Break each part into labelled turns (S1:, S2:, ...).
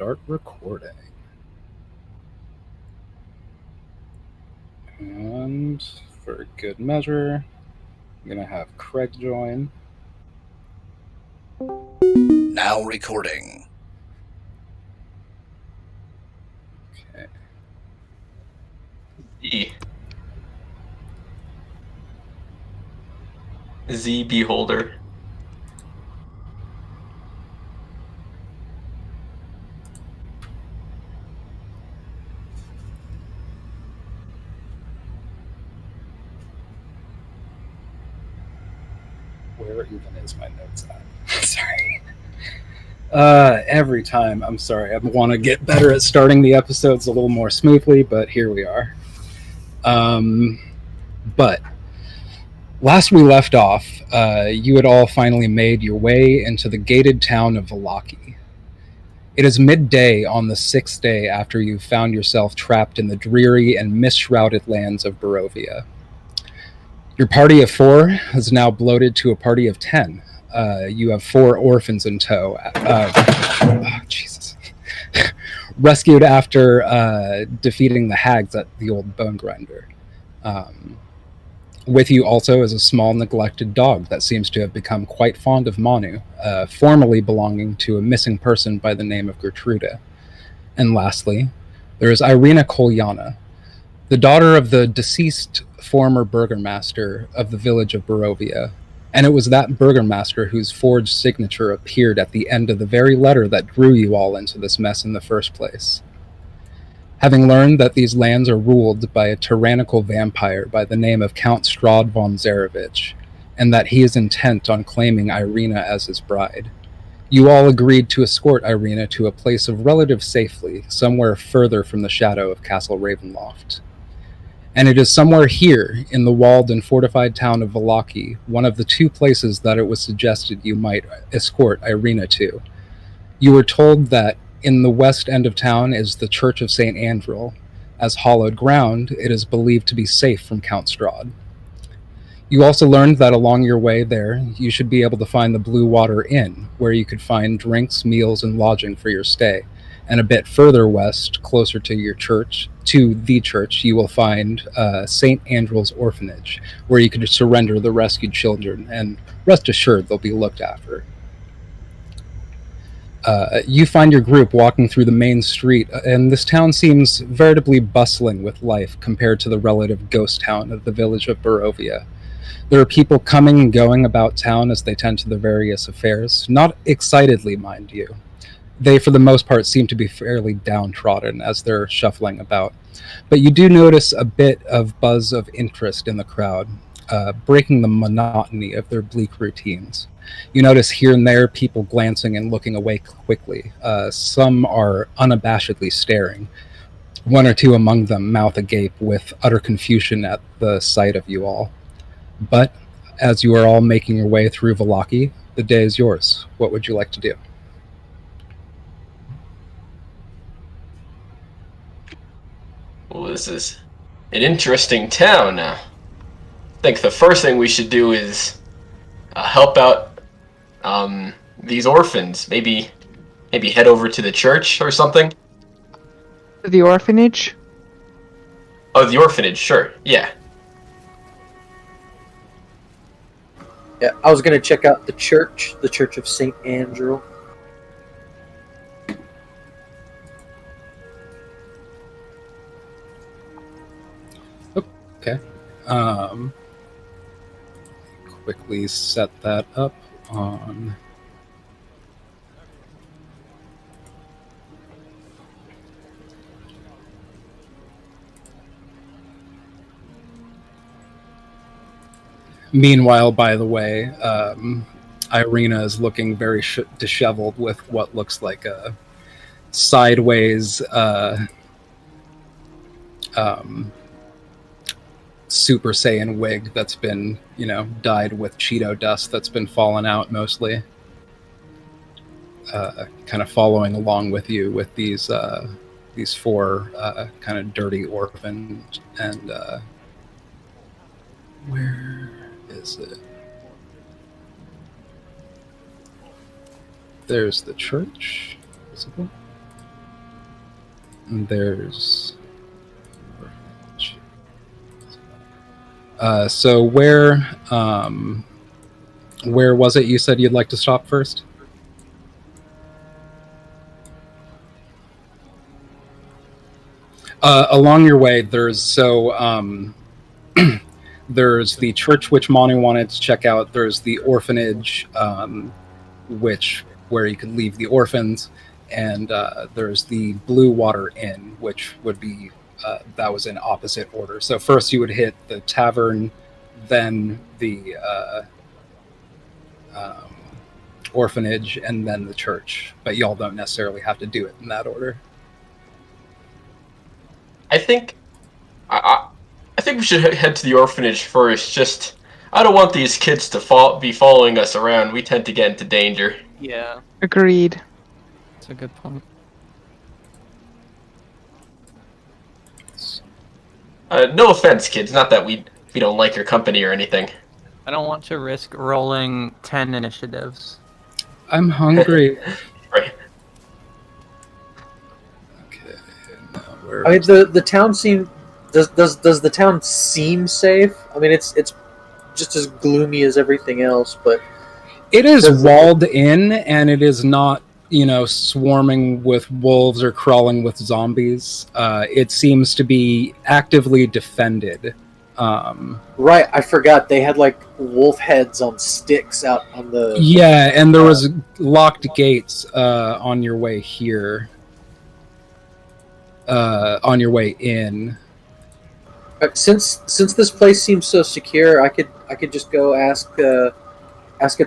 S1: start recording. And for good measure, I'm going to have Craig join.
S2: Now recording.
S1: Okay.
S3: Z Beholder.
S1: Where even is my notes at? Sorry. Every time, I'm sorry. I want to get better at starting the episodes a little more smoothly, but here we are. But last we left off, you had all finally made your way into the gated town of Vallaki. It is midday on the 6th day after you found yourself trapped in the dreary and mist-shrouded lands of Barovia. Your party of 4 has now bloated to a party of 10. You have 4 orphans in tow. Jesus. Rescued after defeating the hags at the old bongrinder. With you also is a small neglected dog that seems to have become quite fond of Manu, formerly belonging to a missing person by the name of Gertruda. And lastly, there is Irina Kolyana, the daughter of the deceased former burgomaster of the village of Barovia. And it was that burgomaster whose forged signature appeared at the end of the very letter that drew you all into this mess in the first place. Having learned that these lands are ruled by a tyrannical vampire by the name of Count Strahd von Zarevich, and that he is intent on claiming Irina as his bride, you all agreed to escort Irina to a place of relative safety, somewhere further from the shadow of Castle Ravenloft. And it is somewhere here, in the walled and fortified town of Vallaki, one of the 2 places that it was suggested you might escort Irina to. You were told that in the west end of town is the Church of St. Andral. As hallowed ground, it is believed to be safe from Count Strahd. You also learned that along your way there, you should be able to find the Blue Water Inn, where you could find drinks, meals, and lodging for your stay. And a bit further west, closer to the church, you will find St. Andrew's orphanage, where you could surrender the rescued children, and rest assured they'll be looked after. You find your group walking through the main street, and this town seems veritably bustling with life compared to the relative ghost town of the village of Barovia. There are people coming and going about town as they tend to their various affairs, not excitedly, mind you. They, for the most part, seem to be fairly downtrodden as they're shuffling about. But you do notice a bit of buzz of interest in the crowd, breaking the monotony of their bleak routines. You notice here and there people glancing and looking away quickly. Some are unabashedly staring. 1 or 2 among them mouth agape with utter confusion at the sight of you all. But as you are all making your way through Vallaki, the day is yours. What would you like to do?
S3: Well, this is an interesting town now. I think the first thing we should do is help out these orphans. Maybe head over to the church or something.
S4: The orphanage?
S3: Oh, the orphanage, sure, yeah.
S5: Yeah, I was going to check out the Church of St. Andrew.
S1: Okay. Quickly set that up on... Meanwhile, by the way, Irina is looking very disheveled with what looks like a sideways Super Saiyan wig that's been, dyed with Cheeto dust that's been falling out mostly. Kind of following along with you with these 4 kind of dirty orphans. And where is it? There's the church. Visible. And there's... so where was it you said you'd like to stop first? Along your way, there's there's the church which Manu wanted to check out. There's the orphanage, where you could leave the orphans, and there's the Blue Water Inn, which would be that was in opposite order. So first you would hit the tavern, then the orphanage, and then the church. But y'all don't necessarily have to do it in that order.
S3: I think I think we should head to the orphanage first. Just I don't want these kids to be following us around. We tend to get into danger.
S6: Yeah,
S4: Agreed.
S6: that's a good point.
S3: No offense, kids. Not that we don't like your company or anything.
S6: I don't want to risk rolling 10 initiatives.
S1: I'm hungry.
S3: Right.
S1: Okay. Now where
S5: I mean, the town does the town seem safe? I mean, it's just as gloomy as everything else, but
S1: it is walled in, and it is not, swarming with wolves or crawling with zombies. It seems to be actively defended.
S5: Right, I forgot they had like wolf heads on sticks out on the.
S1: Yeah, and there was locked gates on your way here. On your way in.
S5: Since this place seems so secure, I could just go ask at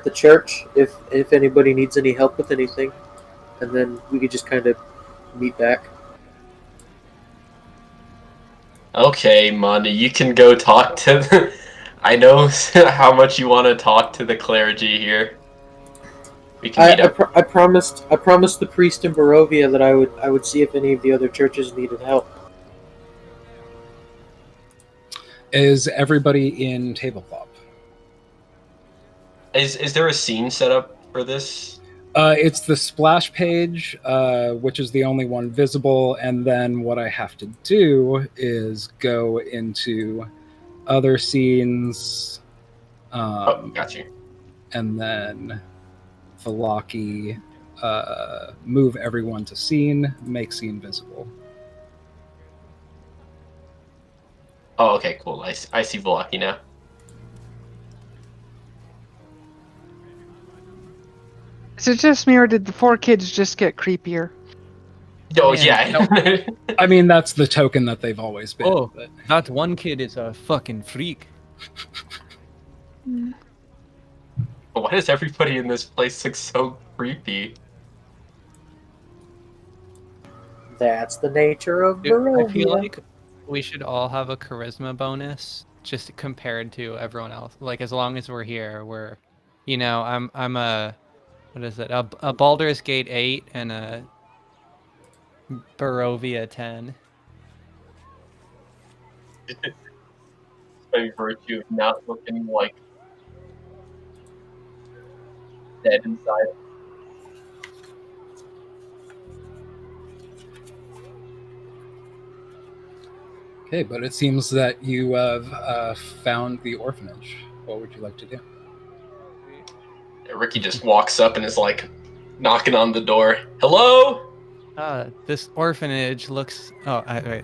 S5: the church if anybody needs any help with anything, and then we could just kind of meet back.
S3: Okay, Manu, you can go talk to. I know how much you want to talk to the clergy here. We can meet up.
S5: I promised the priest in Barovia that I would see if any of the other churches needed help.
S1: Is everybody in tabletop?
S3: Is there a scene set up for this?
S1: It's the splash page, which is the only one visible, and then what I have to do is go into other scenes.
S3: Got you.
S1: And then Vallaki, move everyone to scene, make scene visible.
S3: Oh, okay, cool. I see Vallaki now.
S4: Is it just me, or did the 4 kids just get creepier?
S3: Oh,
S6: Man,
S3: yeah.
S1: I mean, that's the token that they've always been.
S6: Oh,
S1: but...
S6: that one kid is a fucking freak.
S3: Why does everybody in this place look so creepy?
S5: That's the nature of
S6: Dude,
S5: Barovia.
S6: I feel like we should all have a charisma bonus, just compared to everyone else. Like, as long as we're here, we're, I'm a, what is it? A Baldur's Gate 8 and a Barovia 10.
S3: By virtue of not looking like dead inside.
S1: Okay, but it seems that you have found the orphanage. What would you like to do?
S3: Ricky just walks up and is like knocking on the door. Hello?
S6: This orphanage looks... Oh, wait.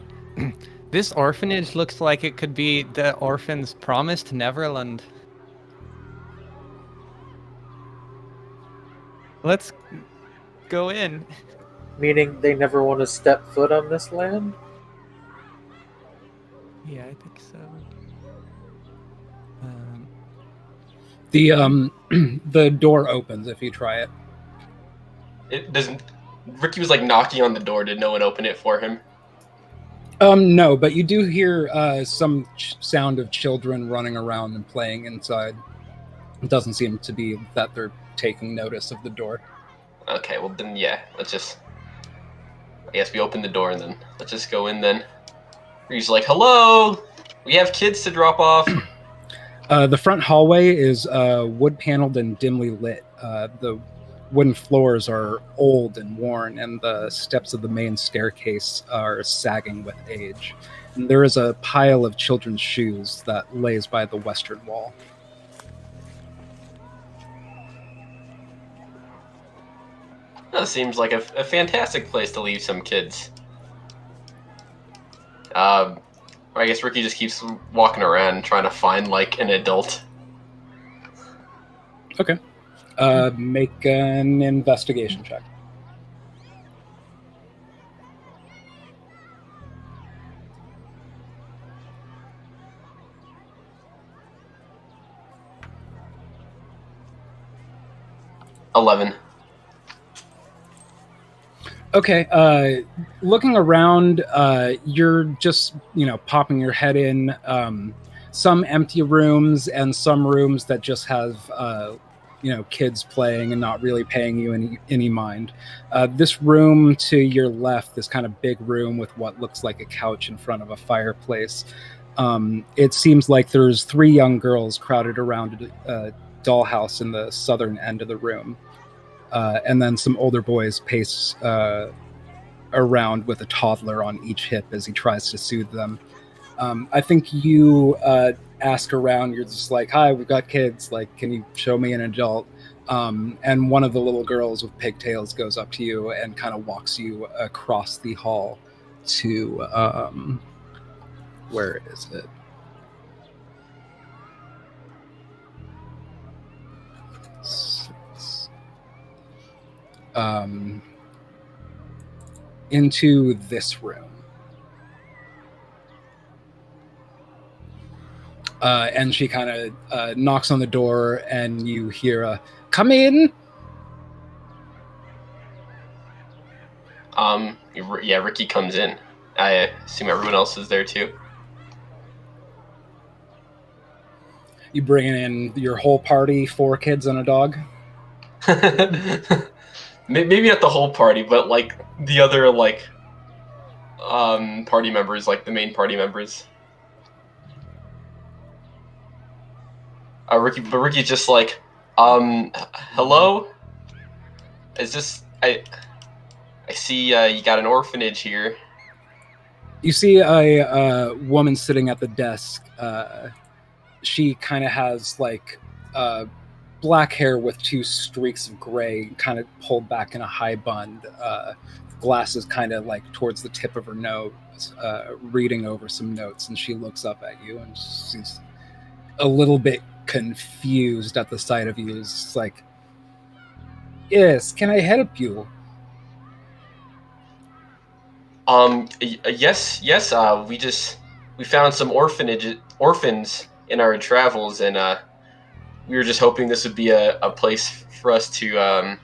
S6: This orphanage looks like it could be the orphan's promised Neverland. Let's go in.
S5: Meaning they never want to step foot on this land?
S6: Yeah, I think so.
S1: The door opens if you try it.
S3: It doesn't. Ricky was like knocking on the door. Did no one open it for him?
S1: No, but you do hear some sound of children running around and playing inside. It doesn't seem to be that they're taking notice of the door.
S3: Okay, well then, yeah. Let's just. I guess we open the door and then let's just go in then. He's like, "Hello, we have kids to drop off."
S1: The front hallway is wood paneled and dimly lit. The wooden floors are old and worn, and the steps of the main staircase are sagging with age. And there is a pile of children's shoes that lays by the western wall.
S3: That seems like a fantastic place to leave some kids. I guess Ricky just keeps walking around trying to find like an adult.
S1: Okay. Make an investigation check.
S3: $11.
S1: Okay, looking around, you're just, popping your head in. Some empty rooms and some rooms that just have, kids playing and not really paying you any mind. This room to your left, this kind of big room with what looks like a couch in front of a fireplace. It seems like there's 3 young girls crowded around a dollhouse in the southern end of the room. And then some older boys pace around with a toddler on each hip as he tries to soothe them. I think you ask around, you're just like, hi, we've got kids, like, can you show me an adult? And one of the little girls with pigtails goes up to you and kind of walks you across the hall to, where is it? Into this room. And she kind of knocks on the door, and you hear a, come in!
S3: Yeah, Ricky comes in. I assume everyone else is there too.
S1: You bring in your whole party, 4 kids and a dog?
S3: Maybe not the whole party, but like the other like party members, like the main party members. Ricky's just like, hello? Is this I see you got an orphanage here.
S1: You see a woman sitting at the desk. She kind of has like black hair with 2 streaks of gray, kind of pulled back in a high bun. Glasses kind of like towards the tip of her nose, reading over some notes, and she looks up at you, and she's a little bit confused at the sight of you. It's like, yes, can I help you?
S3: Yes. We found some orphans in our travels, and we were just hoping this would be a place for us to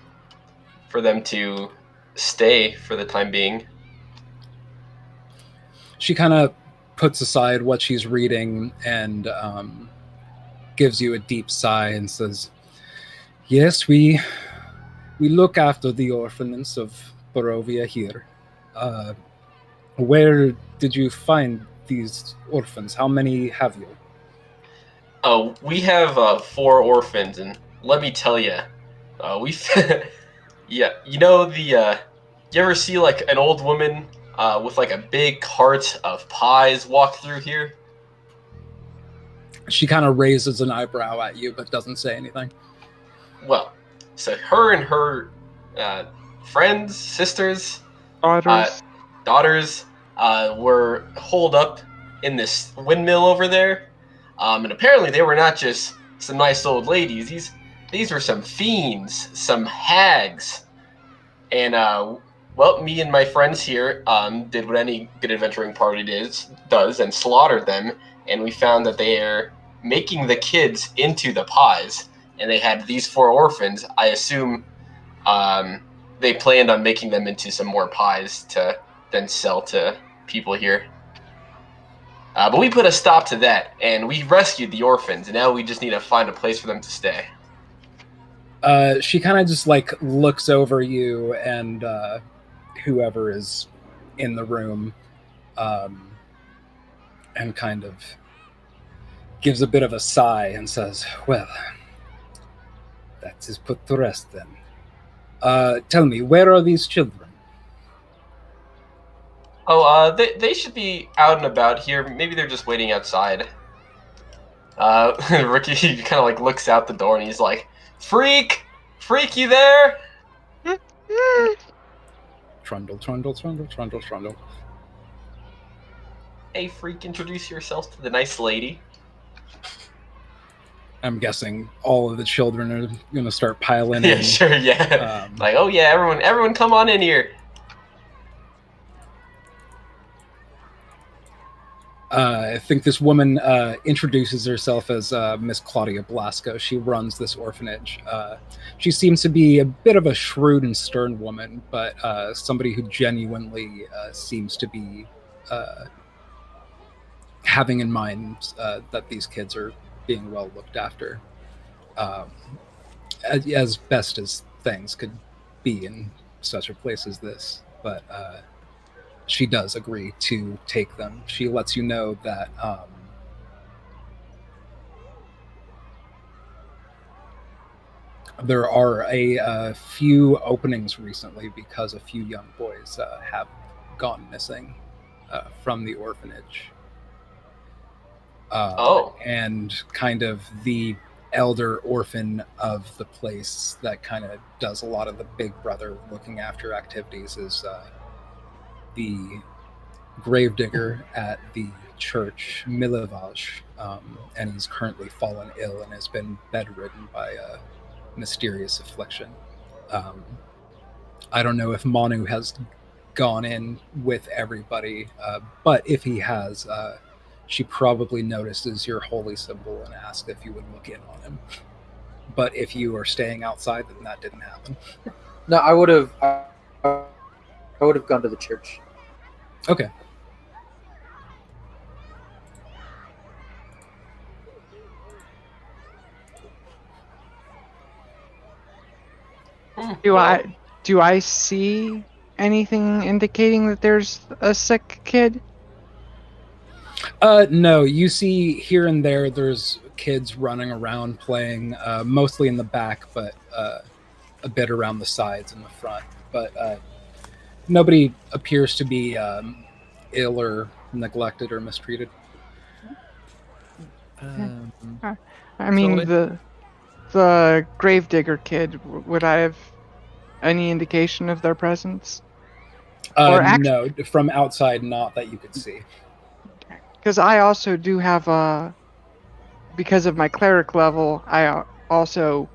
S3: for them to stay for the time being.
S1: She kind of puts aside what she's reading and gives you a deep sigh and says, yes, we look after the orphans of Barovia here. Where did you find these orphans? How many have you?
S3: Oh, we have 4 orphans, and let me tell you, yeah, you ever see like an old woman with like a big cart of pies walk through here?
S1: She kind of raises an eyebrow at you, but doesn't say anything.
S3: Well, so her and her friends, sisters, daughters were holed up in this windmill over there, and apparently they were not just some nice old ladies. These were some fiends, some hags, and well, me and my friends here did what any good adventuring party does, and slaughtered them, and we found that they are making the kids into the pies, and they had these 4 orphans. I assume they planned on making them into some more pies to then sell to people here. But we put a stop to that, and we rescued the orphans, and now we just need to find a place for them to stay.
S1: She kind of just like looks over you and whoever is in the room, and kind of gives a bit of a sigh and says, well, that is put to rest then. Tell me, where are these children?
S3: Oh, they should be out and about here. Maybe they're just waiting outside. Ricky kind of like looks out the door and he's like, "Freak, freak, you there?"
S1: Trundle, trundle, trundle, trundle, trundle.
S3: Hey, freak, introduce yourself to the nice lady.
S1: I'm guessing all of the children are going to start piling
S3: Yeah,
S1: in.
S3: sure, yeah. Like, oh yeah, everyone, come on in here.
S1: I think this woman introduces herself as Miss Claudia Blasco. She runs this orphanage. She seems to be a bit of a shrewd and stern woman, but somebody who genuinely seems to be having in mind that these kids are being well looked after, as best as things could be in such a place as this. But she does agree to take them. She lets you know that there are a few openings recently because a few young boys have gone missing from the orphanage. And kind of the elder orphan of the place that kind of does a lot of the big brother looking after activities is the gravedigger at the church, Milivaj, and he's currently fallen ill and has been bedridden by a mysterious affliction. I don't know if Manu has gone in with everybody, but if he has, she probably notices your holy symbol and asks if you would look in on him. But if you are staying outside, then that didn't happen.
S5: No, I would have gone to the church.
S1: Okay.
S4: Do I see anything indicating that there's a sick kid?
S1: No, you see here and there's kids running around playing, mostly in the back, but a bit around the sides and the front. But nobody appears to be ill or neglected or mistreated.
S4: I mean, the gravedigger kid, would I have any indication of their presence?
S1: No, from outside, not that you could see.
S4: Because I also do have because of my cleric level, I also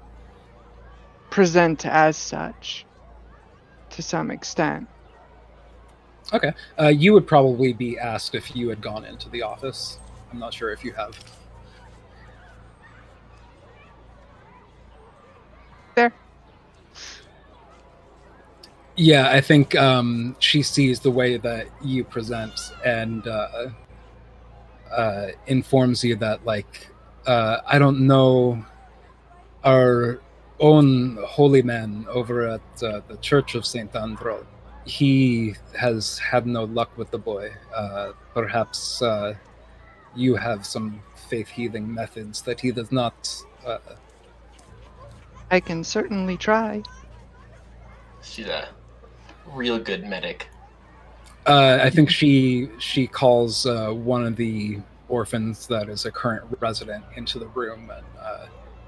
S4: present as such to some extent.
S1: Okay. You would probably be asked if you had gone into the office. I'm not sure if you have.
S4: There.
S1: Yeah, I think she sees the way that you present and informs you that, like, I don't know, our own holy man over at the Church of St. Andral, he has had no luck with the boy. Perhaps you have some faith-healing methods that he does not.
S4: I can certainly try.
S3: She's a real good medic.
S1: I think she calls one of the orphans that is a current resident into the room and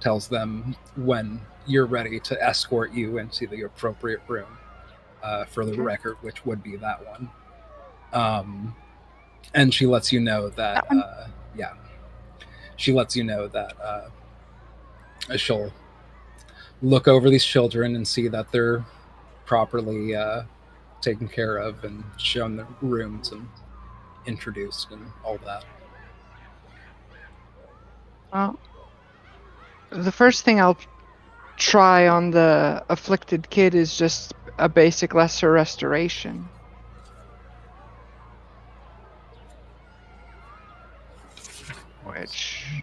S1: tells them when you're ready to escort you into the appropriate room for the record, which would be that one. And she lets you know that, she lets you know that she'll look over these children and see that they're properly taken care of and shown the rooms and introduced and all that.
S4: Well, the first thing I'll try on the afflicted kid is just a basic lesser restoration. Which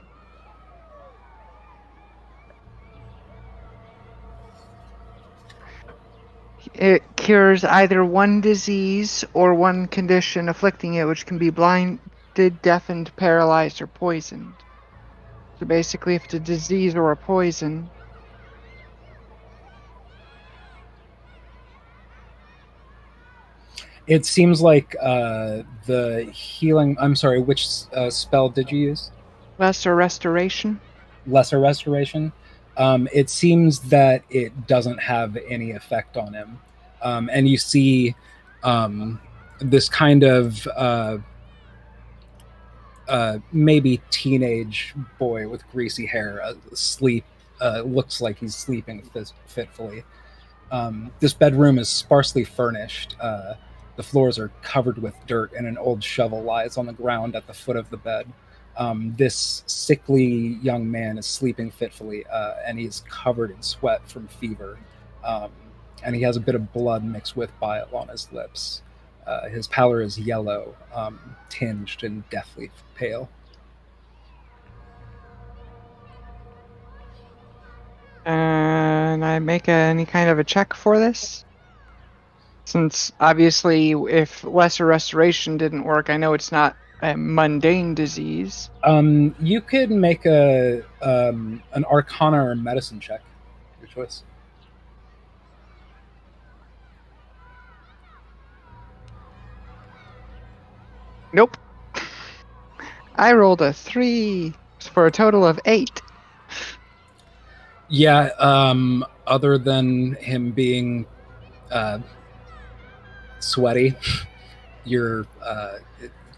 S4: it cures either one disease or one condition afflicting it, which can be blinded, deafened, paralyzed, or poisoned. So basically, if it's a disease or a poison,
S1: It seems like the healing. I'm sorry, which spell did you use?
S4: Lesser restoration.
S1: Lesser restoration. It seems that it doesn't have any effect on him, and you see this kind of maybe teenage boy with greasy hair sleep. Looks like he's sleeping fitfully. This bedroom is sparsely furnished. The floors are covered with dirt, and an old shovel lies on the ground at the foot of the bed. This sickly young man is sleeping fitfully, and he's covered in sweat from fever. And he has a bit of blood mixed with bile on his lips. His pallor is yellow, tinged and deathly pale.
S4: And I make any kind of a check for this? Since obviously, if lesser restoration didn't work, I know it's not a mundane disease.
S1: You could make an Arcana or Medicine check. Your choice.
S4: Nope. I rolled a 3 for a total of 8.
S1: Yeah. Other than him being sweaty, you're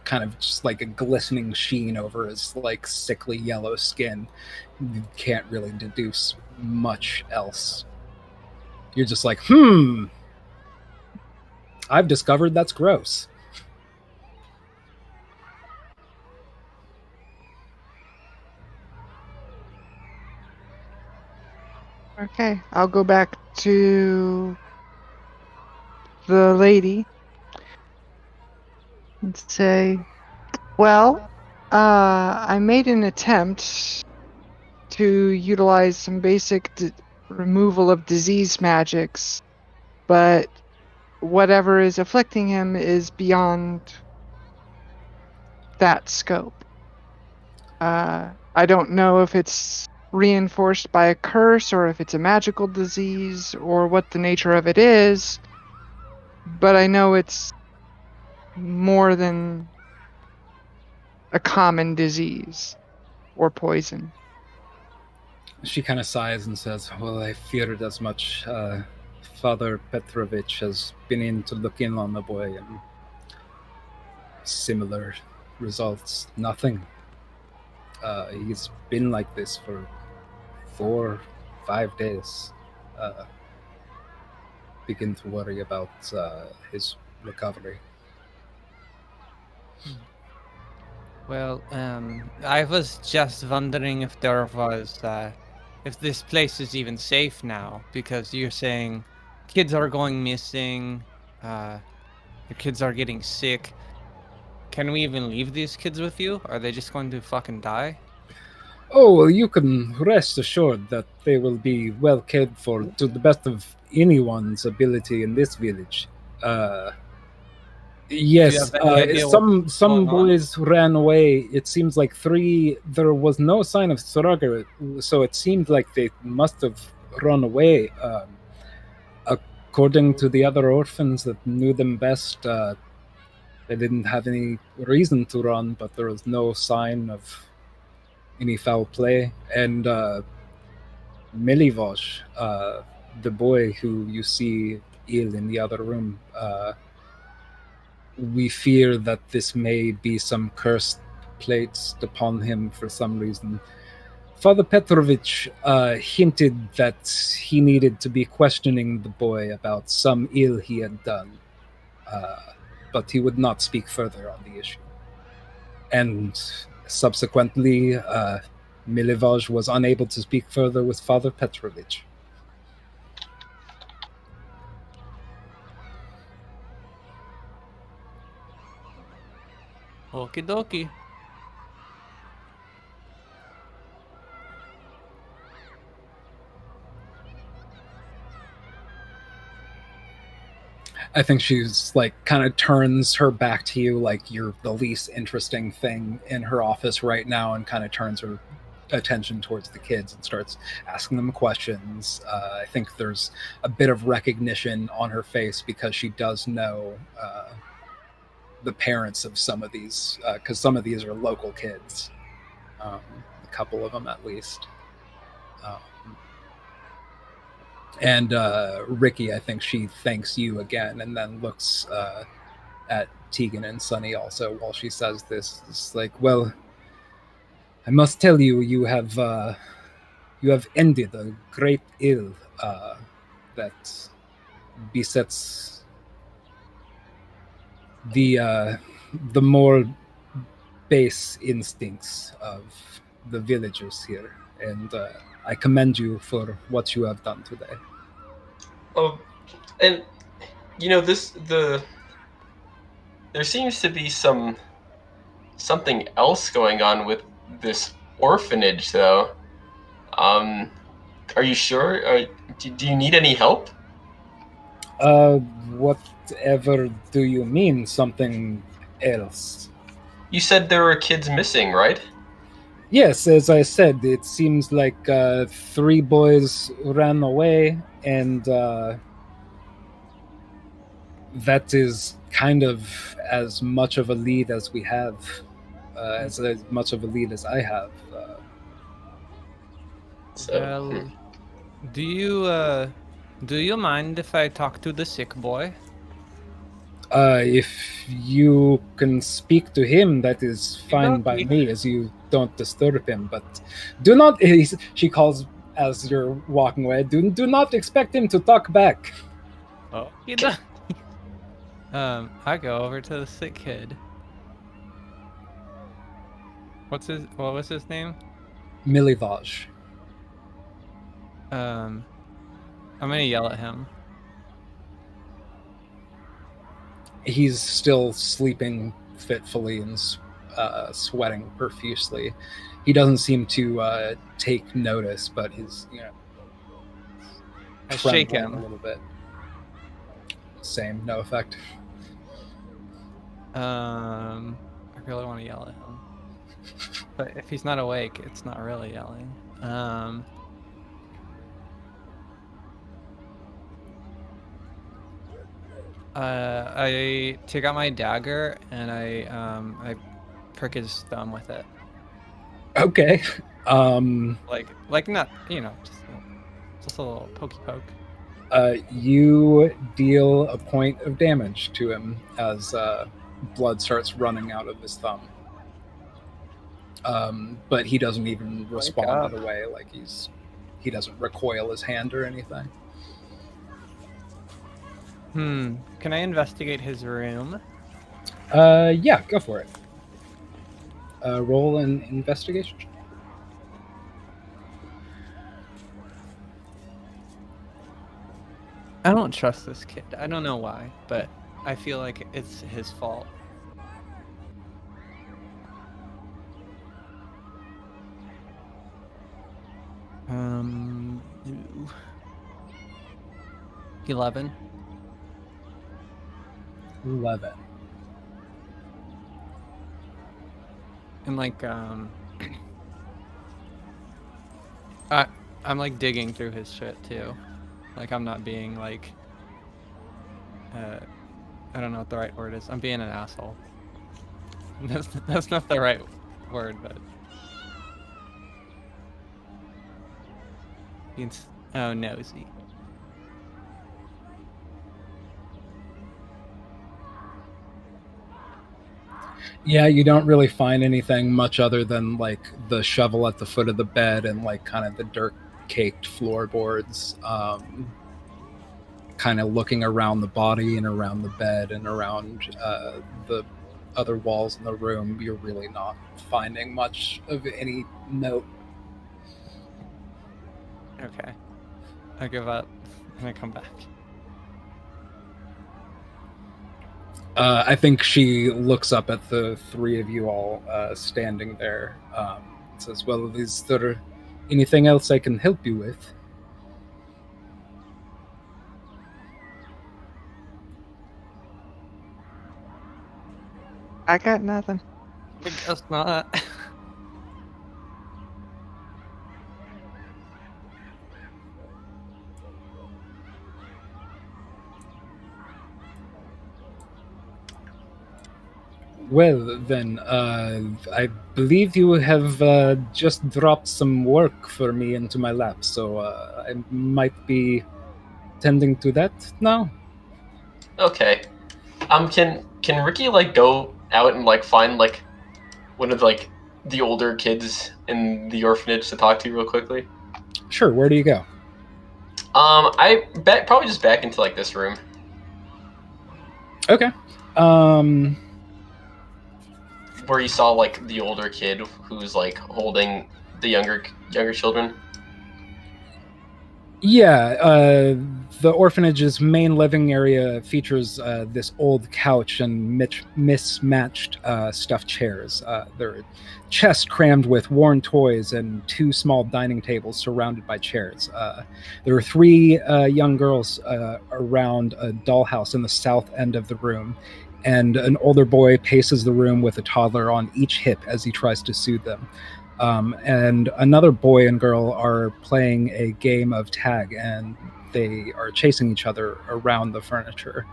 S1: kind of just like a glistening sheen over his like sickly yellow skin. You can't really deduce much else. You're just like, I've discovered that's gross.
S4: Okay, I'll go back to the lady and say, well, I made an attempt to utilize some basic removal of disease magics, but whatever is afflicting him is beyond that scope. I don't know if it's reinforced by a curse or if it's a magical disease or what the nature of it is, but I know it's more than a common disease or poison.
S1: She kind of sighs and says, well, I feared as much. Father Petrovich has been in to look in on the boy, and similar results. Nothing. He's been like this for 4-5 days. Begin to worry about his recovery.
S6: Well, I was just wondering if there was, if this place is even safe now, because you're saying kids are going missing, your kids are getting sick. Can we even leave these kids with you? Are they just going to fucking die?
S1: Oh, well, you can rest assured that they will be well cared for to the best of anyone's ability in this village. Yes,
S6: have any idea what's
S1: some
S6: going on?
S1: boys ran away. It seems like 3. There was no sign of Strahd, so it seemed like they must have run away. According to the other orphans that knew them best, they didn't have any reason to run, but there was no sign of any foul play. And Milivosh, the boy who you see ill in the other room, we fear that this may be some curse placed upon him for some reason. Father Petrovich hinted that he needed to be questioning the boy about some ill he had done, but he would not speak further on the issue. And subsequently, Milivosh was unable to speak further with Father Petrovich.
S6: Okie dokie.
S1: I think she's like kind of turns her back to you like you're the least interesting thing in her office right now, and kind of turns her attention towards the kids and starts asking them questions. I think there's a bit of recognition on her face because she does know the parents of some of these, because some of these are local kids, a couple of them at least. And Ricky, I think she thanks you again and then looks at Tegan and Sunny also while she says this. It's like, well, I must tell you, you have ended a great ill that besets the more base instincts of the villagers here, and I commend you for what you have done today.
S3: Oh, and there seems to be something else going on with this orphanage, though. Are you sure? Do you need any help?
S1: Whatever do you mean, something else?
S3: You said there were kids missing, right?
S1: Yes, as I said, it seems like 3 boys ran away, and that is kind of as much of a lead as we have, as much of a lead as I have.
S6: Well, do you mind if I talk to the sick boy?
S1: If you can speak to him, that is fine by
S6: Lucky.
S1: me, as you don't disturb him. But do not, she calls as you're walking away, do not expect him to talk back.
S6: Oh, he does. I go over to the sick kid. What was his name?
S1: Milivaj.
S6: I'm gonna yell at him.
S1: He's still sleeping fitfully and sweating profusely. He doesn't seem to take notice, but his,
S6: I shake
S1: trembling
S6: him
S1: a little bit. Same, no effect.
S6: I really want to yell at him, but if he's not awake, it's not really yelling. I take out my dagger and I prick his thumb with it.
S1: Okay.
S6: Like not, just a little pokey poke.
S1: You deal a point of damage to him as blood starts running out of his thumb. But he doesn't even respond in a way, like he doesn't recoil his hand or anything.
S6: Can I investigate his room?
S1: Yeah, go for it. Roll an investigation.
S6: I don't trust this kid. I don't know why, but I feel like it's his fault. Um, 11.
S1: 11.
S6: And I'm like digging through his shit too. Like I'm not being like, I don't know what the right word is. I'm being an asshole. That's not the right word, but it's nosy.
S1: Yeah, you don't really find anything much other than like the shovel at the foot of the bed and like kind of the dirt caked floorboards. Kind of looking around the body and around the bed and around the other walls in the room, you're really not finding much of any note.
S6: Okay. I give up and I come back.
S1: I think she looks up at the 3 of you all standing there. Says, well, is there anything else I can help you with?
S4: I got nothing.
S6: I guess not.
S1: Well, then, I believe you have just dropped some work for me into my lap, so I might be tending to that now.
S3: Okay. Can Ricky like go out and like find like one of like the older kids in the orphanage to talk to real quickly?
S1: Sure, where do you go?
S3: I bet probably just back into like this room.
S1: Okay.
S3: Where you saw like the older kid who's like holding the younger children.
S1: Yeah, the orphanage's main living area features this old couch and mismatched stuffed chairs. There are chests crammed with worn toys and two small dining tables surrounded by chairs. There are three young girls around a dollhouse in the south end of the room, and an older boy paces the room with a toddler on each hip as he tries to soothe them. And another boy and girl are playing a game of tag, and they are chasing each other around the furniture.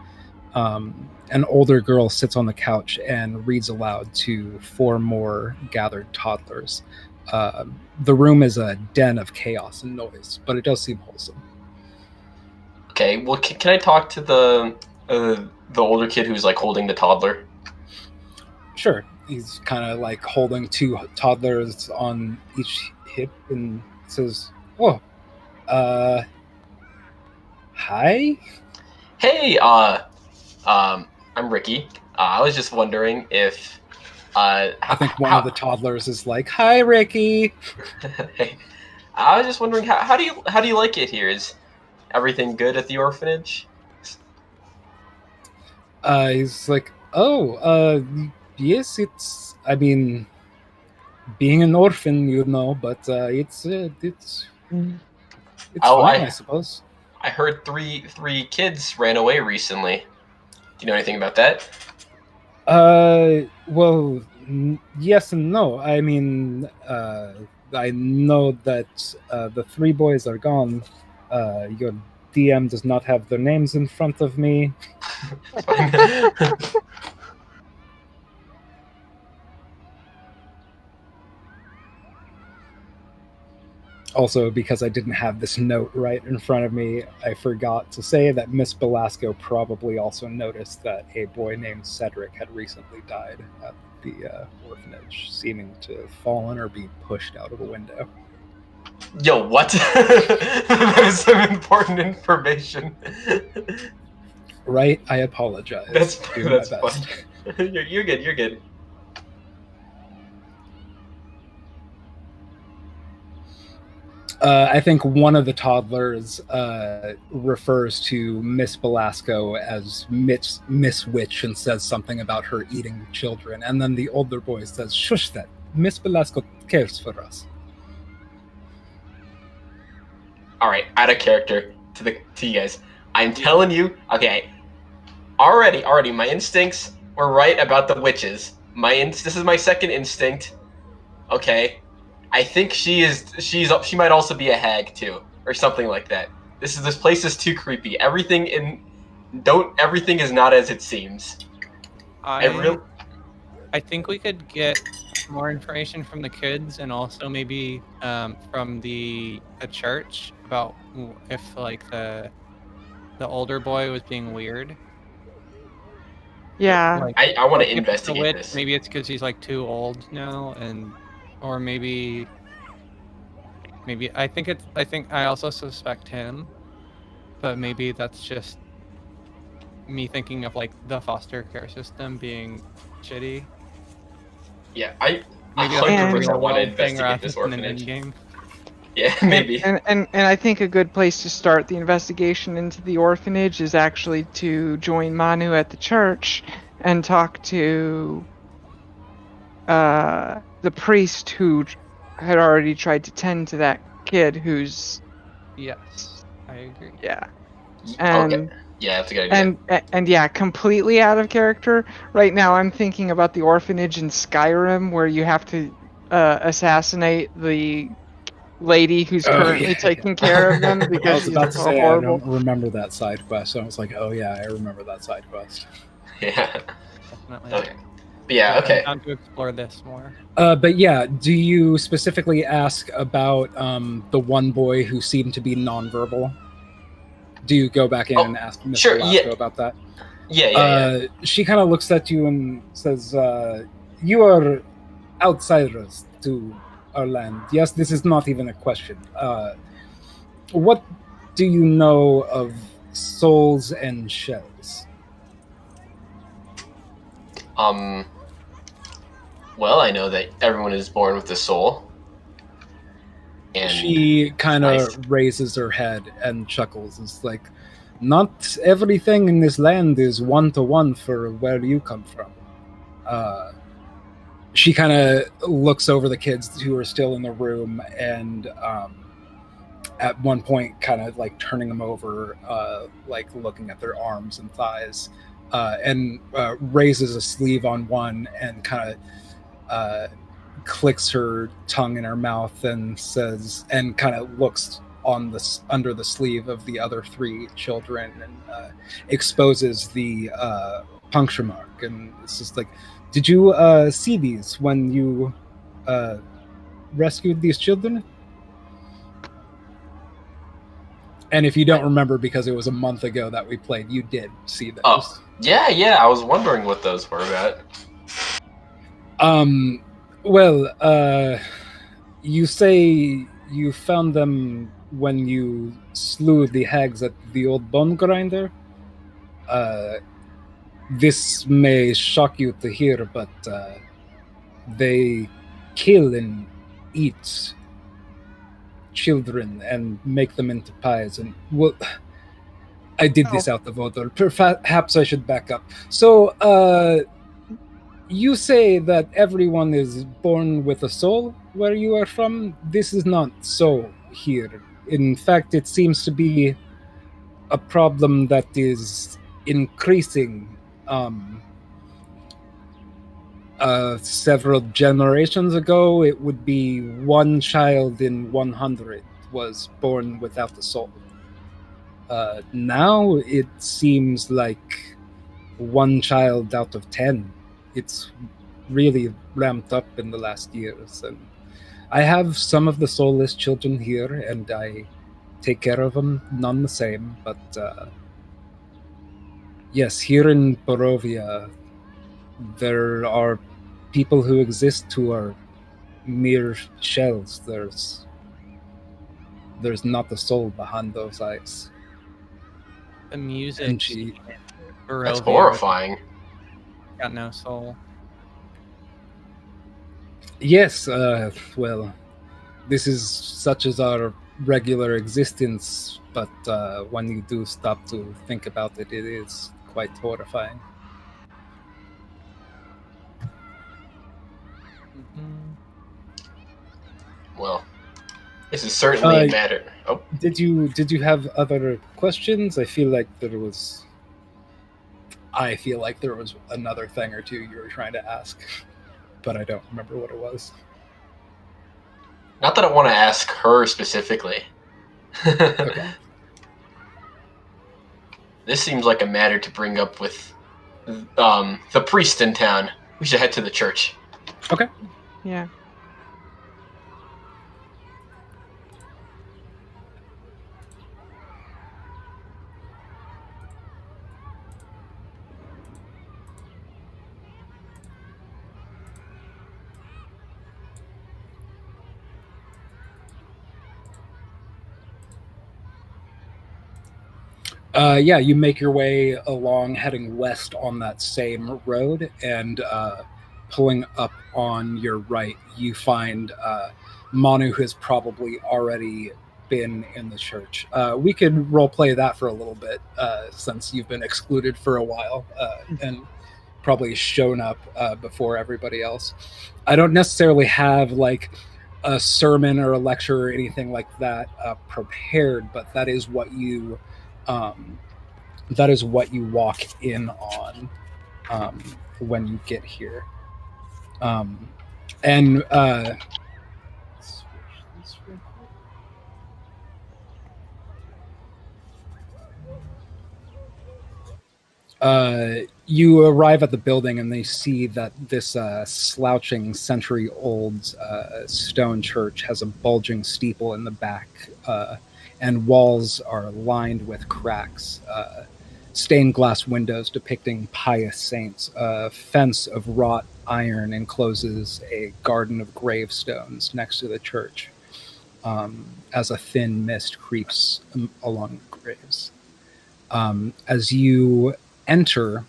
S1: An older girl sits on the couch and reads aloud to four more gathered toddlers. The room is a den of chaos and noise, but it does seem wholesome.
S3: Okay, well, can I talk to the older kid who's like holding the toddler?
S1: Sure. He's kind of like holding two toddlers on each hip and says, "Oh, hi."
S3: Hey, I'm Ricky. I was just wondering if
S1: I think one of the toddlers is like, "Hi, Ricky."
S3: Hey, I was just wondering how do you like it here? Is everything good at the orphanage?
S1: He's like, "Oh, yes, it's. I mean, being an orphan, but it's fine, I suppose."
S3: I heard three kids ran away recently. Do you know anything about that?
S1: Well, yes and no. I mean, I know that the three boys are gone. Your DM does not have their names in front of me. Also, because I didn't have this note right in front of me, I forgot to say that Miss Belasco probably also noticed that a boy named Cedric had recently died at the orphanage, seeming to have fallen or be pushed out of a window.
S3: Yo, what? That is some important information.
S1: Right? I apologize.
S3: That's
S1: Doing my best.
S3: Fun. You're good. You're good.
S1: I think one of the toddlers refers to Miss Belasco as Miss Witch and says something about her eating children. And then the older boy says, "Shush that. Miss Belasco cares for us."
S3: All right, out of character to you guys. I'm telling you, okay. Already, my instincts were right about the witches. This is my second instinct. Okay. I think she might also be a hag too, or something like that. This place is too creepy. Everything is not as it seems.
S6: I think we could get more information from the kids and also maybe from the church about if like the older boy was being weird.
S4: Yeah.
S3: Like, I want to investigate this.
S6: Maybe it's because he's like too old now, or maybe I think I also suspect him, but maybe that's just me thinking of like the foster care system being shitty.
S3: Yeah, I
S6: maybe
S3: 100% want to investigate this orphanage.
S6: Game.
S3: Yeah, maybe.
S4: And I think a good place to start the investigation into the orphanage is actually to join Manu at the church and talk to the priest who had already tried to tend to that kid who's...
S6: Yes, I agree.
S4: Yeah.
S3: And, okay. Yeah, that's a good idea.
S4: And yeah, completely out of character. Right now I'm thinking about the orphanage in Skyrim where you have to assassinate the lady who's currently taking care of them because
S1: I was
S4: she's
S1: about to say
S4: horrible.
S1: I don't remember that side quest, so I was like, oh yeah, I remember that side quest.
S3: Yeah.
S6: Definitely.
S3: Okay. Yeah.
S6: I'm
S3: Okay.
S6: down to explore this more.
S1: But yeah, do you specifically ask about the one boy who seemed to be nonverbal? Do you go back in and ask Miss
S3: Sure.
S1: Velasco
S3: Yeah.
S1: about that?
S3: Yeah.
S1: She kind of looks at you and says, "You are outsiders to our land. Yes, this is not even a question. What do you know of souls and shells?"
S3: Well, I know that everyone is born with a soul, and
S1: She kind
S3: I
S1: of raises her head and chuckles. It's like, not everything in this land is one to one for where you come from. She kind of looks over the kids who are still in the room and at one point kind of like turning them over, like looking at their arms and thighs, and raises a sleeve on one and kind of clicks her tongue in her mouth and says, and kind of looks on this under the sleeve of the other three children and exposes the puncture mark. And it's just like, did you see these when you rescued these children? And if you don't remember, because it was a month ago that we played, you did see those.
S3: Oh, yeah. I was wondering what those were about.
S1: Well, you say you found them when you slew the hags at the old bongrinder. This may shock you to hear, but they kill and eat children and make them into pies. And well, I did this out of order. Perhaps I should back up. So, you say that everyone is born with a soul where you are from. This is not so here. In fact, it seems to be a problem that is increasing. Several generations ago, it would be one child in 100 was born without a soul. Now it seems like one child out of 10. It's really ramped up in the last years. And I have some of the soulless children here, and I take care of them, none the same. But yes, here in Barovia, there are people who exist who are mere shells. There's not a soul behind those eyes.
S6: The music.
S1: And she,
S3: That's horrifying.
S6: Got no soul.
S1: yes, well, this is such as our regular existence, but when you do stop to think about it, it is quite horrifying.
S6: Mm-hmm.
S3: Well, this is certainly a matter. Oh,
S1: did you have other questions? I feel like there was another thing or two you were trying to ask, but I don't remember what it was.
S3: not that I want to ask her specifically.
S1: Okay.
S3: This seems like a matter to bring up with the priest in town. We should head to the church.
S1: Okay.
S4: Yeah.
S1: Yeah, you make your way along, heading west on that same road, and pulling up on your right, you find Manu, who has probably already been in the church. We could role play that for a little bit, since you've been excluded for a while and probably shown up before everybody else. I don't necessarily have like a sermon or a lecture or anything like that prepared, but that is what you walk in on when you get here. And You arrive at the building and they see that this slouching century-old stone church has a bulging steeple in the back, and walls are lined with cracks. Stained glass windows depicting pious saints. A fence of wrought iron encloses a garden of gravestones next to the church, as a thin mist creeps along the graves. As you enter,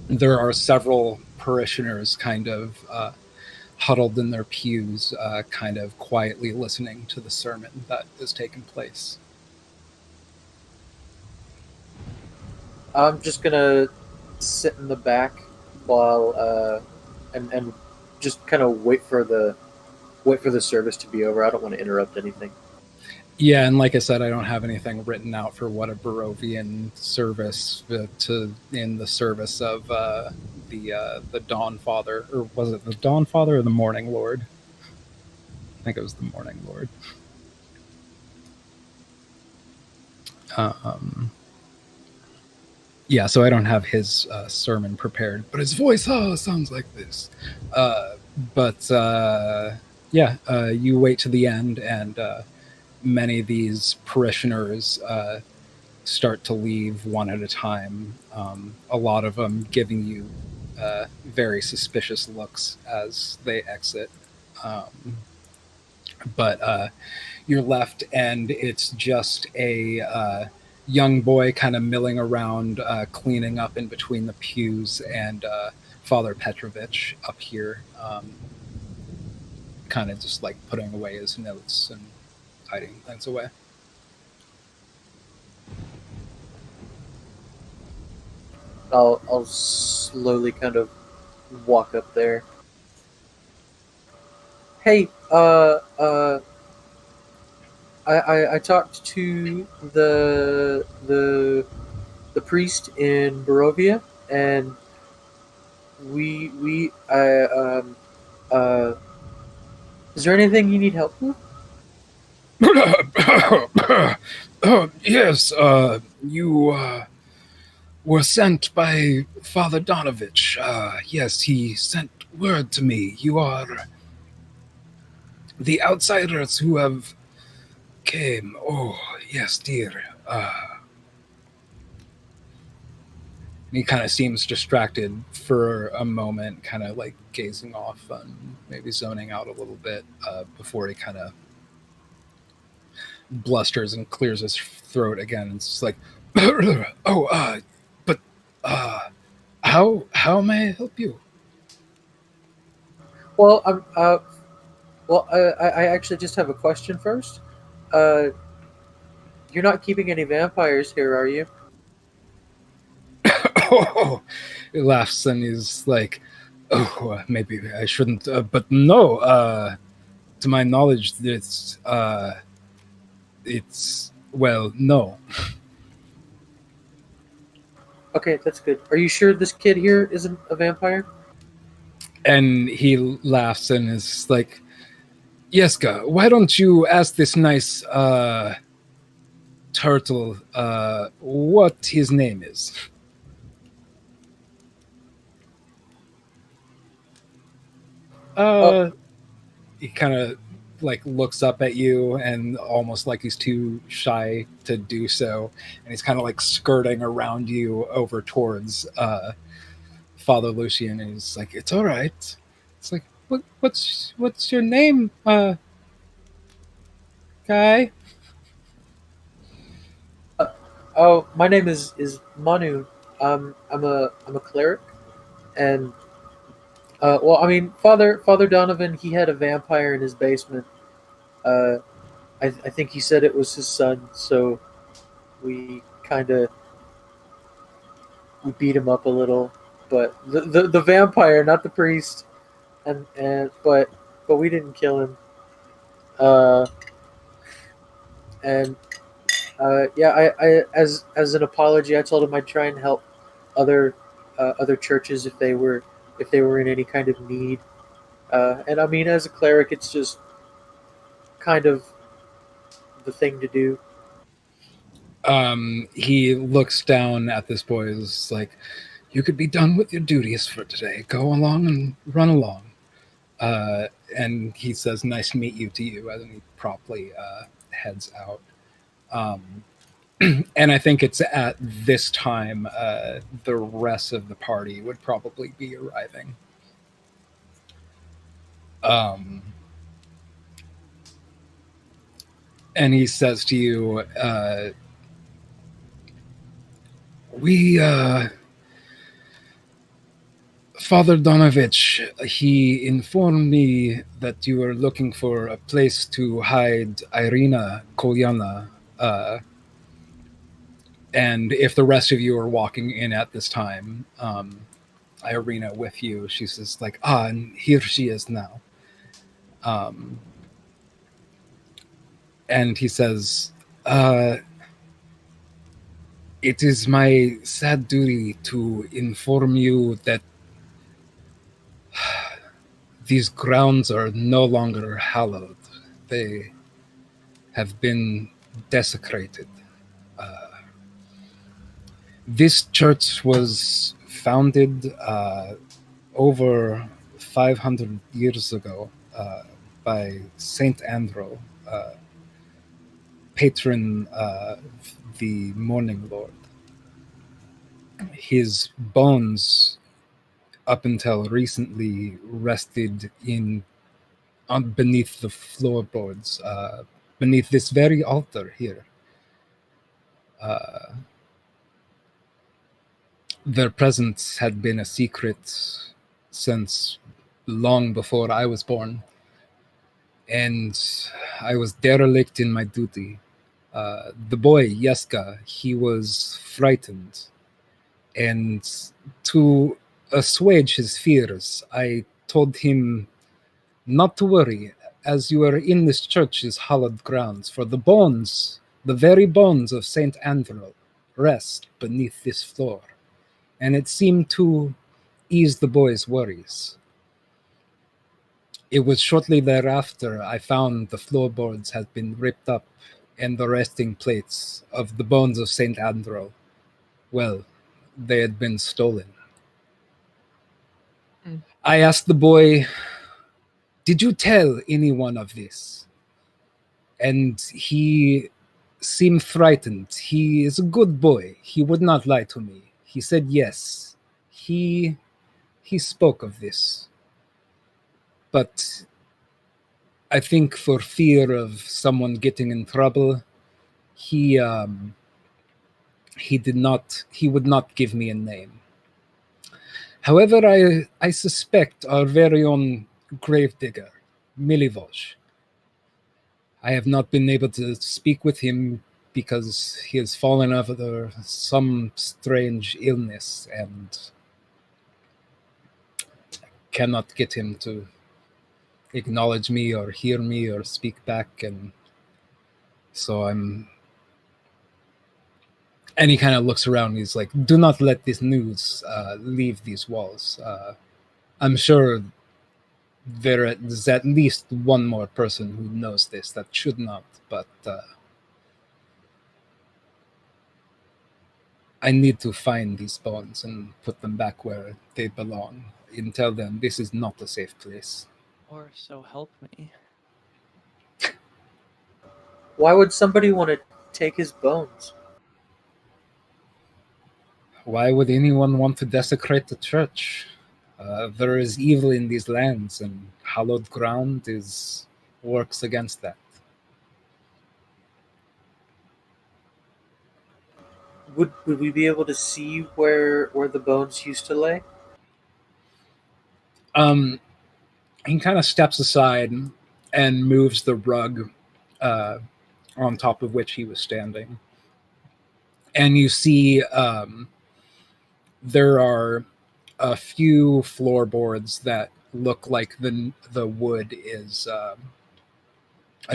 S1: there are several parishioners kind of huddled in their pews, kind of quietly listening to the sermon that is taking place.
S5: I'm just gonna sit in the back while and just kind of wait for the service to be over. I don't want to interrupt anything.
S1: Yeah, and like I said, I don't have anything written out for what a Barovian service in the service of the Dawn Father, or was it the Dawn Father or the Morning Lord? I think it was the Morning Lord. Yeah, so I don't have his sermon prepared, but his voice sounds like this. You wait to the end, and many of these parishioners start to leave one at a time. A lot of them giving you very suspicious looks as they exit. But you're left, and it's just a young boy kind of milling around, cleaning up in between the pews, and Father Petrovich up here, kind of just like putting away his notes and hiding things away.
S5: I'll slowly kind of walk up there. Hey, I talked to the priest in Barovia, and is there anything you need help with?
S1: Yes, you were sent by Father Donovich. Yes, he sent word to me. You are the outsiders who have came. Oh, yes, dear. He kind of seems distracted for a moment, kind of like gazing off and maybe zoning out a little bit before he kind of blusters and clears his throat again. It's just like, how may I help you?
S5: Well, I actually just have a question first. You're not keeping any vampires here, are you?
S1: Oh, he laughs and he's like, maybe I shouldn't, but no, to my knowledge, well, no.
S5: Okay, that's good. Are you sure this kid here isn't a vampire?
S1: And he laughs and is like, Yeska, why don't you ask this nice turtle what his name is? He kind of like looks up at you and almost like he's too shy to do so, and he's kind of like skirting around you over towards Father Lucian, and he's like, "It's all right." It's like, what's your name, guy?
S5: Oh, my name is Manu. I'm a cleric, and well, I mean, Father Donovan, he had a vampire in his basement. I think he said it was his son, so we kind of we beat him up a little, but the vampire, not the priest, but we didn't kill him. And yeah, I as an apology, I told him I'd try and help other churches if they were in any kind of need. And I mean, as a cleric, it's just kind of the thing to do.
S1: He looks down at this boy. Is like, you could be done with your duties for today. Go along and run along. And he says, "Nice to meet you" to you, and he promptly heads out. And I think it's at this time the rest of the party would probably be arriving. And he says to you, Father Donovich, he informed me that you were looking for a place to hide Irina Kolyana. And if the rest of you are walking in at this time, Irina with you, she says like, and here she is now. And he says, it is my sad duty to inform you that these grounds are no longer hallowed. They have been desecrated. This church was founded over 500 years ago by Saint Andral, patron of the Morning Lord. His bones, up until recently, rested beneath the floorboards, beneath this very altar here. Their presence had been a secret since long before I was born, and I was derelict in my duty. The boy, Yeska, he was frightened, and to assuage his fears, I told him not to worry, as you are in this church's hallowed grounds, for the very bones of Saint Andral, rest beneath this floor. And it seemed to ease the boy's worries. It was shortly thereafter I found the floorboards had been ripped up and the resting plates of the bones of Saint Andral, well, they had been stolen. I asked the boy, did you tell anyone of this? And he seemed frightened. He is a good boy. He would not lie to me. He said yes. He spoke of this. But I think for fear of someone getting in trouble, he would not give me a name. However, I suspect our very own gravedigger, Milivoj. I have not been able to speak with him because he has fallen under some strange illness and cannot get him to acknowledge me or hear me or speak back. And so and he kind of looks around and he's like, do not let this news leave these walls. I'm sure there is at least one more person who knows this that should not, but I need to find these bones and put them back where they belong. Until then, this is not a safe place.
S6: Or so help me.
S5: Why would somebody want to take his bones?
S1: Why would anyone want to desecrate the church? There is evil in these lands, and hallowed ground works against that.
S5: Would we be able to see where the bones used to lay?
S1: He kind of steps aside and moves the rug on top of which he was standing. And you see there are a few floorboards that look like the wood is a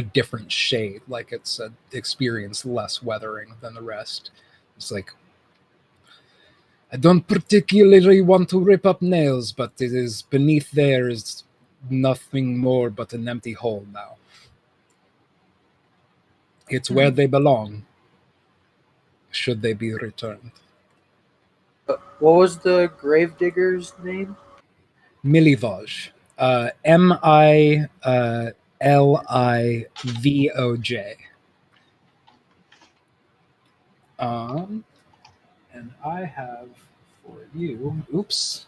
S1: different shade, like it's experienced less weathering than the rest. It's like, I don't particularly want to rip up nails, but it is beneath there is nothing more but an empty hole now. It's where they belong. should they be returned.
S5: What was the gravedigger's name?
S1: Milivoj. Milivoj. And I have for you. Oops.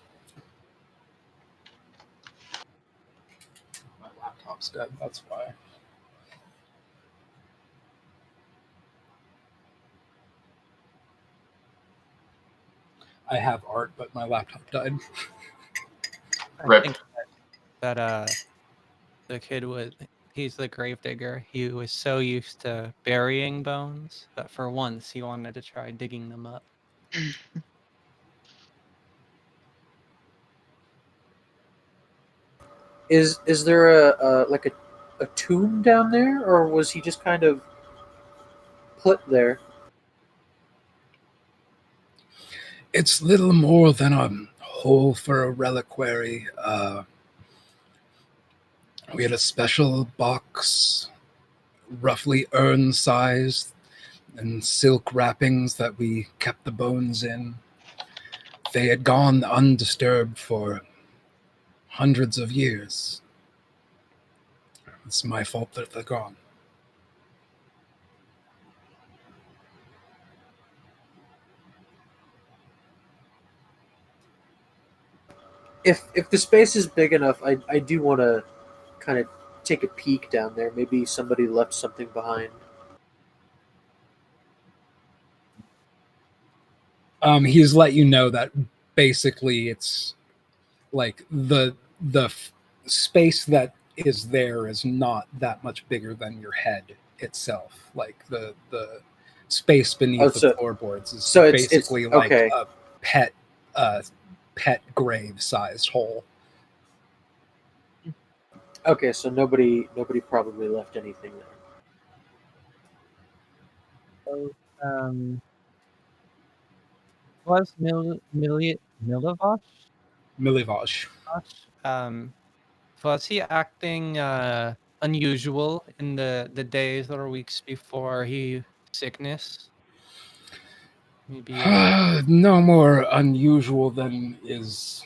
S1: My laptop's dead. That's why. I have art, but my laptop died.
S6: I
S3: Rip.
S6: think that the kid he's the gravedigger. He was so used to burying bones that for once he wanted to try digging them up.
S5: Is there a tomb down there, or was he just kind of put there?
S1: It's little more than a hole for a reliquary. We had a special box, roughly urn-sized, and silk wrappings that we kept the bones in. They had gone undisturbed for hundreds of years. It's my fault that they're gone.
S5: If the space is big enough, I do want to kind of take a peek down there. Maybe somebody left something behind.
S1: He's let you know that basically it's like the space that is there is not that much bigger than your head itself. Like the space beneath the floorboards is basically
S5: it's
S1: like
S5: okay.
S1: a pet grave sized hole.
S5: Okay, so nobody probably left anything there.
S6: So, was Milivoj?
S1: Milivoj.
S6: Was he acting unusual in the days or weeks before he sickness? Maybe
S1: No more unusual than is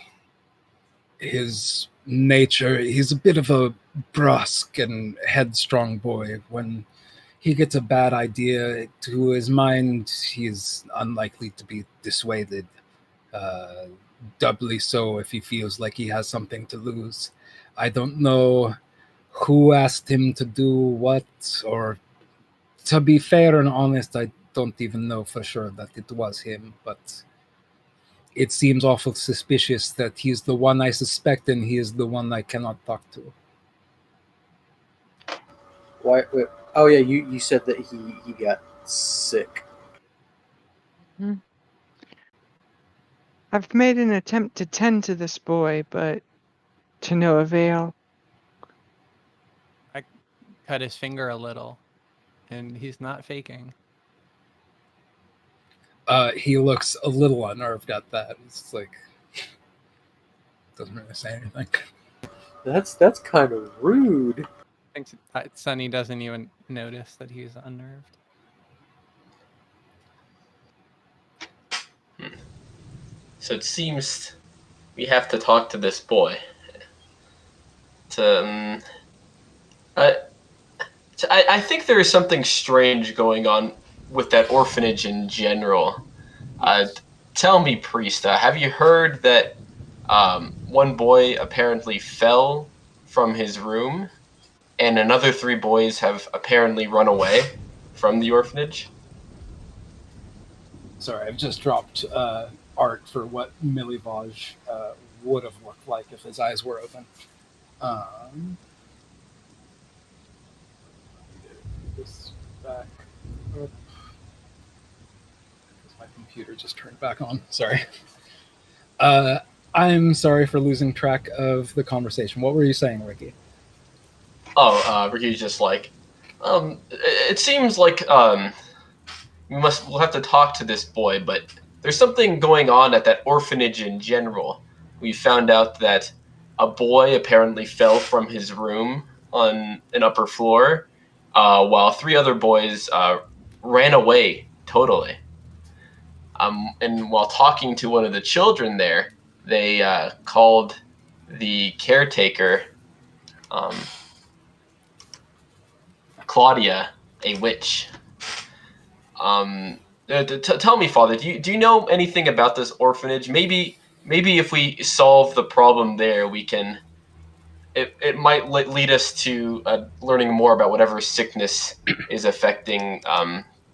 S1: his nature. He's a bit of a brusque and headstrong boy. When he gets a bad idea to his mind, he's unlikely to be dissuaded. Doubly so if he feels like he has something to lose. I don't know who asked him to do what, or to be fair and honest, I don't even know for sure that it was him, but it seems awful suspicious that he's the one I suspect and he is the one I cannot talk to.
S5: Why? Wait, oh yeah, you said that he got sick.
S4: I've made an attempt to tend to this boy, but to no avail.
S6: I cut his finger a little, and he's not faking.
S1: He looks a little unnerved at that. It's like doesn't really say anything.
S5: That's kind of rude.
S6: I think Sunny doesn't even notice that he's unnerved.
S3: So it seems we have to talk to this boy. I think there is something strange going on with that orphanage in general. Tell me, priest, have you heard that one boy apparently fell from his room, and another 3 boys have apparently run away from the orphanage?
S1: Sorry, I've just dropped art for what Milivoj would have looked like if his eyes were open. This back up. My computer just turned back on. Sorry. I'm sorry for losing track of the conversation. What were you saying, Ricky?
S3: Ricky's just like, it seems like we'll have to talk to this boy, but there's something going on at that orphanage in general. We found out that a boy apparently fell from his room on an upper floor, while 3 other boys ran away totally. And while talking to one of the children there, they called the caretaker, Claudia, a witch. Tell me, Father, do you know anything about this orphanage? Maybe if we solve the problem there, we can. It might lead us to learning more about whatever sickness is affecting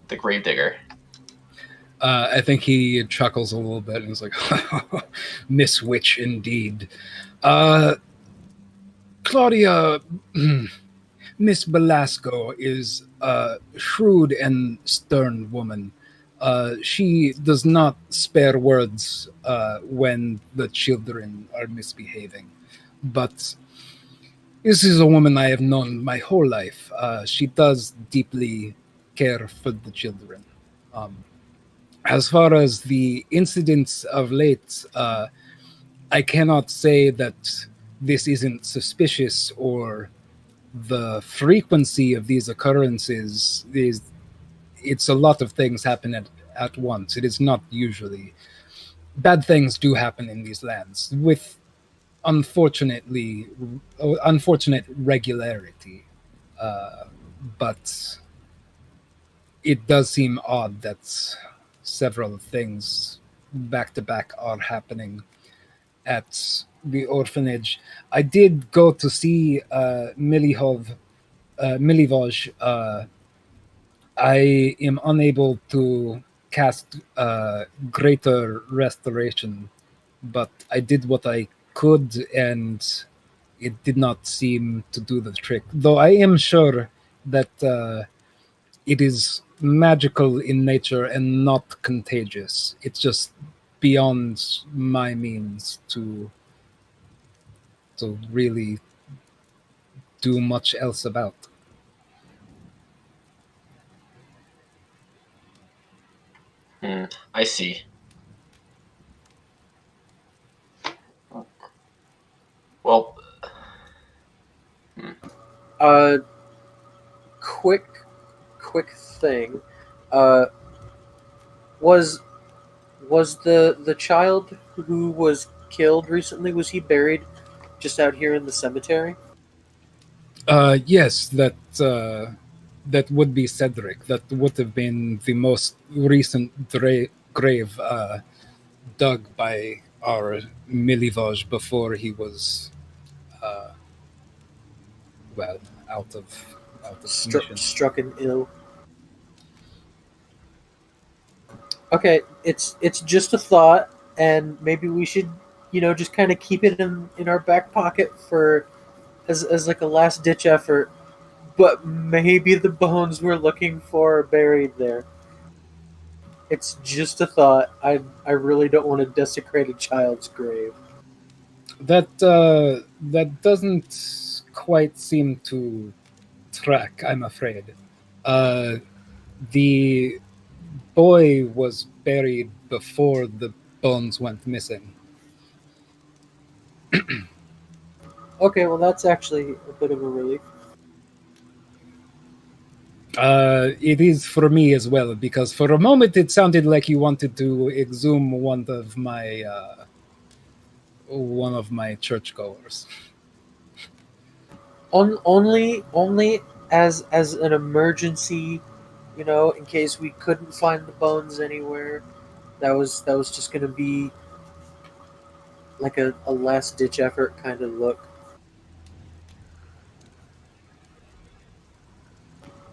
S3: the gravedigger.
S1: I think he chuckles a little bit and is like, Miss Witch indeed. Claudia, Miss Belasco is a shrewd and stern woman. She does not spare words when the children are misbehaving. But this is a woman I have known my whole life. She does deeply care for the children. As far as the incidents of late, I cannot say that this isn't suspicious or the frequency of these occurrences is it's a lot of things happen at once. It is not usually bad things do happen in these lands with unfortunately unfortunate regularity, but it does seem odd that several things back to back are happening at the orphanage. I did go to see Milivoj. I am unable to cast greater restoration, but I did what I could, and it did not seem to do the trick. Though I am sure that it is magical in nature and not contagious. It's just beyond my means to really do much else about.
S3: I see. Well,
S5: Quick thing. Was the child who was killed recently, was he buried just out here in the cemetery?
S1: Yes, that would be Cedric. That would have been the most recent grave dug by our Milivoj before he was, uh, well, out of commission.
S5: Struck and ill. Okay, it's just a thought, and maybe we should, just kind of keep it in our back pocket for as like a last ditch effort. But maybe the bones we're looking for are buried there. It's just a thought. I really don't want to desecrate a child's grave.
S1: That doesn't quite seem to track, I'm afraid. The boy was buried before the bones went missing.
S5: Okay, well that's actually a bit of a relief.
S1: It is for me as well, because for a moment it sounded like you wanted to exhume one of my churchgoers.
S5: Only as an emergency, in case we couldn't find the bones anywhere. That was just gonna be like a last ditch effort kind of look.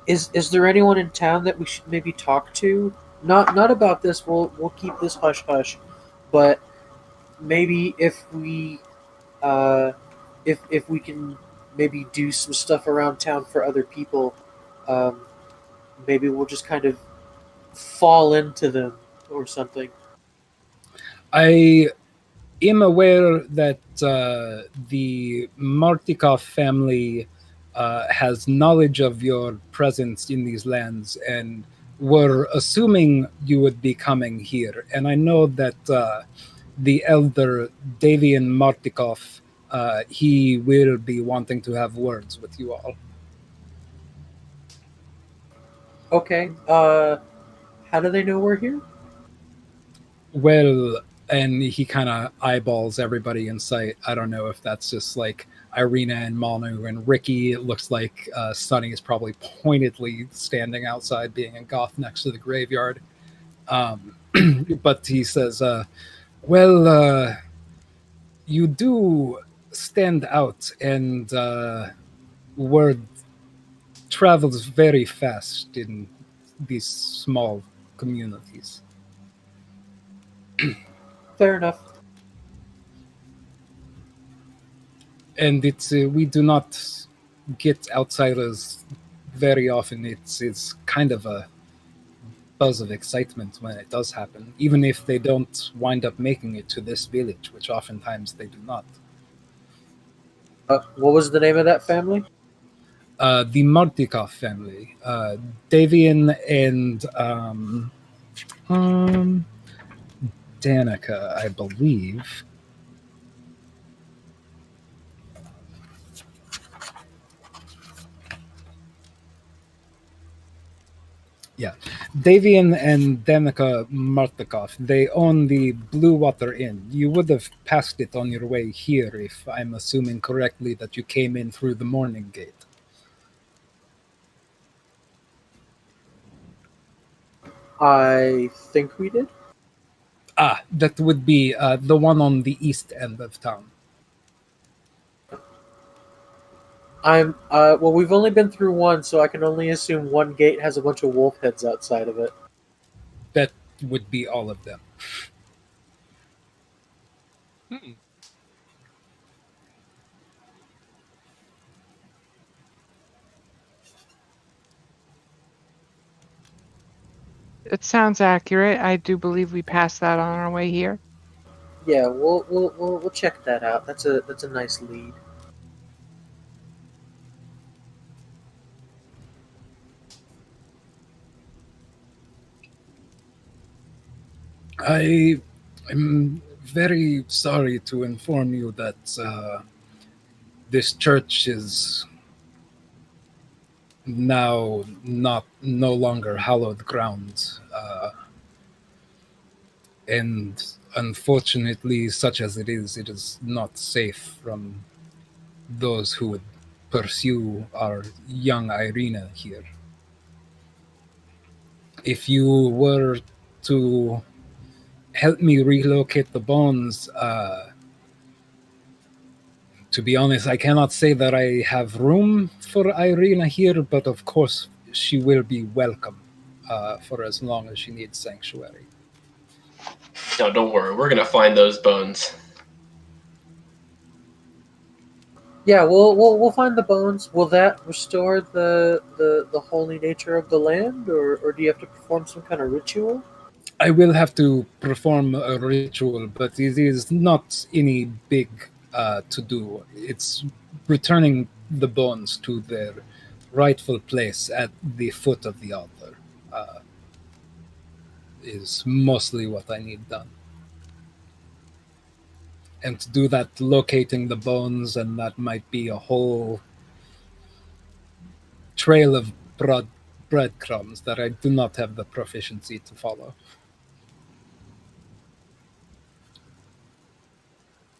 S5: Is there anyone in town that we should maybe talk to? Not about this. We'll keep this hush hush, but maybe uh, if we can maybe do some stuff around town for other people, um, maybe we'll just kind of fall into them or something.
S1: I am aware that the Martikov family has knowledge of your presence in these lands, and were assuming you would be coming here. And I know that the elder Davian Martikov, he will be wanting to have words with you all.
S5: Okay. How do they know we're here?
S1: Well, and he kind of eyeballs everybody in sight. I don't know if that's just like Irina and Manu and Ricky. It looks like Sunny is probably pointedly standing outside, being a goth next to the graveyard. Um, but he says, "Well, you do stand out, and word travels very fast in these small communities."
S5: Fair enough.
S1: And it's we do not get outsiders very often. It's kind of a buzz of excitement when it does happen, even if they don't wind up making it to this village, which oftentimes they do not.
S5: What was the name of that family?
S1: The Martikov family, Davian and Danica, I believe. Yeah, Davian and Danica Martikov, they own the Blue Water Inn. You would have passed it on your way here, if I'm assuming correctly that you came in through the morning gate.
S5: I think we did.
S1: Ah, that would be the one on the east end of town.
S5: Well, we've only been through one, so I can only assume one gate has a bunch of wolf heads outside of it.
S1: That would be all of them.
S4: It sounds accurate. I do believe we passed that on our way here.
S5: Yeah, we'll check that out. That's a nice lead.
S1: I am very sorry to inform you that this church is now no longer hallowed ground, and unfortunately, such as it is not safe from those who would pursue our young Irina here. If you were to help me relocate the bones, to be honest, I cannot say that I have room for Irina here, but of course she will be welcome for as long as she needs sanctuary.
S3: No, don't worry. We're gonna find those bones.
S5: Yeah, we'll find the bones. Will that restore the holy nature of the land, or do you have to perform some kind of ritual?
S1: I will have to perform a ritual, but it is not any big to do. It's returning the bones to their rightful place at the foot of the altar. Is mostly what I need done. And to do that, locating the bones, and that might be a whole trail of breadcrumbs that I do not have the proficiency to follow.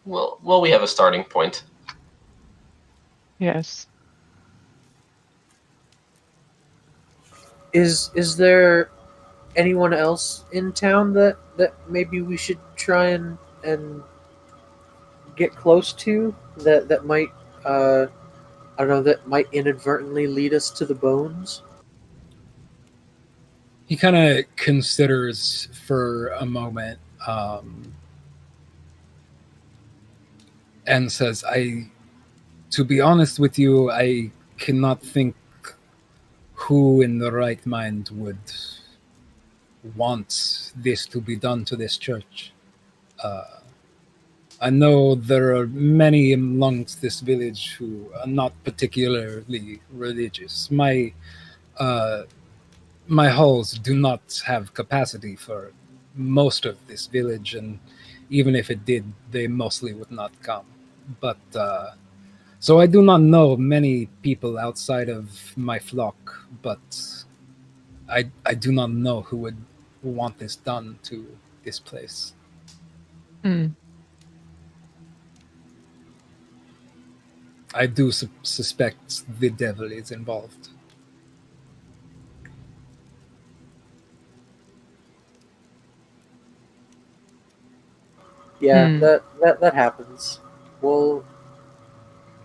S3: Well, we have a starting point.
S4: Yes.
S5: Is there anyone else in town that maybe we should try and get close to that might I don't know, that might inadvertently lead us to the bones?
S1: He kind of considers for a moment, and says, to be honest with you, I cannot think who in the right mind would want this to be done to this church. I know there are many amongst this village who are not particularly religious. My halls do not have capacity for most of this village, and even if it did, they mostly would not come. But so I do not know many people outside of my flock, but I do not know who would want this done to this place. I do suspect the devil is involved.
S5: Yeah, that happens. Well,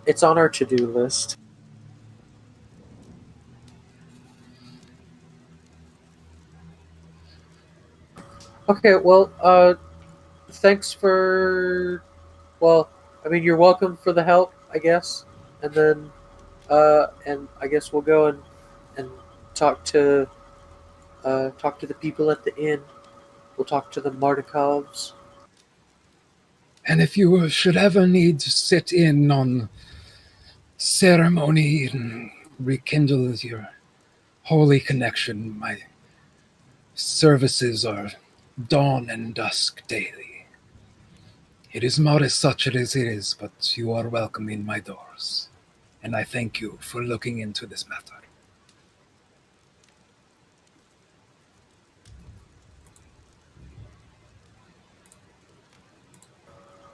S5: it's on our to-do list. Okay, well, thanks for. Well, I mean, you're welcome for the help, I guess. And then, and I guess we'll go and talk to the people at the inn. We'll talk to the Mardikovs.
S1: And if you should ever need to sit in on ceremony and rekindle your holy connection, my services are dawn and dusk daily. It is modest such as it is, but you are welcome in my doors. And I thank you for looking into this matter.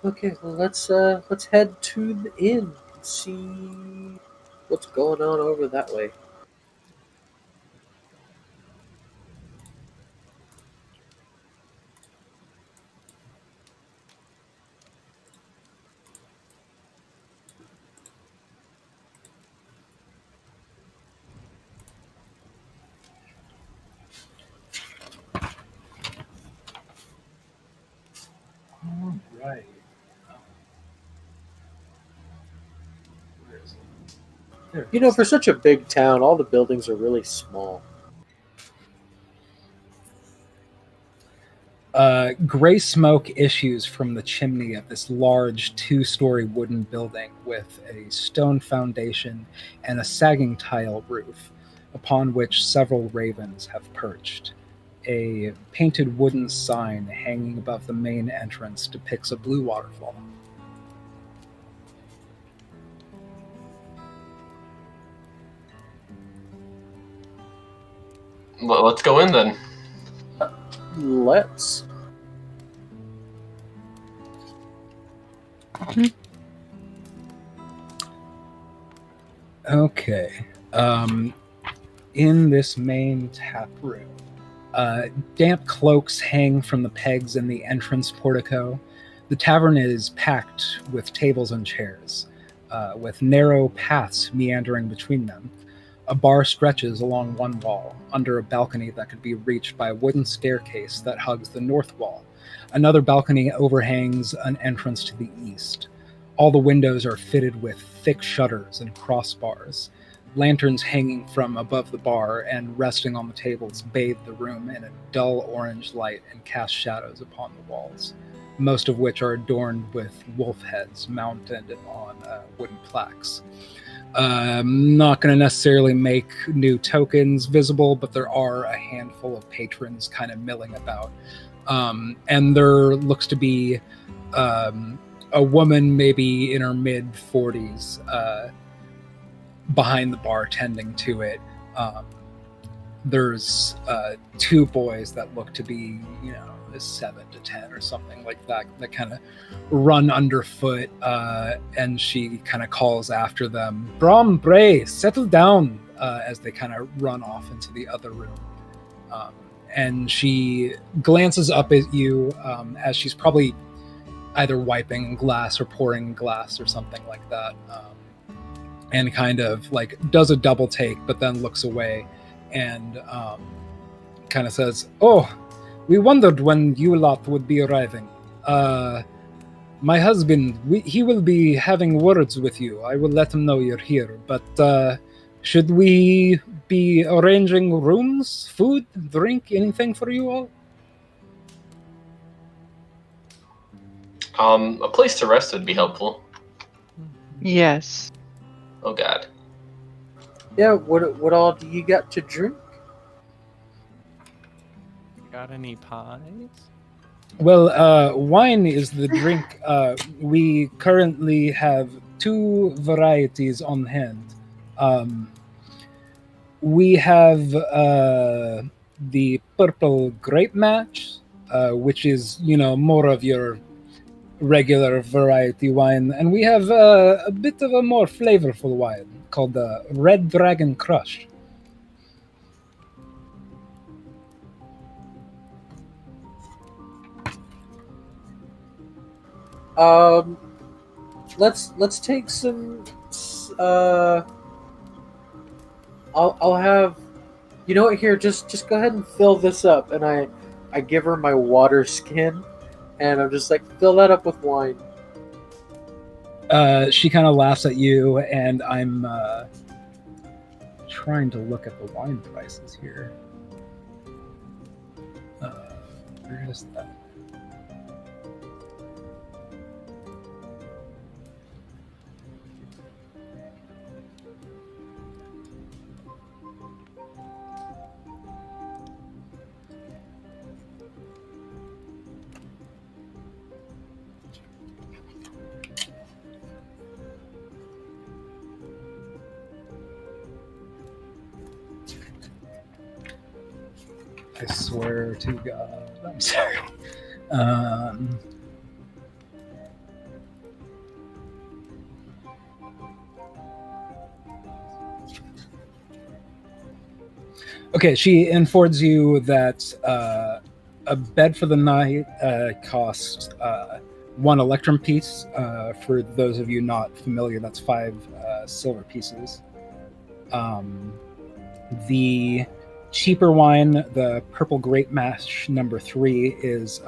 S5: Okay, well let's head to the inn and see what's going on over that way.
S1: All right.
S5: You know, for such a big town, all the buildings are really small.
S1: Gray smoke issues from the chimney of this large 2-story wooden building with a stone foundation and a sagging tile roof, upon which several ravens have perched. A painted wooden sign hanging above the main entrance depicts a blue waterfall.
S3: Let's go in then.
S5: Let's.
S1: Okay. In this main tap room, damp cloaks hang from the pegs in the entrance portico. The tavern is packed with tables and chairs, with narrow paths meandering between them. A bar stretches along one wall, under a balcony that could be reached by a wooden staircase that hugs the north wall. Another balcony overhangs an entrance to the east. All the windows are fitted with thick shutters and crossbars. Lanterns hanging from above the bar and resting on the tables bathe the room in a dull orange light and cast shadows upon the walls, most of which are adorned with wolf heads mounted on wooden plaques. I'm not going to necessarily make new tokens visible, but there are a handful of patrons kind of milling about. And there looks to be a woman maybe in her mid-40s behind the bar tending to it. There's 2 boys that look to be, 7 to 10 or something like that kind of run underfoot, and she kind of calls after them, "Brom, Bray, settle down," as they kind of run off into the other room. And she glances up at you as she's probably either wiping glass or pouring glass or something like that, and kind of like does a double take, but then looks away and kind of says, "Oh, we wondered when you lot would be arriving. My husband, he will be having words with you. I will let him know you're here. But should we be arranging rooms, food, drink, anything for you all?"
S3: A place to rest would be helpful.
S4: Yes.
S3: Oh God.
S5: Yeah, what all do you got to drink?
S6: Got any pies?
S1: Well, wine is the drink. We currently have 2 varieties on hand. We have the purple grape match, which is, more of your regular variety wine. And we have a bit of a more flavorful wine called the Red Dragon Crush.
S5: Let's take some. I'll have. You know what? Here, just go ahead and fill this up, and I give her my water skin, and I'm just like, fill that up with wine.
S1: She kind of laughs at you, and I'm trying to look at the wine prices here. Where is that? I swear to God. I'm sorry. Okay, she informs you that a bed for the night costs 1 electrum piece. For those of you not familiar, that's 5 silver pieces. The cheaper wine, the Purple Grape Mash number 3, is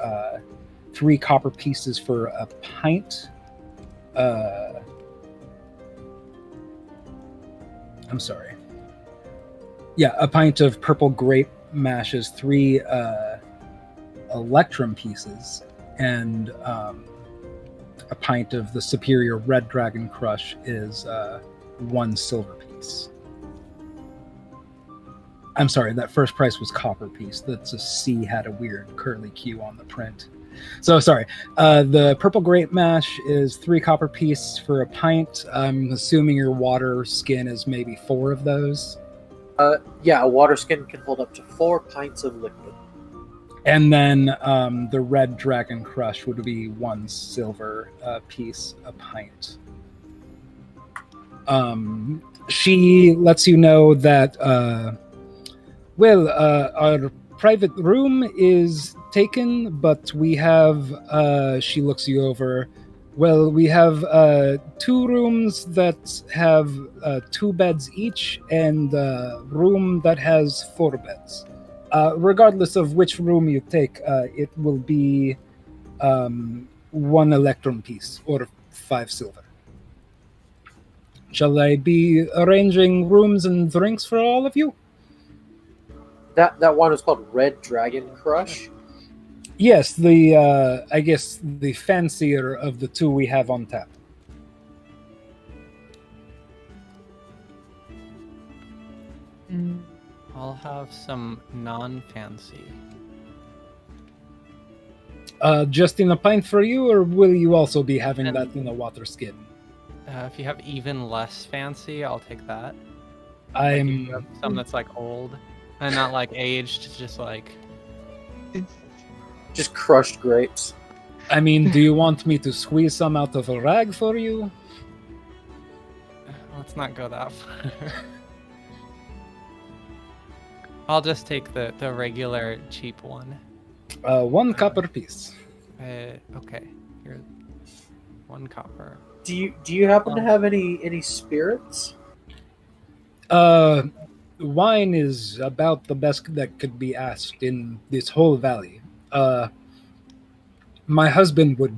S1: 3 copper pieces for a pint. I'm sorry. Yeah, a pint of Purple Grape Mash is 3 electrum pieces, and a pint of the Superior Red Dragon Crush is 1 silver piece. I'm sorry, that first price was copper piece. That's a C had a weird curly Q on the print. So sorry. The Purple Grape Mash is 3 copper piece for a pint. I'm assuming your water skin is maybe 4 of those.
S5: Yeah, a water skin can hold up to 4 pints of liquid.
S1: And then the Red Dragon Crush would be 1 silver piece a pint. She lets you know that our private room is taken, but we have, she looks you over, we have 2 rooms that have 2 beds each, and a room that has 4 beds. Regardless of which room you take, it will be 1 electrum piece, or 5 silver. Shall I be arranging rooms and drinks for all of you?
S5: That one is called Red Dragon Crush.
S1: Yes, I guess the fancier of the 2 we have on tap.
S6: I'll have some non-fancy.
S1: Just in a pint for you, or will you also be having that in a water skin?
S6: If you have even less fancy, I'll take that.
S1: I'm
S6: Like some that's like old and not like aged, just like
S5: just crushed grapes.
S1: I mean, do you want me to squeeze some out of a rag for you?
S6: Let's not go that far. I'll just take the regular cheap one.
S1: 1 copper piece.
S6: Okay. Here, 1 copper.
S5: Do you happen to have any spirits?
S1: Wine is about the best that could be asked in this whole valley. My husband would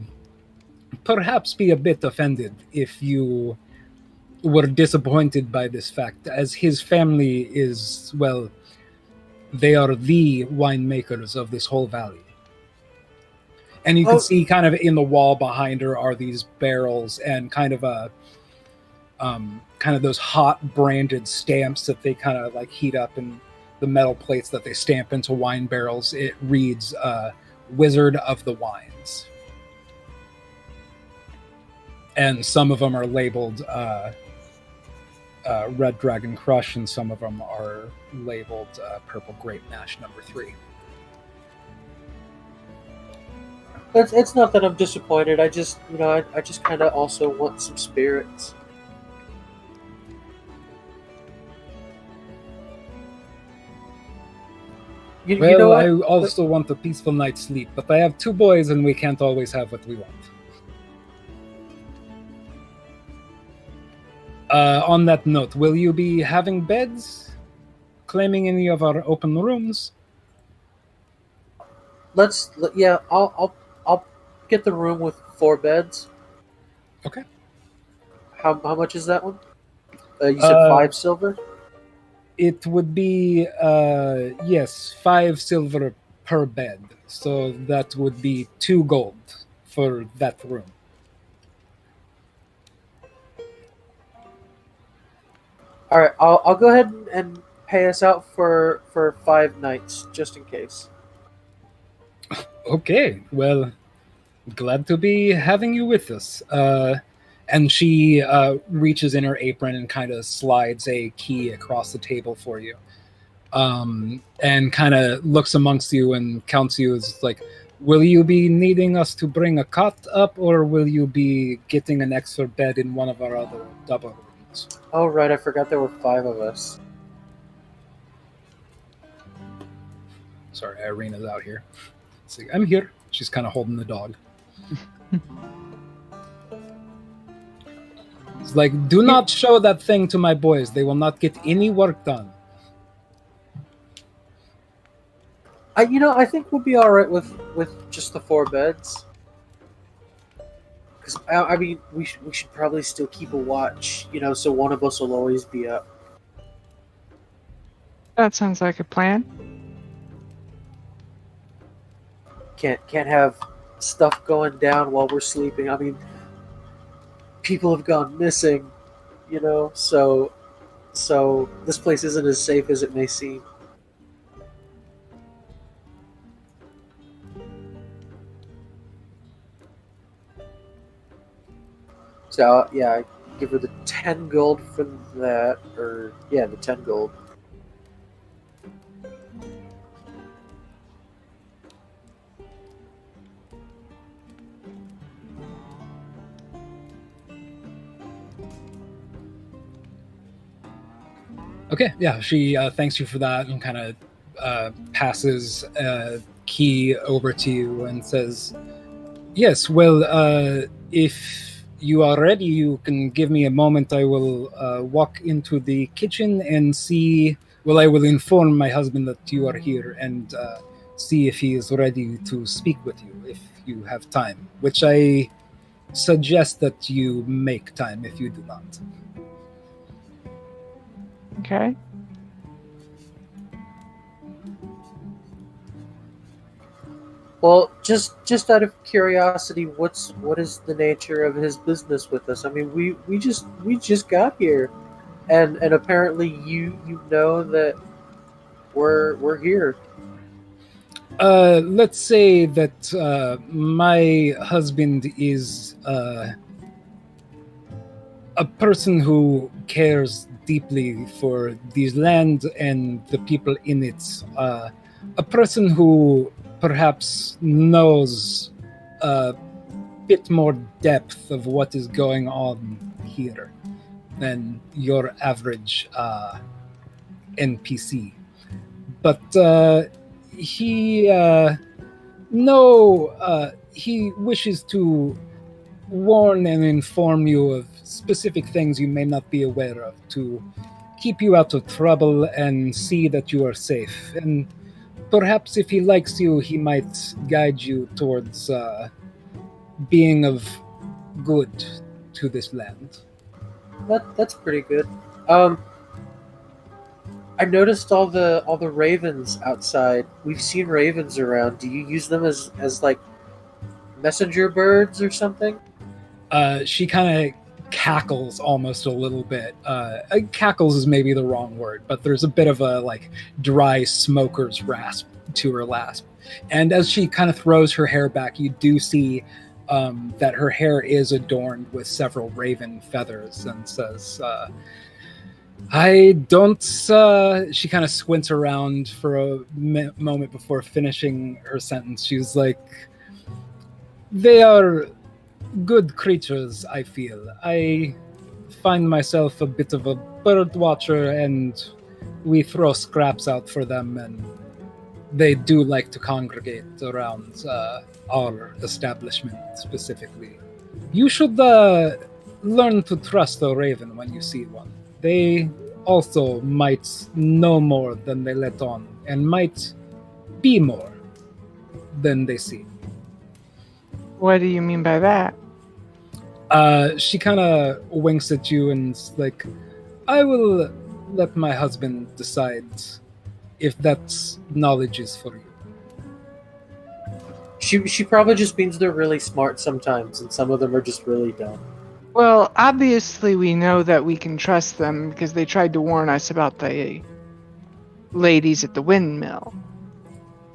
S1: perhaps be a bit offended if you were disappointed by this fact, as his family is, they are the winemakers of this whole valley. And you can see kind of in the wall behind her are these barrels and kind of those hot branded stamps that they kind of like heat up in the metal plates that they stamp into wine barrels. It reads Wizard of the Wines. And some of them are labeled Red Dragon Crush, and some of them are labeled Purple Grape Mash number 3.
S5: It's not that I'm disappointed. I just, I just kind of also want some spirits. You know
S1: Well,
S5: what?
S1: I also want a peaceful night's sleep, but I have 2 boys and we can't always have what we want. On that note, will you be having beds? Claiming any of our open rooms?
S5: Yeah, I'll get the room with 4 beds.
S1: Okay.
S5: How much is that one? You said 5 silver?
S1: It would be, yes, 5 silver per bed. So that would be 2 gold for that room.
S5: All right, I'll go ahead and pay us out for 5 nights, just in case.
S1: Okay, well, glad to be having you with us. And she reaches in her apron and kind of slides a key across the table for you. And kind of looks amongst you and counts you as like, will you be needing us to bring a cot up, or will you be getting an extra bed in one of our other double rooms?
S5: Oh, right, I forgot there were 5 of us.
S1: Sorry, Irina's out here. See, I'm here. She's kind of holding the dog. It's like, do not show that thing to my boys. They will not get any work done.
S5: I think we'll be all right with just the 4 beds. Because I mean, we should probably still keep a watch, so one of us will always be up.
S4: That sounds like a plan.
S5: Can't have stuff going down while we're sleeping. I mean, people have gone missing, so this place isn't as safe as it may seem. So yeah, I give her the 10 gold for that, the 10 gold.
S1: Okay, yeah, she thanks you for that and kind of passes a key over to you and says, yes, well, if you are ready, you can give me a moment. I will walk into the kitchen and see, well, I will inform my husband that you are here and see if he is ready to speak with you if you have time, which I suggest that you make time if you do not.
S4: Okay.
S5: Well, just out of curiosity, what is the nature of his business with us? I mean, we just got here, and apparently you know that we're here.
S1: Let's say that my husband is a person who cares deeply for this land and the people in it. A person who perhaps knows a bit more depth of what is going on here than your average NPC. But he wishes to warn and inform you of specific things you may not be aware of to keep you out of trouble and see that you are safe. And perhaps if he likes you, he might guide you towards being of good to this land.
S5: That's pretty good. I noticed all the ravens outside. We've seen ravens around. Do you use them as like messenger birds or something?
S1: She kind of cackles almost a little bit. Cackles is maybe the wrong word, but there's a bit of a like dry smoker's rasp to her last. And as she kind of throws her hair back, you do see that her hair is adorned with several raven feathers, and says, I don't... she kind of squints around for a moment before finishing her sentence. She's like, They are good creatures, I feel. I find myself a bit of a bird watcher, and we throw scraps out for them, and they do like to congregate around our establishment specifically. You should learn to trust a raven when you see one. They also might know more than they let on, and might be more than they seem.
S4: What do you mean by that?
S1: She kind of winks at you and's like, I will let my husband decide if that knowledge is for you.
S5: She probably just means they're really smart sometimes, and some of them are just really dumb.
S4: Well, obviously we know that we can trust them because they tried to warn us about the ladies at the windmill.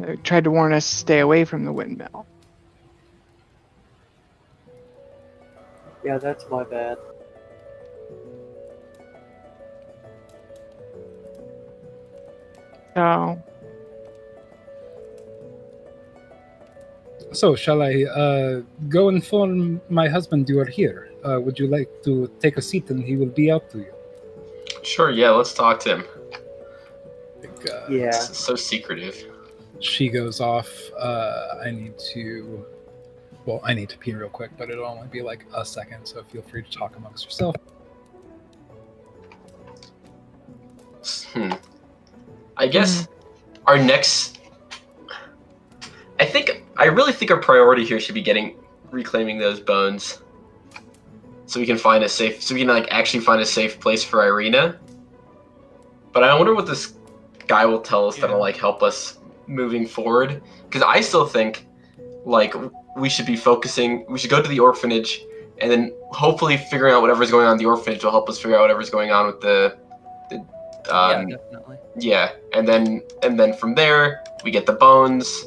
S4: They tried to warn us to stay away from the windmill.
S5: Yeah, that's my bad.
S1: So, shall I go inform my husband you are here? Would you like to take a seat and he will be out to you?
S3: Sure, yeah, let's talk to him.
S5: Yeah.
S3: It's so secretive.
S1: She goes off. I need to pee real quick, but it'll only be like a second, so feel free to talk amongst yourself.
S3: I guess our next... I really think our priority here should be reclaiming those bones. So we can actually find a safe place for Irina. But I wonder what this guy will tell us that'll help us moving forward. Because I still think we should go to the orphanage, and then hopefully figuring out whatever's going on in the orphanage will help us figure out whatever's going on with the
S6: yeah, definitely.
S3: Yeah, and then from there we get the bones,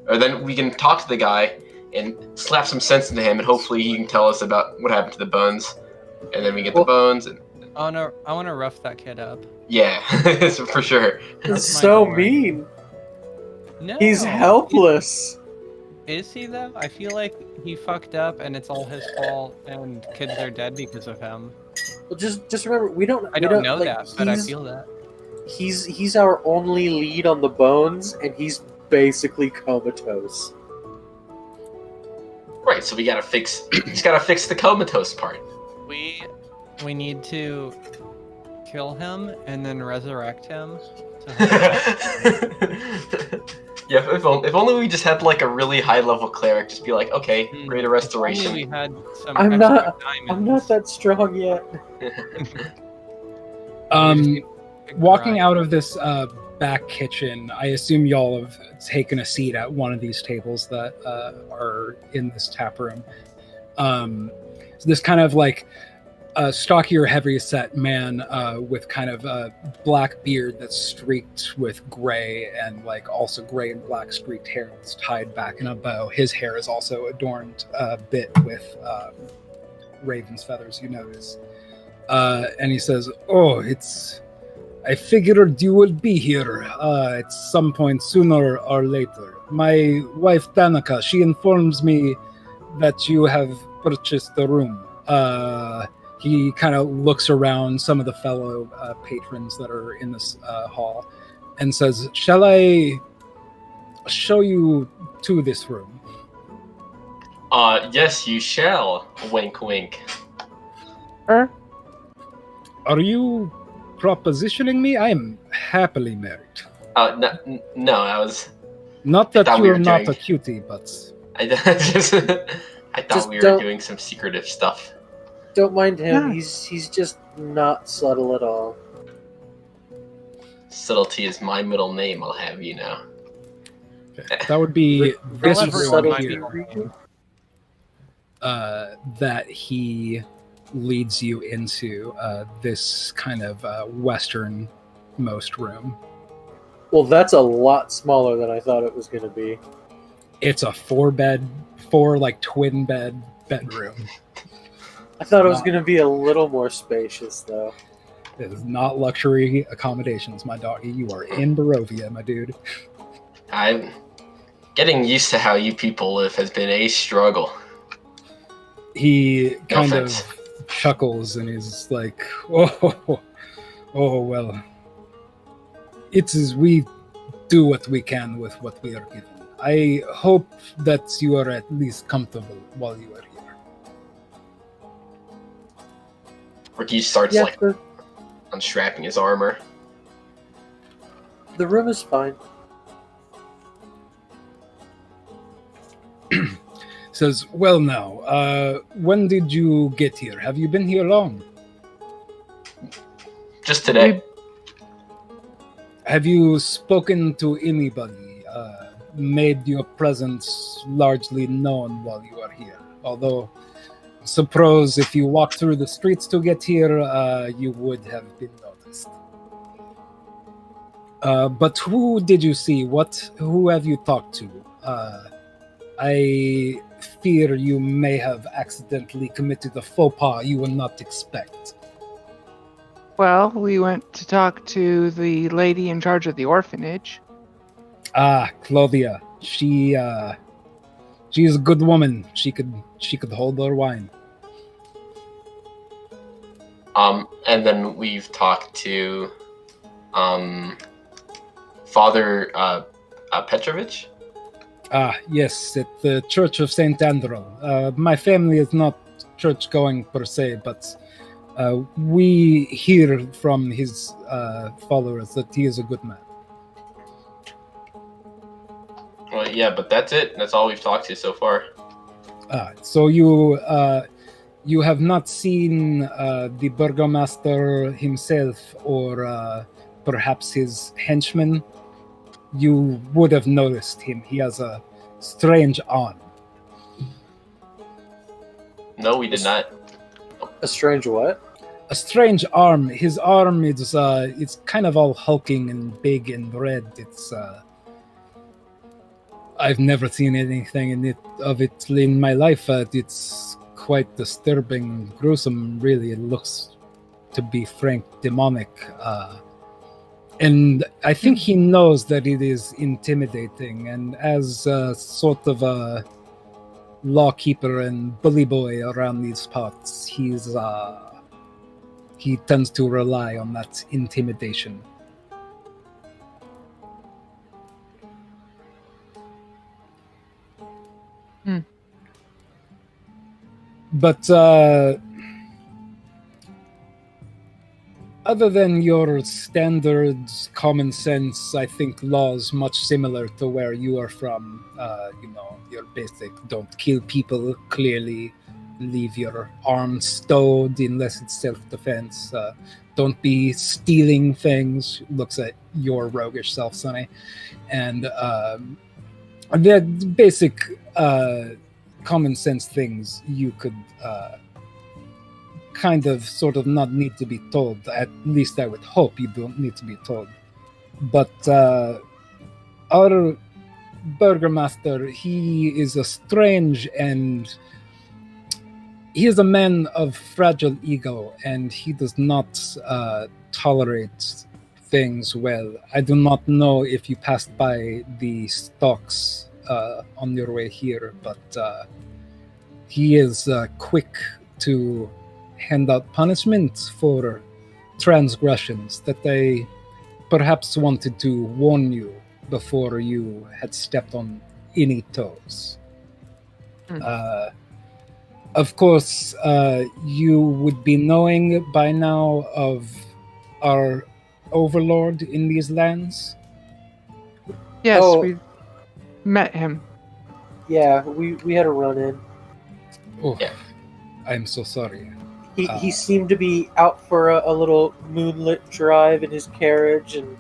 S3: or then we can talk to the guy and slap some sense into him, and hopefully he can tell us about what happened to the bones, and then we get the bones. And
S6: I want to rough that kid up.
S3: yeah, for sure.
S5: That's so mean.
S6: No,
S5: He's helpless.
S6: Is he though? I feel like he fucked up, and it's all his fault, and kids are dead because of him.
S5: Well, just remember,
S6: I don't know that, but I feel that.
S5: He's our only lead on the bones, and he's basically comatose.
S3: Right, so we gotta fix. He's gotta fix the comatose part.
S6: We need to kill him and then resurrect him.
S3: Yeah, if only we just had a really high level cleric, just be like, okay, greater restoration.
S6: If only we had some
S5: I'm
S6: extra
S5: not that strong yet.
S1: Walking out of this back kitchen, I assume y'all have taken a seat at one of these tables that are in this tap room. So this kind of a stockier, heavy-set man with kind of a black beard that's streaked with gray, and also gray and black streaked hair that's tied back in a bow. His hair is also adorned a bit with raven's feathers, you notice. And he says, "Oh, I figured you would be here at some point sooner or later. My wife Danica, she informs me that you have purchased the room." He kind of looks around some of the fellow patrons that are in this hall and says, "Shall I show you to this room?"
S3: Yes, you shall. Wink, wink.
S1: Are you propositioning me? I am happily married.
S3: No, I was...
S1: Not that
S3: we
S1: you're
S3: were
S1: not
S3: doing...
S1: a cutie, but...
S3: I thought we were doing some secretive stuff.
S5: Don't mind him.
S4: Yeah.
S5: He's just not subtle at all.
S3: Subtlety is my middle name, I'll have you know.
S1: Okay. That would be this room
S5: here.
S1: That he leads you into this kind of westernmost room.
S5: Well, that's a lot smaller than I thought it was going to be.
S1: It's a four twin bed bedroom.
S5: I thought it was going to be a little more spacious, though.
S1: It is not luxury accommodations, my doggy. You are in Barovia, my dude.
S3: Getting used to how you people live has been a struggle.
S1: He
S3: No
S1: kind
S3: offense.
S1: of chuckles and is like, oh, well. It is, we do what we can with what we are given. I hope that you are at least comfortable while you are here.
S3: Ricky starts
S5: Yeah,
S3: like unstrapping his armor.
S5: the room is fine.
S1: Says, well now, when did you get here? Have you been here long?
S3: Just today.
S1: Have you spoken to anybody, made your presence largely known while you are here? Although, suppose if you walked through the streets to get here, you would have been noticed. But who did you see? Who have you talked to? I fear you may have accidentally committed a faux pas you would not expect.
S4: Well, we went to talk to the lady in charge of the orphanage.
S1: Ah, Claudia. She is a good woman. She could hold her wine.
S3: And then we've talked to Father Petrovich.
S1: Ah, yes, at the Church of St. Andral. My family is not church-going per se, but we hear from his followers that he is a good man.
S3: Well, yeah, but that's it. That's all we've talked to so far.
S1: So you have not seen the burgomaster himself or perhaps his henchman? You would have noticed him. He has a strange arm.
S3: No, we did not.
S5: A strange what?
S1: A strange arm. His arm is it's kind of all hulking and big and red. It's I've never seen anything of it in my life. It's quite disturbing, gruesome. Really, it looks, to be frank, demonic. And I think he knows that it is intimidating. And as sort of a lawkeeper and bully boy around these parts, he tends to rely on that intimidation. But other than your standard common sense, I think laws much similar to where you are from, your basic don't kill people, clearly leave your arms stowed unless it's self-defense, don't be stealing things, looks at your roguish self, Sonny, and the basic common sense things you could kind of sort of not need to be told. At least I would hope you don't need to be told. But our burgomaster, he is a strange and he is a man of fragile ego, and he does not tolerate things well. I do not know if you passed by the stocks on your way here, but he is quick to hand out punishment for transgressions that I perhaps wanted to warn you before you had stepped on any toes. Of course, you would be knowing by now of our overlord in these lands.
S4: Yes,
S5: Oh.
S4: we met him.
S5: Yeah, we had a run-in.
S1: Oh,
S3: Yeah.
S1: I'm so sorry.
S5: He seemed to be out for a little moonlit drive in his carriage, and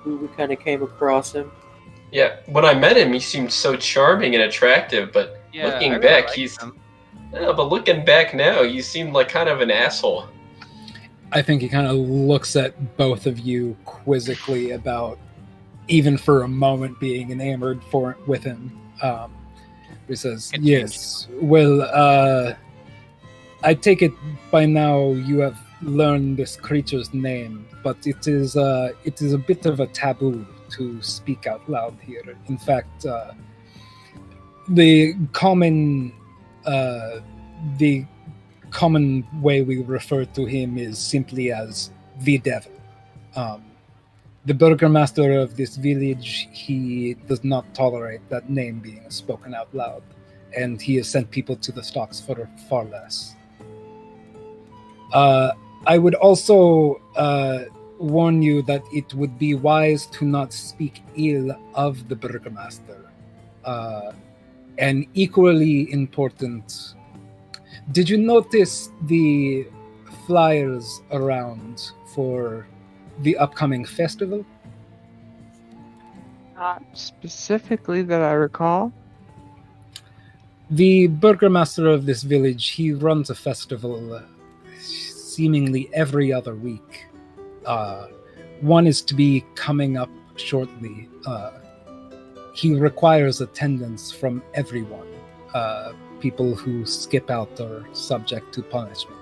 S5: we kind of came across him.
S3: Yeah, when I met him, he seemed so charming and attractive, but
S6: Yeah, I
S3: looking
S6: really
S3: back,
S6: liked
S3: he's...
S6: him.
S3: Yeah, but looking back now, you seem like kind of an asshole.
S1: I think he kind of looks at both of you quizzically about, even for a moment, being enamored with him. He says,
S6: Good
S1: yes, well, I take it by now you have learned this creature's name, but it is a bit of a taboo to speak out loud here. In fact, the common the common way we refer to him is simply as the devil. The burgomaster of this village, he does not tolerate that name being spoken out loud, and he has sent people to the stocks for far less. I would also warn you that it would be wise to not speak ill of the burgomaster. And equally important, did you notice the flyers around for the upcoming festival?
S4: Not specifically that I recall.
S1: The burgomaster of this village, he runs a festival seemingly every other week. One is to be coming up shortly. He requires attendance from everyone. People who skip out are subject to punishment.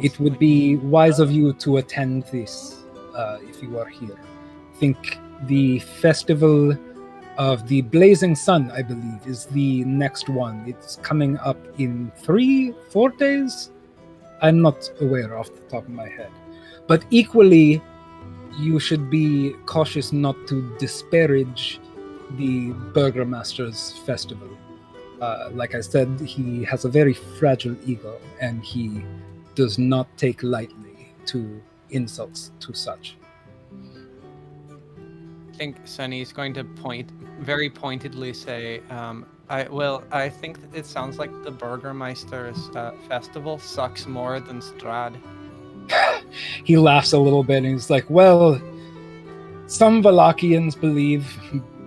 S1: It would be wise of you to attend this if you are here. I think the festival of the Blazing Sun, I believe, is the next one. It's coming up in 3-4 days. I'm not aware off the top of my head. But equally, you should be cautious not to disparage the Burgomaster's festival. Like I said, he has a very fragile ego, and he does not take lightly to insults to such.
S6: I think Sunny's going to very pointedly say, I think it sounds like the Burgermeister's festival sucks more than Strahd.
S1: He laughs a little bit and he's like, well, some Vallakians believe,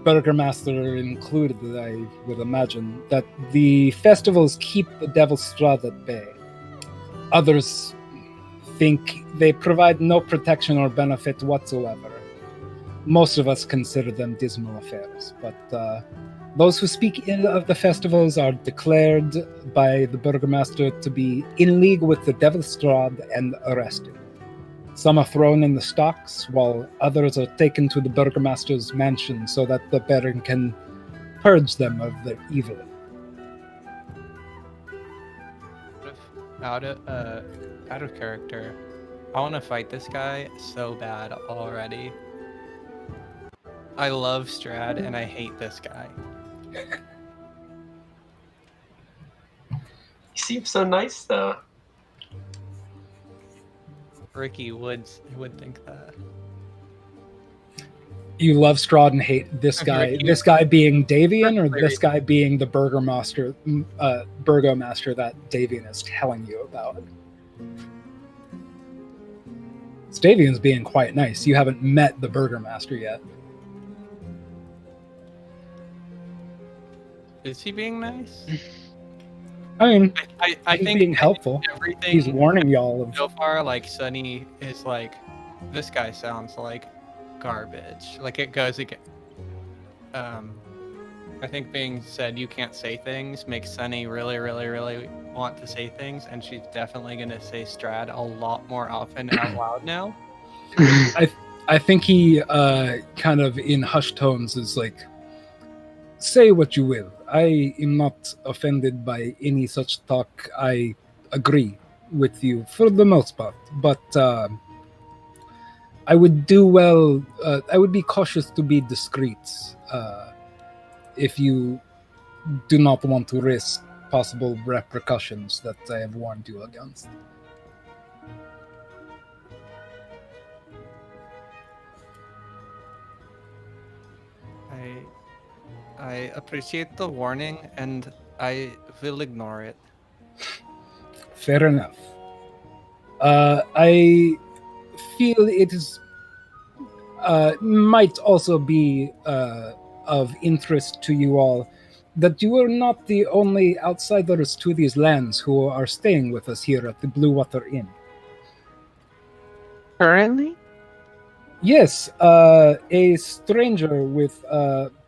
S1: Burgermaster included, I would imagine, that the festivals keep the Devil's Strahd at bay. Others think they provide no protection or benefit whatsoever. Most of us consider them dismal affairs, but those who speak ill of the festivals are declared by the Burgomaster to be in league with the Devil's Strahd and arrested. Some are thrown in the stocks, while others are taken to the Burgomaster's mansion so that the Baron can purge them of their evil.
S6: Out of character, I want to fight this guy so bad already. I love Strahd and I hate this guy.
S3: He seems so nice, though.
S6: Ricky would think that.
S1: You love Strahd and hate this guy.
S6: Ricky.
S1: This guy being Davian, or this guy being the Burgomaster that Davian is telling you about? Davian's being quite nice. You haven't met the Burgomaster yet.
S6: Is he being nice?
S1: I mean,
S6: I
S1: he's
S6: think
S1: being helpful.
S6: Everything
S1: He's warning y'all of.
S6: so far, like Sunny is like, this guy sounds like garbage. Like it goes again. I think being said you can't say things makes Sunny really, really, really want to say things, and she's definitely gonna say Strahd a lot more often out loud now.
S1: I think he kind of in hushed tones is like, say what you will. I am not offended by any such talk. I agree with you for the most part, but I would do well. I would be cautious to be discreet if you do not want to risk possible repercussions that I have warned you against.
S6: I appreciate the warning, and I will ignore it.
S1: Fair enough. I feel it is might also be of interest to you all that you are not the only outsiders to these lands who are staying with us here at the Blue Water Inn.
S4: Currently?
S1: Yes, a stranger with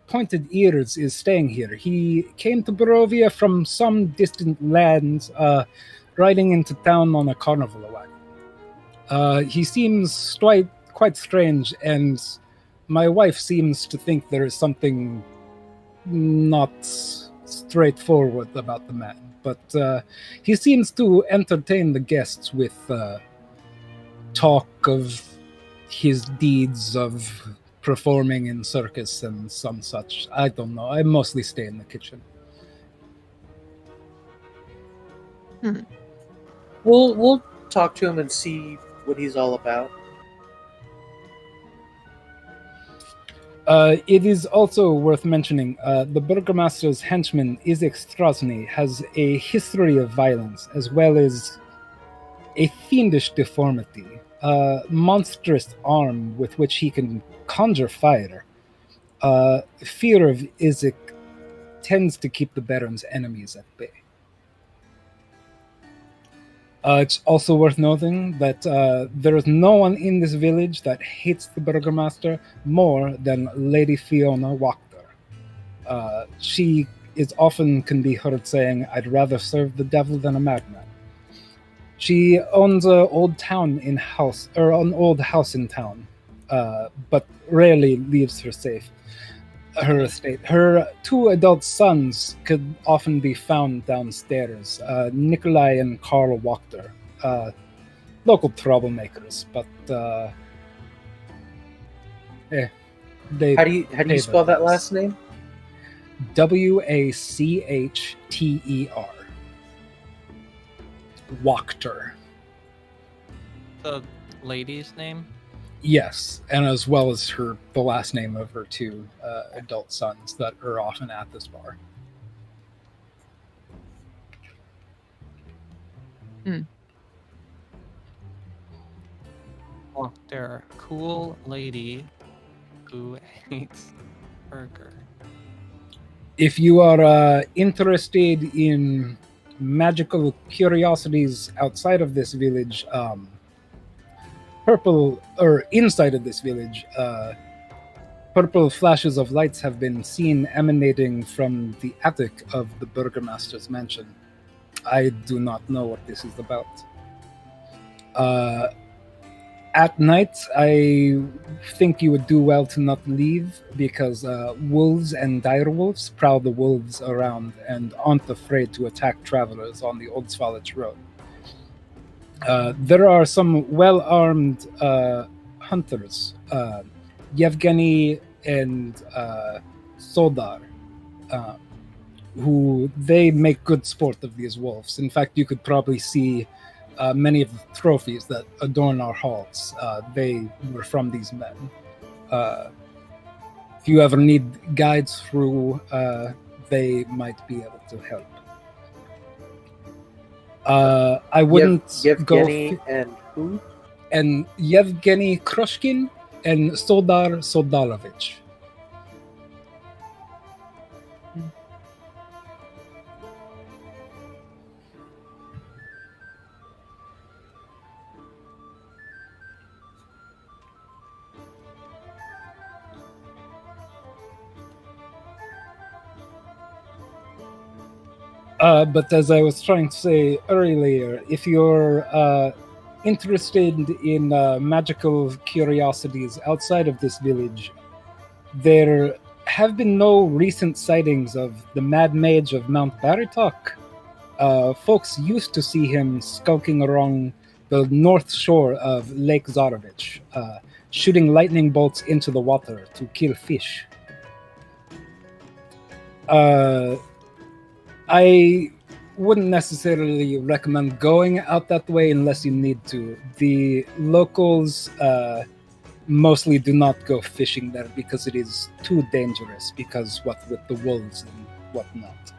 S1: pointed ears is staying here. He came to Barovia from some distant lands, riding into town on a carnival wagon. He seems quite strange, and my wife seems to think there is something not straightforward about the man. But he seems to entertain the guests with talk of his deeds of performing in circus and some such. I don't know. I mostly stay in the kitchen.
S5: We'll talk to him and see what he's all about.
S1: It is also worth mentioning the Burgomaster's henchman, Izek Strasny, has a history of violence as well as a fiendish deformity, a monstrous arm with which he can conjure fire. Fear of Izek tends to keep the Baron's enemies at bay. It's also worth noting that there is no one in this village that hates the Burgomaster more than Lady Fiona Wachter. She can be heard saying, "I'd rather serve the devil than a madman." She owns an old house in town, but rarely leaves her estate. Her 2 adult sons could often be found downstairs, Nikolai and Karl Wachter, local troublemakers, but they.
S5: How do you spell that last name?
S1: Wachter. Wachter.
S6: The lady's name?
S1: Yes, and as well as the last name of her 2 adult sons that are often at this bar.
S6: Oh, they're a cool lady who hates burger.
S1: If you are interested in magical curiosities outside of this village, inside of this village, purple flashes of lights have been seen emanating from the attic of the Burgomaster's mansion. I do not know what this is about. At night, I think you would do well to not leave, because wolves and direwolves prowl the wolves around and aren't afraid to attack travelers on the Old Svalich Road. There are some well-armed hunters, Yevgeny and Sodar, who they make good sport of these wolves. In fact, you could probably see many of the trophies that adorn our halls. They were from these men. If you ever need guides through, they might be able to help. I wouldn't
S5: Yevgeny and who?
S1: And Yevgeny Krushkin and Sodar Sodarovich. But as I was trying to say earlier, if you're interested in magical curiosities outside of this village, there have been no recent sightings of the Mad Mage of Mount Baritok. Folks used to see him skulking along the north shore of Lake Zarovich, shooting lightning bolts into the water to kill fish. I wouldn't necessarily recommend going out that way unless you need to. The locals mostly do not go fishing there because it is too dangerous, because what with the wolves and whatnot.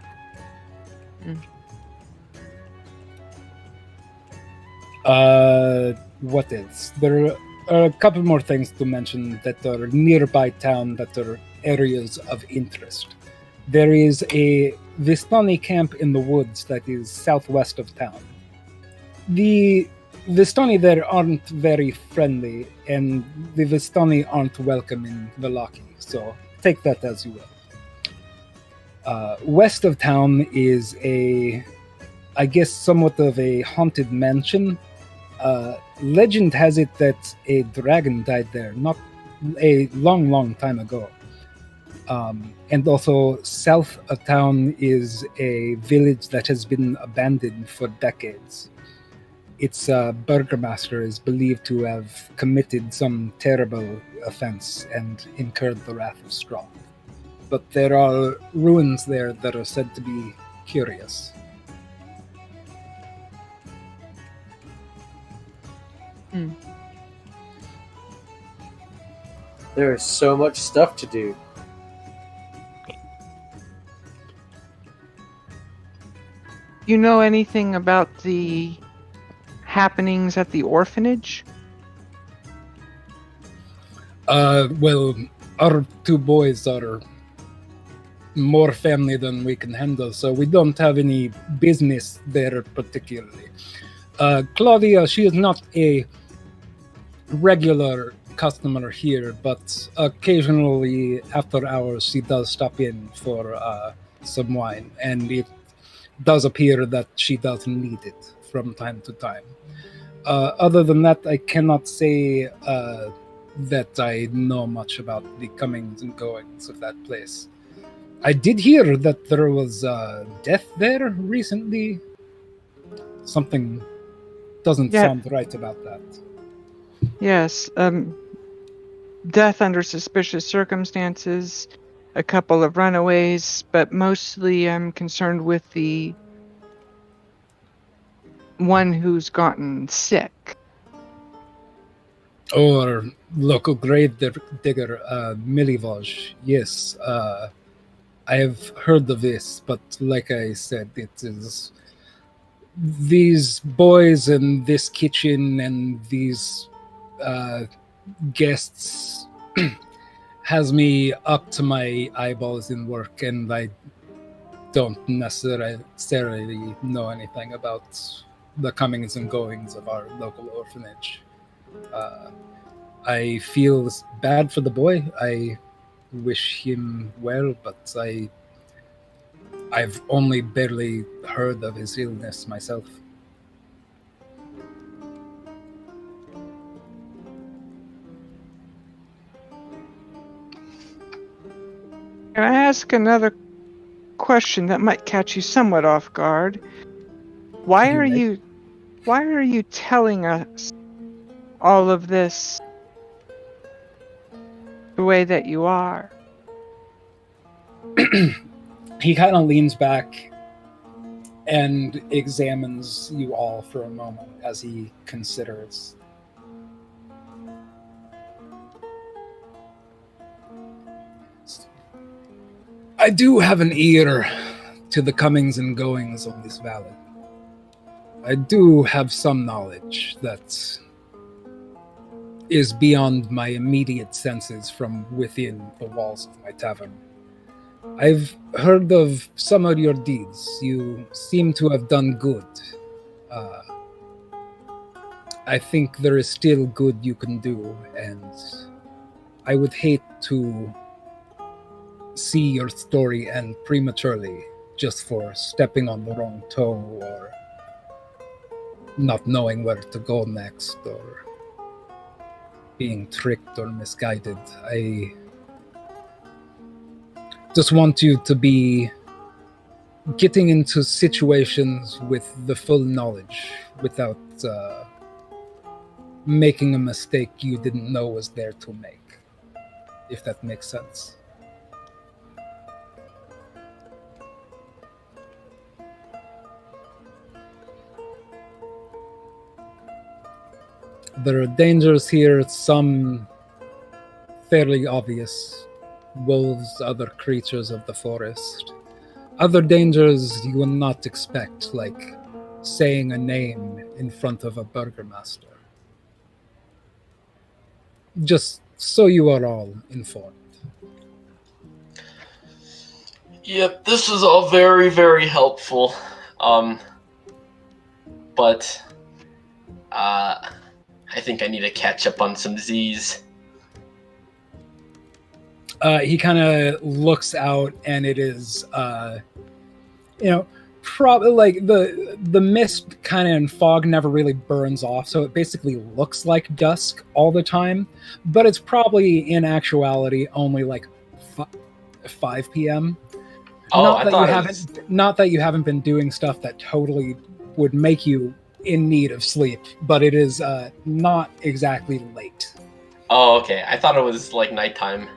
S1: What else? There are a couple more things to mention that are nearby town that are areas of interest. There is a Vistani camp in the woods that is southwest of town. The Vistani there aren't very friendly, and the Vistani aren't welcome in Vallaki, so take that as you will. West of town is somewhat of a haunted mansion. Legend has it that a dragon died there not a long, long time ago. And also, south of town is a village that has been abandoned for decades. Its burgomaster is believed to have committed some terrible offense and incurred the wrath of Strahd. But there are ruins there that are said to be curious.
S5: There is so much stuff to do.
S4: You know anything about the happenings at the orphanage?
S1: Well, our two boys are more family than we can handle, so we don't have any business there particularly. Claudia, she is not a regular customer here, but occasionally after hours she does stop in for some wine, and it does appear that she does need it from time to time. Other than that, I cannot say that I know much about the comings and goings of that place. I did hear that there was death there recently. Something doesn't sound right about that.
S4: Yes, death under suspicious circumstances, a couple of runaways, but mostly I'm concerned with the one who's gotten sick.
S1: Or local grave digger, Milivoj. Yes, I have heard of this, but like I said, it is these boys and this kitchen and these guests has me up to my eyeballs in work, and I don't necessarily know anything about the comings and goings of our local orphanage. I feel bad for the boy. I wish him well, but I've only barely heard of his illness myself.
S4: Can I ask another question that might catch you somewhat off guard? Why are you telling us all of this the way that you are?
S1: He kind of leans back and examines you all for a moment as he considers. I do have an ear to the comings and goings of this valley. I do have some knowledge that is beyond my immediate senses from within the walls of my tavern. I've heard of some of your deeds. You seem to have done good. I think there is still good you can do, and I would hate to see your story end prematurely just for stepping on the wrong toe or not knowing where to go next or being tricked or misguided. I just want you to be getting into situations with the full knowledge without making a mistake you didn't know was there to make, if that makes sense. There are dangers here, some fairly obvious. Wolves, other creatures of the forest. Other dangers you will not expect, like saying a name in front of a burgomaster. Just so you are all informed.
S3: Yep, this was all very, very helpful. But I think I need to catch up on some Z's.
S1: He kind of looks out, and it is, probably like the mist kind of and fog never really burns off, so it basically looks like dusk all the time. But it's probably in actuality only like 5 p.m.
S3: Oh,
S1: Not
S3: I
S1: that you
S3: thought it
S1: haven't,
S3: was.
S1: not that you haven't been doing stuff that totally would make you in need of sleep, but it is not exactly late.
S3: Oh, okay. I thought it was like nighttime.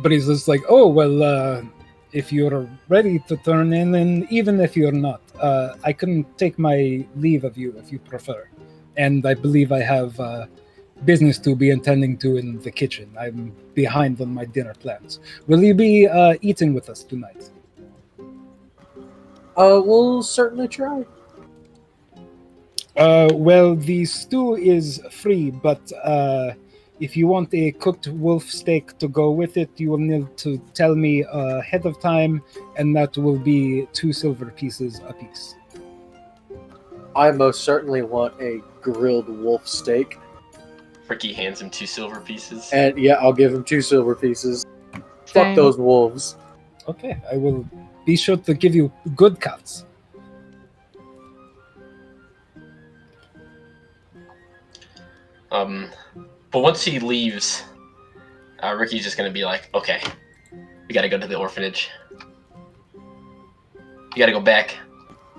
S1: But he's just like, oh, well, if you're ready to turn in, and even if you're not, I can take my leave of you if you prefer. And I believe I have business to be attending to in the kitchen. I'm behind on my dinner plans. Will you be eating with us tonight?
S5: We'll certainly try.
S1: Well, the stew is free, but if you want a cooked wolf steak to go with it, you will need to tell me ahead of time, and that will be 2 silver pieces apiece.
S5: I most certainly want a grilled wolf steak.
S3: Ricky hands him 2 silver pieces.
S5: And yeah, I'll give him 2 silver pieces.
S4: Same.
S5: Fuck those wolves.
S1: Okay, I will be sure to give you good cuts.
S3: But once he leaves, Ricky's just gonna be like, okay, we gotta go to the orphanage. You gotta go back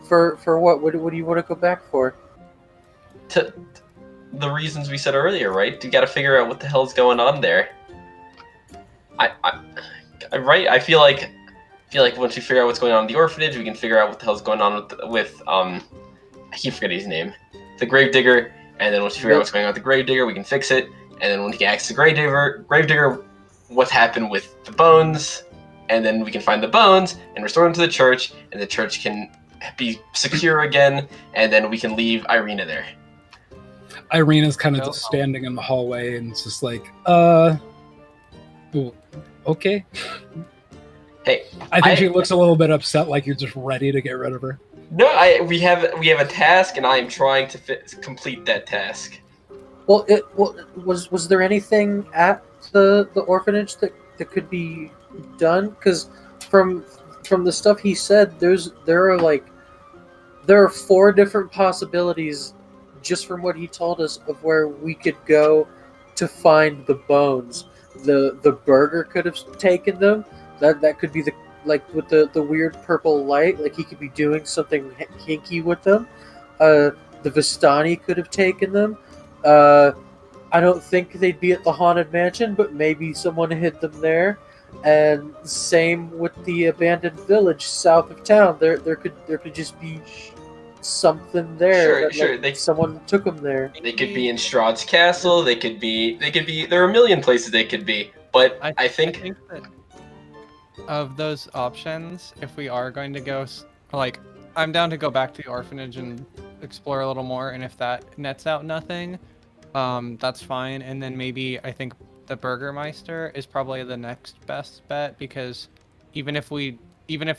S5: For what? What do you want to go back for?
S3: to the reasons we said earlier, right? You gotta figure out what the hell's going on there. I feel like once we figure out what's going on in the orphanage, we can figure out what the hell's going on with I keep forgetting his name, the gravedigger. And then once we figure out what's going on with the gravedigger, we can fix it. And then when he asks the gravedigger what's happened with the bones, and then we can find the bones and restore them to the church, and the church can be secure again, and then we can leave Irina there.
S1: Irina's kind of just standing in the hallway and it's just like, okay.
S3: Hey,
S1: I think she looks a little bit upset, like you're just ready to get rid of her.
S3: No, we have a task, and I am trying to complete that task.
S5: Well, was there anything at the orphanage that could be done? Because from the stuff he said, there are 4 different possibilities just from what he told us of where we could go to find the bones. The burger could have taken them. That could be with the weird purple light, like he could be doing something kinky with them. The Vistani could have taken them. I don't think they'd be at the Haunted Mansion, but maybe someone hid them there. And same with the abandoned village south of town. There could just be something there.
S3: Sure.
S5: Someone took them there.
S3: They could be in Strahd's castle. They could be. There are a million places they could be. But I think
S6: that of those options, if we are going to go, like, I'm down to go back to the orphanage and explore a little more, and if that nets out nothing, that's fine. And then maybe I think the Burgermeister is probably the next best bet, because even if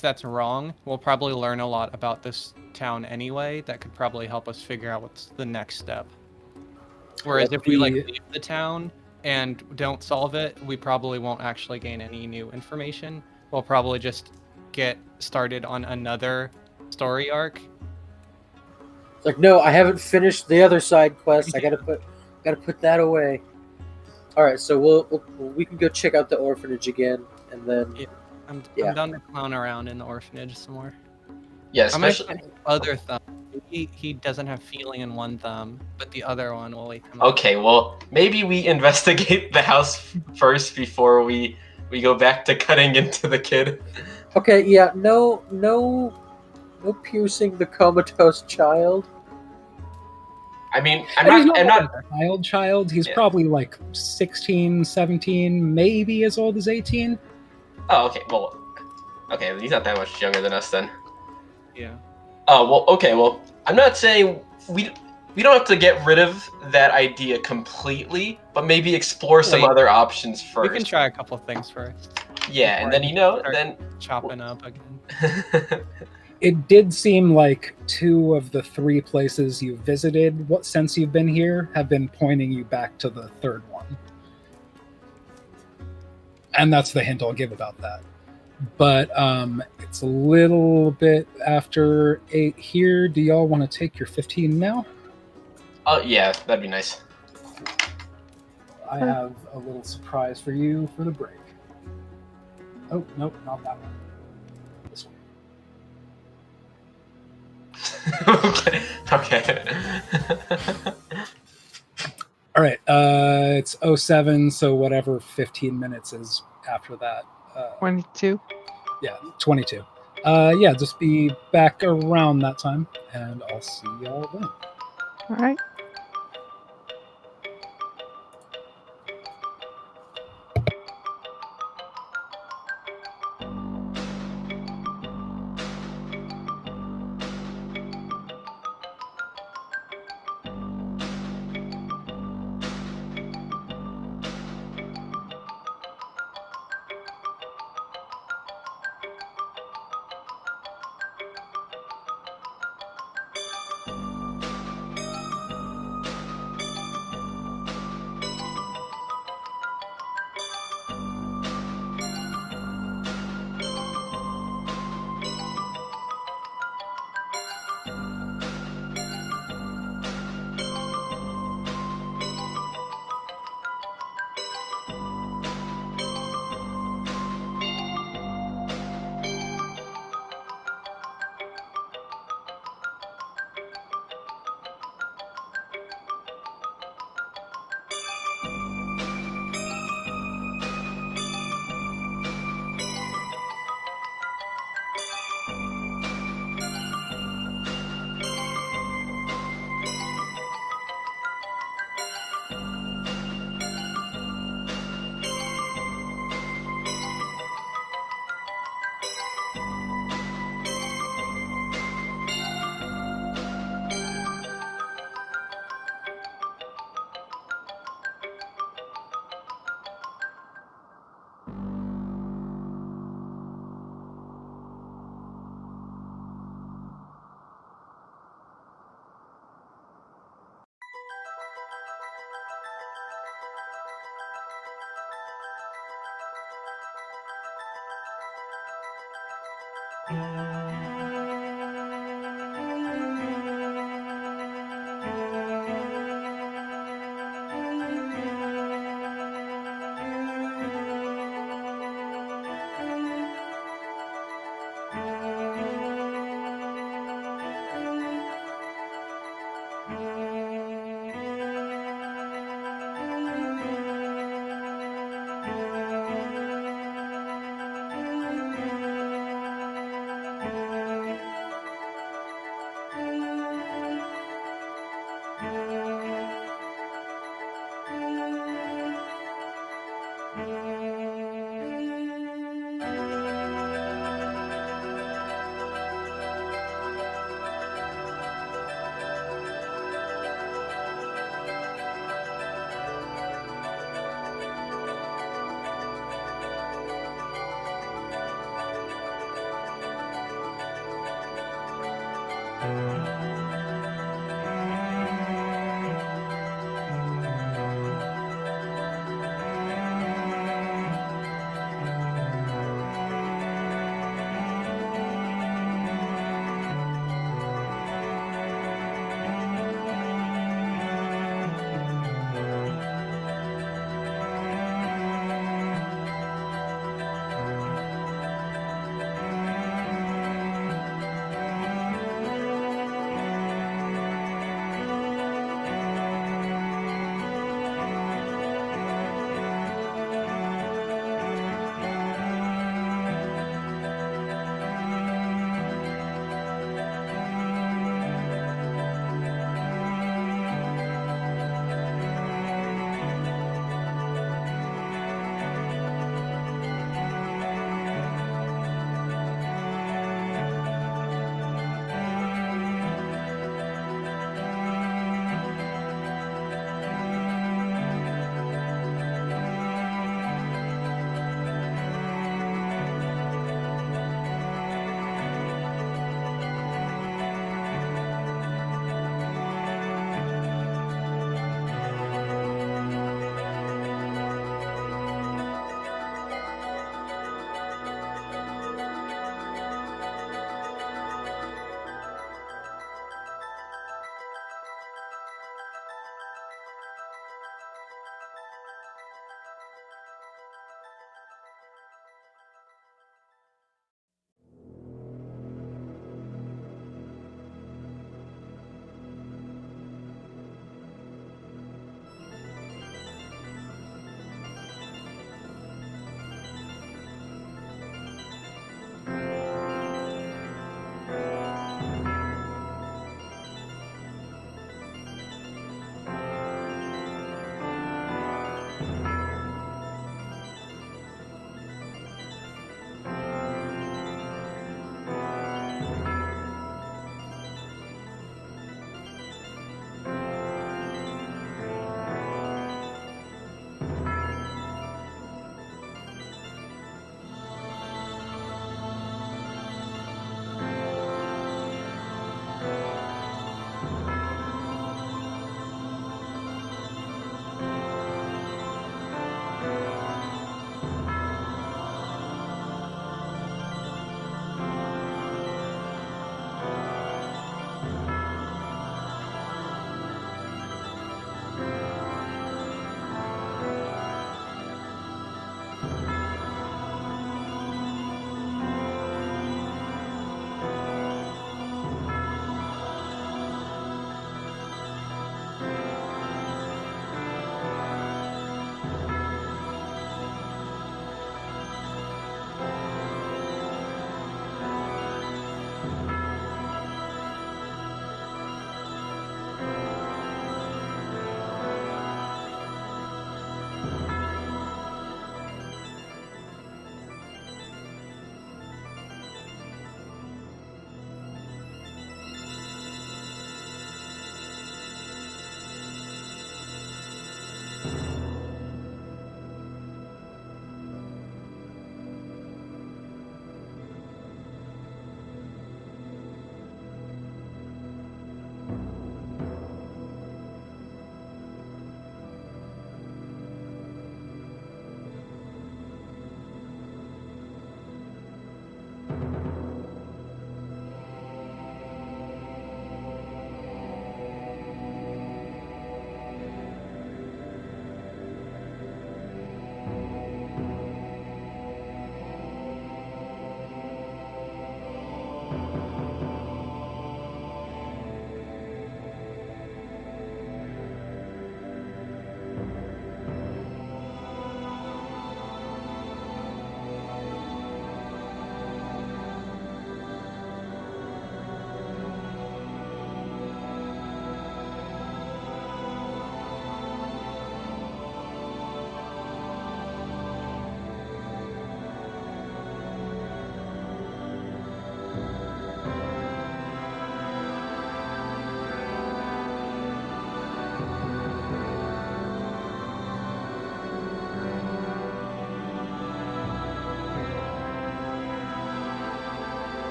S6: that's wrong, we'll probably learn a lot about this town anyway. That could probably help us figure out what's the next step. Whereas if we leave the town and don't solve it, we probably won't actually gain any new information. We'll probably just get started on another story arc.
S5: It's like, no, I haven't finished the other side quest. I gotta put that away. All right, so we can go check out the orphanage again, and then
S6: I'm done to clown around in the orphanage some more.
S3: yeah,
S6: I might
S3: especially.
S6: try other thumb. He doesn't have feeling in one thumb, but the other one will come
S3: Okay, well, maybe we investigate the house first before we go back to cutting into the kid.
S5: Okay, yeah, no piercing the comatose child.
S3: I mean, I'm not.
S1: Child. He's probably like 16, 17, maybe as old as 18.
S3: Oh, okay. Well, okay. He's not that much younger than us then.
S6: Yeah.
S3: Oh, well, okay. Well, I'm not saying we don't have to get rid of that idea completely, but maybe explore some other options first.
S6: We can try a couple things first.
S3: Yeah, and then then
S6: chopping up again.
S1: It did seem like 2 of the 3 places you visited, since you've been here, have been pointing you back to the 3rd one. And that's the hint I'll give about that. But it's a little bit after 8 here. Do y'all want to take your 15 now?
S3: Oh, yeah, that'd be nice.
S1: I have a little surprise for you for the break. Oh, nope, not that one. This one.
S3: Okay.
S1: All right, it's 07, so whatever 15 minutes is after that.
S4: 22.
S1: Yeah, 22. Yeah, just be back around that time, and I'll see y'all then.
S4: All right.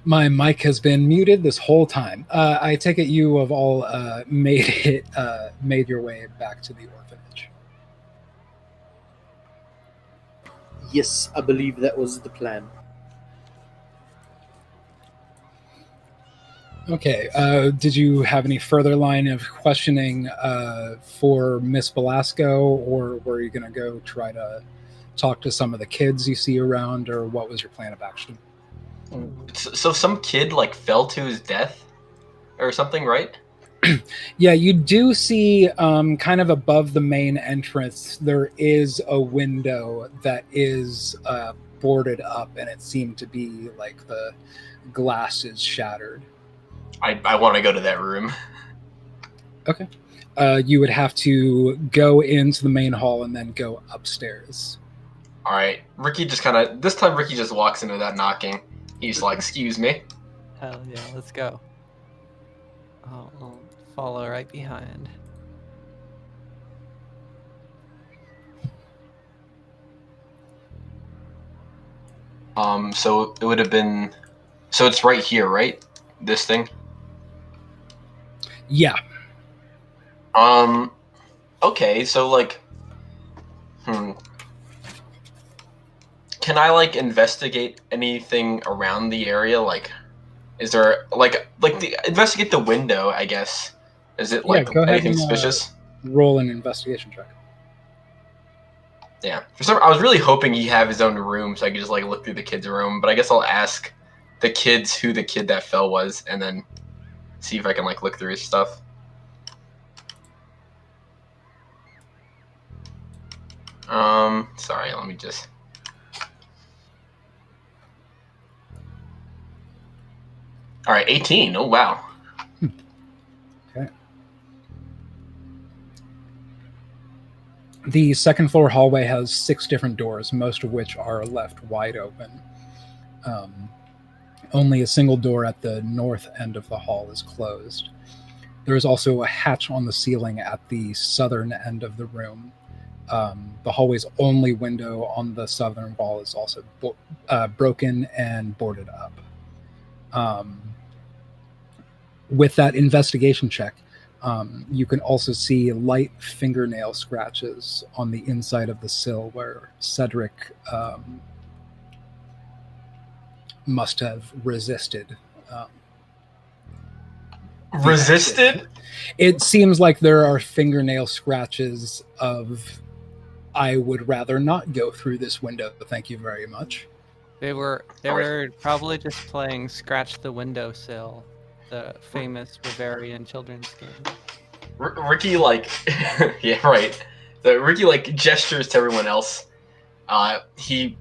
S1: My mic has been muted this whole time. I take it you have all made your way back to the orphanage.
S5: Yes, I believe that was the plan.
S1: Okay. Did you have any further line of questioning for Miss Velasco, or were you going to go try to talk to some of the kids you see around, or what was your plan of action?
S3: So some kid like fell to his death or something, right?
S1: Yeah, you do see kind of above the main entrance, there is a window that is boarded up, and it seemed to be like the glass is shattered.
S3: I want to go to that room.
S1: Okay. You would have to go into the main hall and then go upstairs.
S3: All right, Ricky just kind of this time. Ricky just walks into that knocking. He's like, "Excuse me."
S6: Hell yeah, let's go. I'll follow right behind.
S3: So it would have been. So it's right here, right? This thing.
S1: Yeah.
S3: Okay, so like, Can I like investigate anything around the area? Like, is there investigate the window? I guess. Is it like
S1: go ahead
S3: anything
S1: and
S3: suspicious?
S1: roll an investigation check.
S3: Yeah. I was really hoping he'd have his own room so I could just like look through the kid's room. But I guess I'll ask the kids who the kid that fell was, and then see if I can like look through his stuff. Sorry, let me just. All right, 18. Oh wow.
S1: Okay. The second floor hallway has 6 different doors, most of which are left wide open. Only a single door at the north end of the hall is closed. There is also a hatch on the ceiling at the southern end of the room. The hallway's only window on the southern wall is also broken and boarded up. With that investigation check, you can also see light fingernail scratches on the inside of the sill where Cedric must have resisted.
S3: Resisted?
S1: It seems like there are fingernail scratches of, I would rather not go through this window, thank you very much.
S6: They were probably just playing Scratch the Windowsill, the famous Bavarian children's game.
S3: Ricky like yeah, right. Ricky like gestures to everyone else. He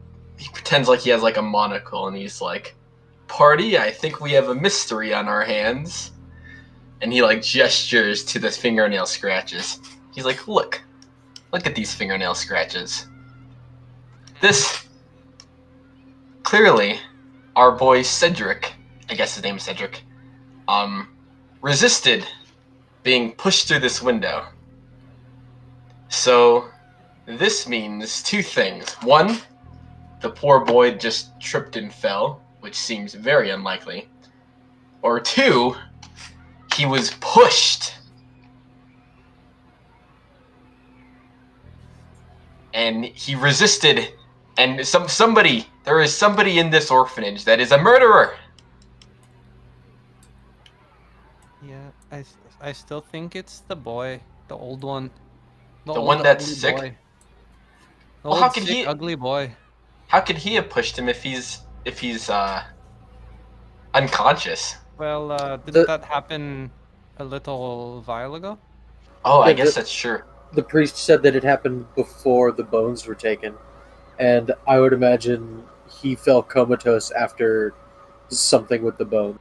S3: pretends like he has like a monocle and he's like, "Party, I think we have a mystery on our hands." And he like gestures to the fingernail scratches. He's like, look at these fingernail scratches. This, clearly, our boy Cedric, I guess his name is Cedric, resisted being pushed through this window. So, this means 2 things. 1, the poor boy just tripped and fell, which seems very unlikely. Or 2, he was pushed. And he resisted, and there is somebody in this orphanage that is a murderer.
S6: Yeah, I still think it's the boy, the old one.
S3: The one that's
S6: ugly
S3: sick?
S6: boy. The
S3: Well,
S6: old, sick, ugly boy.
S3: How could he have pushed him if he's unconscious?
S6: Well, didn't that happen a little while ago?
S3: Oh, I
S5: Yeah,
S3: guess that's true.
S5: The priest said that it happened before the bones were taken, and I would imagine he fell comatose after something with the bone.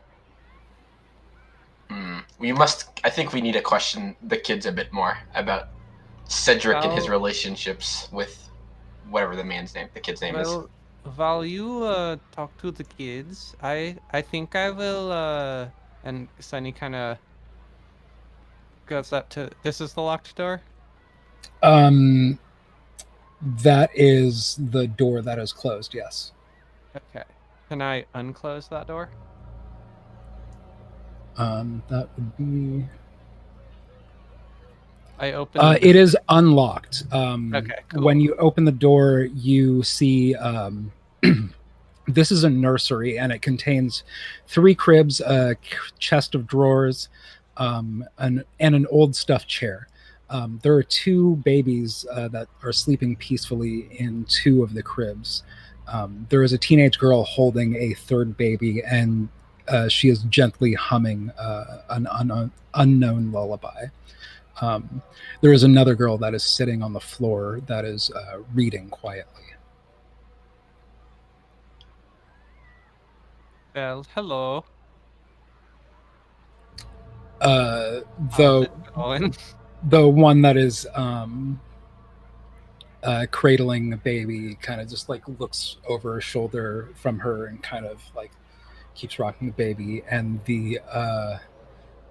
S3: I think we need to question the kids a bit more about Cedric and his
S6: Well-
S3: relationships with whatever the kid's name is.
S6: Well, while you talk to the kids, I think I will and Sunny kind of goes up to. This is the locked door.
S1: That is the door that is closed, yes.
S6: Okay. Can I unclose that door?
S1: That would be.
S6: I opened the door.
S1: It is unlocked.
S6: Okay, cool.
S1: When you open the door, you see this is a nursery, and it contains 3 cribs, a chest of drawers, and an old stuffed chair. There are 2 babies that are sleeping peacefully in 2 of the cribs. There is a teenage girl holding a 3rd baby, and she is gently humming an unknown lullaby. There is another girl that is sitting on the floor that is reading quietly.
S6: Well, hello.
S1: The
S6: How's it going?
S1: the one that is cradling the baby kind of just like looks over her shoulder from her and kind of like keeps rocking the baby, and the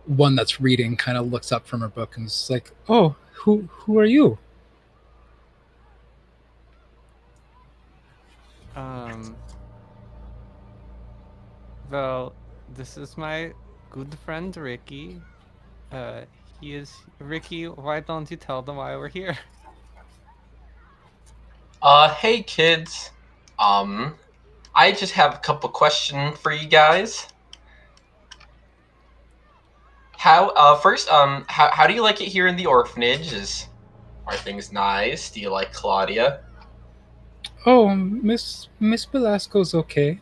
S1: one that's reading kind of looks up from her book and is like, "Oh, who are you?"
S6: Well, this is my good friend Ricky. He is Ricky. Why don't you tell them why we're here?
S3: Hey kids. I just have a couple questions for you guys. How do you like it here in the orphanage? Are things nice? Do you like Claudia?
S1: Oh, Miss Velasco's okay.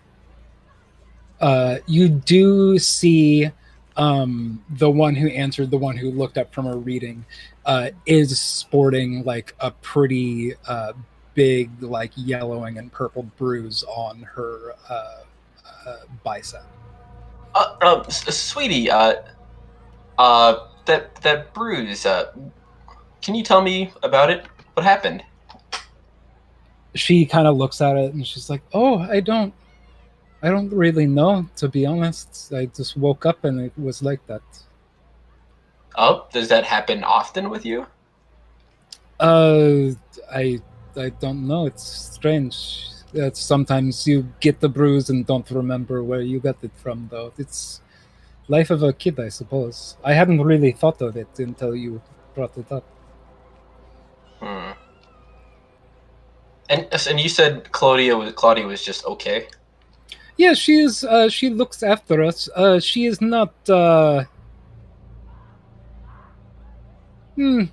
S1: You do see the one who answered, the one who looked up from her reading, is sporting like a pretty big, like yellowing and purple bruise on her bicep.
S3: Sweetie, that bruise. Can you tell me about it? What happened?
S1: She kind of looks at it and she's like, "Oh, I don't really know, to be honest. I just woke up and it was like that."
S3: Oh, does that happen often with you?
S1: Uh, I don't know. It's strange. That sometimes you get the bruise and don't remember where you got it from, though. It's life of a kid, I suppose. I hadn't really thought of it until you brought it up.
S3: Hmm. And you said Claudia was just okay.
S1: Yeah, she is. She looks after us. She is not. Hmm.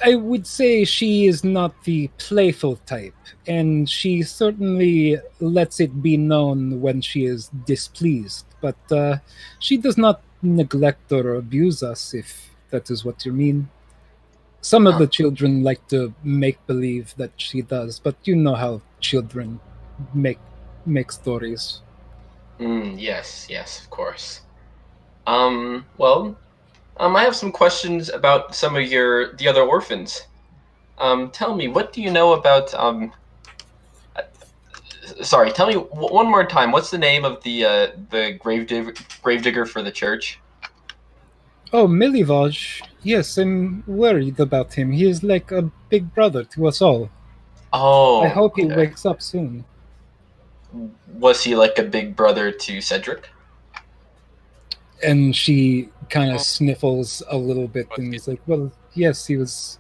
S1: I would say she is not the playful type, and she certainly lets it be known when she is displeased. But she does not neglect or abuse us, if that is what you mean. Some of
S3: Huh.
S1: the children like to make believe that she does, but you know how children make stories.
S3: Yes, of course. Well, I have some questions about some of the other orphans. Tell me, what do you know about sorry, tell me one more time. What's the name of the gravedigger for the church?
S1: Oh, Milivaj. Yes, I'm worried about him. He is like a big brother to us all. I
S3: Oh,
S1: hope he
S3: okay.
S1: wakes up soon.
S3: Was he like a big brother to Cedric?
S1: And she kind of
S6: Oh.
S1: sniffles a little bit and
S6: Okay.
S1: is like, "Well, yes, he was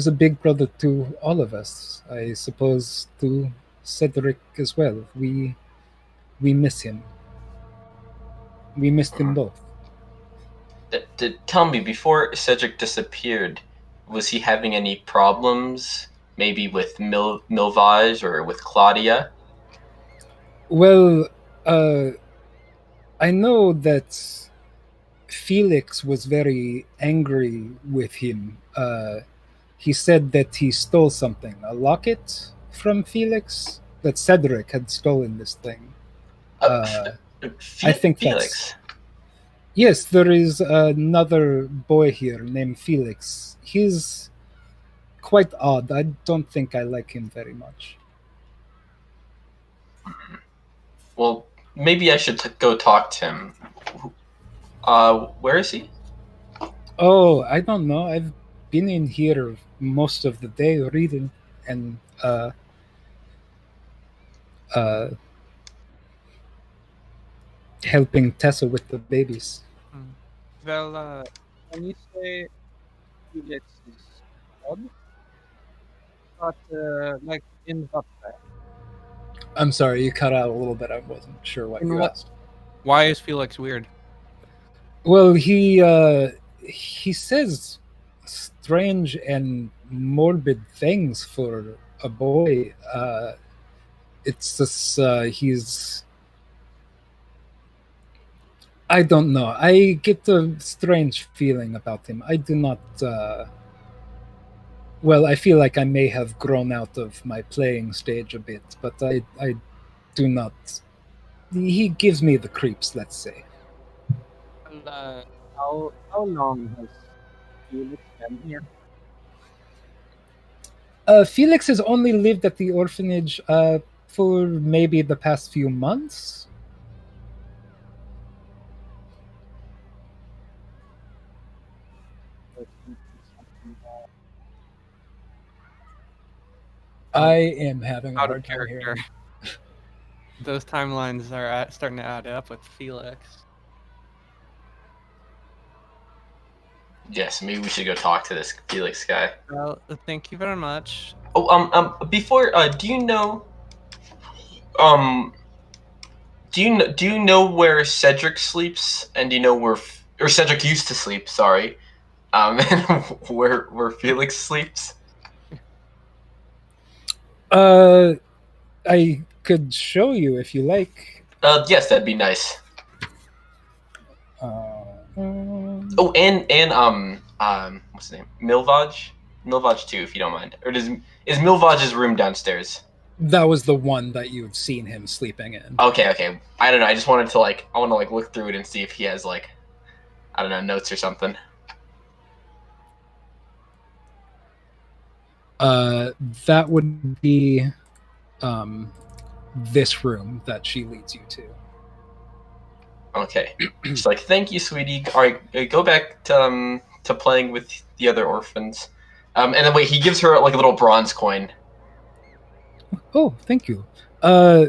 S1: a big brother to all of us. I suppose to Cedric as well. We miss him. We missed them both."
S3: Tell me, before Cedric disappeared, was he having any problems? Maybe with Milvage or with Claudia?
S1: Well, uh, I know that Felix was very angry with him. He said that he stole something, a locket from Felix, that Cedric had stolen this thing. I think
S3: Felix.
S1: yes, there is another boy here named Felix. He's quite odd. I don't think I like him very much.
S3: Well, maybe I should go talk to him. Where is he?
S1: Oh, I don't know. I've been in here most of the day reading, and uh, helping Tessa with the babies.
S6: Well, when you say Felix is odd, but like in what way?
S1: I'm sorry, you cut out a little bit. I wasn't sure what
S6: In
S1: you
S6: what-
S1: asked.
S6: Why is Felix weird?
S1: Well, he says strange and morbid things for a boy. It's just he's. I don't know. I get a strange feeling about him. I do not. Well, I feel like I may have grown out of my playing stage a bit, but I do not. He gives me the creeps, let's say.
S6: Well, how long has Felix been here?
S1: Felix has only lived at the orphanage for maybe the past few months. I am having a
S6: Out
S1: hard
S6: of
S1: time
S6: character.
S1: hearing.
S6: Those timelines are starting to add up with Felix.
S3: Yes, maybe we should go talk to this Felix guy.
S6: Well, thank you very much.
S3: Oh, before, do you know, do you know where Cedric sleeps, and do you know where, or Cedric used to sleep? Sorry, and where Felix sleeps?
S1: I could show you if you like.
S3: Yes, that'd be nice.
S1: Uh,
S3: Oh, and what's the name? Milvaj too, if you don't mind. Or is Milvaj's room downstairs?
S1: that was the one that you've seen him sleeping in.
S3: Okay. I don't know. I just wanted to I want to look through it and see if he has I don't know, notes or something.
S1: That would be this room that she leads you to.
S3: Okay. She's like, "Thank you, sweetie. All right, go back to playing with the other orphans." And then wait, he gives her a little bronze coin.
S1: Oh, thank you.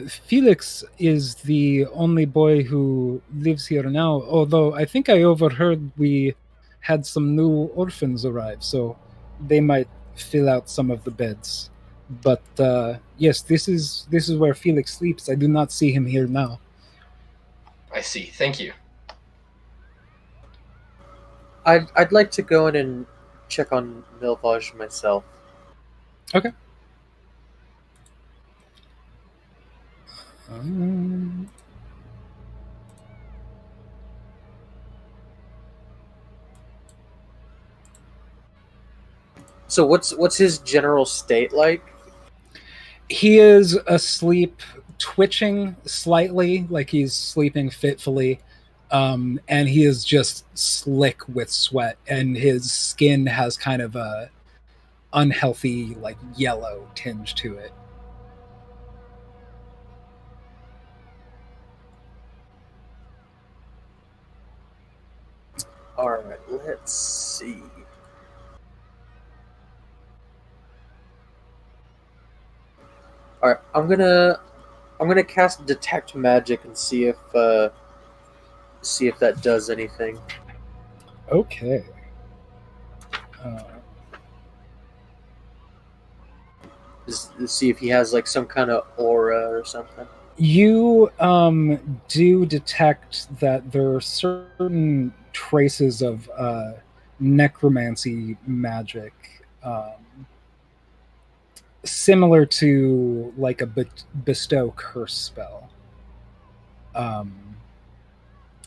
S1: Felix is the only boy who lives here now, although I think I overheard we had some new orphans arrive, so they might fill out some of the beds. But yes, this is where Felix sleeps. I do not see him here now.
S3: I see. Thank you.
S5: I'd like to go in and check on Milvaj myself.
S1: Okay. Um,
S5: So what's his general state like?
S1: he is asleep, twitching slightly, like he's sleeping fitfully. And he is just slick with sweat, and his skin has kind of a unhealthy, like yellow tinge to it.
S5: All right, let's see. All right, I'm gonna cast detect magic and see if that does anything.
S1: Okay.
S5: See if he has like some kind of aura or something.
S1: You do detect that there are certain traces of necromancy magic, similar to like a bestow curse spell.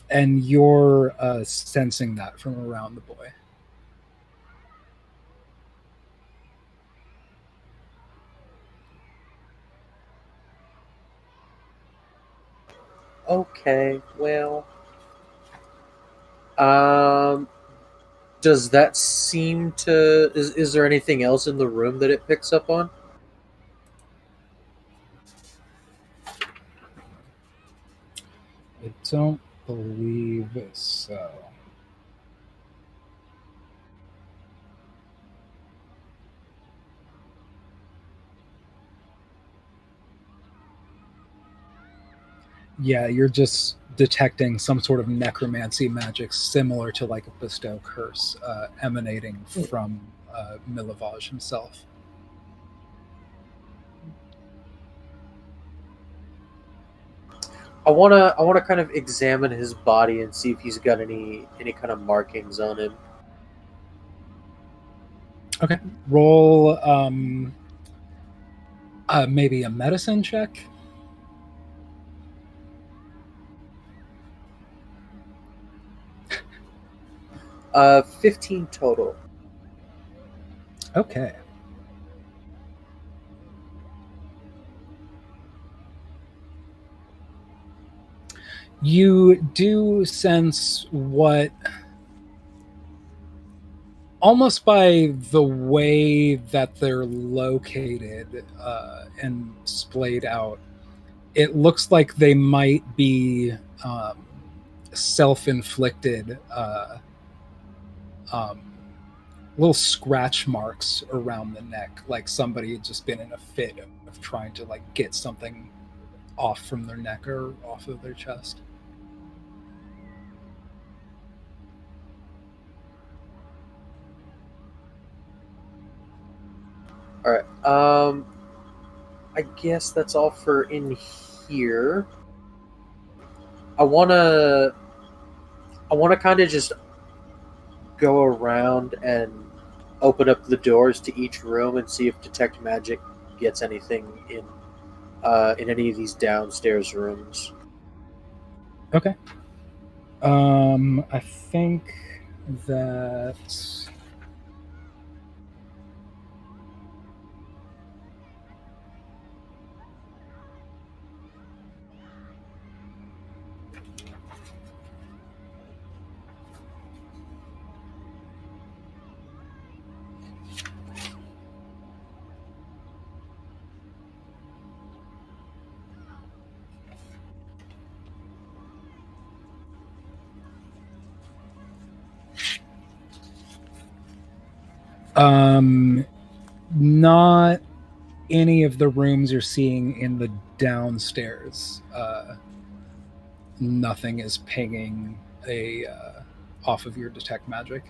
S1: And you're sensing that from around the boy.
S5: Okay, well, does that seem to is there anything else in the room that it picks up on?
S1: I don't believe so. Yeah, you're just detecting some sort of necromancy magic similar to like a bestow curse emanating from Milavage himself.
S5: I wanna kind of examine his body and see if he's got any kind of markings on him.
S1: Okay. Roll maybe a medicine check.
S5: 15 total.
S1: Okay. You do sense what, almost by the way that they're located and splayed out, it looks like they might be self-inflicted little scratch marks around the neck, like somebody had just been in a fit of trying to like get something off from their neck or off of their chest.
S5: All right. I guess that's all for in here. I wanna kind of just go around and open up the doors to each room and see if detect magic gets anything in any of these downstairs rooms.
S1: Okay. I think that not any of the rooms you're seeing in the downstairs. Nothing is pinging a off of your detect magic.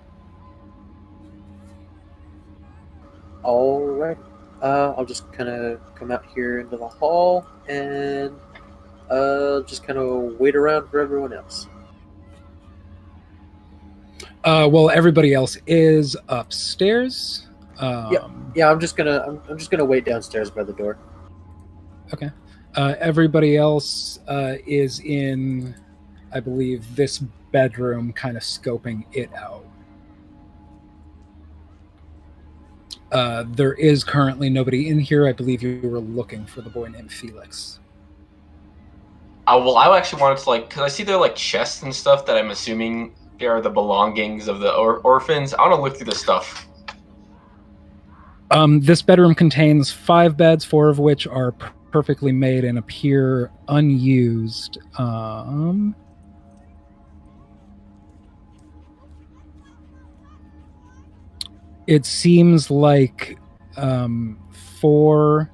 S5: All right. I'll just kind of come out here into the hall and just kind of wait around for everyone else.
S1: Well, everybody else is upstairs.
S5: Yeah. I'm just gonna wait downstairs by the door.
S1: Okay. Everybody else is in, I believe, this bedroom, kind of scoping it out. There is currently nobody in here. I believe you were looking for the boy named Felix.
S3: Well, I actually wanted to, like, because I see there are, like, chests and stuff that I'm assuming are the belongings of the orphans. I want to look through the stuff.
S1: This bedroom contains 5 beds, 4 of which are perfectly made and appear unused. It seems like 4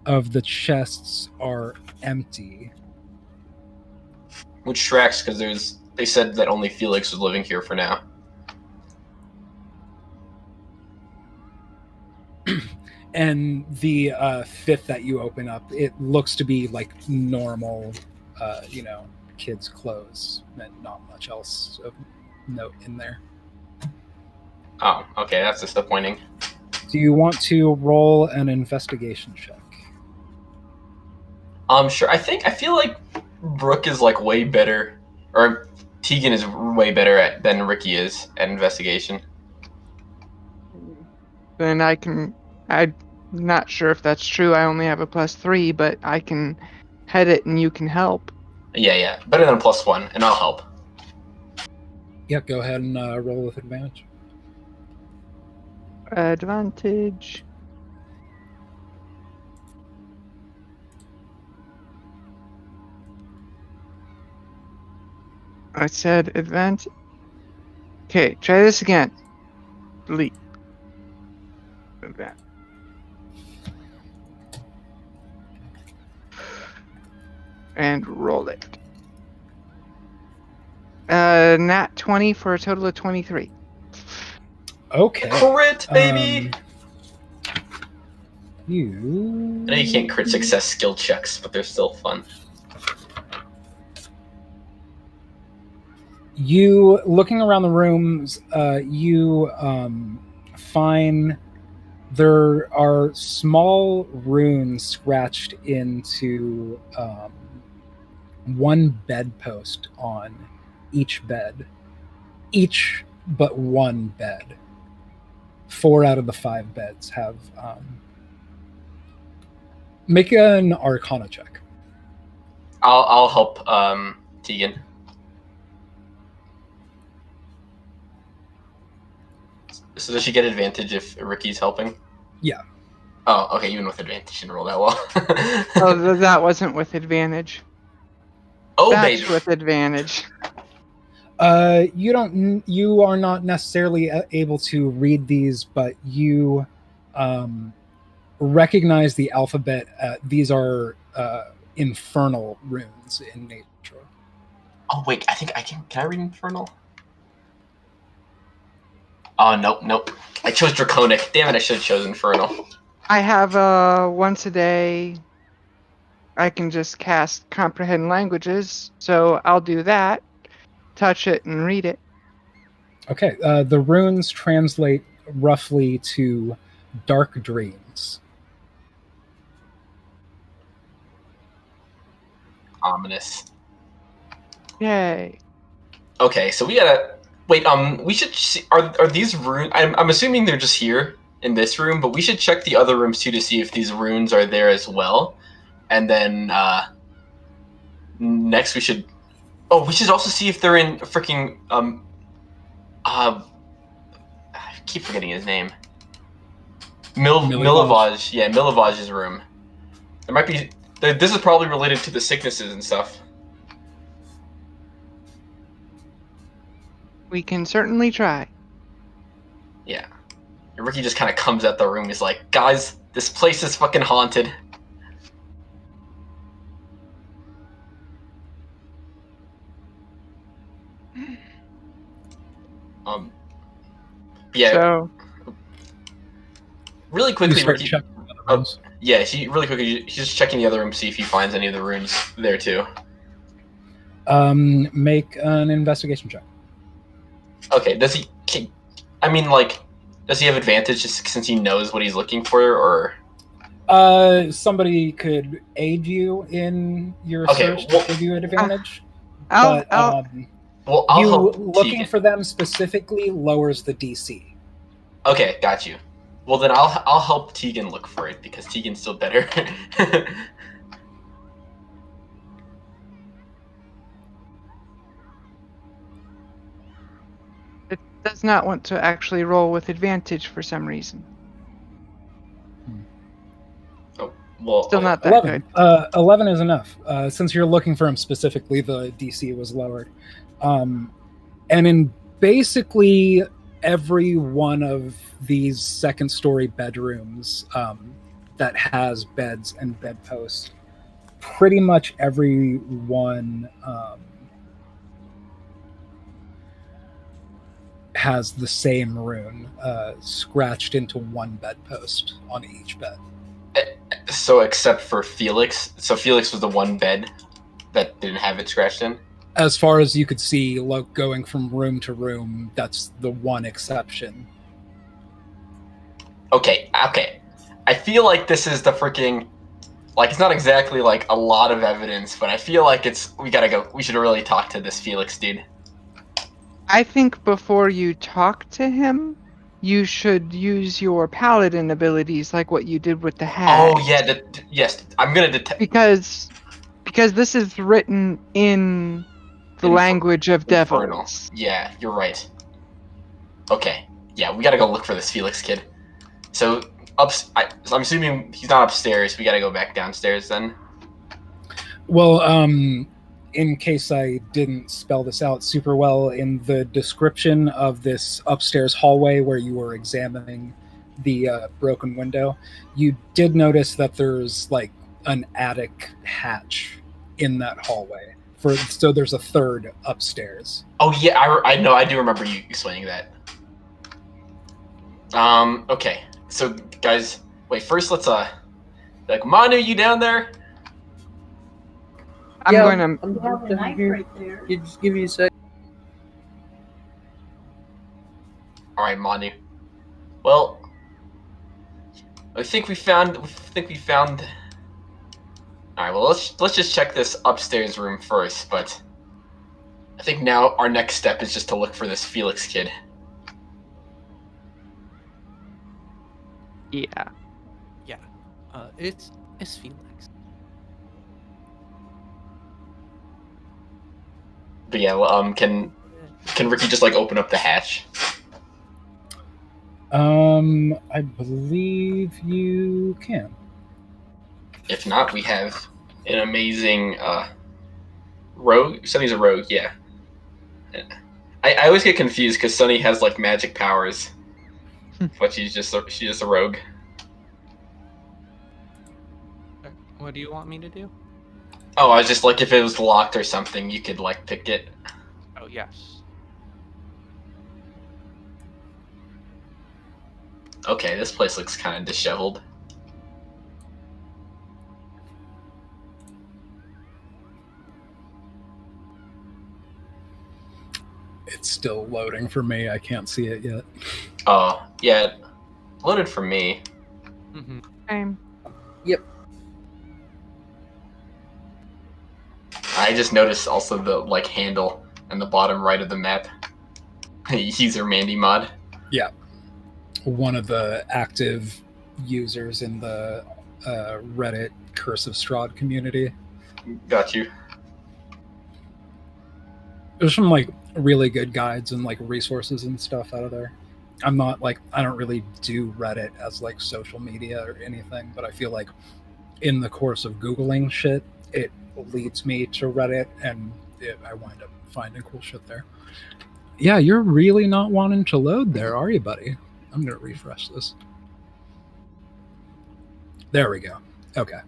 S1: of the chests are empty.
S3: Which tracks, because they said that only Felix was living here for now.
S1: And the 5th that you open up, it looks to be like normal, kids' clothes, and not much else of note in there.
S3: Oh, okay, that's disappointing.
S1: Do you want to roll an investigation check?
S3: Sure. I feel like Brooke is like way better, or Tegan is way better than Ricky is at investigation.
S4: Then I'm not sure if that's true. I only have a +3, but I can head it and you can help.
S3: Yeah, better than +1, and I'll help.
S1: Yeah, go ahead and roll with advantage.
S4: Advantage. I said advantage. Okay, try this again. Delete. That. And roll it. Nat 20 for a total of 23.
S1: Okay.
S3: Crit, baby!
S1: You.
S3: I know you can't crit success skill checks, but they're still fun.
S1: You, looking around the rooms, you find there are small runes scratched into one bedpost on each bed. Each but one bed. 4 out of the 5 beds have. Make an Arcana check.
S3: I'll help Tegan. So does she get advantage if Ricky's helping?
S1: Yeah.
S3: Oh, okay. Even with advantage, she didn't roll that well.
S4: Oh, that wasn't with advantage.
S3: Oh,
S4: That's
S3: baby.
S4: with advantage.
S1: You are not necessarily able to read these, but you recognize the alphabet. These are infernal runes in nature.
S3: Oh wait, I think I can. Can I read Infernal? Oh nope. I chose Draconic. Damn it! I should have chosen Infernal.
S4: I have once a day. I can just cast Comprehend Languages, so I'll do that. Touch it and read it.
S1: Okay, the runes translate roughly to dark dreams.
S3: Ominous.
S4: Yay.
S3: Okay, so we gotta wait. We should see, are these runes? I'm assuming they're just here in this room, but we should check the other rooms too to see if these runes are there as well. And then next we should. Oh, we should also see if they're in freaking I keep forgetting his name. Milivaj. Yeah, Milivaj's room. There might be. This is probably related to the sicknesses and stuff.
S4: We can certainly try.
S3: Yeah. And Ricky just kind of comes out the room. He's like, guys, this place is fucking haunted. Yeah.
S4: So,
S3: really quickly, Ricky.
S1: Rooms.
S3: Yeah, really quickly, he's just checking the other room to see if he finds any of the runes there too.
S1: Make an investigation check.
S3: Okay, does he? I mean, like, does he have advantage just since he knows what he's looking for, or?
S1: Somebody could aid you in your search to give you an advantage.
S4: I'll
S3: help
S1: looking
S3: Tegan.
S1: for them specifically lowers the DC.
S3: Okay, got you. Well, then I'll help Tegan look for it because Tegan's still better.
S4: it does not want to actually roll with advantage for some reason.
S3: Oh, well,
S4: Still not that
S1: 11.
S4: good.
S1: 11 is enough. Since you're looking for him specifically, the DC was lowered. And in basically every one of these second-story bedrooms that has beds and bedposts, pretty much every one has the same rune scratched into one bedpost on each bed.
S3: So except for Felix. So Felix was the one bed that didn't have it scratched in?
S1: As far as you could see, going from room to room, that's the one exception.
S3: Okay. I feel like this is the freaking... Like, it's not exactly, like, a lot of evidence, but I feel like we gotta go. We should really talk to this Felix dude.
S4: I think before you talk to him, you should use your paladin abilities like what you did with the hags.
S3: Oh, yeah. Yes, I'm gonna detect...
S4: Because this is written in the language of devils.
S3: Yeah, you're right. Okay. Yeah, we gotta go look for this Felix kid. So, I'm assuming he's not upstairs. We gotta go back downstairs then.
S1: Well, in case I didn't spell this out super well, in the description of this upstairs hallway where you were examining the broken window, you did notice that there's like an attic hatch in that hallway. So there's a third upstairs.
S3: Oh yeah, I know. I do remember you explaining that. Okay. So guys, wait. First, let's like Manu, you down there?
S4: I'm going to.
S5: I'm down here.
S7: Right there.
S5: You just give me a sec.
S3: All right, Manu. Well, I think we found. All right. Well, let's just check this upstairs room first. But I think now our next step is just to look for this Felix kid.
S4: Yeah.
S6: Yeah. It's Felix.
S3: But yeah, can Ricky just like open up the hatch?
S1: I believe you can.
S3: If not, we have an amazing rogue. Sunny's a rogue, yeah. I always get confused because Sunny has like magic powers, but she's just a rogue.
S6: What do you want me to do?
S3: Oh, I was just like, if it was locked or something, you could like pick it.
S6: Oh, yes.
S3: Okay, this place looks kind of disheveled.
S1: It's still loading for me. I can't see it yet.
S3: Oh, yeah, loaded for me.
S6: Mm-hmm.
S4: Same.
S3: I just noticed also the like handle in the bottom right of the map. User Mandy mod.
S1: Yeah. One of the active users in the Reddit Curse of Strahd community.
S3: Got you.
S1: There's some like really good guides and like resources and stuff out of there. I'm not like, I don't really do Reddit as like social media or anything, but I feel like in the course of Googling shit, it leads me to Reddit and I wind up finding cool shit there. Yeah, you're really not wanting to load there, are you, buddy? I'm going to refresh this. There we go. Okay.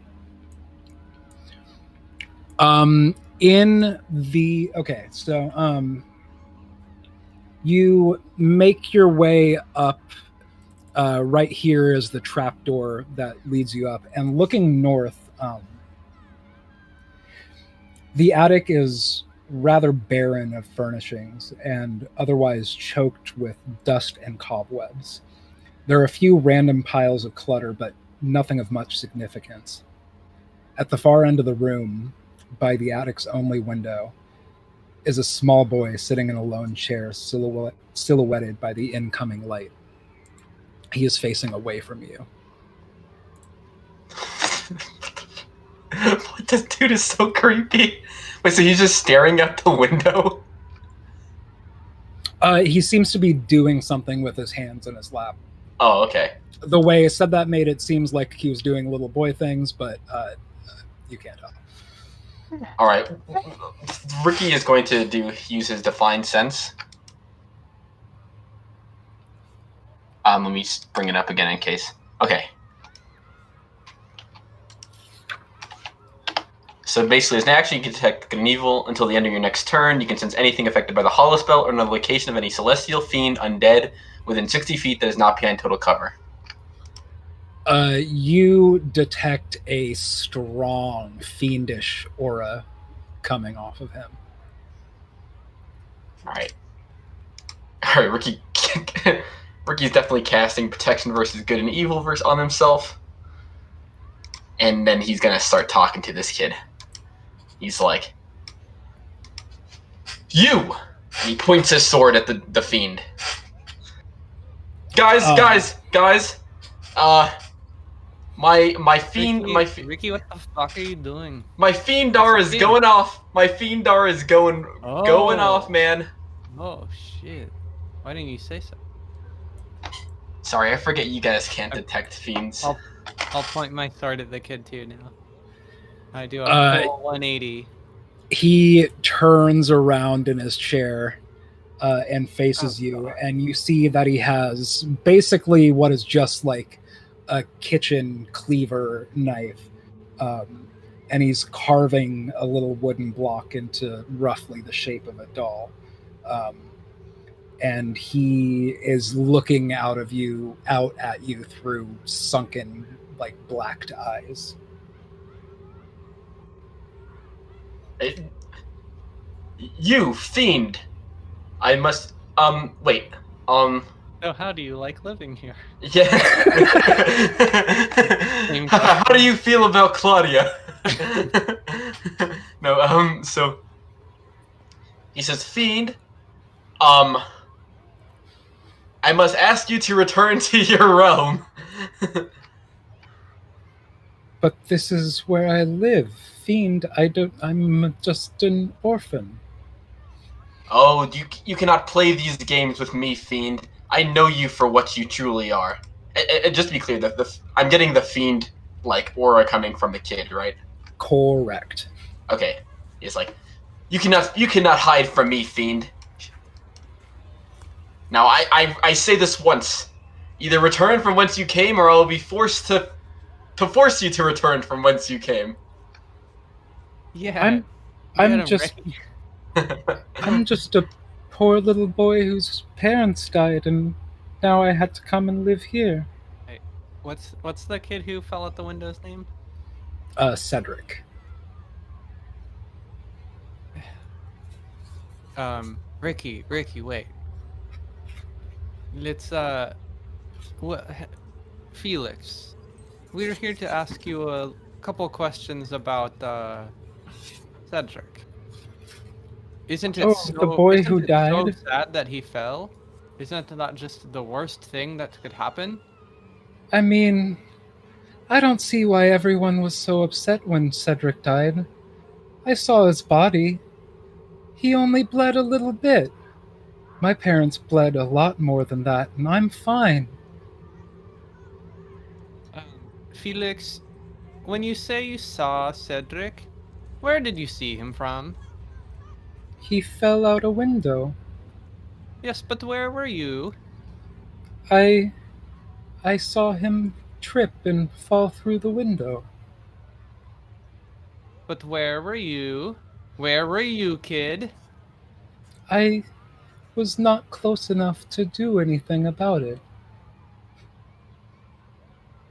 S1: You make your way up. Right here is the trapdoor that leads you up, and looking north, the attic is rather barren of furnishings and otherwise choked with dust and cobwebs. There are a few random piles of clutter, but nothing of much significance. At the far end of the room, by the attic's only window, is a small boy sitting in a lone chair, silhouetted by the incoming light. He is facing away from you.
S3: This dude is so creepy. Wait, so he's just staring out the window?
S1: He seems to be doing something with his hands in his lap.
S3: Oh, okay.
S1: The way I said that made it seems like he was doing little boy things, but you can't tell.
S3: All right. Ricky is going to use his Define Sense. Let me bring it up again in case. Okay. So basically, as an action, you can detect good and evil until the end of your next turn. You can sense anything affected by the Hollow Spell or another location of any celestial, fiend, undead within 60 feet that is not behind total cover.
S1: You detect a strong, fiendish aura coming off of him.
S3: All right, Ricky. Ricky's definitely casting Protection versus Good and Evil on himself. And then he's going to start talking to this kid. He's like, you! And he points his sword at the fiend. Guys! My fiend...
S6: Ricky, what the fuck are you doing?
S3: My fiendar is going off. My fiendar is going off, man.
S6: Oh, shit. Why didn't you say so?
S3: Sorry, I forget you guys can't detect fiends.
S6: I'll point my sword at the kid too now. I do a full 180.
S1: He turns around in his chair and faces you, and you see that he has basically what is just like a kitchen cleaver knife and he's carving a little wooden block into roughly the shape of a doll. And he is looking out at you through sunken, like blacked eyes.
S3: You fiend! I must. Wait.
S6: So how do you like living here?
S3: Yeah. How do you feel about Claudia? No. So he says, "Fiend. I must ask you to return to your realm."
S1: But this is where I live. Fiend, I'm just an orphan.
S3: Oh, you cannot play these games with me, Fiend. I know you for what you truly are. Just to be clear, I'm getting the Fiend like aura coming from the kid, right?
S1: Correct.
S3: Okay. He's like, you cannot hide from me, Fiend. Now I say this once. Either return from whence you came, or I will be forced to force you to return from whence you came.
S6: Yeah.
S1: I'm just a poor little boy whose parents died, and now I had to come and live here.
S6: Hey, what's the kid who fell out the window's name?
S1: Cedric.
S6: Ricky, wait. Let's what? Felix, we're here to ask you a couple questions about Cedric. Isn't it
S1: the boy who
S6: so
S1: died?
S6: sad that he fell? Isn't that just the worst thing that could happen?
S1: I mean, I don't see why everyone was so upset when Cedric died. I saw his body. He only bled a little bit. My parents bled a lot more than that, and I'm fine.
S6: Felix, when you say you saw Cedric, where did you see him from?
S1: He fell out a window.
S6: Yes, but where were you?
S1: I saw him trip and fall through the window.
S6: But where were you? Where were you, kid?
S1: I was not close enough to do anything about it.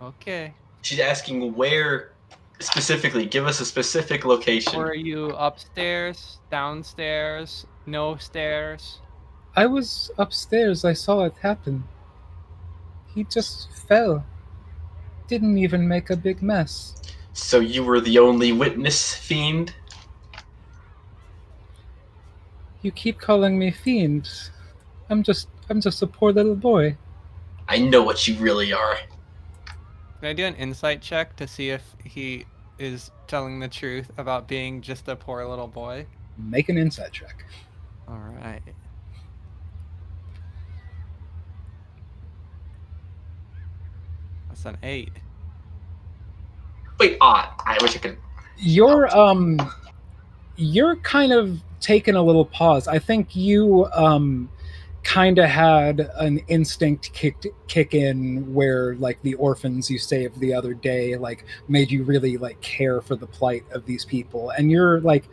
S6: Okay.
S3: She's asking where specifically. Give us a specific location.
S6: Were you upstairs, downstairs, no stairs?
S1: I was upstairs. I saw it happen. He just fell. Didn't even make a big mess.
S3: So you were the only witness, Fiend?
S1: You keep calling me fiend. I'm just a poor little boy.
S3: I know what you really are.
S6: Can I do an insight check to see if he is telling the truth about being just a poor little boy?
S1: Make an insight check.
S6: All right. That's an 8.
S3: Wait, I wish I could.
S1: You're kind of taking a little pause. I think you kind of had an instinct kick in where like the orphans you saved the other day like made you really like care for the plight of these people, and you're like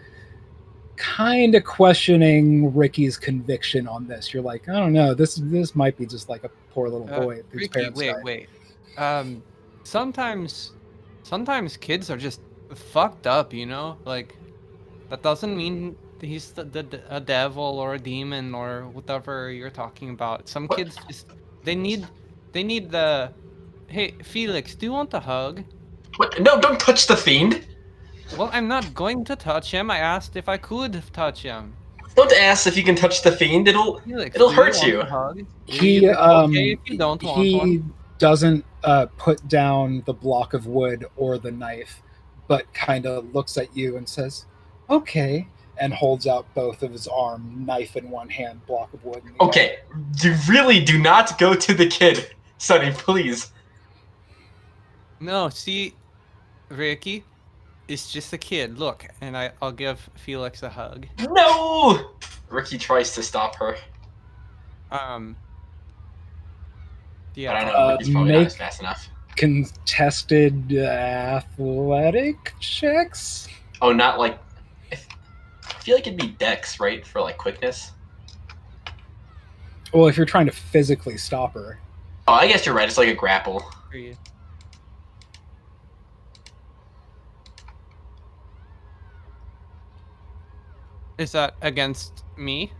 S1: kind of questioning Ricky's conviction on this. You're like, I don't know, this might be just like a poor little boy whose
S6: Ricky,
S1: parents died.
S6: wait. Sometimes kids are just fucked up, you know? Like, that doesn't mean he's a devil or a demon or whatever you're talking about. Some kids just they need the. Hey, Felix, do you want a hug?
S3: What? No, don't touch the Fiend.
S6: Well, I'm not going to touch him. I asked if I could touch him.
S3: Don't ask if you can touch the Fiend. It'll hurt you.
S6: A hug?
S1: He
S6: Okay, if you don't want one.
S1: Doesn't put down the block of wood or the knife, but kind of looks at you and says, "Okay," and holds out both of his arm, knife in one hand, block of wood in the
S3: Okay, you really do not go to the kid, Sonny, please.
S6: No, see, Ricky, it's just a kid. Look, and I'll give Felix a hug.
S3: No! Ricky tries to stop her.
S6: Yeah.
S3: But I know Ricky's probably not as fast enough.
S1: contested athletic checks.
S3: Oh, not like. I feel like it'd be Dex, right, for like quickness.
S1: Well, if you're trying to physically stop her.
S3: Oh, I guess you're right. It's like a grapple.
S6: For you. Is that against me?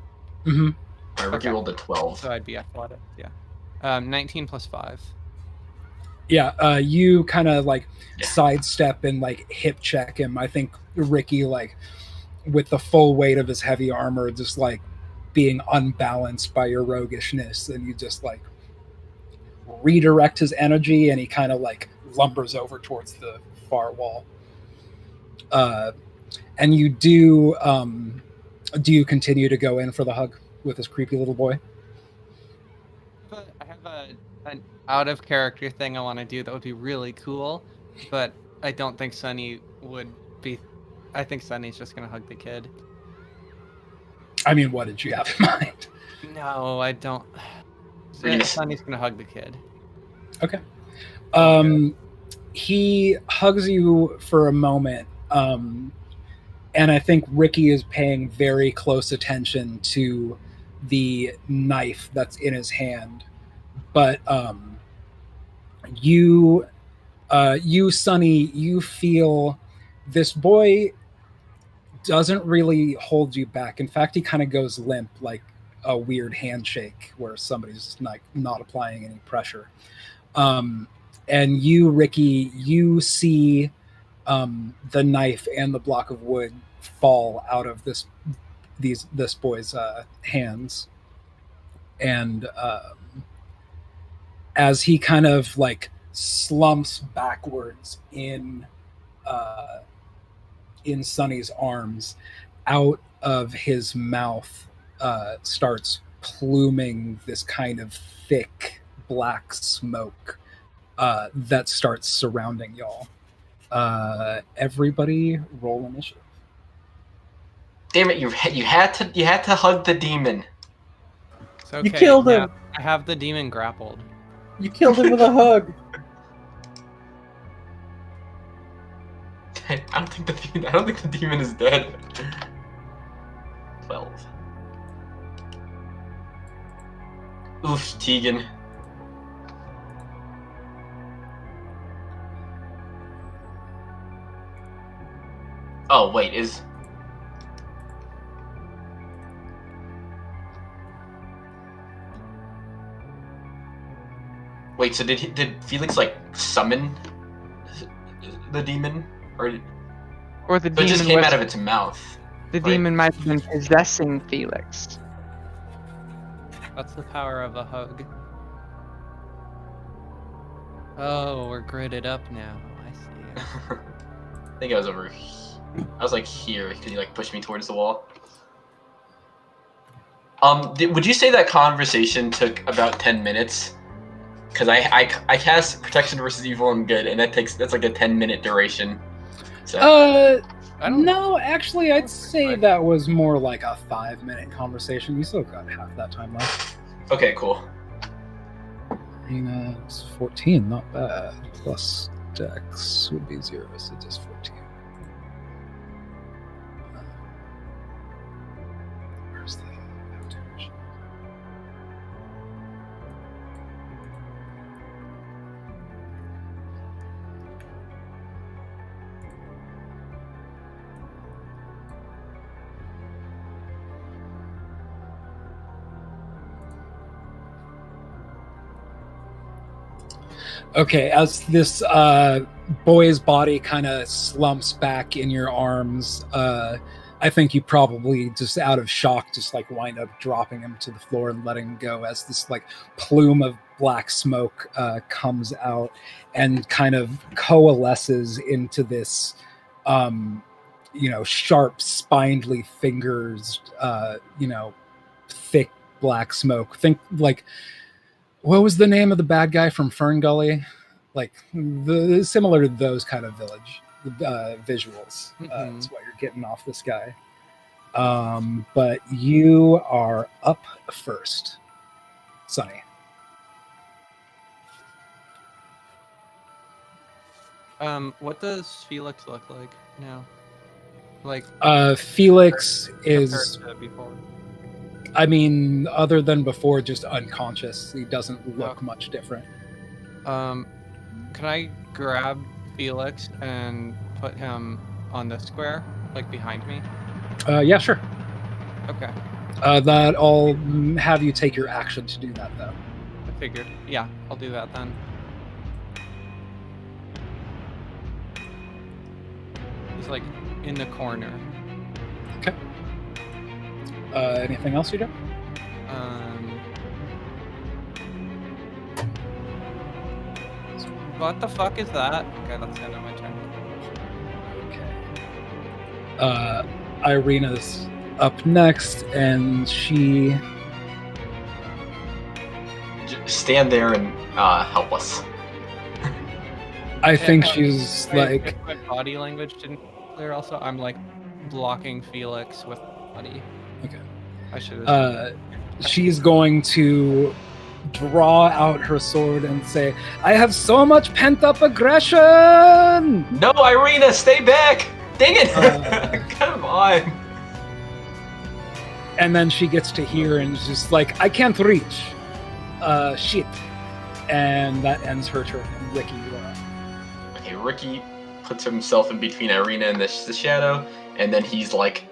S1: Mm-hmm.
S3: My rookie
S6: Okay.
S3: rolled a 12.
S6: So I'd be athletic. Yeah. 19 plus 5.
S1: Yeah, you kind of like
S3: Yeah.
S1: sidestep and like hip check him. I think Ricky, like with the full weight of his heavy armor, just like being unbalanced by your roguishness, and you just like redirect his energy, and he kind of like lumbers over towards the far wall. And you do you continue to go in for the hug with this creepy little boy?
S6: I have an out of character thing I want to do that would be really cool, but I don't think Sunny would be. I think Sunny's just gonna hug the kid.
S1: I mean, what did you have in mind?
S6: No, I don't.
S3: Yes.
S6: Sunny's gonna hug the kid.
S1: Okay. He hugs you for a moment, and I think Ricky is paying very close attention to the knife that's in his hand. But you, Sonny, you feel this boy doesn't really hold you back. In fact, he kind of goes limp, like a weird handshake where somebody's like not applying any pressure. And you, Ricky, you see the knife and the block of wood fall out of this boy's hands, and as he kind of like slumps backwards in Sonny's arms, out of his mouth starts pluming this kind of thick black smoke that starts surrounding y'all. Everybody roll initiative.
S3: Damn it! You had to hug the demon.
S6: It's okay.
S5: You killed him.
S6: Yeah, I have the demon grappled.
S5: You killed him with a hug.
S3: I don't think the demon is dead. 12. Oof, Tegan. Oh wait, is wait. So did Felix like summon the demon, or
S4: Or the
S3: it
S4: demon
S3: just came
S4: was,
S3: out of its mouth?
S4: the
S3: right?
S4: demon might have been possessing Felix.
S6: That's the power of a hug. Oh, we're gridded up now. I see.
S3: I think I was over. I was like here because you like pushed me towards the wall. Would you say that conversation took about 10 minutes? Because I cast Protection versus Evil and Good, and that's like a 10-minute duration. So
S6: I don't
S1: No, actually, I'd say that was more like a 5-minute conversation. You still got half that time left.
S3: okay, cool.
S1: It's 14, not bad. Plus Dex would be 0, so just 14. Where's the advantage? Okay, as this boy's body kind of slumps back in your arms, I think you probably just out of shock just like wind up dropping him to the floor and letting him go as this like plume of black smoke comes out and kind of coalesces into this sharp spindly fingers, thick black smoke. Think like, what was the name of the bad guy from Fern Gully? Like similar to those kind of village visuals. That's what you're getting off this guy. But you are up first, Sonny.
S6: What does Felix look like now? Like
S1: Felix
S6: compared
S1: is,
S6: to before.
S1: I mean, other than before, just unconscious. He doesn't look much different.
S6: Can I grab Felix and put him on the square, like behind me?
S1: Yeah, sure.
S6: Okay.
S1: That I'll have you take your action to do that, though.
S6: I figured. Yeah, I'll do that then. He's like in the corner.
S1: Okay. Anything else you do?
S6: What the fuck is that? Okay, that's the end of my turn.
S1: Okay. Irina's up next, and she...
S3: Stand there and help us.
S1: I think she's like...
S6: If my body language didn't clear also, I'm like blocking Felix with body.
S1: Okay.
S6: I should have...
S1: She's going to draw out her sword and say, I have so much pent-up aggression!
S3: No, Irina, stay back! Dang it! Come on!
S1: And then she gets to here and is just like, I can't reach. Shit. And that ends her turn. And Ricky, you are up.
S3: Okay, Ricky puts himself in between Irina and the shadow, and then he's like,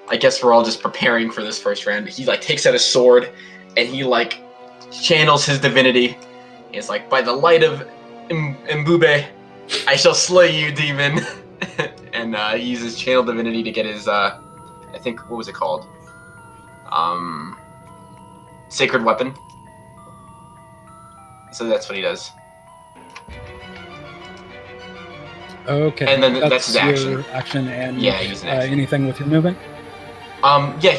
S3: I guess we're all just preparing for this first round. He like takes out his sword, and he like channels his divinity. He's like, by the light of Mbube, I shall slay you, demon. And he uses channel divinity to get his, I think, what was it called? Sacred weapon. So that's what he does.
S1: Okay.
S3: And then that's his action.
S1: Your action and
S3: Yeah, he's an action.
S1: Anything with your movement?
S3: Yeah,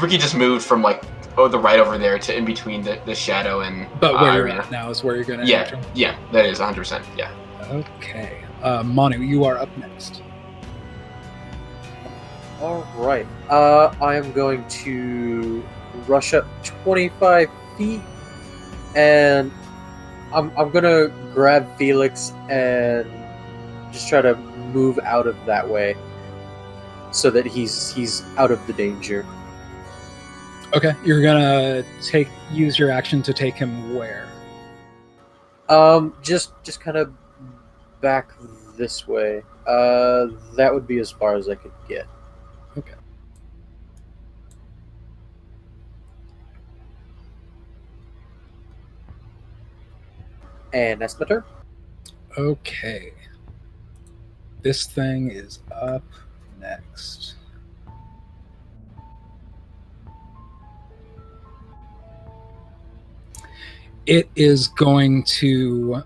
S3: Ricky just moved from like the right over there to in between the shadow and
S1: But where you're
S3: Irina.
S1: at now is where you're going to enter.
S3: Yeah, that is 100%. Yeah.
S1: Okay. Manu, you are up next.
S5: All right. I am going to rush up 25 feet, and I'm gonna grab Felix and just try to move out of that way, so that he's out of the danger.
S1: Okay, you're gonna use your action to take him where?
S5: Just kind of back this way. That would be as far as I could get.
S1: Okay.
S5: And that's my turn.
S1: Okay. This thing is up next. It is going to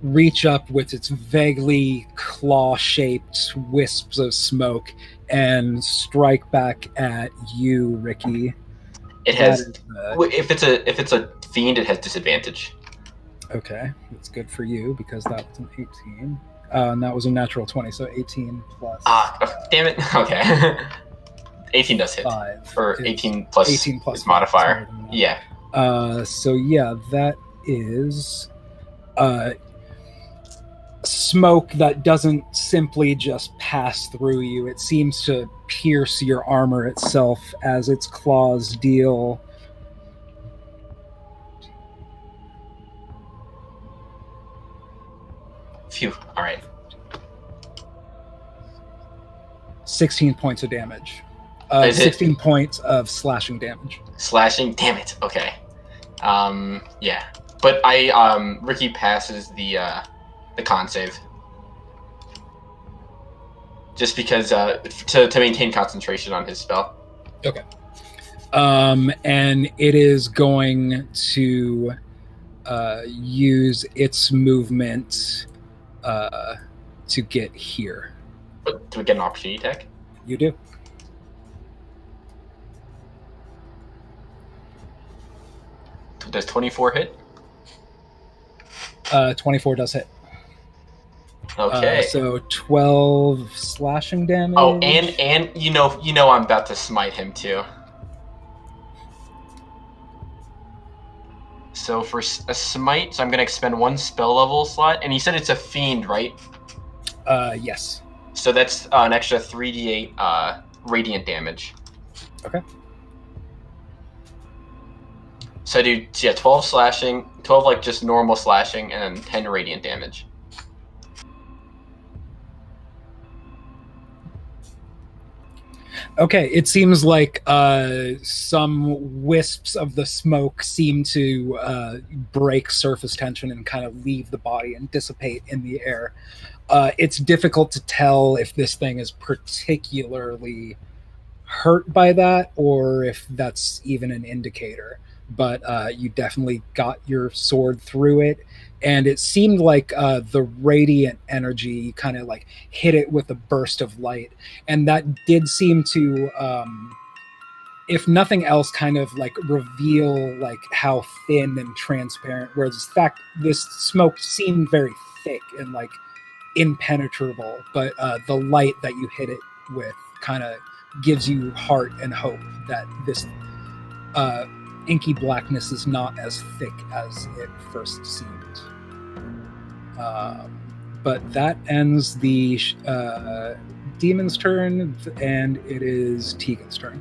S1: reach up with its vaguely claw-shaped wisps of smoke and strike back at you, Ricky.
S3: It has. If it's a fiend, it has disadvantage.
S1: Okay, that's good for you because that was an 18. And that was a natural 20, so 18 plus.
S3: Damn it. Okay. 18 does hit.
S1: 5.
S3: Or 18 plus its modifier. Yeah.
S1: So yeah, that is smoke that doesn't simply just pass through you. It seems to pierce your armor itself as its claws deal.
S3: Phew. All right.
S1: 16 points of damage. 16 points of slashing damage.
S3: Slashing? Damn it. Okay. Yeah. But Ricky passes the con save. Just because to maintain concentration on his spell.
S1: Okay. And it is going to use its movement to get here.
S3: But do we get an opportunity attack?
S1: You do.
S3: Does 24 hit?
S1: 24 does hit.
S3: Okay.
S1: So 12 slashing damage.
S3: Oh, and you know I'm about to smite him too. So for a smite, so I'm going to expend 1 spell level slot. And you said it's a fiend, right?
S1: Yes.
S3: So that's an extra 3d8 radiant damage.
S1: Okay.
S3: So I do 12 slashing, 12 like just normal slashing, and then 10 radiant damage.
S1: Okay, it seems like some wisps of the smoke seem to break surface tension and kind of leave the body and dissipate in the air. It's difficult to tell if this thing is particularly hurt by that or if that's even an indicator. But you definitely got your sword through it, and it seemed like the radiant energy kind of like hit it with a burst of light, and that did seem to, if nothing else, kind of like reveal like how thin and transparent. Whereas in fact, this smoke seemed very thick and like impenetrable, but the light that you hit it with kind of gives you heart and hope that this inky blackness is not as thick as it first seemed. But that ends the demon's turn, and it is Tegan's turn.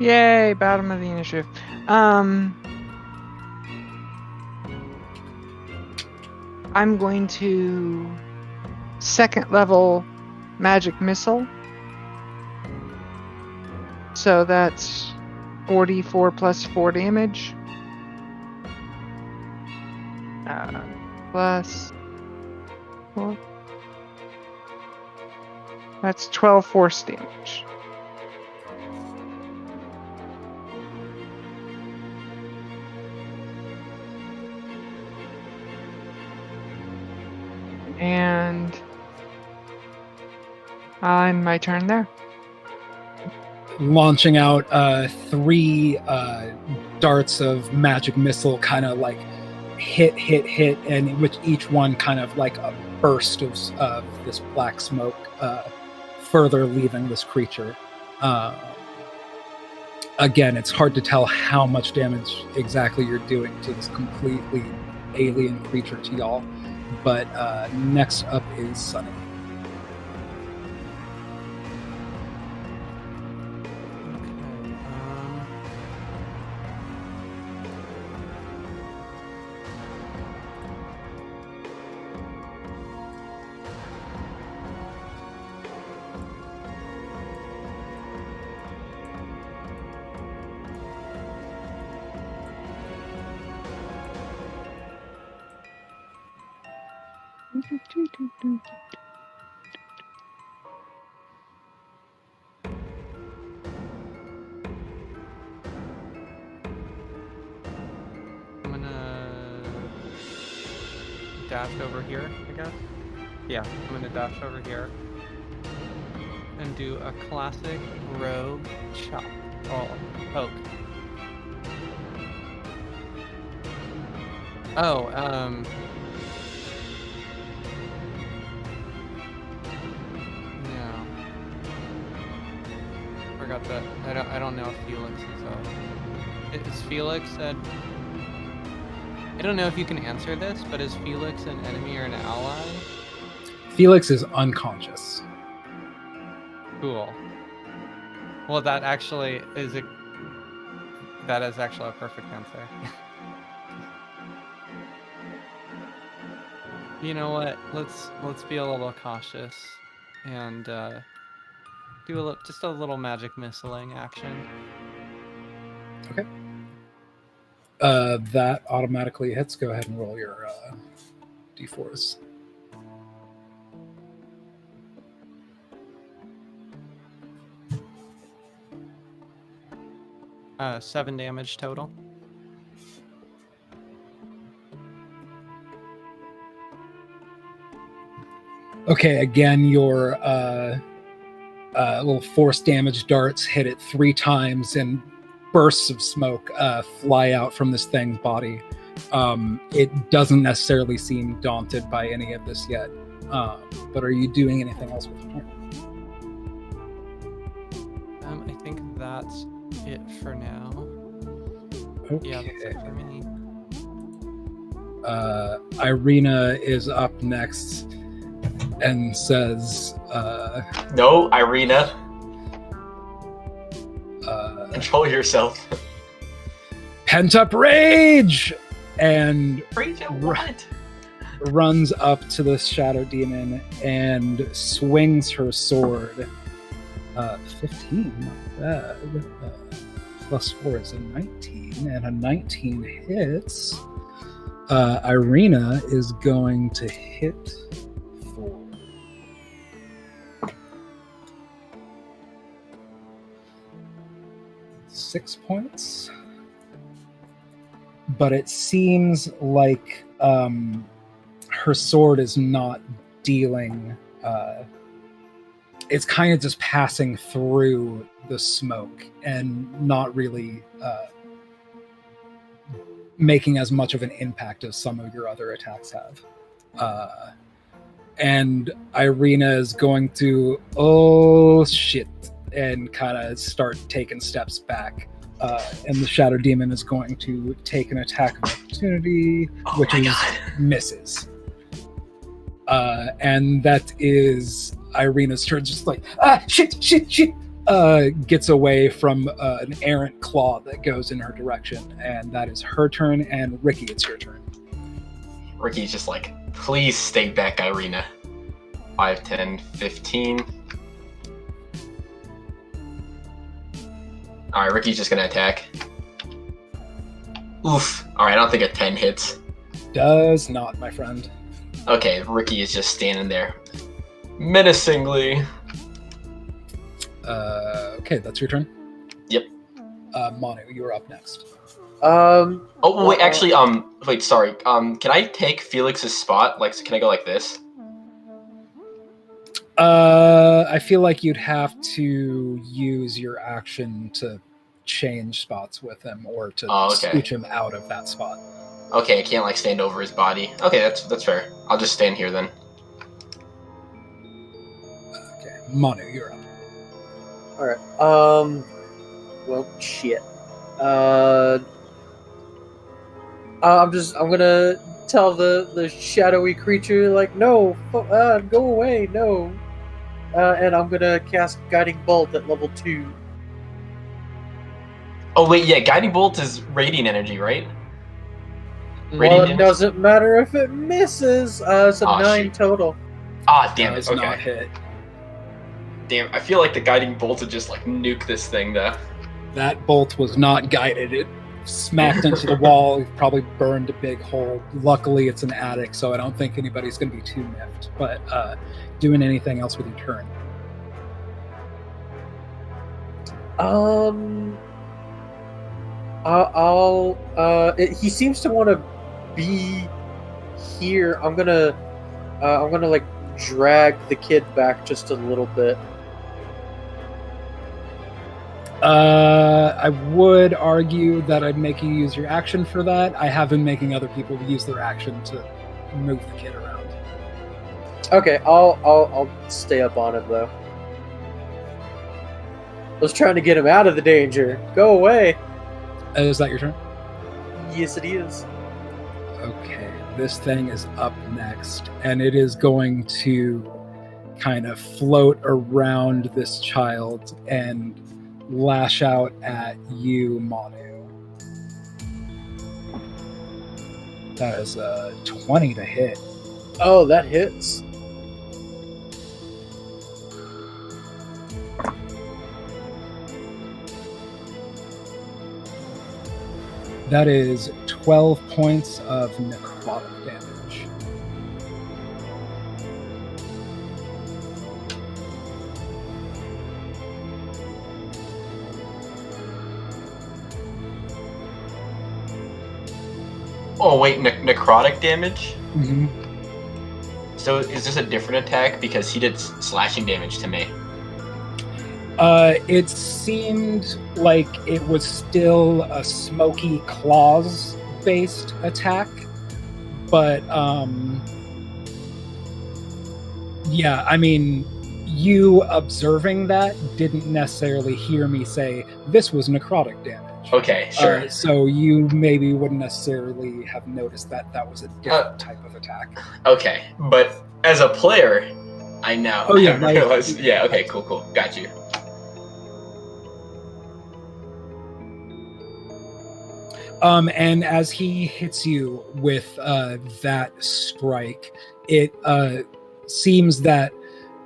S4: Yay, bottom of the initiative. I'm going to second level magic missile. So that's 44 plus 4 damage. Plus 4. That's 12 force damage. And I'm my turn there.
S1: Launching out 3 darts of magic missile, kind of like hit, and which each one kind of like a burst of this black smoke, further leaving this creature. Again, it's hard to tell how much damage exactly you're doing to this completely alien creature to y'all. But next up is Sunny.
S6: I'm gonna dash over here, I guess. Yeah, I'm gonna dash over here and do a classic rogue chop. Oh, poke. Oh, no. Forgot that. I don't know if Felix is Is Felix said? I don't know if you can answer this, but is Felix an enemy or an ally?
S1: Felix is unconscious.
S6: Cool. Well, that actually is that is actually a perfect answer. You know what? Let's be a little cautious and do just a little magic missiling action.
S1: Okay. That automatically hits. Go ahead and roll your d4s.
S6: Uh, 7 damage total.
S1: Okay, again, your little force damage darts hit it 3 times, and bursts of smoke fly out from this thing's body. It doesn't necessarily seem daunted by any of this yet. But are you doing anything else with it?
S6: I think that's it for now. Yeah, that's it for me.
S1: Irina is up next and says,
S3: No, Irina. Control yourself.
S1: "Pent up rage!" And
S3: Rage at what?
S1: runs up to the shadow demon and swings her sword. 15, not bad. Plus 4 is a 19, and a 19 hits. Irina is going to hit for 6 points. But it seems like her sword is not dealing. It's kind of just passing through the smoke and not really making as much of an impact as some of your other attacks have. And Irina is going to, oh shit, and kind of start taking steps back. And the Shadow Demon is going to take an attack of opportunity, which misses. And that is Irina's turn, just like, shit, gets away from an errant claw that goes in her direction. And that is her turn, and Ricky, it's your turn.
S3: Ricky's just like, please stay back, Irina. 5, 10, 15. Alright, Ricky's just gonna attack. Oof. Alright, I don't think a 10 hits.
S1: Does not, my friend.
S3: Okay, Ricky is just standing there. Menacingly.
S1: Okay, that's your turn?
S3: Yep.
S1: Manu, you're up next.
S3: Oh, wait, actually, wait, sorry. Can I take Felix's spot? Like, so can I go like this?
S1: I feel like you'd have to use your action to change spots with him, or to scooch him out of that spot.
S3: Okay, I can't like stand over his body. Okay, that's fair. I'll just stand here then.
S1: Okay, Manu, you're up.
S5: Alright, well, shit. I'm gonna tell the shadowy creature, like, no, go away, no. And I'm gonna cast Guiding Bolt at level 2.
S3: Oh wait, yeah, Guiding Bolt is radiant energy, right?
S5: Well, it doesn't matter if it misses. It's a 9
S3: shit.
S5: total.
S3: Ah, damn it,
S1: Does not
S3: okay.
S1: hit.
S3: Damn, I feel like the Guiding Bolt would just like nuke this thing though.
S1: That bolt was not guided. It smacked into the wall, probably burned a big hole. Luckily, it's an attic, so I don't think anybody's going to be too miffed. But doing anything else with your turn?
S5: He seems to want to be here. I'm gonna like drag the kid back just a little bit.
S1: I would argue that I'd make you use your action for that. I have been making other people use their action to move the kid around.
S5: Okay, I'll stay up on it though. I was trying to get him out of the danger. Go away.
S1: Is that your turn?
S5: Yes, it is.
S1: Okay, this thing is up next, and it is going to kind of float around this child and lash out at you, Manu. That is a 20 to hit.
S5: Oh, that hits.
S1: That is 12 points of necrotic damage.
S3: Oh wait, necrotic damage?
S1: Mm-hmm.
S3: So is this a different attack? Because he did slashing damage to me.
S1: It seemed like it was still a smoky claws-based attack, but yeah, I mean, you observing that didn't necessarily hear me say this was necrotic damage.
S3: Okay, sure.
S1: So you maybe wouldn't necessarily have noticed that that was a different type of attack.
S3: Okay, but as a player, I now
S1: Oh, yeah,
S3: have
S1: that was-
S3: realized. Yeah, okay, cool. Got you.
S1: And as he hits you with that strike, it seems that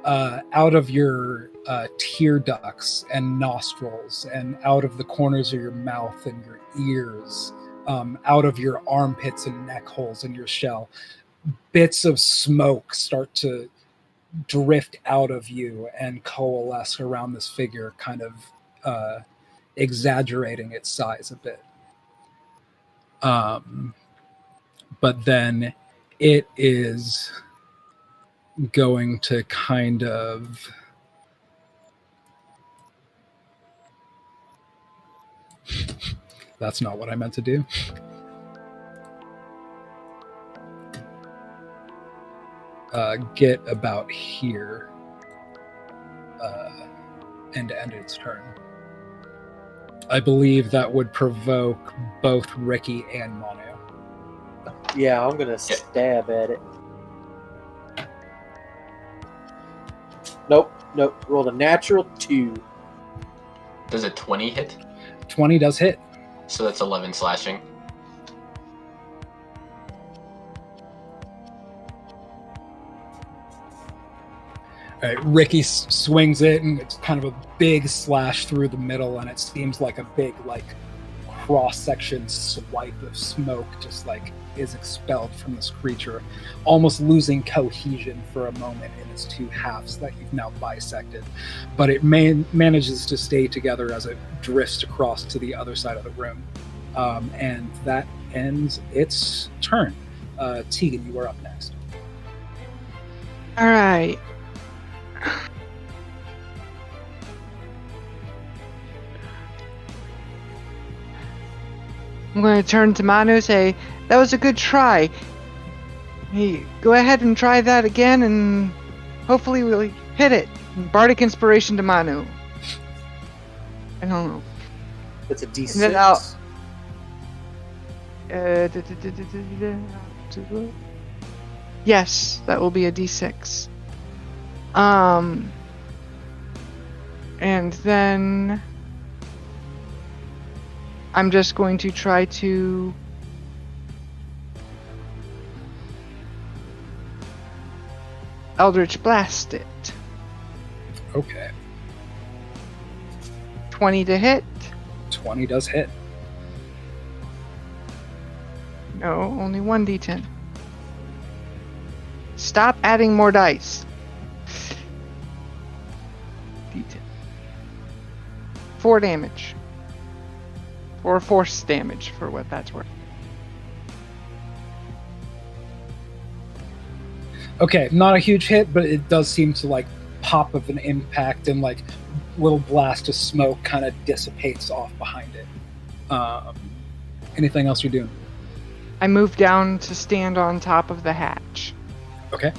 S1: out of your tear ducts and nostrils, and out of the corners of your mouth and your ears, out of your armpits and neck holes in your shell, bits of smoke start to drift out of you and coalesce around this figure, kind of exaggerating its size a bit. But then it is going to kind of that's not what I meant to do. Get about here and end its turn. I believe that would provoke both Ricky and Manu.
S5: Yeah, I'm gonna stab at it. Nope. Rolled a natural 2.
S3: Does a 20 hit?
S1: 20 does hit.
S3: So that's 11 slashing.
S1: All right, Ricky swings it, and it's kind of a big slash through the middle, and it seems like a big, like, cross-section swipe of smoke just, like, is expelled from this creature, almost losing cohesion for a moment in its two halves that you've now bisected. But it manages to stay together as it drifts across to the other side of the room. And that ends its turn. Tegan, you are up next.
S4: All right. I'm going to turn to Manu and say, that was a good try. Hey, go ahead and try that again, and hopefully we'll hit it. Bardic inspiration to Manu. I don't know.
S5: It's a D6.
S4: And then I'll- Yes, that will be a D6. And then I'm just going to try to Eldritch Blast it.
S1: Okay.
S4: 20 to hit.
S1: 20 does hit.
S4: No, only 1d10. Stop adding more dice. D10. 4 damage. 4 force damage for what that's worth.
S1: Okay, not a huge hit, but it does seem to, like, pop of an impact, and, like, little blast of smoke kind of dissipates off behind it. Anything else you're doing?
S4: I move down to stand on top of the hatch,
S1: Okay.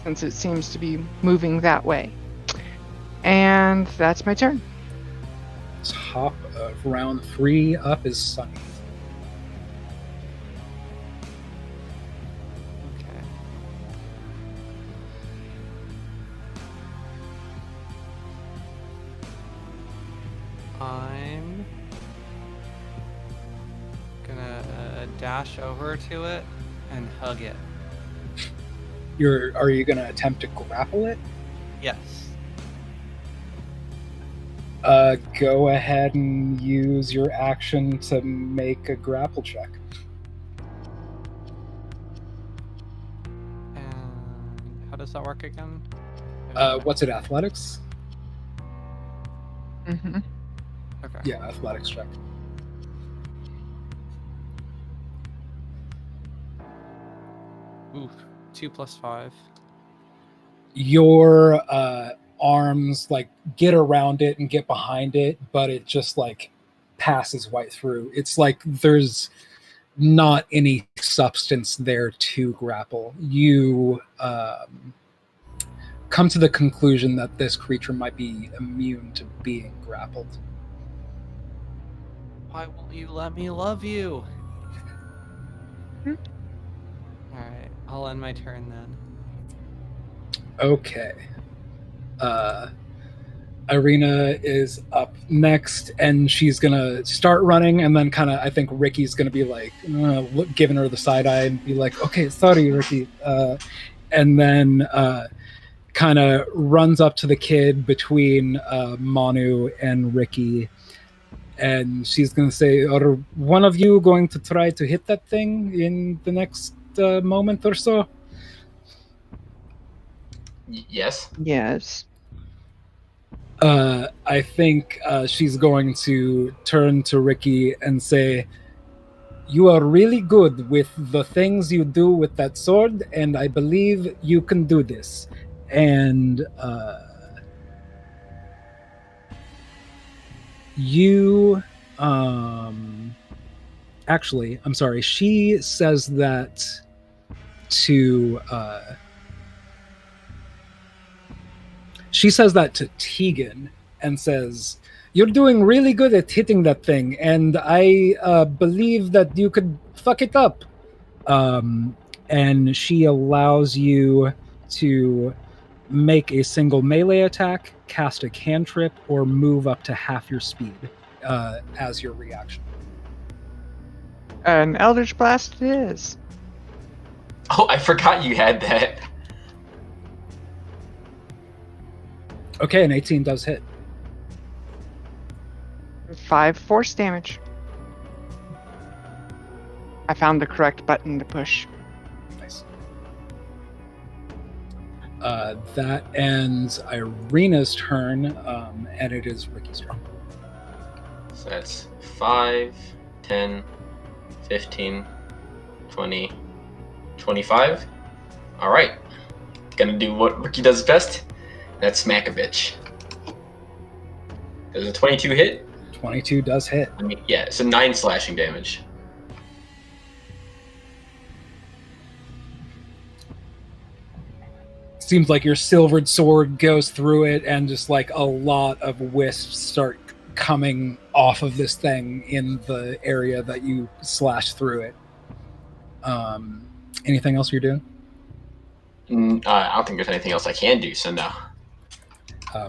S4: since it seems to be moving that way. And that's my turn.
S1: Top of round 3 up is Sunny.
S6: Okay. I'm gonna dash over to it and hug it.
S1: Are you going to attempt to grapple it?
S6: Yes.
S1: Go ahead and use your action to make a grapple check.
S6: And how does that work again?
S1: What's it, athletics?
S4: Mm-hmm.
S6: Okay.
S1: Yeah, athletics check.
S6: Oof. 2 + 5.
S1: Your arms, like, get around it and get behind it, but it just, like, passes right through. It's like there's not any substance there to grapple. You come to the conclusion that this creature might be immune to being grappled.
S6: Why won't you let me love you?
S4: Hmm?
S6: Alright, I'll end my turn then.
S1: Okay. Irina is up next, and she's gonna start running, and then kind of, I think Ricky's gonna be like, giving her the side eye and be like, okay, sorry, Ricky. And then kind of runs up to the kid between Manu and Ricky, and she's gonna say, are one of you going to try to hit that thing in the next moment or so?
S3: Yes.
S4: Yes.
S1: I think she's going to turn to Ricky and say, you are really good with the things you do with that sword, and I believe you can do this. And you, actually, I'm sorry, she says that to Tegan, and says, you're doing really good at hitting that thing, and I believe that you could fuck it up. And she allows you to make a single melee attack, cast a cantrip, or move up to half your speed as your reaction.
S4: An Eldritch Blast it is.
S3: Oh, I forgot you had that.
S1: Okay, an 18 does hit.
S4: 5 force damage. I found the correct button to push.
S1: Nice. That ends Irina's turn, and it is Ricky's turn.
S3: So that's 5, 10, 15, 20, 25. All right. Gonna do what Ricky does best. That's smack a bitch. Does a 22 hit?
S1: 22 does hit.
S3: I mean, yeah, it's a 9 slashing damage.
S1: Seems like your silvered sword goes through it, and just like a lot of wisps start coming off of this thing in the area that you slash through it. Anything else you're doing?
S3: I don't think there's anything else I can do, so no.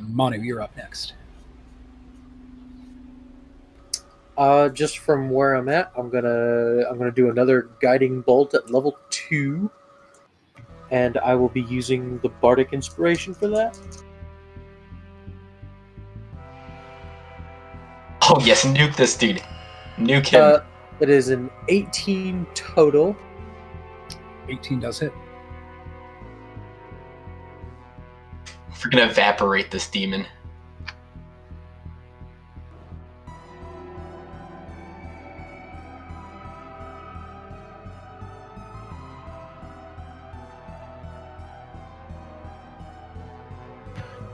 S1: Manu, you're up next.
S5: Just from where I'm at, I'm gonna do another guiding bolt at level 2, and I will be using the bardic inspiration for that.
S3: Oh yes, nuke this dude. Nuke him.
S5: It is an 18 total.
S1: 18 does hit.
S3: We're gonna evaporate this demon.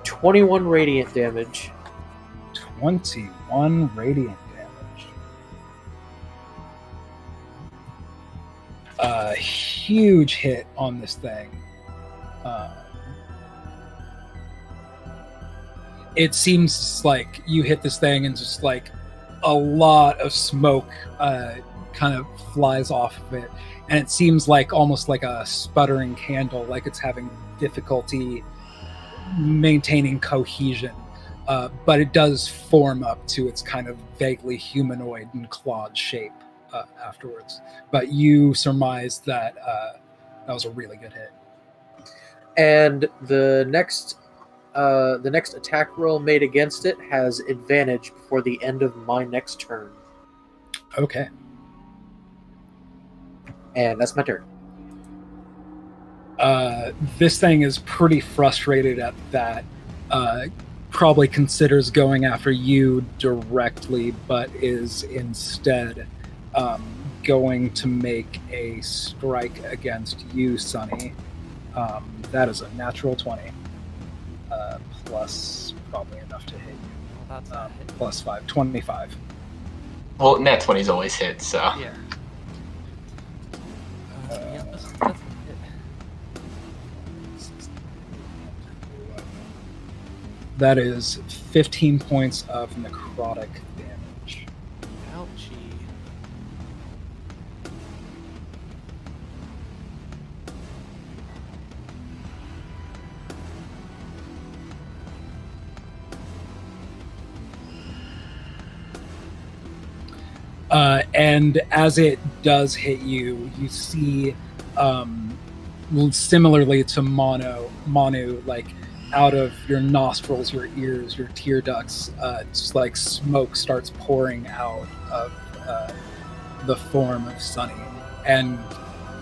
S5: $21 radiant damage.
S1: 21 radiant damage. Huge hit on this thing. It seems like you hit this thing and just like a lot of smoke kind of flies off of it, and it seems like almost like a sputtering candle, like it's having difficulty maintaining cohesion, but it does form up to its kind of vaguely humanoid and clawed shape afterwards. But you surmise that that was a really good hit.
S5: And the next attack roll made against it has advantage before the end of my next turn.
S1: Okay.
S5: And that's my turn.
S1: This thing is pretty frustrated at that. Probably considers going after you directly, but is instead going to make a strike against you, Sonny. That is a natural 20. Plus probably enough to hit you.
S6: Well, that's a hit.
S1: Plus 5, 25.
S3: Well, nat 20's always hit, so.
S6: Yeah. Yeah, that's a hit.
S1: That is 15 points of necrotic damage.
S6: Ouch.
S1: And as it does hit you, you see, similarly to Manu, like out of your nostrils, your ears, your tear ducts, just like smoke starts pouring out of the form of Sunny, and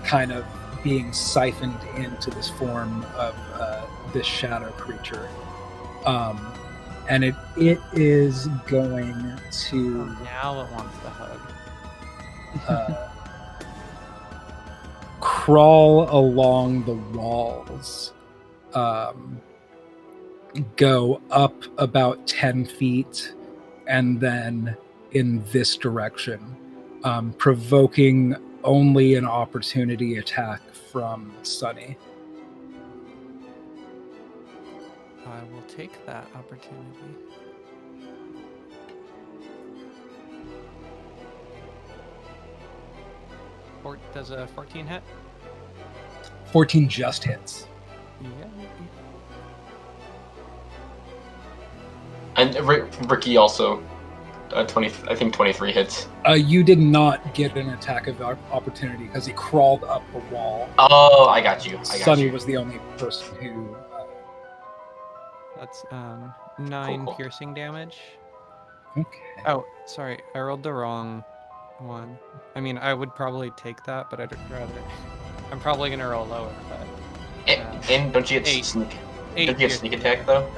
S1: kind of being siphoned into this form of this shadow creature. And it is going to
S6: now it wants the hug.
S1: crawl along the walls, go up about 10 feet, and then in this direction, provoking only an opportunity attack from Sunny.
S6: I will take that opportunity. Does a 14 hit?
S1: 14 just hits.
S6: Yeah.
S3: And Ricky also, 20. I think 23 hits.
S1: You did not get an attack of opportunity because he crawled up the wall.
S3: Oh, I got you.
S1: Sunny was the only person who...
S6: That's 9
S3: Cool.
S6: piercing damage.
S1: Okay.
S6: Oh, sorry, I rolled the wrong one. I mean, I would probably take that, but I'd rather. I'm probably gonna roll lower, but.
S3: And don't you get
S6: 8.
S3: sneak?
S6: 8
S3: Don't you get
S6: piercing
S3: sneak attack
S6: damage.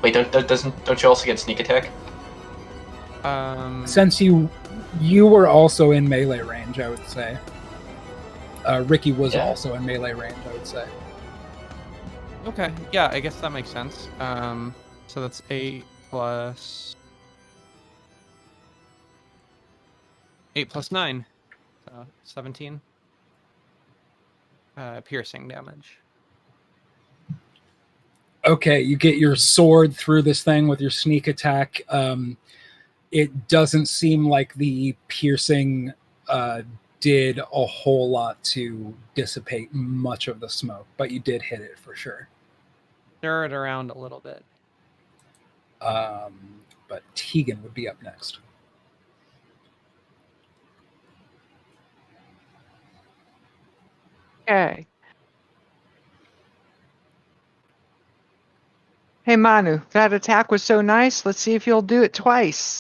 S3: Wait, don't you also get sneak attack?
S1: Since you were also in melee range, I would say. Ricky was also in melee range, I would say.
S6: Okay, yeah, I guess that makes sense. So that's 8 plus 9, so 17. Piercing damage.
S1: Okay, you get your sword through this thing with your sneak attack. It doesn't seem like the piercing did a whole lot to dissipate much of the smoke, but you did hit it for sure.
S6: Stir it around a little bit.
S1: But Tegan would be up next.
S4: Okay. Hey Manu, that attack was so nice. Let's see if you'll do it twice.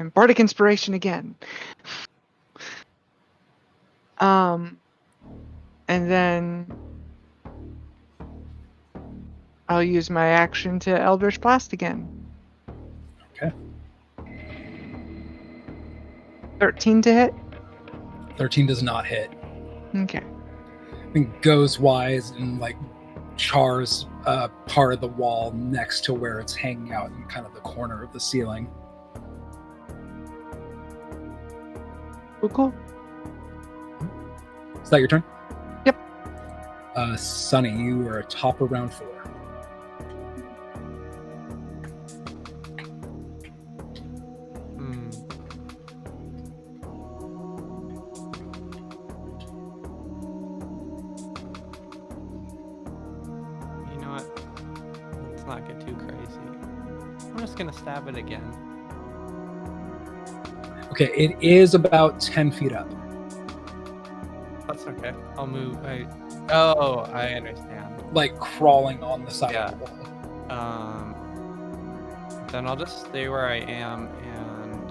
S4: And Bardic Inspiration again. And then I'll use my action to Eldritch Blast again.
S1: Okay.
S4: 13 to hit?
S1: 13 does not hit.
S4: Okay.
S1: I think goes wise and like chars part of the wall next to where it's hanging out in kind of the corner of the ceiling.
S4: Cool.
S1: Is that your turn?
S4: Yep.
S1: Sunny, you are top of round 4.
S6: You know what? Let's not get too crazy. I'm just gonna stab it again.
S1: Okay, it is about 10 feet up.
S6: That's okay. I'll move. Oh, I understand.
S1: Like crawling on the side
S6: Yeah.
S1: of the wall.
S6: Then I'll just stay where I am and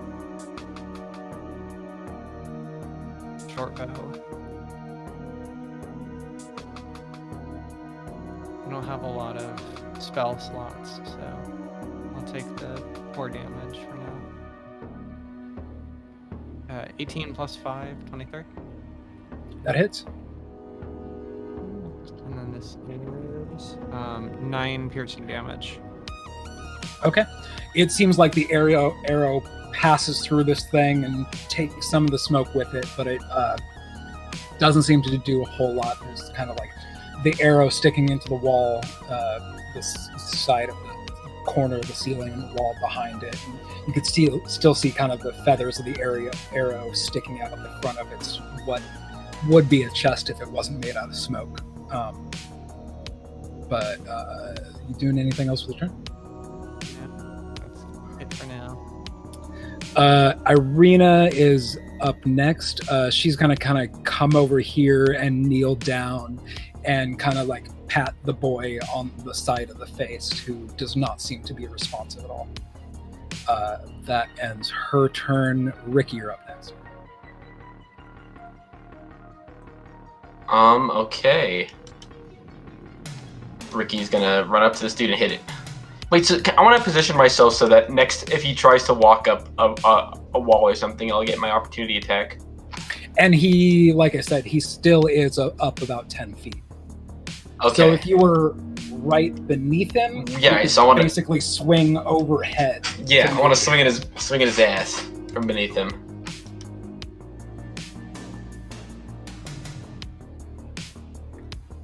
S6: short bow. I don't have a lot of spell slots, so I'll take the 4 damage for now. 18 plus 5, 23.
S1: That hits.
S6: And then this is 9 piercing damage.
S1: Okay. It seems like the arrow passes through this thing and takes some of the smoke with it, but it doesn't seem to do a whole lot. There's kind of like the arrow sticking into the wall, this side of the corner of the ceiling and the wall behind it. And you could still see kind of the feathers of the arrow sticking out of the front of its what would be a chest if it wasn't made out of smoke. But you doing anything else with the turn?
S6: Yeah, that's it for now.
S1: Irina is up next. She's gonna kind of come over here and kneel down and kind of like pat the boy on the side of the face who does not seem to be responsive at all. That ends her turn. Ricky, you're up next.
S3: Okay. Ricky's gonna run up to this dude and hit it. Wait, so I want to position myself so that next, if he tries to walk up a wall or something, I'll get my opportunity attack.
S1: And he, like I said, he still is up about 10 feet.
S3: Okay.
S1: So if you were right beneath him,
S3: Yeah,
S1: you could
S3: so I wanna-
S1: basically swing overhead.
S3: Yeah, I want to swing at his ass from beneath him.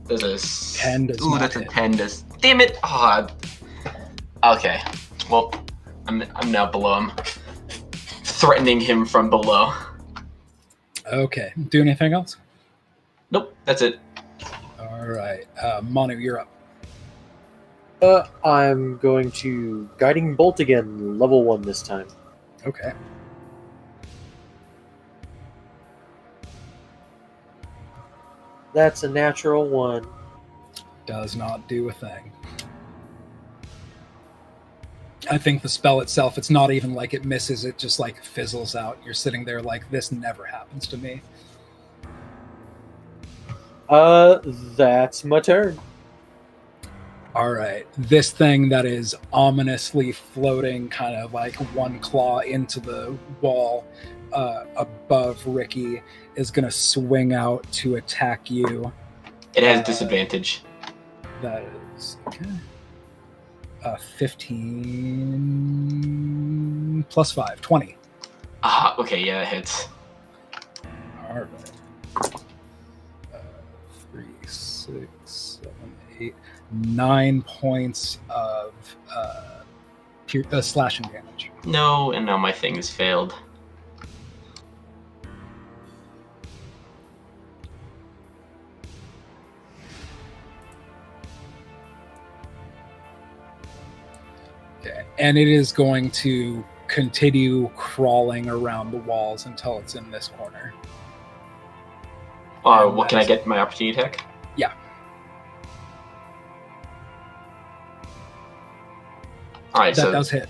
S3: There's a
S1: 10 does
S3: Ooh,
S1: not
S3: that's a
S1: hit.
S3: 10. Damn it! Okay. Well, I'm now below him, threatening him from below.
S1: Okay. Do anything else?
S3: Nope, that's it.
S1: All right. Manu, you're up.
S5: I'm going to Guiding Bolt again, level 1 this time.
S1: Okay.
S5: That's a natural 1.
S1: Does not do a thing. I think the spell itself, it's not even like it misses, it just like fizzles out. You're sitting there like, this never happens to me.
S5: That's my turn.
S1: All right. This thing that is ominously floating kind of like one claw into the wall above Ricky is going to swing out to attack you.
S3: It has disadvantage.
S1: That is okay. 15 plus 5, 20.
S3: Okay, yeah, that hits.
S1: All right. 3, 6, 7, 8, 9 points of slashing damage.
S3: No, and now my thing has failed.
S1: Okay. And it is going to continue crawling around the walls until it's in this corner.
S3: What can I get my opportunity attack?
S1: Yeah.
S3: Alright,
S1: That
S3: so
S1: does hit.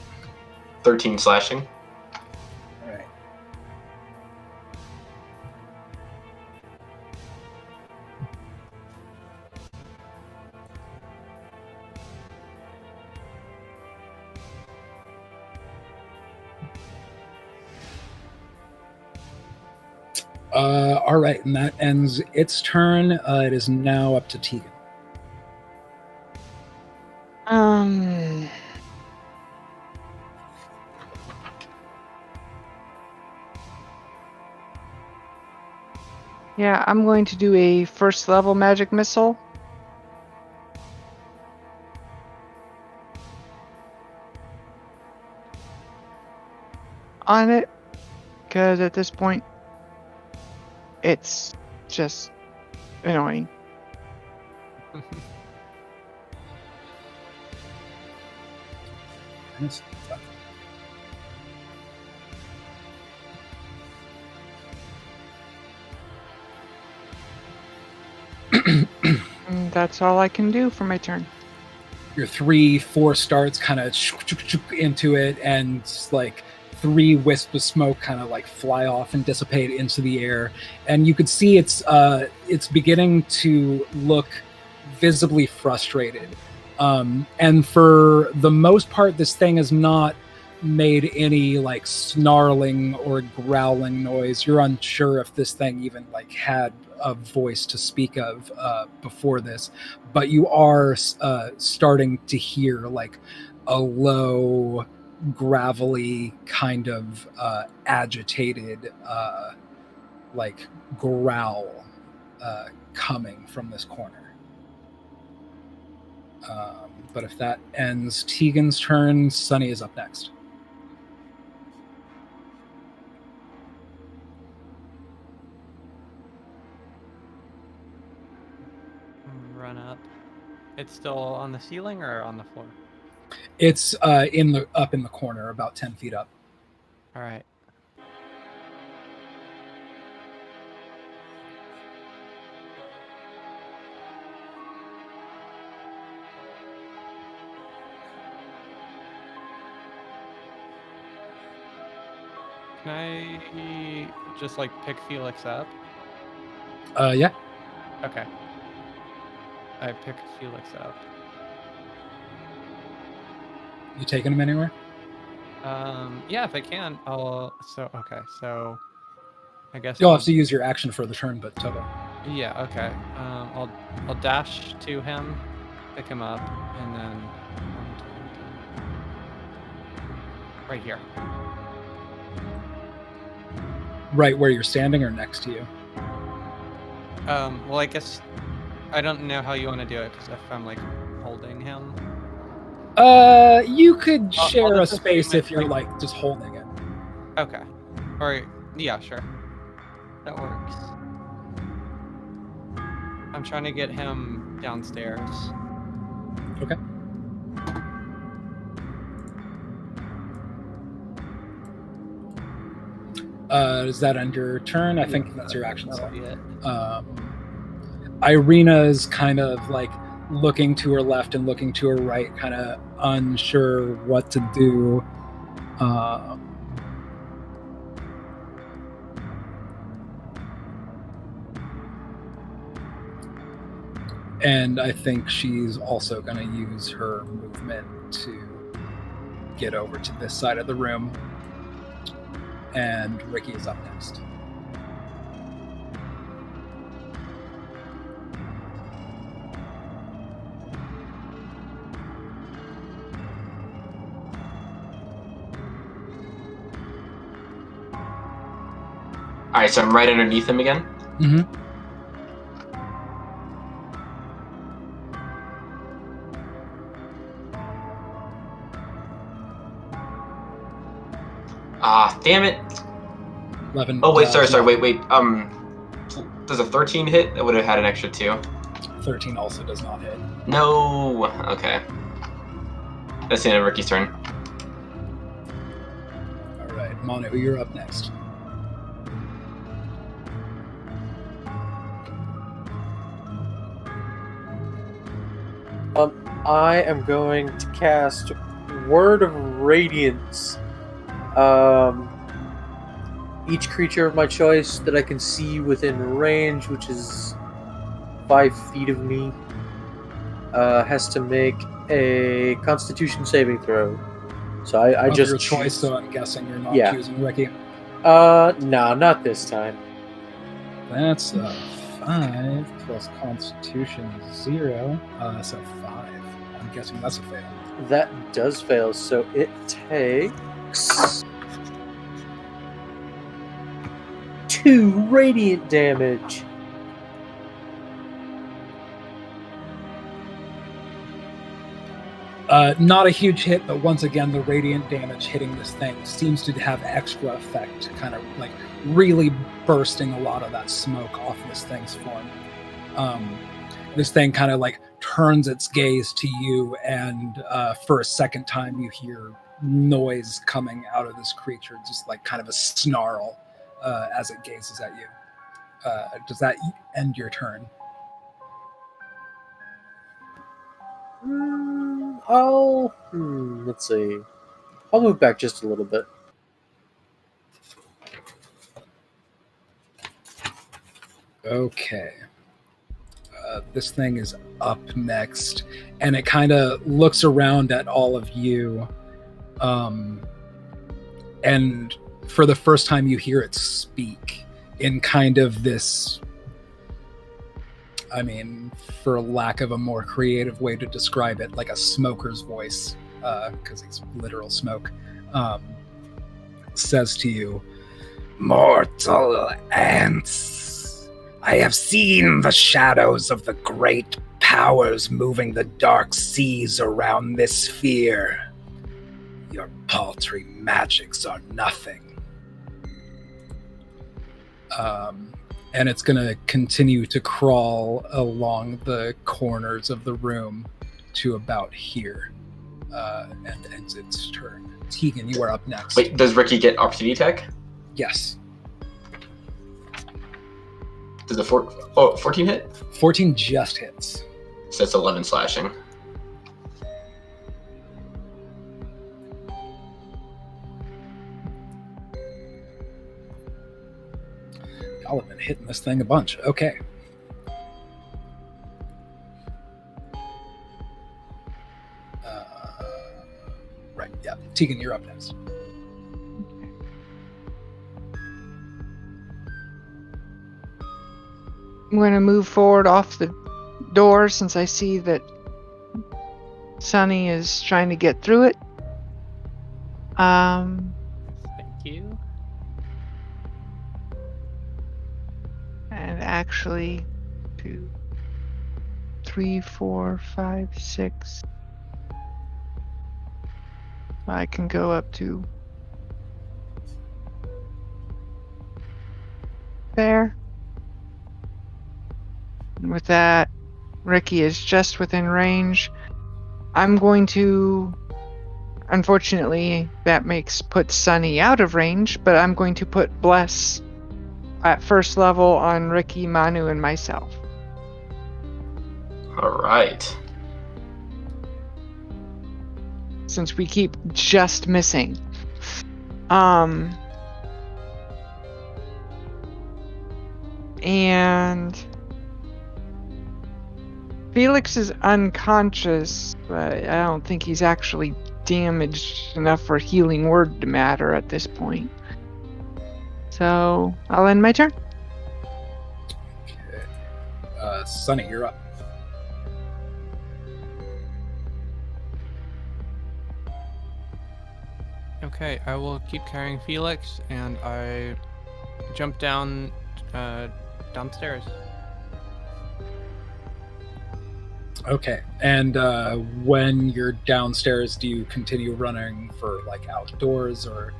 S3: 13 slashing.
S1: All right. All right, and that ends its turn. It is now up to Tegan.
S4: Yeah, I'm going to do a first level magic missile. On it, because at this point, it's just annoying. And that's all I can do for my turn.
S1: Your 3-4 starts kind of into it, and like 3 wisps of smoke kind of like fly off and dissipate into the air, and you could see it's beginning to look visibly frustrated. And for the most part, this thing has not made any like snarling or growling noise. You're unsure if this thing even like had a voice to speak of before this, but you are starting to hear like a low, gravelly kind of agitated like growl coming from this corner. But if that ends Tegan's turn, Sunny is up next.
S6: Run up. It's still on the ceiling or on the floor?
S1: It's up in the corner, about 10 feet up.
S6: All right. I just like pick Felix up?
S1: Yeah.
S6: Okay. I pick Felix up.
S1: You taking him anywhere?
S6: Yeah, if I can, I'll. So I guess
S1: You'll have to use your action for the turn, but total.
S6: Yeah. Okay. I'll dash to him, pick him up, and then right here.
S1: Right where you're standing, or next to you?
S6: Well, I guess I don't know how you want to do it because if I'm like holding him.
S1: You could share a
S6: just
S1: space
S6: make
S1: if you're like just holding it.
S6: Okay. Or yeah, sure. That works. I'm trying to get him downstairs.
S1: Okay. Does that end your turn? I think that's your action step. Irina's kind of like looking to her left and looking to her right, kind of unsure what to do. And I think she's also going to use her movement to get over to this side of the room. And Ricky is up next.
S3: Alright, so I'm right underneath him again?
S1: Mm-hmm.
S3: Ah, damn it.
S1: 11.
S3: Oh, wait, sorry, wait. Does a 13 hit? That would have had an extra 2.
S1: 13 also does not hit.
S3: No. Okay. That's the end of Ricky's turn.
S1: All right, Manu, you're up next.
S5: I am going to cast Word of Radiance. Each creature of my choice that I can see within range, which is 5 feet of me, has to make a Constitution saving throw. So I
S1: Of
S5: just
S1: your choice, so I'm guessing you're not
S5: Yeah.
S1: choosing Ricky.
S5: No, not this time.
S1: That's a 5 plus Constitution is 0, so 5. I'm guessing that's a fail.
S5: That does fail, so it takes 2 radiant damage.
S1: Not a huge hit, but once again, the radiant damage hitting this thing seems to have extra effect, kind of like really bursting a lot of that smoke off this thing's form. This thing kind of like turns its gaze to you, and for a second time, you hear noise coming out of this creature, just like kind of a snarl as it gazes at you. Does that end your turn?
S5: Let's see. I'll move back just a little bit.
S1: Okay. This thing is up next, and it kind of looks around at all of you. And for the first time, you hear it speak in kind of this, I mean, for lack of a more creative way to describe it, like a smoker's voice, because it's literal smoke, says to you, "Mortal ants, I have seen the shadows of the great powers moving the dark seas around this sphere. Your paltry magics are nothing." And it's going to continue to crawl along the corners of the room to about here, and ends its turn. Tegan, you are up next.
S3: Wait, does Ricky get opportunity attack?
S1: Yes.
S3: Does the 14 hit?
S1: 14 just hits.
S3: So that's 11 slashing.
S1: Y'all have been hitting this thing a bunch. Okay. Right, yeah. Tegan, you're up next.
S4: I'm going to move forward off the door since I see that Sunny is trying to get through it.
S6: Thank you.
S4: And actually, 2, 3, 4, 5, 6. I can go up to there. And with that, Ricky is just within range. I'm going to, unfortunately, that puts Sunny out of range, but I'm going to put Bless at first level on Ricky, Manu, and myself.
S3: All right.
S4: Since we keep just missing. And Felix is unconscious, but I don't think he's actually damaged enough for healing word to matter at this point. So I'll end my turn.
S1: Okay. Sunny, you're up.
S6: Okay, I will keep carrying Felix, and I jump down downstairs.
S1: Okay. And when you're downstairs, do you continue running for like outdoors or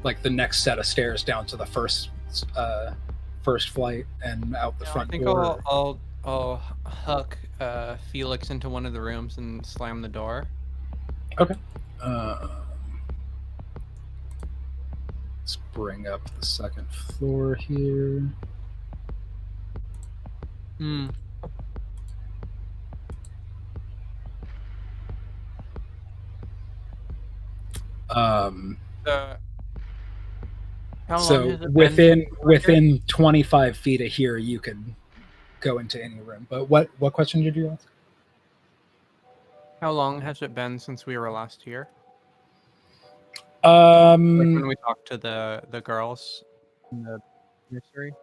S1: like the next set of stairs down to the first flight and out the front
S6: I think
S1: door?
S6: I'll hook Felix into one of the rooms and slam the door.
S1: Okay. Let's bring up the second floor here.
S6: How long
S1: So
S6: has it been
S1: within 25 feet of here, you could go into any room. But what question did you ask?
S6: How long has it been since we were last here?
S1: Like
S6: when we talked to the girls in the nursery.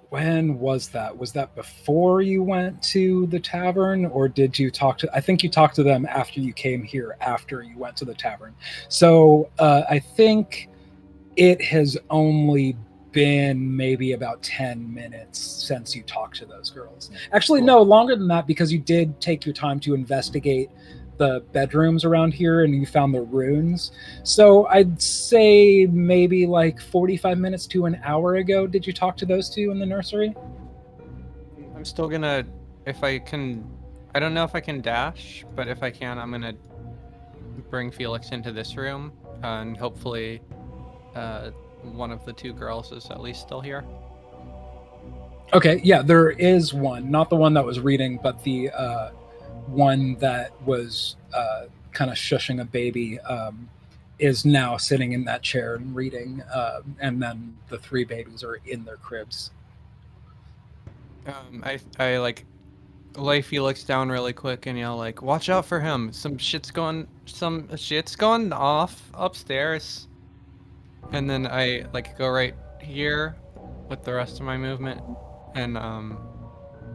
S1: When was that? Was that before you went to the tavern, or did you talk to? I think you talked to them after you came here. After you went to the tavern, so I think it has only been maybe about 10 minutes since you talked to those girls. Actually, no, longer than that, because you did take your time to investigate the bedrooms around here and you found the runes. So I'd say maybe like 45 minutes to an hour ago. Did you talk to those two in the nursery?
S6: I'm still gonna, if I can, I don't know if I can dash, but if I can, I'm gonna bring Felix into this room, and hopefully one of the two girls is at least still here.
S1: Okay, yeah, there is one. Not the one that was reading, but the one that was kind of shushing a baby is now sitting in that chair and reading, and then the three babies are in their cribs.
S6: I like lay Felix down really quick and yell like, "Watch out for him! Some shit's going off upstairs." And then I like go right here with the rest of my movement and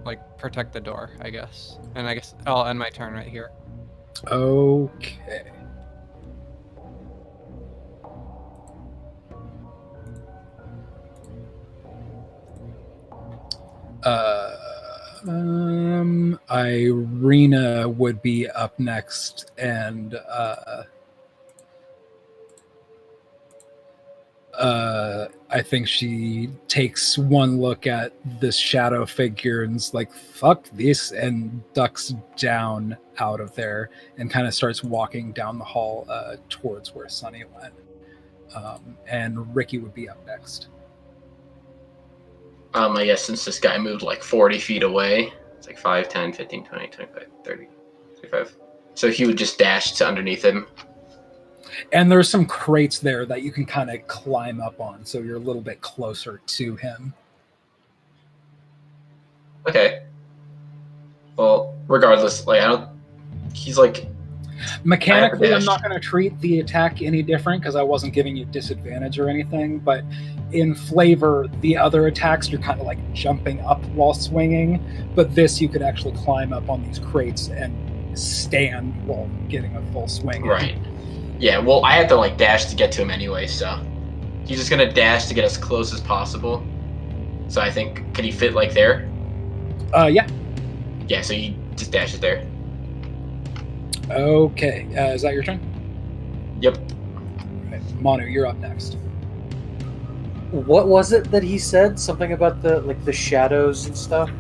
S6: like protect the door, I guess. And I guess I'll end my turn right here.
S1: Okay. Irina would be up next, and I think she takes one look at this shadow figure and's like, fuck this, and ducks down out of there and kind of starts walking down the hall towards where Sunny went. And Ricky would be up next.
S3: I guess since this guy moved like 40 feet away, it's like 5, 10, 15, 20, 25, 30, 35. So he would just dash to underneath him.
S1: And there's some crates there that you can kind of climb up on, so you're a little bit closer to him.
S3: Okay. Well, regardless, like he's like
S1: Mechanically, I'm not going to treat the attack any different because I wasn't giving you disadvantage or anything, but in flavor, the other attacks, you're kind of like jumping up while swinging, but this you could actually climb up on these crates and stand while getting a full swing.
S3: Right. Yeah, well, I had to like dash to get to him anyway, so he's just going to dash to get as close as possible. So I think, can he fit like there?
S1: Yeah.
S3: Yeah, so he just dashes there.
S1: Okay, is that your turn?
S3: Yep.
S1: Right. Manu, you're up next.
S5: What was it that he said? Something about the shadows and stuff?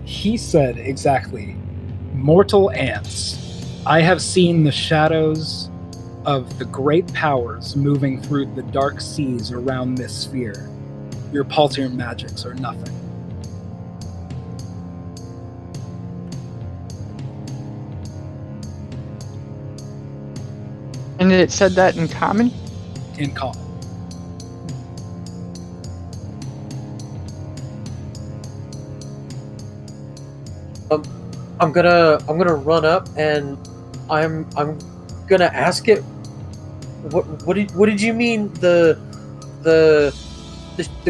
S1: He said exactly, mortal ants. I have seen the shadows of the great powers moving through the dark seas around this sphere. Your paltry magics are nothing.
S4: And it said that in common?
S1: In common.
S5: I'm gonna run up and I'm gonna ask it. What did you mean the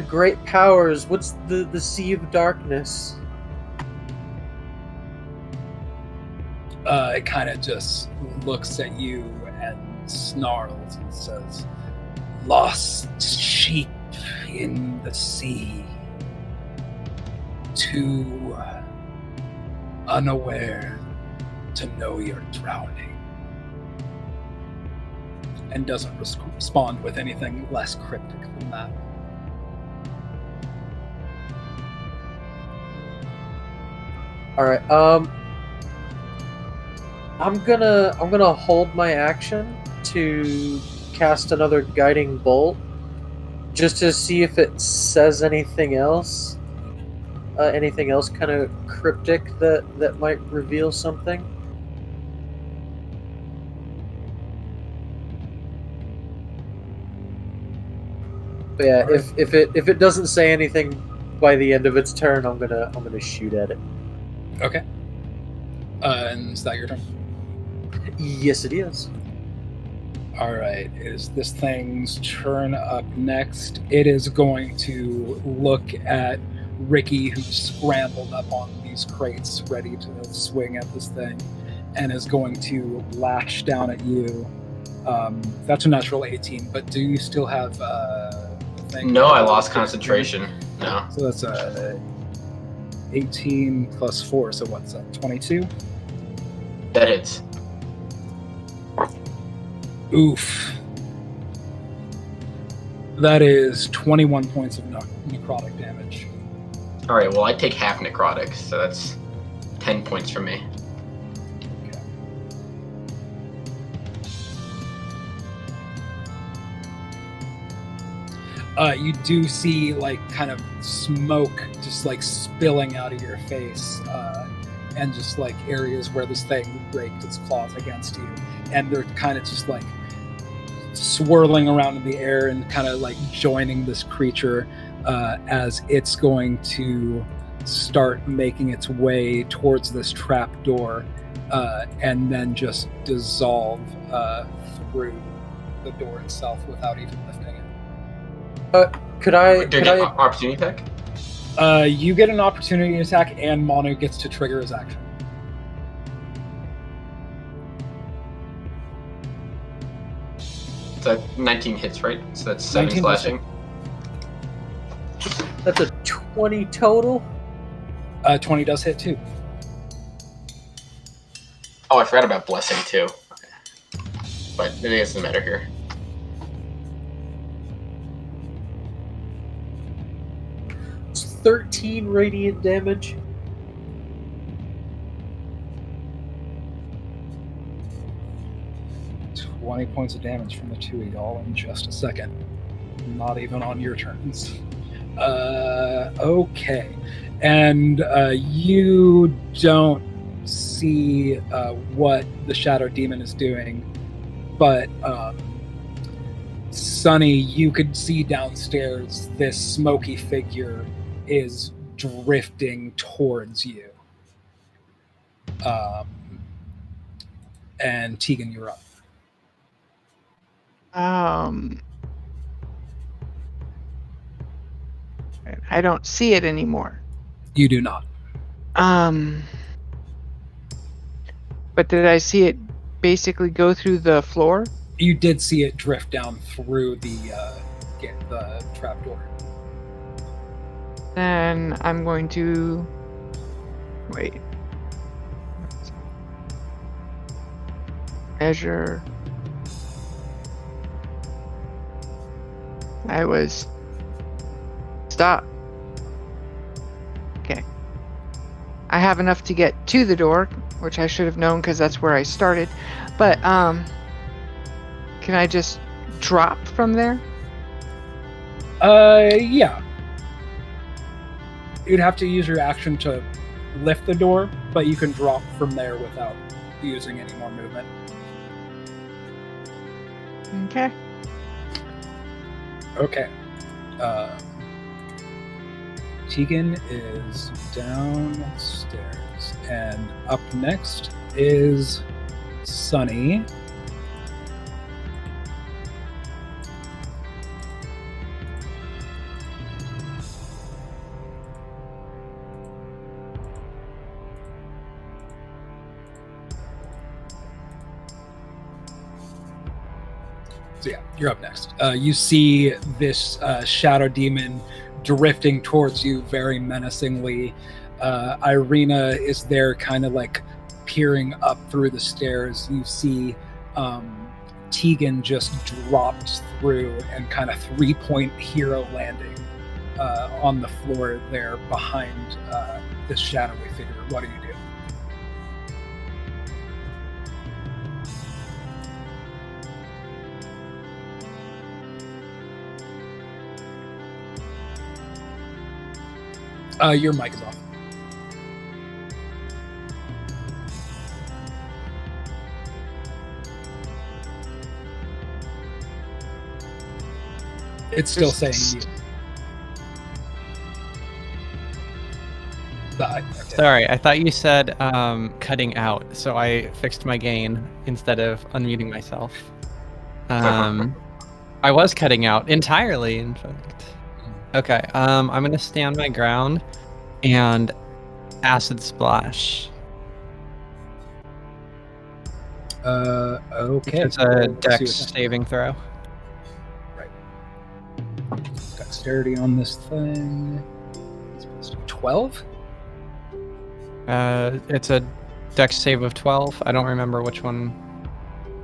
S5: great powers? What's the sea of darkness?
S1: It kind of just looks at you and snarls and says, "Lost sheep in the sea, too unaware to know you're drowning," and doesn't respond with anything less cryptic than that.
S5: All right. I'm gonna hold my action to cast another guiding bolt, just to see if it says anything else. Anything else kind of cryptic that might reveal something. But yeah, if it doesn't say anything by the end of its turn, I'm gonna shoot at it.
S1: Okay. And is that your turn?
S5: Yes, it is.
S1: All right. Is this thing's turn up next? It is going to look at Ricky, who's scrambled up on these crates, ready to swing at this thing, and is going to lash down at you. That's a natural 18, but do you still have thing?
S3: No, I lost concentration. No.
S1: So that's 18 plus 4, so what's that, 22?
S3: That hits.
S1: Oof. That is 21 points of necrotic damage.
S3: Alright, well, I take half necrotic, so that's 10 points for me. You do see, like, kind of smoke just, like, spilling out of your face, and just, like, areas where this thing raked its claws against you. And they're kind of just, like, swirling around in the air and kind of, like, joining this creature as it's going to start making its way towards this trap door and then just dissolve through the door itself without even lifting it.
S5: Could I
S3: opportunity attack?
S1: You get an opportunity attack, and Manu gets to trigger his action.
S3: So 19 hits, right? So that's 7 slashing.
S5: That's a 20 total?
S1: 20 does hit too.
S3: Oh, I forgot about blessing too. But maybe it doesn't matter here.
S5: It's 13 radiant damage.
S1: $20 points of damage from the two of y'all in just a second. Not even on your turns. Okay. And you don't see what the Shadow Demon is doing, but Sunny, you could see downstairs this smoky figure is drifting towards you. And Tegan, you're up.
S4: I don't see it anymore.
S1: You do not.
S4: But did I see it basically go through the floor?
S1: You did see it drift down through the trapdoor.
S4: Then I'm going to wait. Measure. Stop. Okay. I have enough to get to the door, which I should have known because that's where I started. But can I just drop from there?
S1: Yeah. You'd have to use your action to lift the door, but you can drop from there without using any more movement.
S4: Okay.
S1: Okay. Tegan is downstairs, and up next is Sunny. So yeah, you're up next. You see this shadow demon drifting towards you very menacingly. Irina is there kind of like peering up through the stairs. You see Tegan just dropped through and kind of 3-point hero landing on the floor there behind this shadowy figure. What do you do? Your mic is off. It's still saying you. Okay.
S6: Sorry, I thought you said cutting out, so I fixed my gain instead of unmuting myself. I was cutting out entirely, in fact. Okay, I'm gonna stand my ground and acid splash.
S1: Okay.
S6: It's a dex saving throw.
S1: Right. Dexterity on this thing. 12?
S6: It's a dex save of 12. I don't remember which one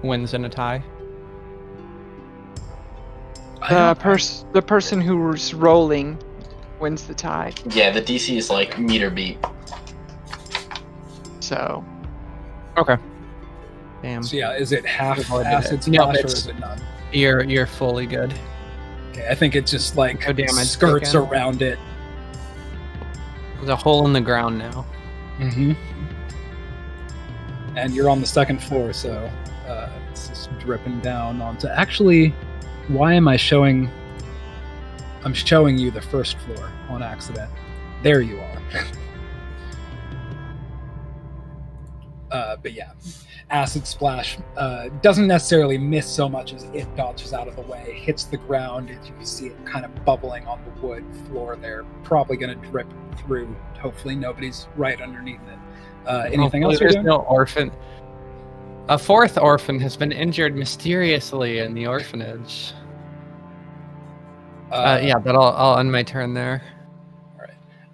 S6: wins in a tie.
S4: The person who was rolling wins the tie.
S3: Yeah, the DC is like meter beat.
S4: So.
S6: Okay. Damn.
S1: So yeah, is it half acid splash
S6: No,
S1: or is it none?
S6: You're fully good.
S1: Okay, I think it just like
S6: No damage
S1: skirts
S6: taken.
S1: around it.
S6: There's a hole in the ground now.
S1: Mm-hmm. And you're on the second floor, so it's just dripping down onto. Actually, why am I showing? I'm showing you the first floor on accident. There you are. But yeah, acid splash doesn't necessarily miss so much as it dodges out of the way, hits the ground, and you can see it kind of bubbling on the wood floor there. Probably going to drip through. Hopefully nobody's right underneath it. Anything else you're
S6: There's
S1: doing?
S6: no orphan. A fourth orphan has been injured mysteriously in the orphanage. Yeah, but I'll end my turn there.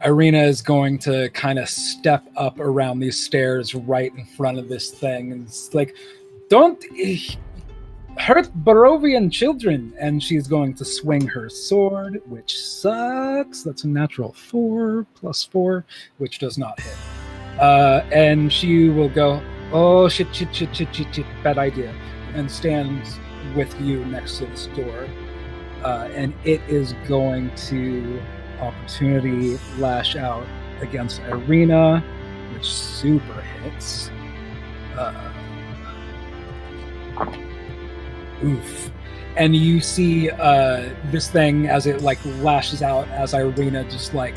S1: Irina is going to kind of step up around these stairs right in front of this thing, and it's like, don't hurt Barovian children. And she's going to swing her sword, which sucks. That's a natural 4 + 4, which does not hit. And she will go, oh, shit, bad idea, and stands with you next to this door. And it is going to opportunity lash out against Irina, which super hits. Oof. And you see this thing as it like lashes out as Irina just like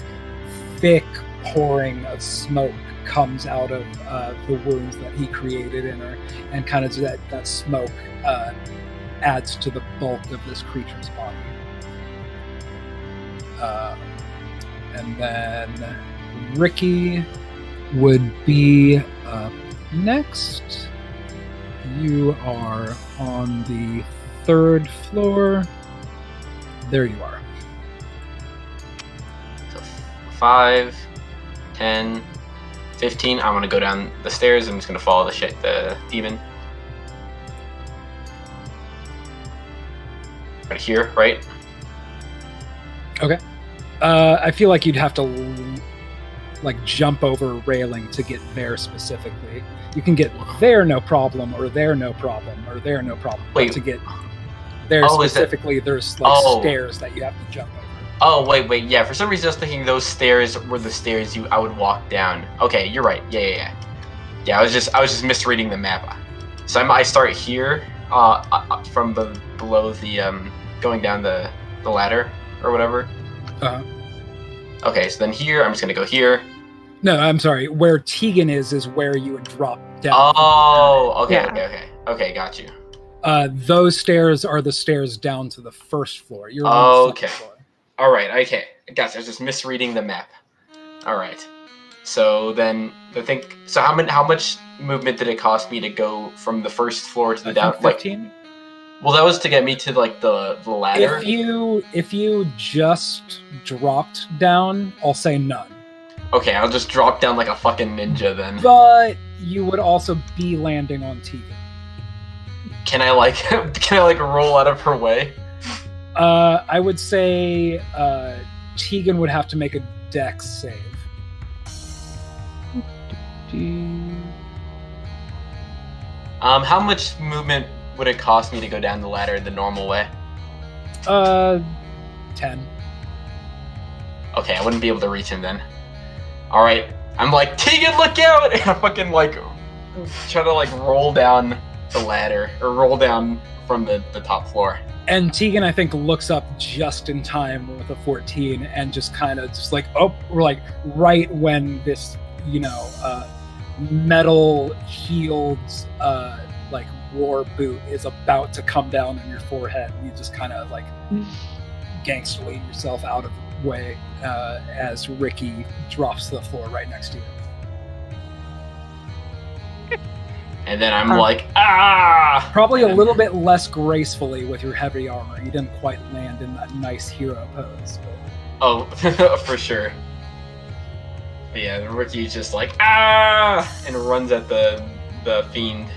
S1: thick pouring of smoke comes out of the wounds that he created in her, and kind of that smoke adds to the bulk of this creature's body. And then Ricky would be up next. You are on the 3rd floor. There you are.
S3: So 5, 10, 15. I'm gonna go down the stairs. I'm just gonna follow the demon. Right here, right?
S1: Okay. I feel like you'd have to like jump over a railing to get there specifically. You can get there no problem, or there no problem, or there no problem.
S3: Wait.
S1: But to get there specifically, there's like stairs that you have to jump over.
S3: Oh, wait. Yeah, for some reason I was thinking those stairs were the stairs I would walk down. Okay, you're right. Yeah. Yeah, I was just misreading the map. So I start here, from below the going down the ladder or whatever. Okay, so then here I'm just gonna go here.
S1: No, I'm sorry. Where Tegan is where you would drop down.
S3: Oh, okay,
S4: Yeah.
S3: okay, got you.
S1: Those stairs are the stairs down to the 1st floor. You're
S3: Okay.
S1: on the 2nd floor.
S3: All right, okay, gotcha. I was just misreading the map. All right. So then so how much movement did it cost me to go from the 1st floor to the down?
S1: 15.
S3: Well, that was to get me to like the ladder.
S1: If you just dropped down, I'll say none.
S3: Okay, I'll just drop down like a fucking ninja then.
S1: But you would also be landing on Tegan.
S3: Can I roll out of her way?
S1: I would say Tegan would have to make a dex save.
S3: How much movement would it cost me to go down the ladder the normal way?
S1: 10.
S3: Okay, I wouldn't be able to reach him then. Alright, I'm like, Tegan, look out! And I fucking like try to like roll down the ladder, or roll down from the top floor.
S1: And Tegan, I think, looks up just in time with a 14 and just kind of just like, oh, we're like right when this, metal heeled like war boot is about to come down on your forehead. You just kind of like gangsterly yourself out of the way as Ricky drops to the floor right next to you.
S3: And then I'm like, ah!
S1: Probably a little bit less gracefully with your heavy armor. You didn't quite land in that nice hero pose. But...
S3: Oh, for sure. But yeah, the Ricky's just like, ah! And runs at the fiend.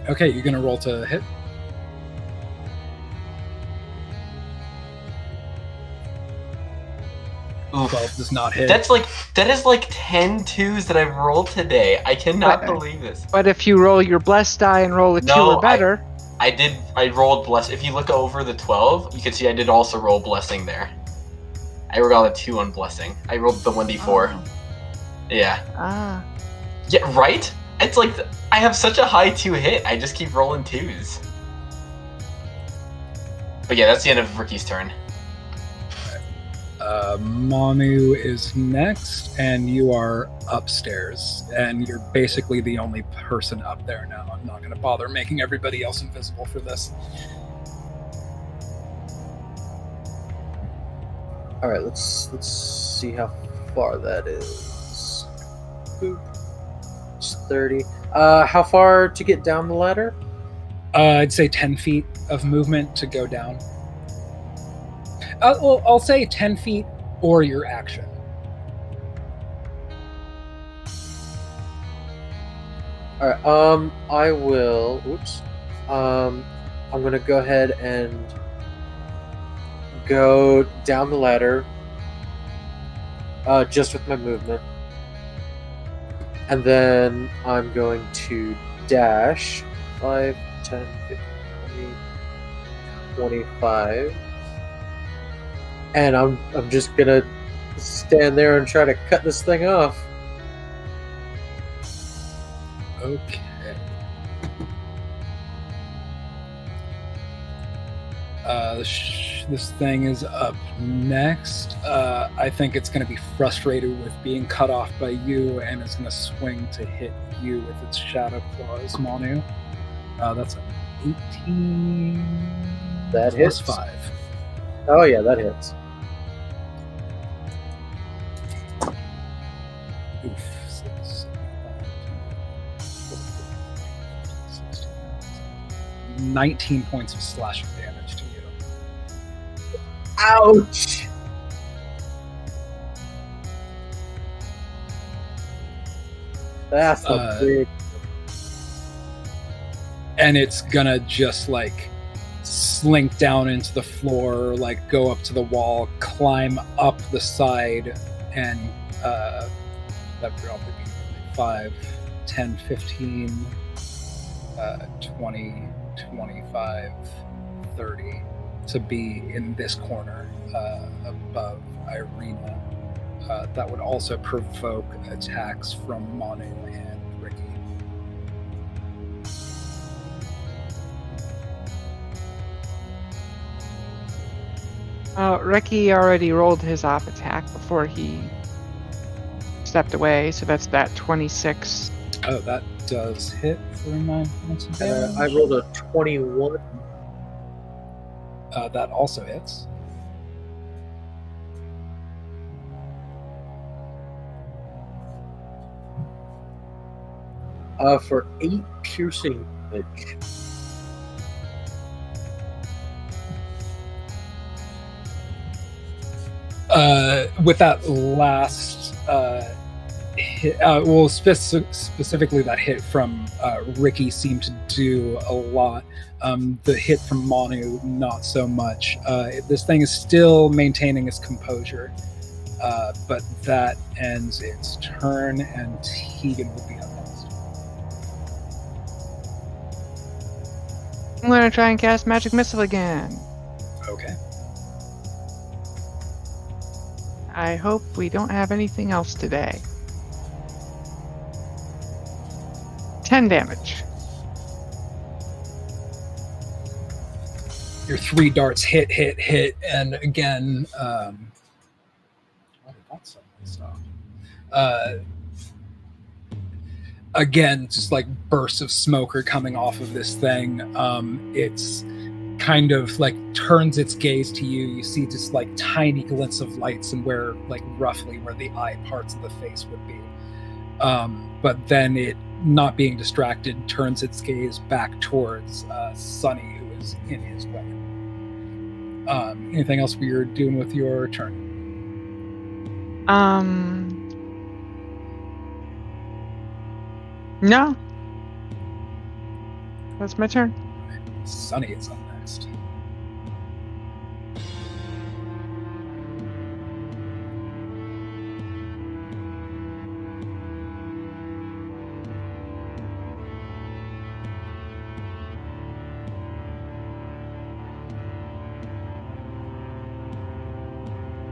S1: Okay, you're gonna roll to hit?
S3: Oof.
S1: 12 does not hit.
S3: That is like 10 twos that I've rolled today. I cannot believe this.
S4: But if you roll your blessed die and roll a 2 or better...
S3: I rolled bless. If you look over the 12, you can see I did also roll blessing there. I rolled a 2 on blessing. I rolled the 1d4.
S4: Oh.
S3: Yeah. Yeah, right? It's like, I have such a high 2 hit, I just keep rolling 2s. But yeah, that's the end of Ricky's turn.
S1: Manu is next, and you are upstairs, and you're basically the only person up there now. I'm not going to bother making everybody else invisible for this.
S5: All right, let's see how far that is. Boop. It's 30. How far to get down the ladder?
S1: I'd say 10 feet of movement to go down. I'll say 10 feet or your action.
S5: All right. I will. Oops. I'm gonna go ahead and go down the ladder. Just with my movement, and then I'm going to dash 5, 10, 15, 20, 25. And I'm just gonna stand there and try to cut this thing off.
S1: Okay. This thing is up next. I think it's going to be frustrated with being cut off by you, and it's going to swing to hit you with its shadow claws, Manu. That's an 18
S5: That
S1: plus
S5: hits.
S1: 5.
S5: Oh yeah, that hits.
S1: Oof. 6, 19 points of slashing damage to you.
S5: Ouch! That's a big.
S1: And it's gonna just like slink down into the floor, like go up to the wall, climb up the side, and that'd probably be 5, 10, 15, 20, 25, 30 to be in this corner above Irina. That would also provoke attacks from Manu and Ricky.
S4: Ricky already rolled his op attack before he stepped away, so that's that 26.
S1: Oh, that does hit for 9 points of damage.
S5: I rolled a 21.
S1: That also hits.
S5: For 8 piercing damage.
S1: With that last hit, specifically that hit from Ricky seemed to do a lot. The hit from Manu, not so much. This thing is still maintaining its composure, but that ends its turn, and Tegan will be up next.
S4: I'm gonna try and cast Magic Missile again.
S1: Okay.
S4: I hope we don't have anything else today. 10 damage.
S1: Your 3 darts hit, and again, why did that suddenly stop? Again, just like bursts of smoke are coming off of this thing. It's kind of like turns its gaze to you. You see just like tiny glints of lights and where like roughly where the eye parts of the face would be. But then it, not being distracted, turns its gaze back towards Sunny, who is in his way. Anything else you're doing with your turn?
S4: No. That's my turn.
S1: Sunny is up next.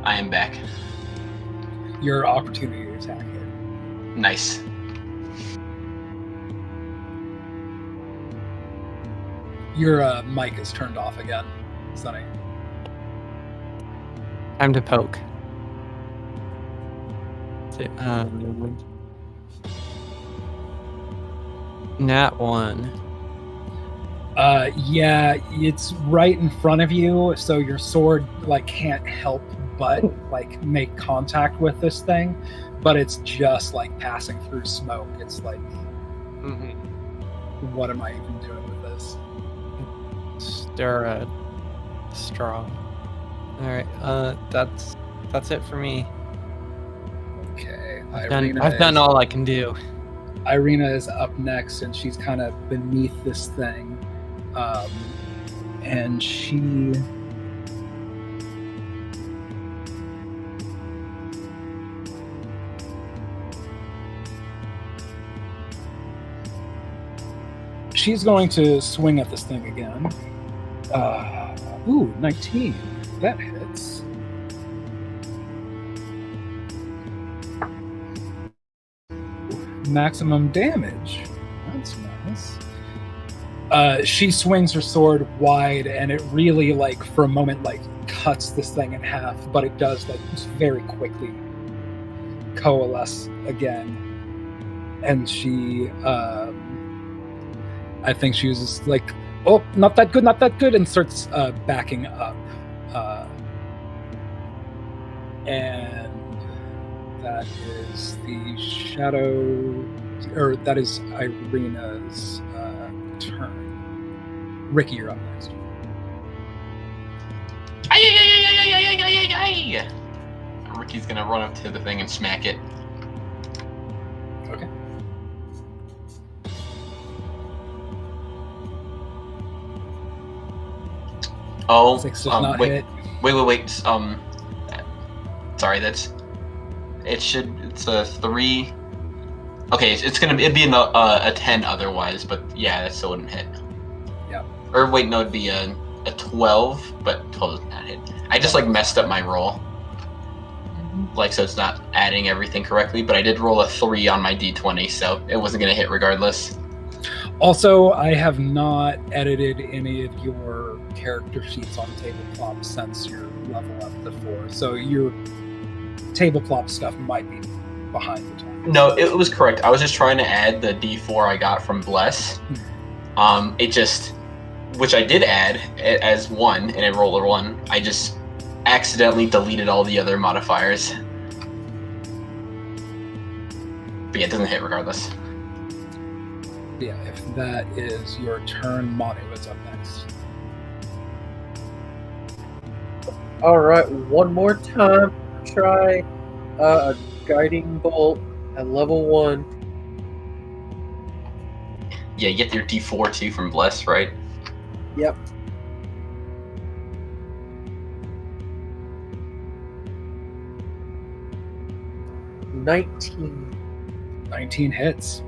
S3: I am back.
S1: Your opportunity to attack hit.
S3: Nice.
S1: Your mic is turned off again, Sunny.
S6: Time to poke. Nat 1.
S1: Yeah, it's right in front of you, so your sword like can't help but like make contact with this thing, but it's just like passing through smoke. It's like, what am I even doing with this?
S6: Stir a straw. All right, that's it for me.
S1: Okay,
S6: I've done all I can do.
S1: Irina is up next, and she's kind of beneath this thing, and she's going to swing at this thing again. 19. That hits. Maximum damage. She swings her sword wide, and it really, like, for a moment, like, cuts this thing in half, but it does, like, just very quickly coalesce again. And she, I think she uses, like, oh, not that good, and starts backing up. And that is the shadow, or that is Irina's turn. Ricky, you're up next.
S3: Ricky's gonna run up to the thing and smack it.
S1: Okay.
S3: Oh,
S1: 6 does not
S3: wait,
S1: hit.
S3: wait. Sorry, it's a 3. Okay, it'd be a 10 otherwise, but yeah, that still wouldn't hit.
S1: Yeah.
S3: Or wait, no, it'd be a 12, but 12 does not hit. I just like messed up my roll. Like, so it's not adding everything correctly, but I did roll a 3 on my d20, so it wasn't gonna hit regardless.
S1: Also, I have not edited any of your character sheets on Tabletop since your level up to 4, so your Tabletop stuff might be behind the times.
S3: No, it was correct. I was just trying to add the d4 I got from Bless. It just, which I did add as 1, and I rolled a 1. I just accidentally deleted all the other modifiers. But yeah, it doesn't hit regardless.
S1: Yeah, if that is your turn, Manu is up next.
S5: Alright, one more time. Try a guiding bolt at level 1.
S3: Yeah, you get your d4 too from Bless, right?
S5: Yep. $19.
S1: 19 hits.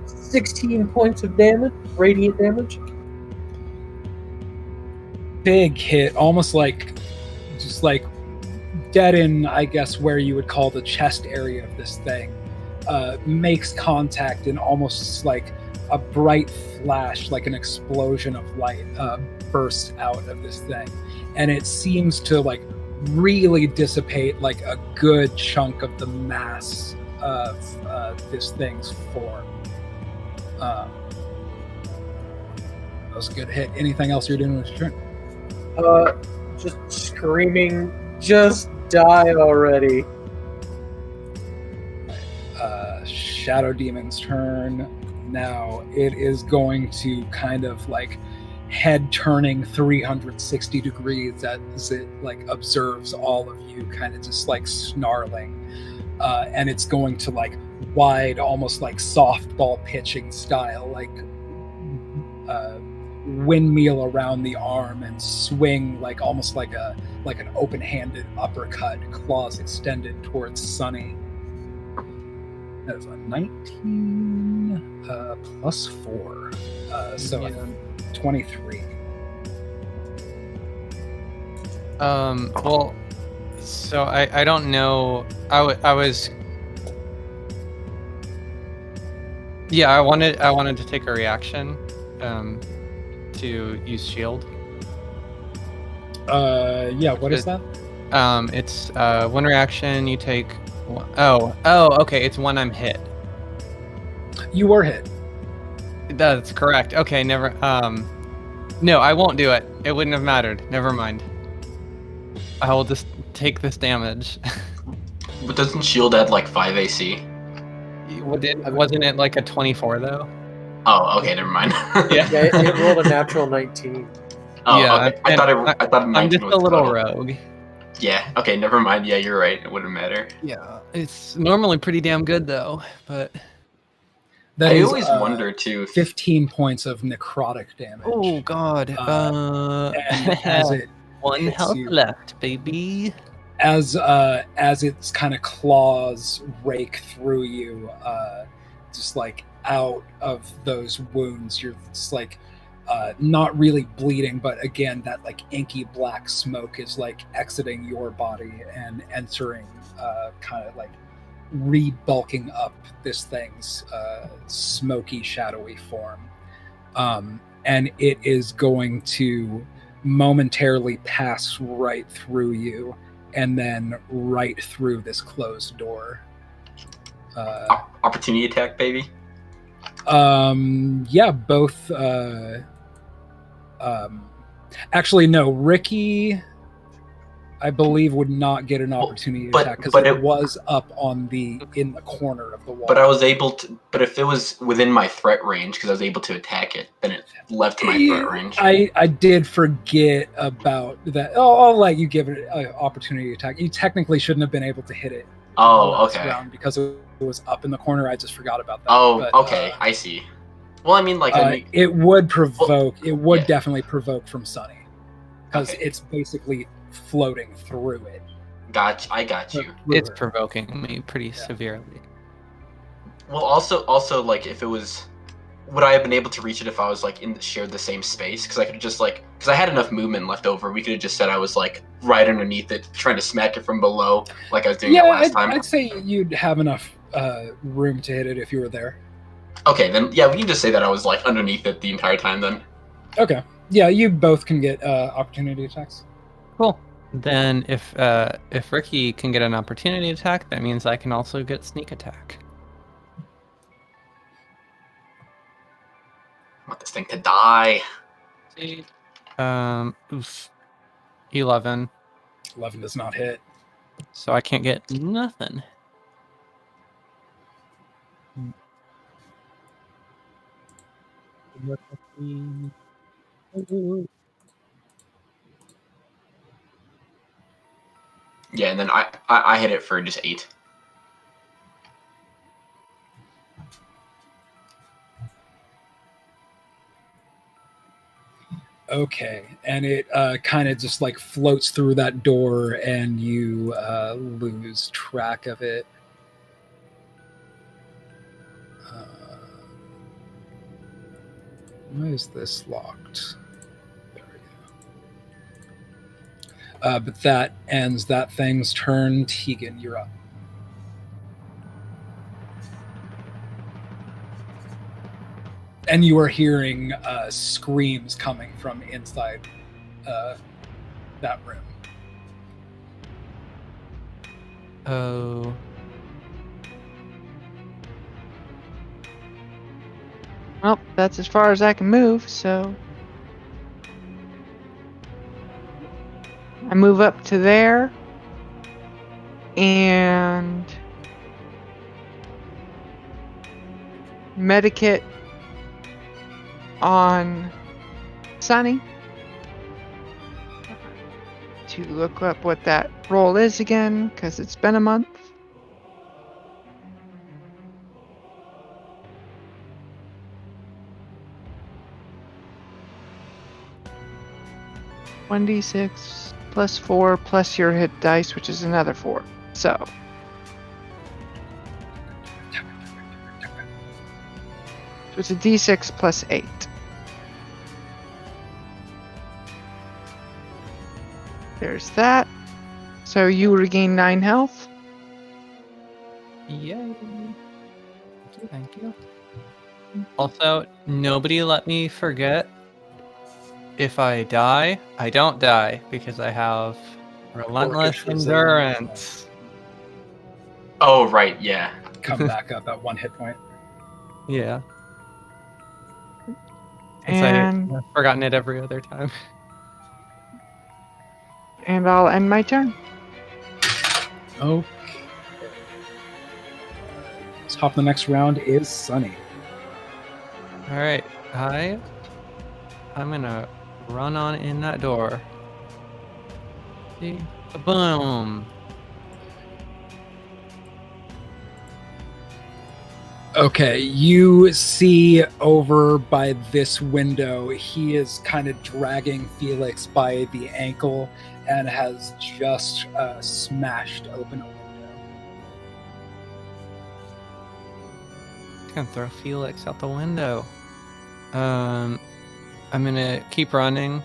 S5: $16 points of damage, radiant damage.
S1: Big hit, almost like, just like dead in, I guess, where you would call the chest area of this thing. Makes contact, and almost like a bright flash, like an explosion of light, bursts out of this thing, and it seems to like really dissipate like a good chunk of the mass of this thing's form. That was a good hit. Anything else you're doing with your turn?
S5: Just screaming, just die already.
S1: Shadow Demon's turn. Now it is going to kind of like head turning 360 degrees as it like observes all of you, kind of just like snarling, and it's going to like wide, almost like softball pitching style, like windmill around the arm and swing like almost like an open-handed uppercut, claws extended towards Sunny. That is a 19 plus 4, so
S6: Yeah.
S1: 23.
S6: Well, so I don't know. I was. Yeah, I wanted to take a reaction, to use shield.
S1: Yeah, what is that?
S6: It's one reaction. You take. Oh, okay. It's when I'm hit.
S1: You were hit.
S6: That's correct. Okay, never. No, I won't do it. It wouldn't have mattered. Never mind. I will just take this damage.
S3: But doesn't shield add like 5 AC?
S6: Wasn't it like a 24 though?
S3: Oh, okay, never mind.
S6: Yeah.
S5: Yeah, it rolled a natural 19.
S3: Oh,
S6: Yeah,
S3: okay. I thought a 19
S6: I'm just
S3: was
S6: a little
S3: total.
S6: rogue.
S3: Yeah. Okay, never mind. Yeah, you're right. It wouldn't matter.
S6: Yeah, it's normally pretty damn good though, but.
S1: That
S3: I
S1: is,
S3: always wonder too.
S1: 15 points of necrotic damage.
S6: Oh God.
S1: And as it
S6: one
S1: hits
S6: health
S1: you,
S6: left, baby.
S1: as its kind of claws rake through you, just like out of those wounds, you're just like not really bleeding, but again, that like inky black smoke is like exiting your body and entering, kind of like rebulking up this thing's smoky, shadowy form. And it is going to momentarily pass right through you and then right through this closed door.
S3: Opportunity attack, baby.
S1: Yeah, both. Actually, no. Ricky, I believe, would not get an opportunity attack because it was up in the corner of the wall.
S3: But I was able to. But if it was within my threat range, because I was able to attack it, then it left my threat range.
S1: I did forget about that. I'll let you give it an opportunity attack. You technically shouldn't have been able to hit it.
S3: Okay.
S1: Round because it was up in the corner. I just forgot about that.
S3: Okay. I see. Well, I mean, like
S1: it would provoke. It would definitely provoke from Sunny because it's basically floating through it.
S3: I got you.
S6: It's provoking me pretty severely.
S3: Well, also, like, if it was, would I have been able to reach it if I was like shared the same space? Because I could just because I had enough movement left over. We could have just said I was like right underneath it, trying to smack it from below, like I was doing last time.
S1: I'd say you'd have enough room to hit it if you were there.
S3: Okay, then we can just say that I was like underneath it the entire time then.
S1: Okay. Yeah, you both can get opportunity attacks.
S6: Cool. Then if Ricky can get an opportunity attack, that means I can also get sneak attack.
S3: I want this thing to die.
S6: Oof. 11.
S1: 11 does not hit.
S6: So I can't get nothing.
S3: Yeah, and then I hit it for just 8.
S1: Okay, and it kind of just like floats through that door, and you lose track of it. Why is this locked? There we go. But that ends that thing's turn. Tegan, you're up. And you are hearing screams coming from inside that room.
S6: Oh.
S4: Well, that's as far as I can move, so I move up to there and medikit on Sunny to look up what that roll is again, because it's been a month. (1d6) plus 4 plus your hit dice, which is another 4. So it's a d6 plus 8. There's that. So you regain 9 health.
S6: Yay. Thank you. Also, nobody let me forget, if I die, I don't die, because I have relentless endurance.
S3: Oh, right, yeah.
S1: Come back up at 1 hit point.
S6: Yeah.
S4: And
S6: I've forgotten it every other time.
S4: And I'll end my turn.
S1: Okay. Top of the next round is Sunny.
S6: All right, I'm gonna run on in that door. See? Boom.
S1: Okay, you see over by this window, he is kind of dragging Felix by the ankle and has just smashed open a window.
S6: Gonna throw Felix out the window. I'm gonna keep running,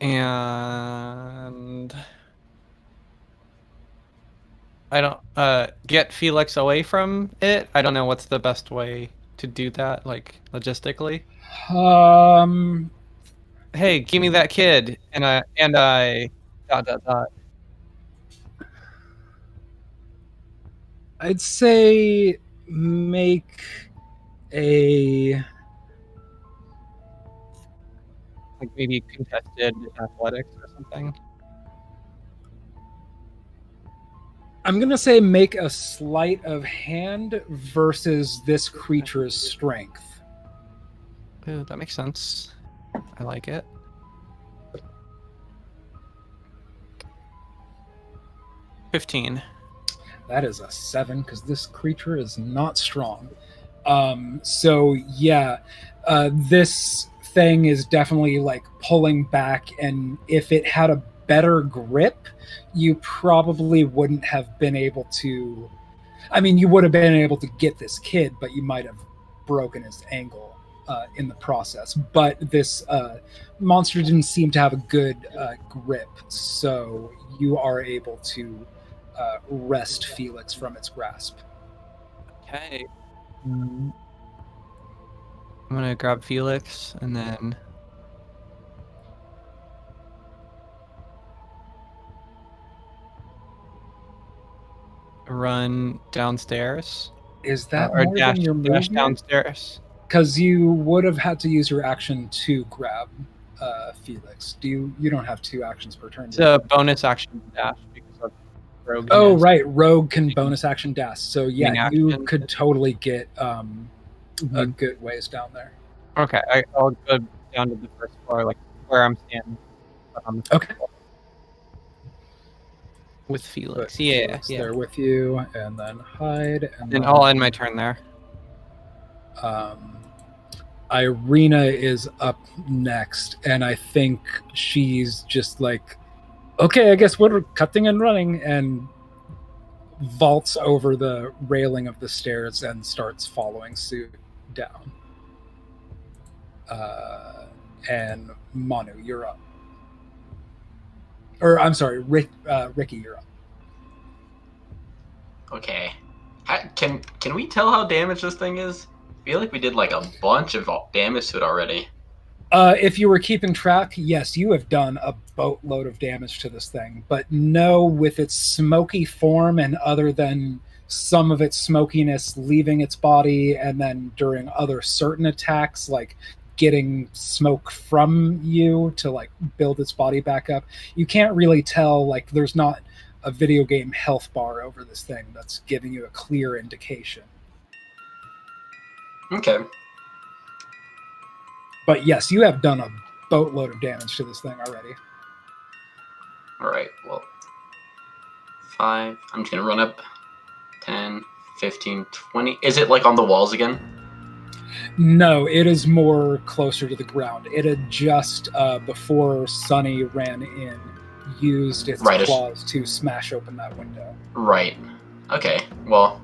S6: and I don't get Felix away from it. I don't know what's the best way to do that, like logistically.
S1: Um,
S6: Hey, give me that kid, and I dot.
S1: I'd say make a.
S6: Like maybe contested athletics or something.
S1: I'm gonna say make a sleight of hand versus this creature's strength.
S6: Ooh, that makes sense. I like it. $15.
S1: That is a 7 because this creature is not strong. So yeah, this thing is definitely like pulling back, and if it had a better grip, you probably wouldn't have been able to. I mean, you would have been able to get this kid, but you might have broken his ankle in the process. But this monster didn't seem to have a good grip, so you are able to wrest Felix from its grasp.
S6: Okay. I'm gonna grab Felix and then run downstairs.
S1: Is that
S6: Or
S1: more
S6: dash
S1: than your movement?
S6: downstairs.
S1: Because you would have had to use your action to grab Felix. You don't have 2 actions per turn.
S6: It's a bonus action dash because of rogue.
S1: Oh right, Rogue can bonus action dash. So yeah, you
S6: action.
S1: could totally get a good ways down there.
S6: Okay, I'll go down to the first floor, like where I'm standing.
S1: Okay.
S6: With Felix.
S1: Put
S6: Yeah,
S1: Felix
S6: yeah.
S1: there with you, and then hide, and
S6: Then
S1: then
S6: I'll end my turn there.
S1: Irina is up next, and I think she's just like, okay, I guess we're cutting and running, and vaults over the railing of the stairs and starts following suit down. And Manu, you're up. Or I'm sorry, Ricky, you're up.
S3: Okay. Can we tell how damaged this thing is? I feel like we did like a bunch of damage to it already.
S1: If you were keeping track, yes, you have done a boatload of damage to this thing. But no, with its smoky form, and other than some of its smokiness leaving its body, and then during other certain attacks, like getting smoke from you to like build its body back up, you can't really tell. Like, there's not a video game health bar over this thing that's giving you a clear indication.
S3: Okay.
S1: But yes, you have done a boatload of damage to this thing already.
S3: Alright, well. 5. I'm just going to run up. 10, 15, 20. Is it like on the walls again?
S1: No, it is more closer to the ground. It had just, before Sunny ran in, used its claws to smash open that window.
S3: Right. Okay, well,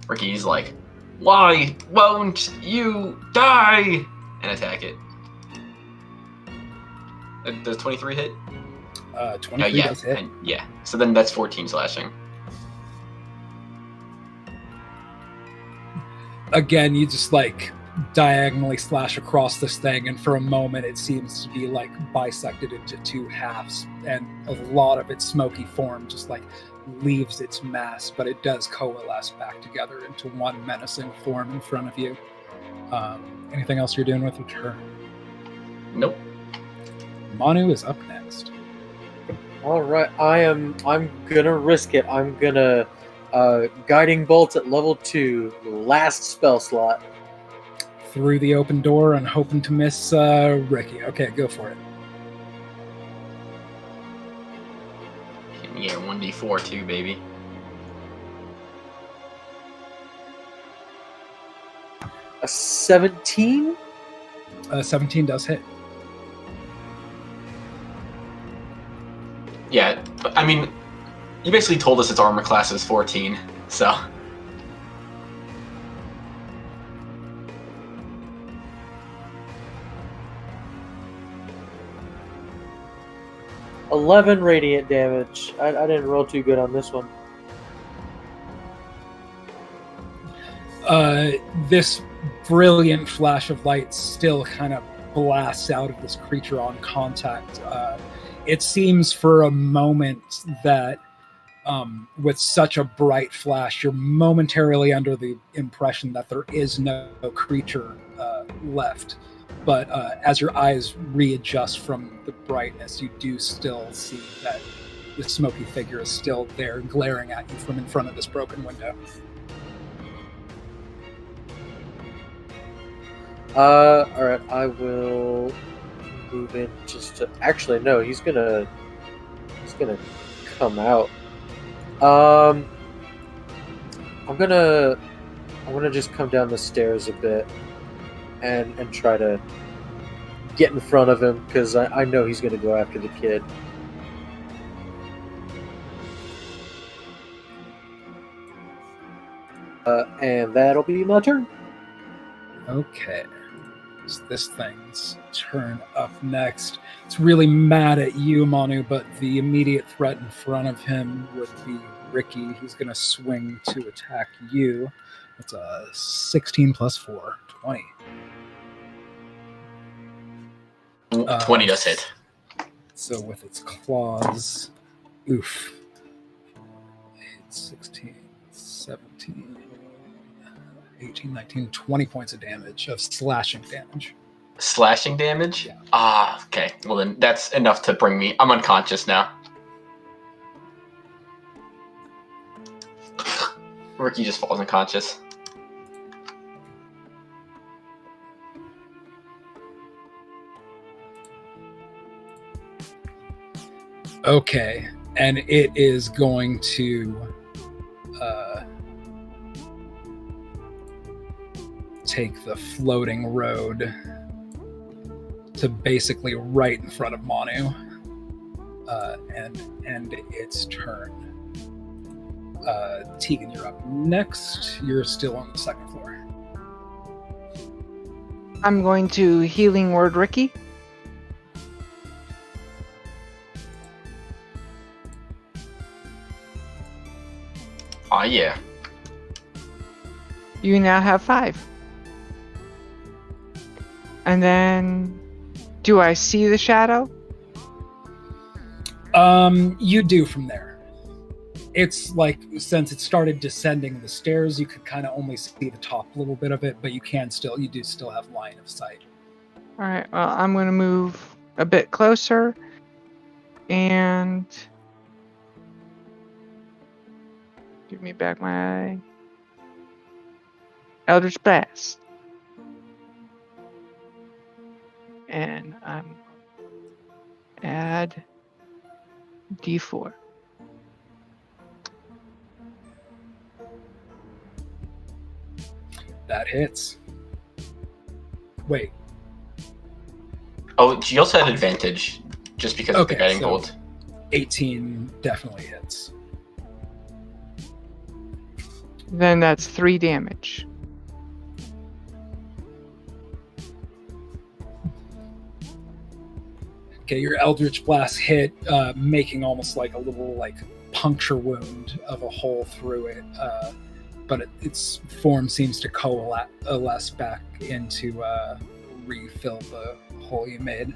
S3: Ricky's like, why won't you die? And attack it. Does 23 hit?
S1: 23 does hit.
S3: Yeah, so then that's 14 slashing.
S1: Again, you just like diagonally slash across this thing, and for a moment it seems to be like bisected into 2 halves, and a lot of its smoky form just like leaves its mass, but it does coalesce back together into one menacing form in front of you. Anything else you're doing with your turn?
S3: Nope.
S1: Manu is up next.
S5: All right, I'm gonna risk it. I'm gonna guiding bolt at level 2, last spell slot.
S1: Through the open door and hoping to miss Ricky. Okay, go for it.
S3: Yeah, 1d4 too, baby.
S5: A 17?
S1: 17 does hit.
S3: Yeah, I mean, you basically told us its armor class is 14, so...
S5: 11 radiant damage. I didn't roll too good on this one.
S1: This brilliant flash of light still kind of blasts out of this creature on contact. It seems for a moment that with such a bright flash, you're momentarily under the impression that there is no creature left. But as your eyes readjust from the brightness, you do still see that the smoky figure is still there, glaring at you from in front of this broken window.
S5: Alright, I will move in just to... Actually, no, he's gonna come out. I'm gonna just come down the stairs a bit and try to get in front of him, because I know he's gonna go after the kid. And that'll be my turn.
S1: Okay. It's this thing's turn up next. It's really mad at you, Manu, but the immediate threat in front of him would be Ricky. He's going to swing to attack you. That's a 16 plus 4, 20.
S3: 20 does hit.
S1: So with its claws, oof. 16, 17, 18, 19, 20 points of damage, of slashing damage.
S3: Slashing damage?
S1: Yeah.
S3: Ah, okay. Well, then that's enough to bring me... I'm unconscious now. Ricky just falls unconscious.
S1: Okay, and it is going to take the floating road to basically right in front of Manu and end its turn. Tegan, you're up next. You're still on the second floor.
S4: I'm going to healing word Ricky.
S3: Ah, yeah.
S4: You now have 5. And then, do I see the shadow?
S1: You do from there. It's like, since it started descending the stairs, you could kind of only see the top little bit of it, but you do still have line of sight.
S4: All right, well, I'm going to move a bit closer and give me back my Eldritch Blast. And I'm add D4.
S1: That hits. Wait.
S3: Oh, she also had advantage, just because of the guiding
S1: so
S3: bolt.
S1: 18 definitely hits.
S4: Then that's 3 damage.
S1: Okay, your Eldritch Blast hit, making almost like a little puncture wound of a hole through it, but its form seems to coalesce back into refill the hole you made.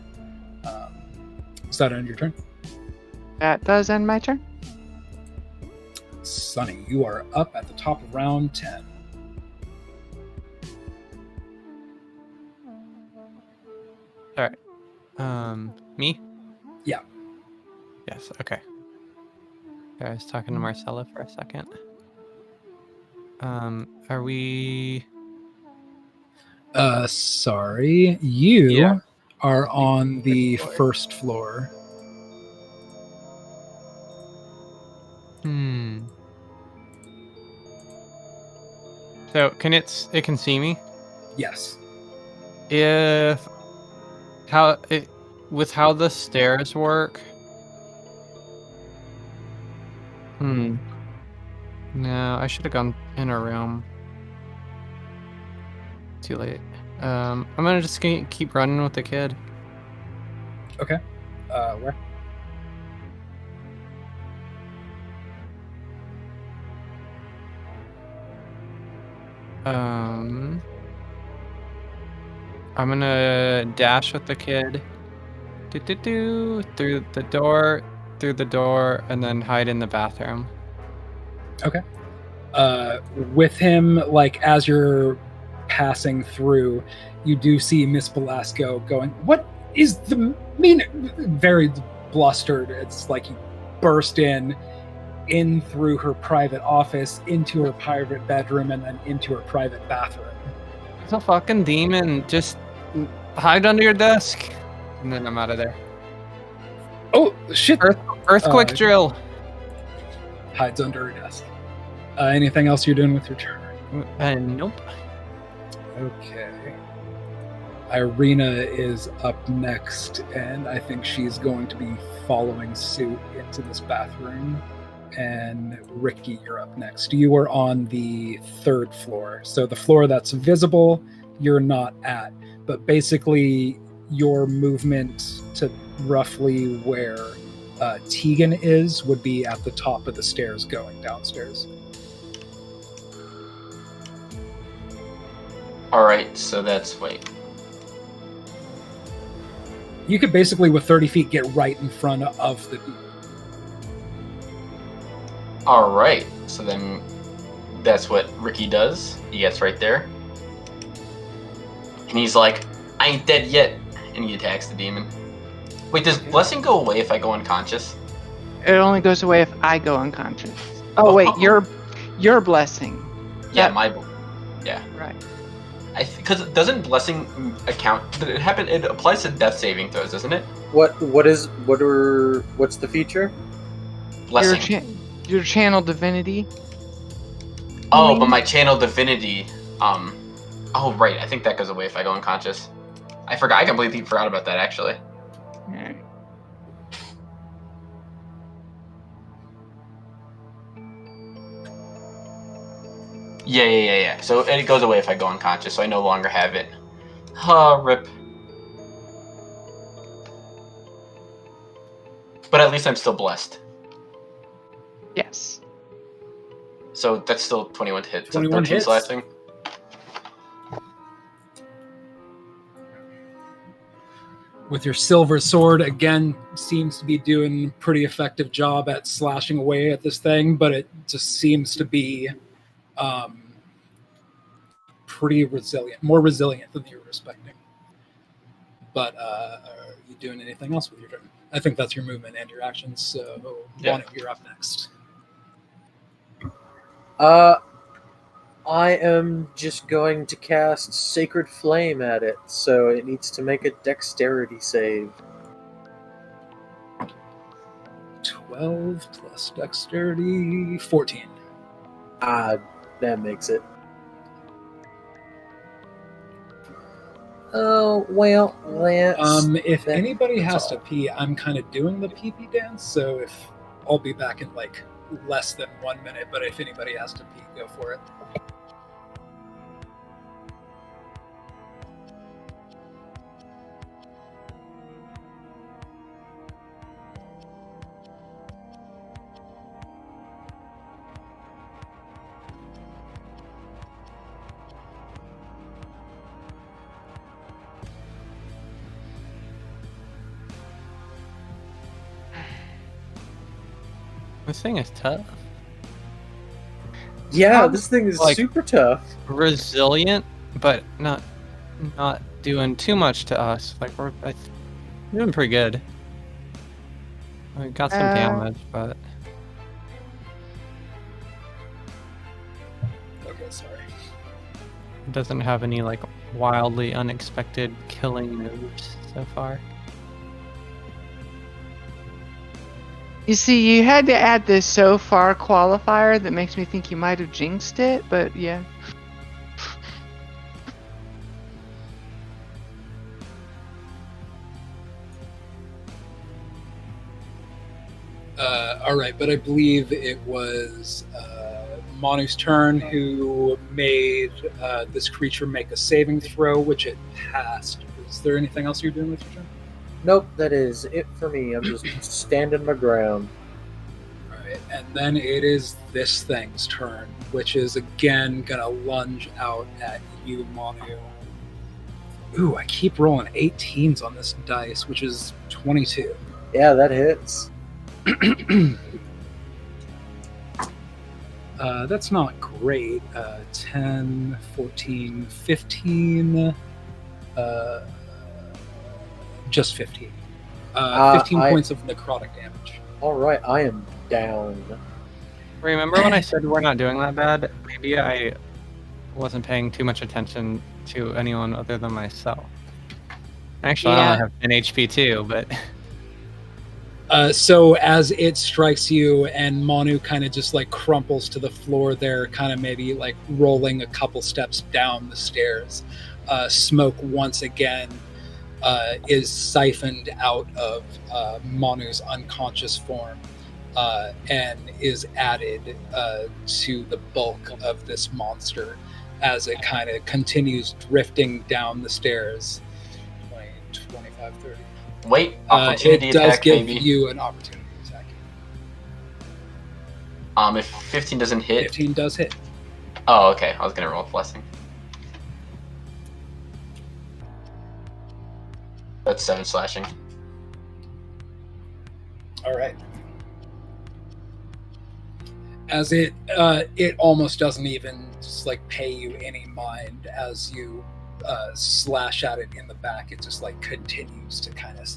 S1: Is that end your turn?
S4: That does end my turn.
S1: Sunny, you are up at the top of round 10.
S6: All right. Me?
S1: Yeah.
S6: Yes. Okay. I was talking to Marcella for a second. Are we?
S1: Sorry, you
S6: Yeah.
S1: are on the first floor.
S6: So it can see me?
S1: Yes.
S6: With how the stairs work. No, I should have gone in a room. Too late. I'm gonna just keep running with the kid.
S1: Okay. Where?
S6: I'm gonna dash with the kid. Through the door, and then hide in the bathroom.
S1: Okay. With him, like as you're passing through, you do see Miss Velasco going, "What is the meaning?" Very blustered. It's like you burst in through her private office, into her private bedroom, and then into her private bathroom.
S6: It's a fucking demon. Just hide under your desk, and then I'm out of there.
S1: Oh shit!
S6: Earthquake drill.
S1: Hides under her desk. Anything else you're doing with your turn?
S6: Nope.
S1: Okay. Irina is up next, and I think she's going to be following suit into this bathroom. And Ricky, you're up next. You are on the 3rd floor. So the floor that's visible, you're not at. But basically, your movement to roughly where Tegan is would be at the top of the stairs going downstairs.
S3: Alright, so that's... wait.
S1: You could basically, with 30 feet, get right in front of the...
S3: Alright, so then that's what Ricky does. He gets right there. And he's like, I ain't dead yet. And he attacks the demon. Wait, does blessing go away if I go unconscious?
S4: It only goes away if I go unconscious. Oh wait, your blessing.
S3: Yeah,
S4: That-
S3: yeah.
S4: Right.
S3: Because doesn't blessing account? It applies to death saving throws, doesn't it?
S5: What's the feature?
S3: Blessing.
S4: Your channel divinity.
S3: Oh, but my channel divinity. Oh right, I think that goes away if I go unconscious. I forgot. I completely forgot about that actually.
S4: Alright.
S3: Yeah. So it goes away if I go unconscious, so I no longer have it. Rip. But at least I'm still blessed.
S4: Yes.
S3: So that's still 21 to hit.
S1: 21
S3: 13
S1: hits.
S3: slashing.
S1: With your silver sword, again, seems to be doing a pretty effective job at slashing away at this thing, but it just seems to be pretty resilient, more resilient than you were expecting. But are you doing anything else with your turn? I think that's your movement and your actions, so
S3: Yeah.
S1: Bonnie, you're up next.
S5: I am just going to cast Sacred Flame at it, so it needs to make a dexterity save.
S1: 12 plus dexterity, 14.
S5: That makes it. Oh, well,
S1: If
S5: that-
S1: anybody
S5: that's
S1: has
S5: all.
S1: to pee, I'm kind of doing the pee-pee dance, so if I'll be back in like less than 1 minute, but if anybody has to pee, go for it.
S6: This thing is tough.
S5: Yeah, this thing is
S6: like-
S5: super tough.
S6: Resilient, but not doing too much to us. Like we're doing pretty good. We got some damage, but
S1: Okay, sorry.
S6: it doesn't have any like wildly unexpected killing moves so far.
S4: You see, you had to add this so far qualifier that makes me think you might have jinxed it, but yeah.
S1: All right, but I believe it was Manu's turn who made this creature make a saving throw, which it passed. Is there anything else you're doing with your turn?
S5: Nope, that is it for me. I'm just standing my ground.
S1: All right. right, and then it is this thing's turn, which is again gonna lunge out at you, Manu. Ooh, I keep rolling 18s on this dice, which is 22.
S5: Yeah, that hits.
S1: That's not great. 10, 14, 15. Just 15. 15 points of necrotic damage.
S5: All right, I am down.
S6: Remember when I said we're not doing that bad? Maybe I wasn't paying too much attention to anyone other than myself. Actually, I
S4: Yeah.
S6: only have 10 HP too, but
S1: So as it strikes you and Manu kind of just like crumples to the floor there, kind of maybe like rolling a couple steps down the stairs, smoke once again is siphoned out of Manu's unconscious form and is added to the bulk of this monster as it kind of continues drifting down the stairs. 20, 25, 30.
S3: Wait, opportunity
S1: It does
S3: attack,
S1: give
S3: maybe.
S1: you an opportunity attack.
S3: If 15 doesn't hit.
S1: 15 does hit.
S3: Oh, okay. I was gonna roll a blessing. That's 7 slashing.
S1: All right. As it almost doesn't even just like pay you any mind as you slash at it in the back. It just like continues to kind of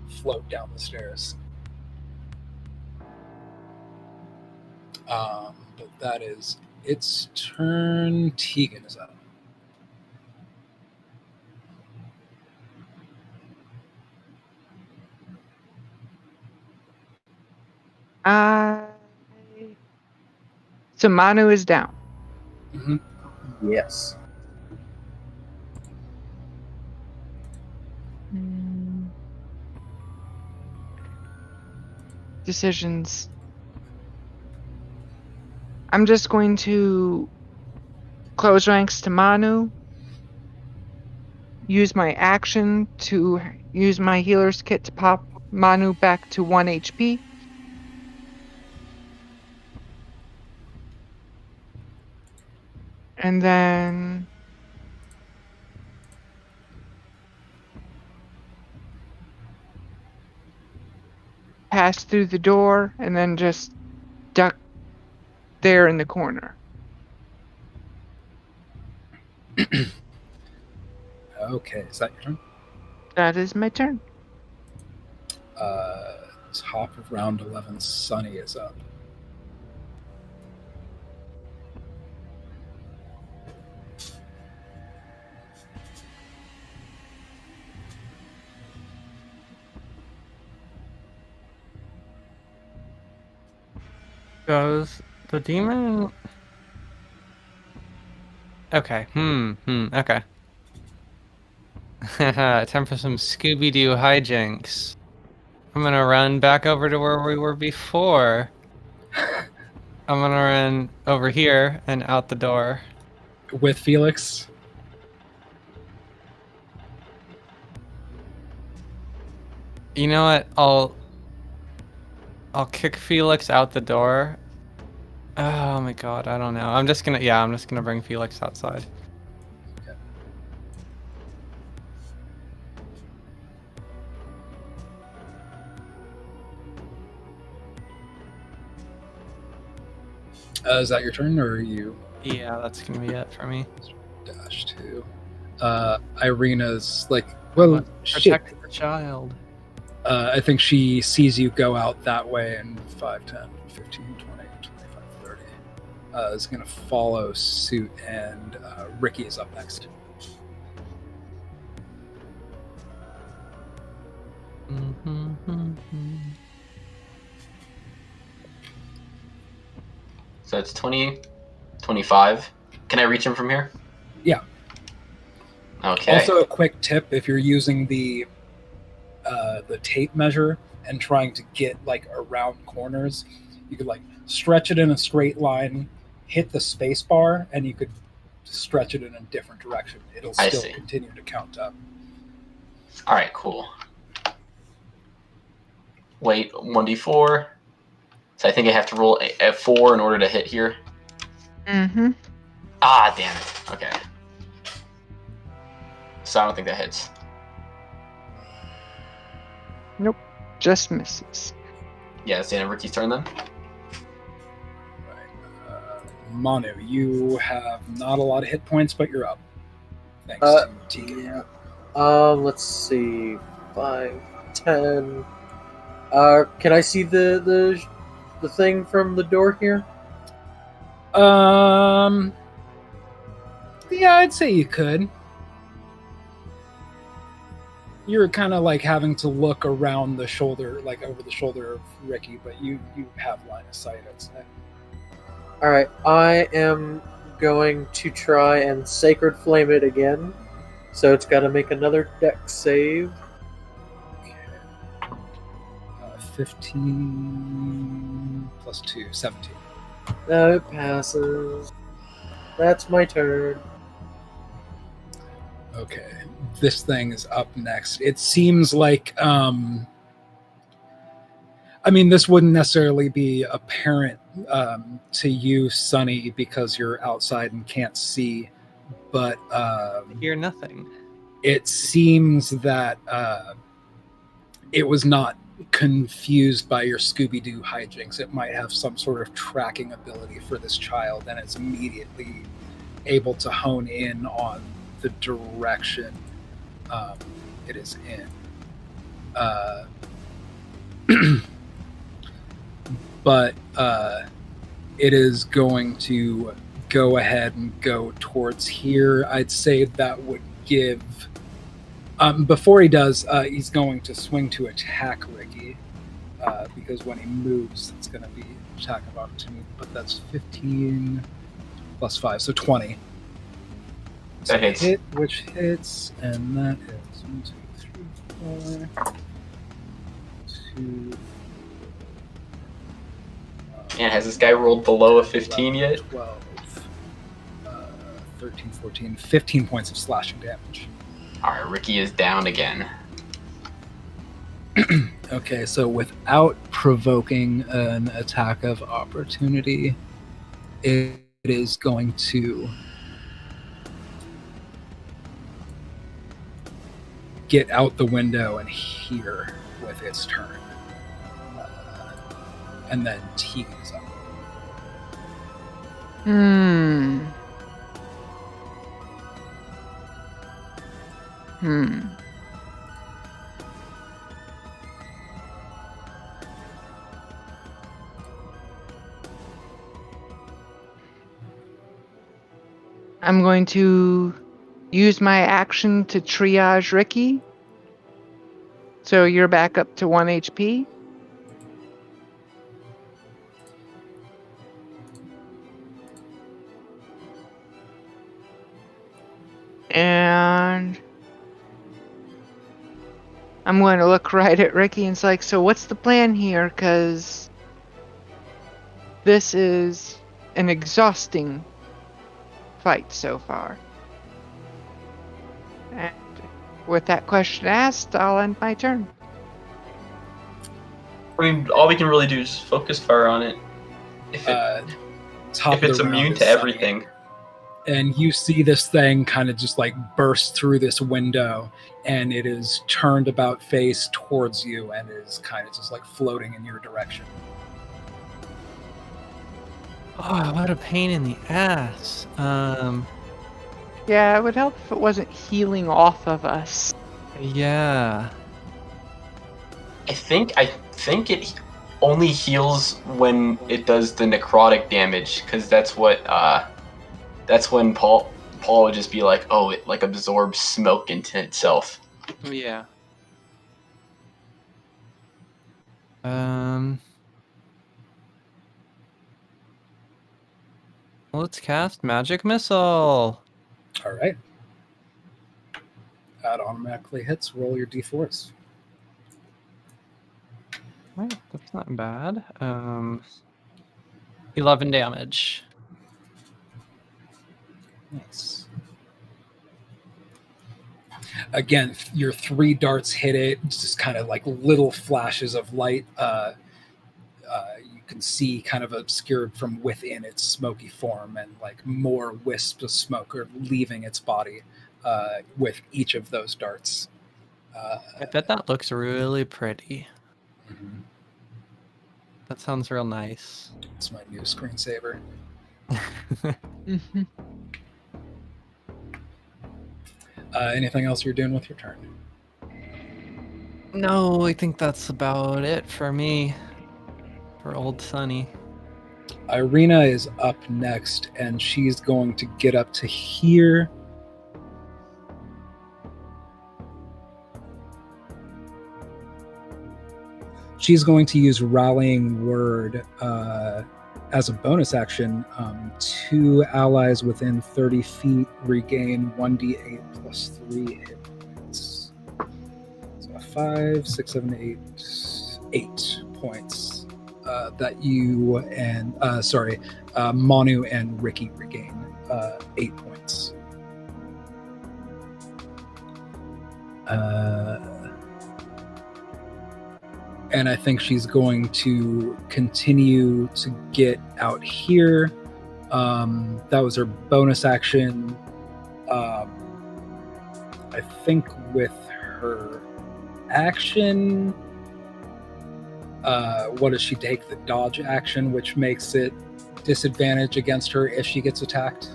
S1: float down the stairs. But that is its turn. Tegan is up.
S4: So Manu is down.
S1: Mm-hmm.
S5: Yes.
S4: Decisions. I'm just going to close ranks to Manu. Use my action to use my healer's kit to pop Manu back to 1 HP. And then pass through the door and then just duck there in the corner.
S1: Okay, is that your turn?
S4: That is my turn.
S1: Top of round 11, Sunny is up.
S6: goes the demon. Okay. Okay. Time for some Scooby-Doo hijinks. I'm gonna run back over to where we were before. I'm gonna run over here and out the door.
S1: With Felix?
S6: You know what? I'll kick Felix out the door. Oh my god, I don't know. I'm just gonna bring Felix outside.
S1: Okay. Is that your turn, or are you
S6: Yeah, that's gonna be it for me.
S1: dash to? Irina's like, well, shit.
S6: Protect the child.
S1: I think she sees you go out that way, and 5, 10, 15, 20, 25, 30 is going to follow suit, and Ricky is up next.
S3: So it's 20, 25. Can I reach him from here?
S1: Yeah.
S3: Okay.
S1: Also, a quick tip: if you're using the tape measure and trying to get like around corners, you could like stretch it in a straight line, hit the space bar, and you could stretch it in a different direction. It'll still continue to count up.
S3: All right, cool. Wait, 1d4. So I think I have to roll a 4 in order to hit here.
S4: Mm-hmm.
S3: Ah, damn it. Okay. So I don't think that hits.
S4: Nope. Just misses.
S3: Yeah, it's the end of Ricky's turn then.
S1: Manu, you have not a lot of hit points, but you're up. Thanks to TK.
S5: Let's see. 5, 10. Can I see the thing from the door here?
S1: Yeah, I'd say you could. You're kind of like having to look around the shoulder, like over the shoulder of Ricky, but you have line of sight, I'd say.
S5: Alright, I am going to try and Sacred Flame it again. So it's got to make another dex save.
S1: 15 plus 2, 17.
S5: No, it passes. That's my turn.
S1: Okay, this thing is up next. It seems like, I mean, this wouldn't necessarily be apparent to you, Sonny, because you're outside and can't see, but
S6: I hear nothing.
S1: it seems that it was not confused by your Scooby-Doo hijinks. It might have some sort of tracking ability for this child, and it's immediately able to hone in on the direction it is in. But it is going to go ahead and go towards here. I'd say that would give... before he does, he's going to swing to attack Ricky, because when he moves, it's going to be attack of opportunity, but that's 15 plus 5, so 20. So
S3: That hits.
S1: hit, which hits, and that is 1, 2, 3, 4, 2.
S3: And has this guy rolled below a 15 yet?
S1: 12, 13, 14, 15 points of slashing damage.
S3: Alright, Ricky is down again.
S1: Okay, so without provoking an attack of opportunity, it is going to get out the window and here with its turn. And then tease up.
S4: I'm going to use my action to triage Ricky. So you're back up to 1 HP. And I'm going to look right at Ricky and it's like, so what's the plan here? Because this is an exhausting fight so far. And with that question asked, I'll end my turn.
S3: I mean, all we can really do is focus fire on it. If it's immune to everything.
S1: And you see this thing kind of just like burst through this window, and it is turned about face towards you and is kind of just like floating in your direction.
S6: Oh, what a pain in the ass.
S4: Yeah, it would help if it wasn't healing off of us.
S6: Yeah.
S3: I think it only heals when it does the necrotic damage, because that's what that's when Paul would just be like, oh, it like absorbs smoke into itself.
S6: Yeah. Let's cast Magic Missile.
S1: All right. That automatically hits. Roll your d4s.
S6: Right, that's not bad. 11 damage.
S1: Nice. Again, your 3 darts hit it, just kind of like little flashes of light. You can see kind of obscured from within its smoky form, and like more wisps of smoke are leaving its body with each of those darts.
S6: I bet that looks really pretty.
S1: Mhm.
S6: That sounds real nice.
S1: It's my new screensaver.
S4: Mhm.
S1: Anything else you're doing with your turn?
S6: No, I think that's about it for me. For old Sunny.
S1: Irina is up next, and she's going to get up to here. She's going to use Rallying Word as a bonus action. 2 allies within 30 feet regain 1d8 plus 3 hit points. So 5, 6, 7, 8 points that you and Manu and Ricky regain 8 points. And I think she's going to continue to get out here. That was her bonus action. I think with her action, what does she take? The dodge action, which makes it disadvantage against her if she gets attacked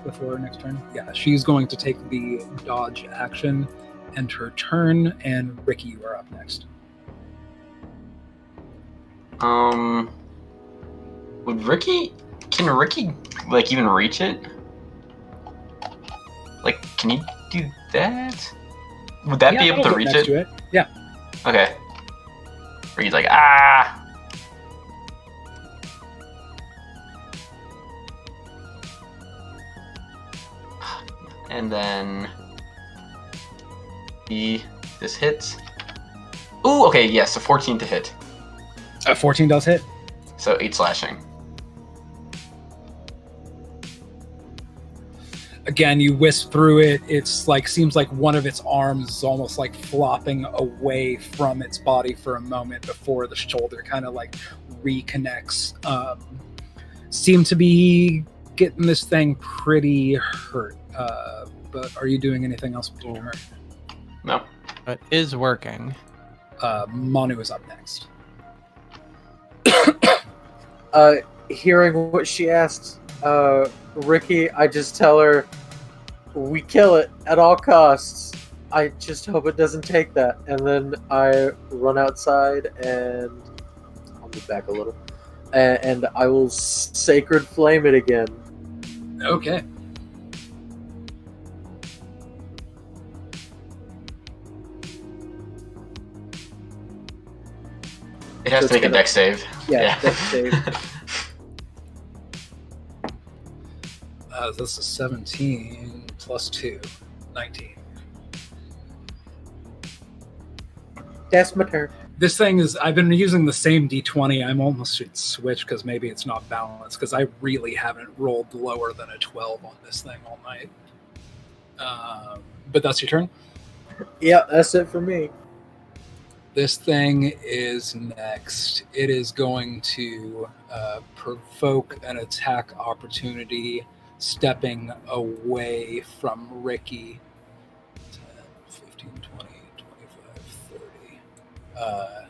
S1: before her next turn. Yeah, she's going to take the dodge action, end her turn, and Ricky, you are up next.
S3: Can Ricky like even reach it? Like, can you do that? Would that be able to reach it?
S1: Yeah.
S3: Okay. Where he's like, ah. And then this hits. Ooh, okay, yes, a 14 to hit.
S1: 14 does hit.
S3: So 8 slashing.
S1: Again, you wisp through it. It's like seems like one of its arms is almost like flopping away from its body for a moment before the shoulder kind of like reconnects. Seem to be getting this thing pretty hurt. But are you doing anything else with your turn?
S3: No.
S6: It is working.
S1: Manu is up next.
S5: Hearing what she asked, Ricky, I just tell her, we kill it at all costs. I just hope it doesn't take that. And then I run outside and I'll move back a little. And I will sacred flame it again.
S1: Okay.
S3: It has
S5: So
S3: to make a
S5: it's
S3: dex save.
S5: Yeah, dex save.
S1: This is 17 plus 2, 19.
S5: That's my turn.
S1: This thing is, I've been using the same d20. I'm almost should switch because maybe it's not balanced because I really haven't rolled lower than a 12 on this thing all night. But that's your turn?
S5: Yeah, that's it for me.
S1: This thing is next. It is going to provoke an attack opportunity stepping away from Ricky. 10, 15, 20, 25, 30.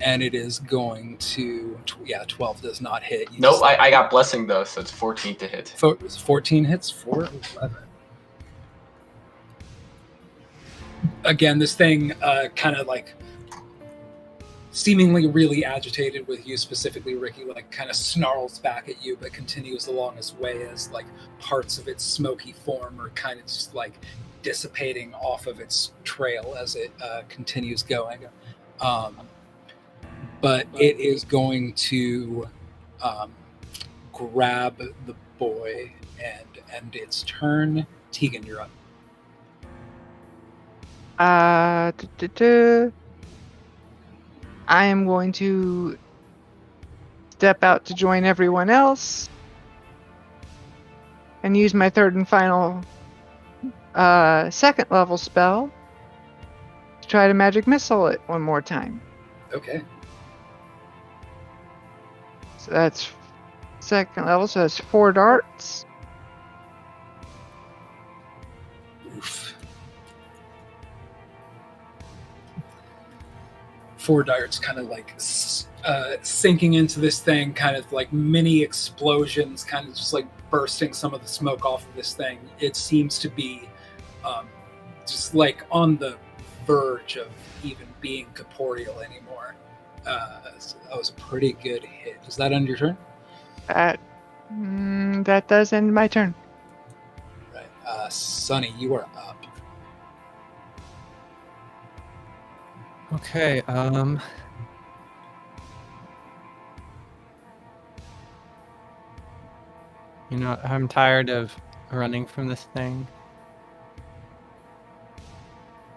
S1: And it is going to... 12 does not hit.
S3: Nope, I got blessing though, so it's 14 to hit.
S1: 14 hits for 11. Again, this thing kind of like seemingly really agitated with you, specifically Ricky, like kind of snarls back at you, but continues along its way as like parts of its smoky form are kind of just like dissipating off of its trail as it continues going. But it is going to grab the boy and end its turn. Tegan, you're up.
S4: I am going to step out to join everyone else and use my third and final second level spell to try to magic missile it one more time.
S1: Okay.
S4: So that's second level, so that's 4 darts.
S1: Oof. 4 darts kind of like sinking into this thing, kind of like mini explosions, kind of just like bursting some of the smoke off of this thing. It seems to be just like on the verge of even being corporeal anymore. So that was a pretty good hit. Is that end your turn?
S4: That does end my turn.
S1: Right. Sunny, you are up.
S6: Okay, you know, I'm tired of running from this thing.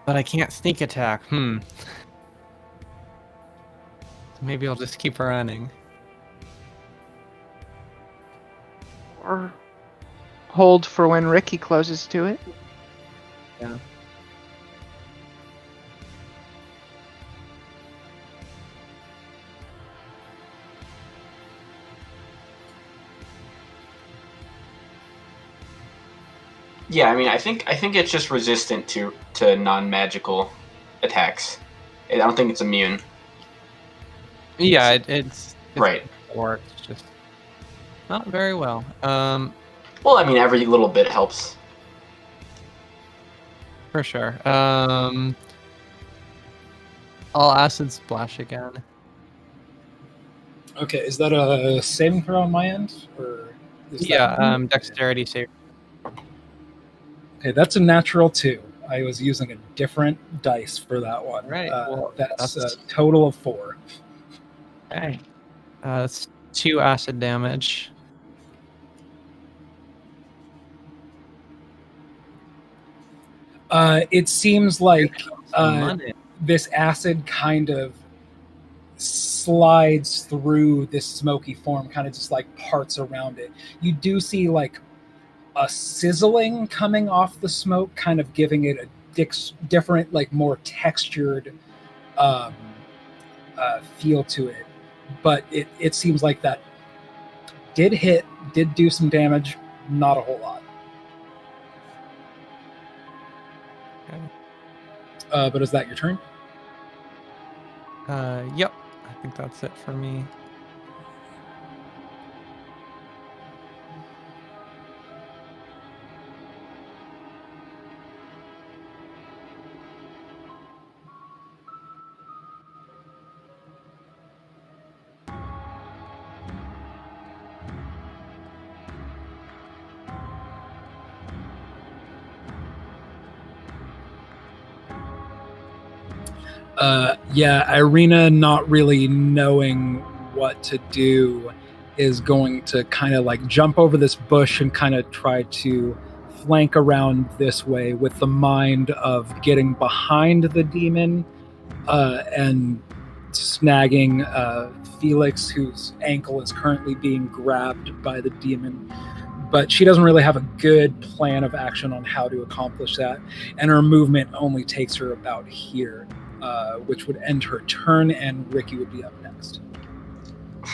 S6: But I can't sneak attack. Maybe I'll just keep running.
S4: Or hold for when Ricky closes to it.
S6: Yeah.
S3: Yeah, I mean, I think it's just resistant to non-magical attacks. I don't think it's immune.
S6: Yeah, it's
S3: right.
S6: It works just not very well.
S3: Well, I mean, every little bit helps.
S6: For sure. I'll acid splash again.
S1: Okay, is that a saving throw on my end, or is that...
S6: Dexterity save.
S1: Okay, that's a natural 2. I was using a different dice for that one.
S6: Right. Well,
S1: that's a total of 4.
S6: Okay. It's 2 acid damage.
S1: It seems like
S6: Money.
S1: this acid kind of slides through this smoky form, kind of just like parts around it. You do see like a sizzling coming off the smoke, kind of giving it a different, like more textured feel to it. But it seems like that did do some damage, not a whole lot.
S6: Okay.
S1: But is that your turn?
S6: Yep. I think that's it for me.
S1: Yeah, Irina, not really knowing what to do, is going to kind of like jump over this bush and kind of try to flank around this way with the mind of getting behind the demon and snagging Felix, whose ankle is currently being grabbed by the demon. But she doesn't really have a good plan of action on how to accomplish that, and her movement only takes her about here. Which would end her turn, and Ricky would be up next.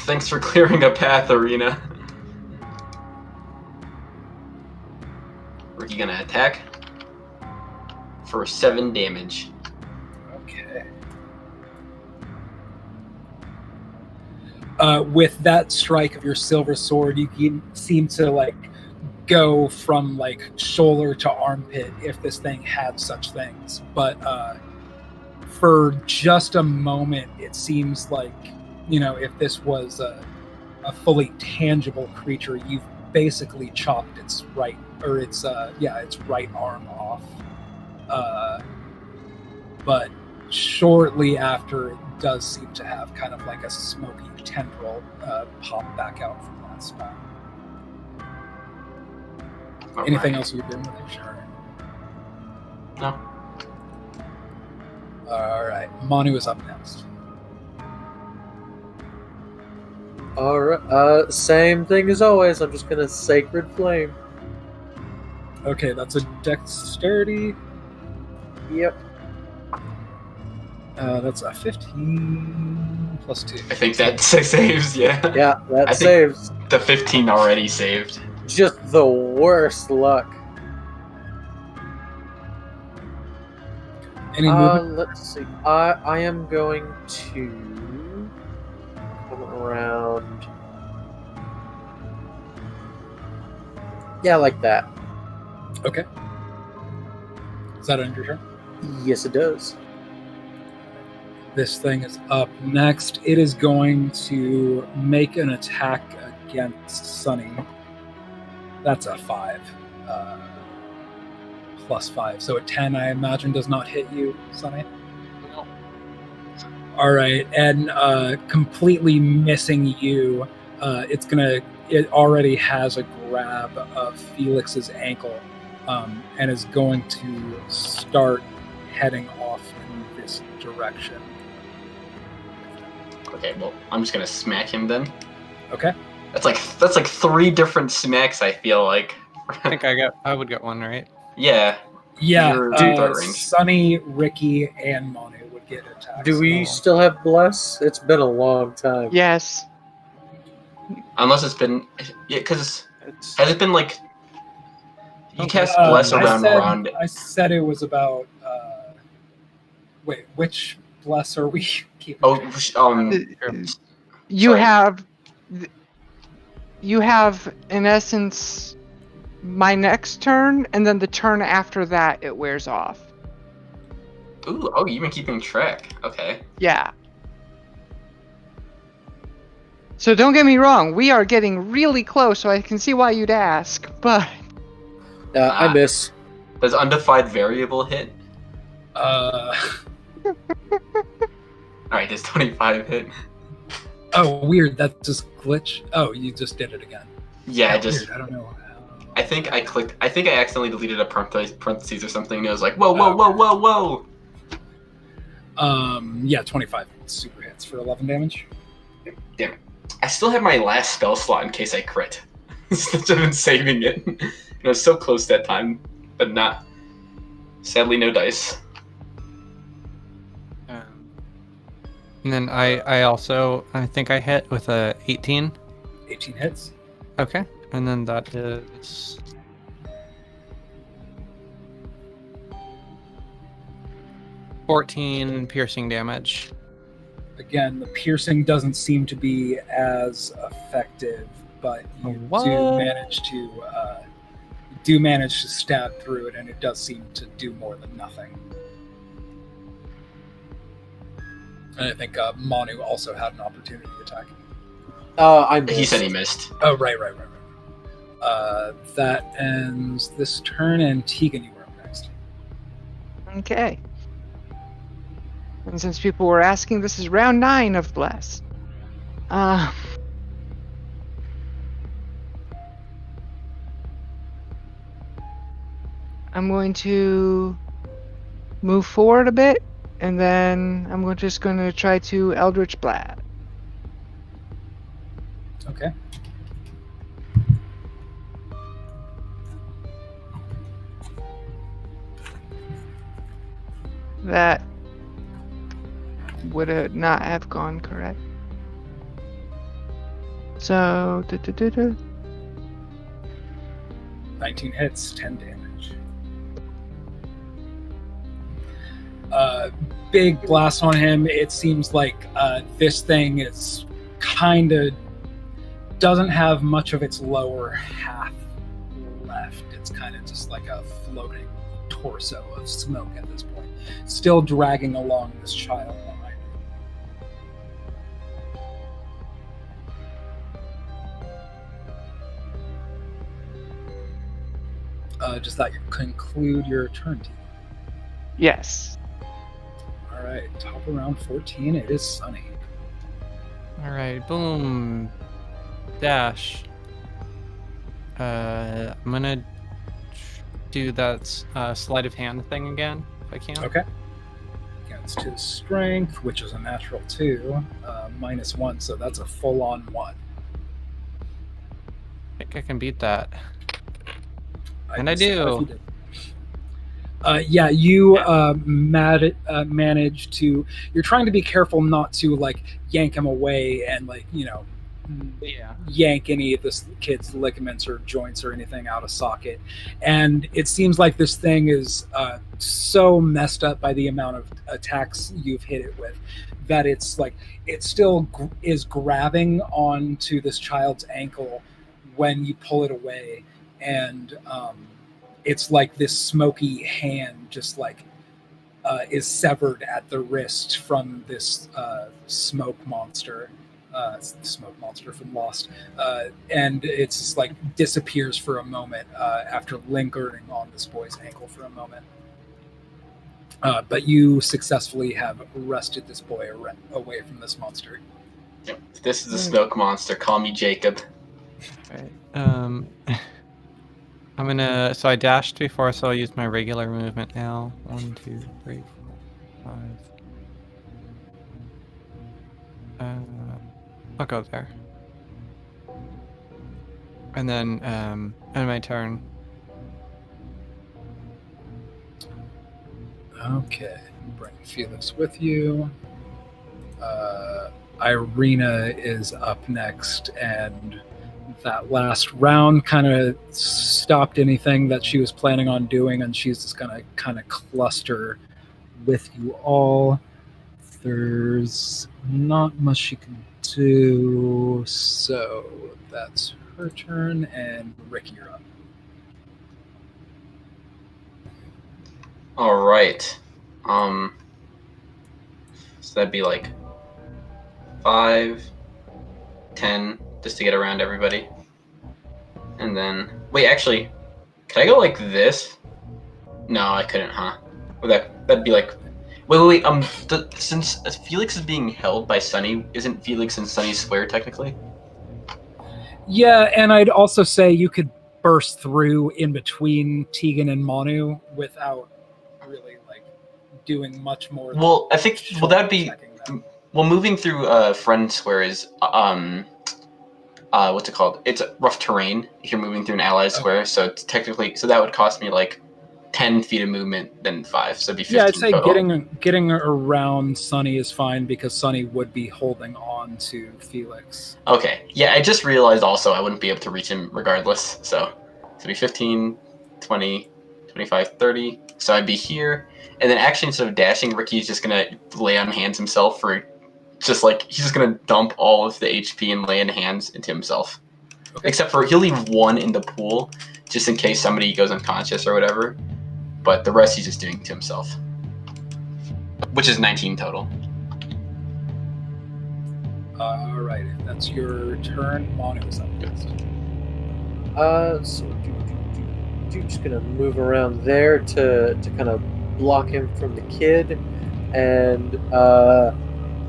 S3: Thanks for clearing a path, Arena. Ricky gonna attack for 7 damage.
S1: Okay. With that strike of your silver sword, you seem to like go from like shoulder to armpit, if this thing had such things, but for just a moment, it seems like, you know, if this was a fully tangible creature, you've basically chopped its right arm off. But shortly after, it does seem to have kind of like a smoky tendril pop back out from that spot. Anything else you're doing with it, Sharon?
S3: No.
S1: All right, Manu is up next.
S5: All right, same thing as always. I'm just gonna Sacred Flame.
S1: Okay, that's a dexterity.
S5: Yep.
S1: That's a 15 plus 2.
S3: I think that saves, yeah.
S5: Yeah, that
S3: I think-
S5: saves.
S3: The 15 already saved.
S5: Just the worst luck.
S1: Any movement?
S5: Let's see. I am going to come around. Yeah, like that.
S1: Okay. Is that end your turn?
S5: Yes, it does.
S1: This thing is up next. It is going to make an attack against Sunny. That's a 5. Plus 5. So a 10, I imagine, does not hit you, Sunny?
S6: No.
S1: All right. And completely missing you, it already has a grab of Felix's ankle and is going to start heading off in this direction.
S3: Okay, well, I'm just gonna smack him then.
S1: Okay.
S3: That's like 3 different smacks, I feel like.
S6: I think I would get one, right?
S3: Yeah.
S1: Yeah,
S3: Your third range.
S1: Sunny, Ricky, and Manu would get attacks.
S5: Do we still have Bless? It's been a long time.
S4: Yes.
S3: Unless it's been... Yeah, because... Has it been like... You
S6: Okay.
S3: cast Bless around round...
S1: I said it was about... wait, which Bless are we keeping?
S3: Oh,
S4: You
S3: Sorry.
S4: you have in essence my next turn, and then the turn after that it wears off.
S3: Ooh, oh, you've been keeping track. Okay.
S4: Yeah. So don't get me wrong, we are getting really close, so I can see why you'd ask, but
S5: I miss.
S3: Does undefined variable hit? Alright, does 25 hit?
S1: Oh, weird. That just glitch. Oh, you just did it again.
S3: Yeah,
S1: Oh,
S3: just...
S1: weird. I don't know.
S3: I think I accidentally deleted a parentheses or something, and it was like, whoa, whoa, whoa, whoa, whoa!
S1: Yeah, 25 super hits for 11 damage.
S3: Damn it. I still have my last spell slot in case I crit. Instead of saving it. I was so close that time, but not. Sadly, no dice.
S6: And then I think I hit with a 18.
S1: 18 hits.
S6: Okay. And then that is 14 piercing damage.
S1: Again, the piercing doesn't seem to be as effective, but you
S6: What?
S1: do manage to stab through it, and it does seem to do more than nothing. And I think Manu also had an opportunity attack.
S5: I missed.
S3: He said he missed.
S1: Oh, right. That ends this turn, and Tegan, you were up next.
S4: okay. And since people were asking, this is round 9 of Bless. I'm going to move forward a bit, and then I'm just going to try to Eldritch Blast.
S1: Okay.
S4: That would not have gone correct. So,
S1: 19 hits, 10 damage. Big blast on him. It seems like this thing is kind of doesn't have much of its lower half left. It's kind of just like a floating torso of smoke at this point. Still dragging along this child behind it. Does that conclude your turn, team?
S4: yes.
S1: All right, top of round 14. It is Sunny.
S6: All right, boom, dash. I'm gonna do that sleight of hand thing again if I can.
S1: Okay. Against his strength, which is a natural 2, -1, so that's a full-on 1.
S6: I think I can beat that.
S1: I
S6: And I
S1: can see
S6: do.
S1: if you did. Yeah, you manage to. You're trying to be careful not to like yank him away and like
S6: Yeah.
S1: yank any of this kid's ligaments or joints or anything out of socket. And it seems like this thing is so messed up by the amount of attacks you've hit it with that it's like it still is grabbing onto this child's ankle when you pull it away, and it's like this smoky hand just like is severed at the wrist from this smoke monster from Lost, and it's just like disappears for a moment after lingering on this boy's ankle for a moment. But you successfully have wrested this boy away from this monster.
S3: Yep. This is the smoke monster. Call me Jacob.
S6: Right. I'm gonna. So I dashed before, so I'll use my regular movement now. 1, 2, 3, 4, 5. I'll go there. And then, end my turn.
S1: Okay, bring Felix with you. Irina is up next, and that last round kind of stopped anything that she was planning on doing, and she's just gonna kind of cluster with you all. There's not much she can do, so that's her turn, and Rick, you're up.
S3: All right. So that'd be like 5, 10, just to get around everybody. And then, wait, actually, can I go like this? No, I couldn't, huh? Well, that'd be like, wait. Since Felix is being held by Sunny, isn't Felix and Sunny square technically?
S1: Yeah, and I'd also say you could burst through in between Tegan and Manu without really like doing much more.
S3: Well, I think that'd be moving through friend square is what's it called? It's rough terrain if you're moving through an ally square, so it's technically that would cost me like 10 feet of movement, then 5, so it'd be 15
S1: Yeah, I'd say
S3: total.
S1: getting around Sunny is fine because Sunny would be holding on to Felix.
S3: Okay, yeah, I just realized also I wouldn't be able to reach him regardless, so it'd be 15, 20, 25, 30, so I'd be here, and then actually instead of dashing, Ricky's just gonna lay on hands himself for just like, he's just gonna dump all of the HP and lay in hands into himself. Okay. Except for he'll leave 1 in the pool, just in case somebody goes unconscious or whatever. But the rest he's just doing to himself. Which is 19 total.
S1: Alright, that's your turn. Manu is up next.
S5: So just gonna move around there to kind of block him from the kid, and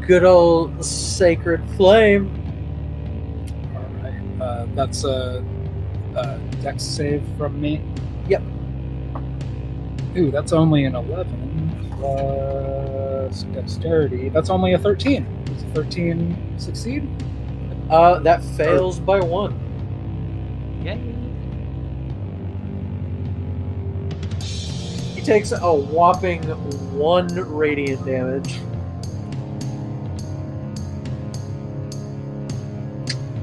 S5: good old Sacred Flame.
S1: Alright, that's a dex save from me.
S5: Yep.
S1: Ooh, that's only an 11 plus dexterity. That's only a 13. Does a 13 succeed?
S5: That fails by 1.
S6: Yay.
S5: He takes a whopping 1 radiant damage.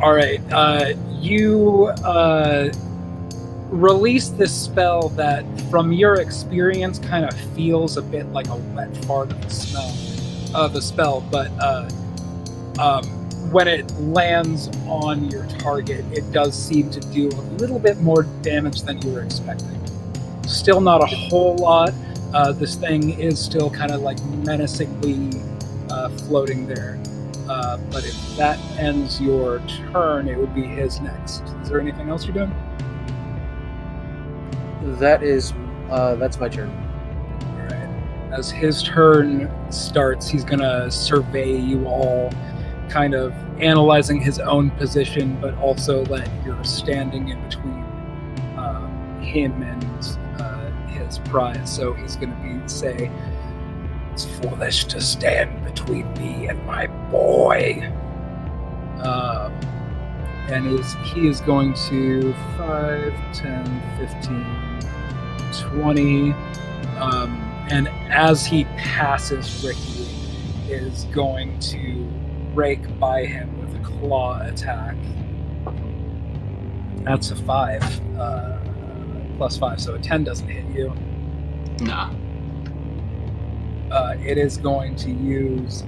S1: All right, you release this spell that, from your experience, kind of feels a bit like a wet fart of the spell, but when it lands on your target, it does seem to do a little bit more damage than you were expecting. Still not a whole lot. This thing is still kind of like menacingly floating there. But if that ends your turn, it would be his next. Is there anything else you're doing?
S5: That's my turn.
S1: All right. As his turn starts, he's gonna survey you all, kind of analyzing his own position, but also that you're standing in between him and his prize. So he's gonna say, "It's foolish to stand between me and my boy." And he is going to 5, 10, 15, 20 And as he passes, Ricky is going to rake by him with a claw attack. That's a 5, plus 5, so a 10 doesn't hit you.
S3: Nah.
S1: It is going to use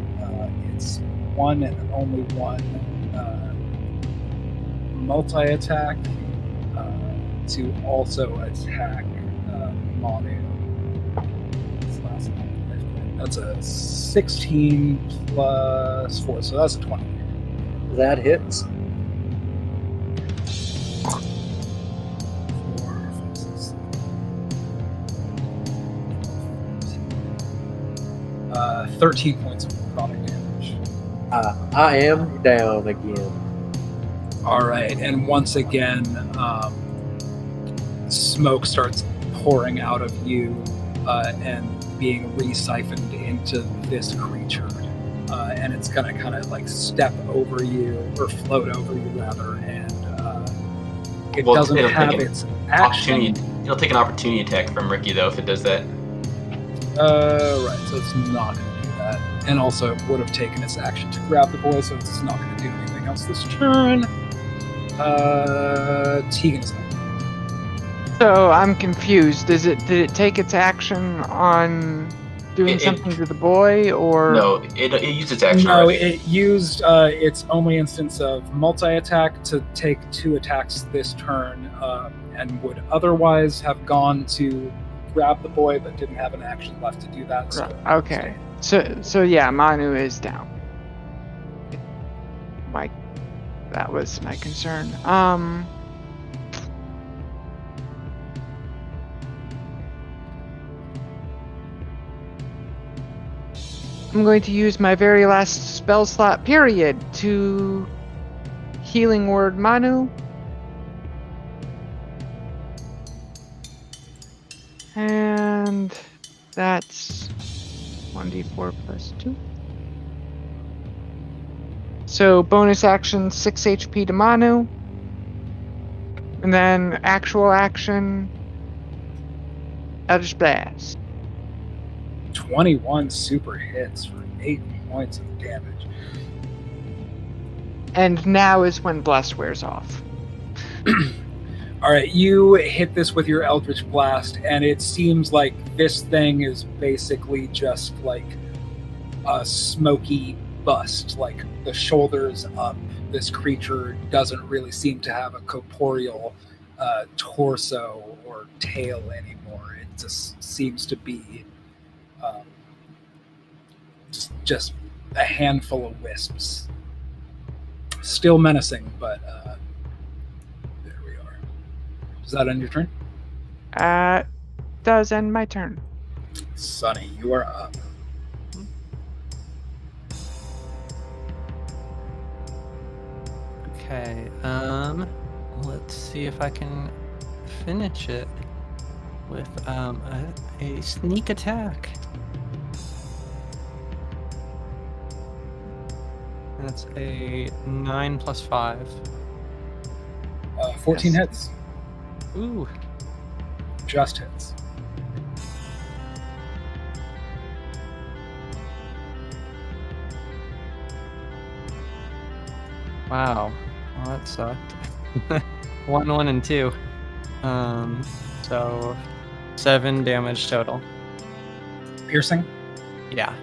S1: its one and only one multi-attack to also attack Manu. That's a 16 plus 4, so that's a 20.
S5: That hits.
S1: 13 points of necrotic damage.
S5: I am down again.
S1: All right, and once again, smoke starts pouring out of you and being re-siphoned into this creature. And it's going to kind of like step over you, or float over you rather, and it doesn't have its action.
S3: It'll take an opportunity attack from Ricky, though, if it does that.
S1: Right, so it's not going to do that. And also, it would have taken its action to grab the boy, so it's not going to do anything else this turn. Tegan's up.
S4: So I'm confused. Did it take its action on doing something to the boy, or
S3: no? It used its action.
S1: No,
S3: already.
S1: it used its only instance of multi-attack to take 2 attacks this turn, and would otherwise have gone to grab the boy, but didn't have an action left to do that. So
S4: okay. So yeah, Manu is down. That was my concern. I'm going to use my very last spell slot period to healing word Manu. And that's 1d4 plus 2. So bonus action 6 HP to Manu. And then actual action Eldritch Blast.
S1: 21 super hits for 8 points of damage.
S4: And now is when Bless wears off.
S1: All right, you hit this with your Eldritch Blast, and it seems like this thing is basically just like a smoky bust, like the shoulders up. This creature doesn't really seem to have a corporeal torso or tail anymore. It just seems to be just a handful of wisps. Still menacing, but there we are. Is that end your turn?
S4: Does end my turn.
S1: Sonny, you are up.
S6: Okay, let's see if I can finish it with a sneak attack. That's a 9 plus 5.
S1: 14
S6: Yes.
S1: hits.
S6: Ooh.
S1: Just hits.
S6: Wow. Well, that sucked. 1, 1, and 2. So 7 damage total.
S1: Piercing?
S6: Yeah.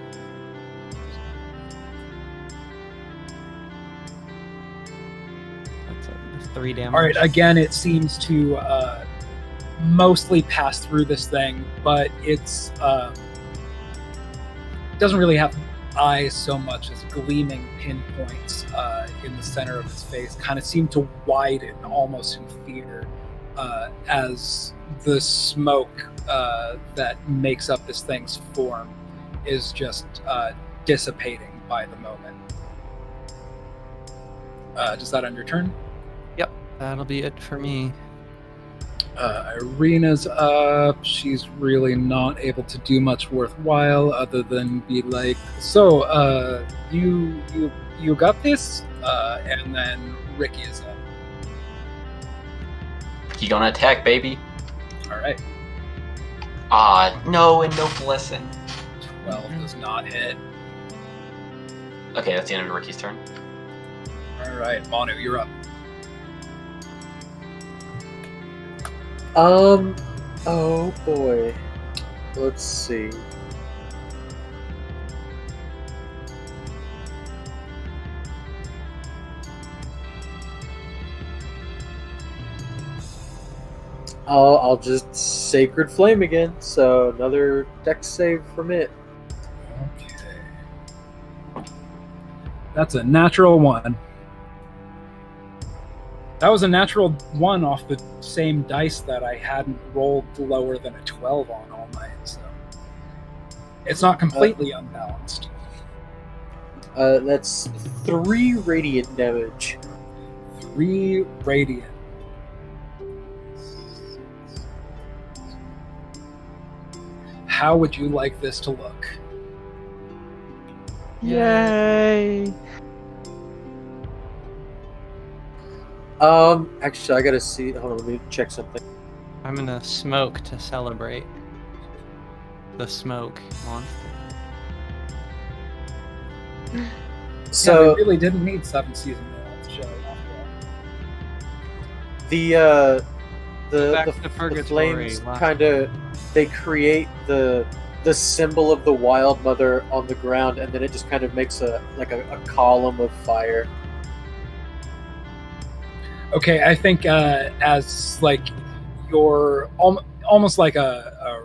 S6: That's 3 damage.
S1: All right, again, it seems to mostly pass through this thing, but it's doesn't really have eyes so much as gleaming pinpoints in the center of his face. Kind of seem to widen almost in fear as the smoke that makes up this thing's form is just dissipating by the moment. Does that end your turn?
S6: Yep, that'll be it for me.
S1: Irina's up. She's really not able to do much worthwhile other than be like, so, you got this? And then Ricky is up.
S3: You gonna attack, baby?
S1: All right.
S3: No, and no blessing.
S1: 12 does not hit.
S3: Okay, that's the end of Ricky's turn.
S1: Alright, Manu, you're up.
S5: Oh boy. Let's see. I'll just Sacred Flame again, so another dex save from it.
S1: Okay. That's a natural 1. That was a natural 1 off the same dice that I hadn't rolled lower than a 12 on all night, so it's not completely unbalanced.
S5: That's 3 radiant damage.
S1: 3 radiant. How would you like this to look?
S4: Yay!
S5: Actually, I gotta see. Hold on, let me check something.
S6: I'm gonna smoke to celebrate the smoke monster.
S5: So
S1: yeah, we really didn't need 7 season to show after
S5: the flames kind of they create the symbol of the Wild Mother on the ground, and then it just kind of makes a column of fire.
S1: Okay, I think as like your almost like a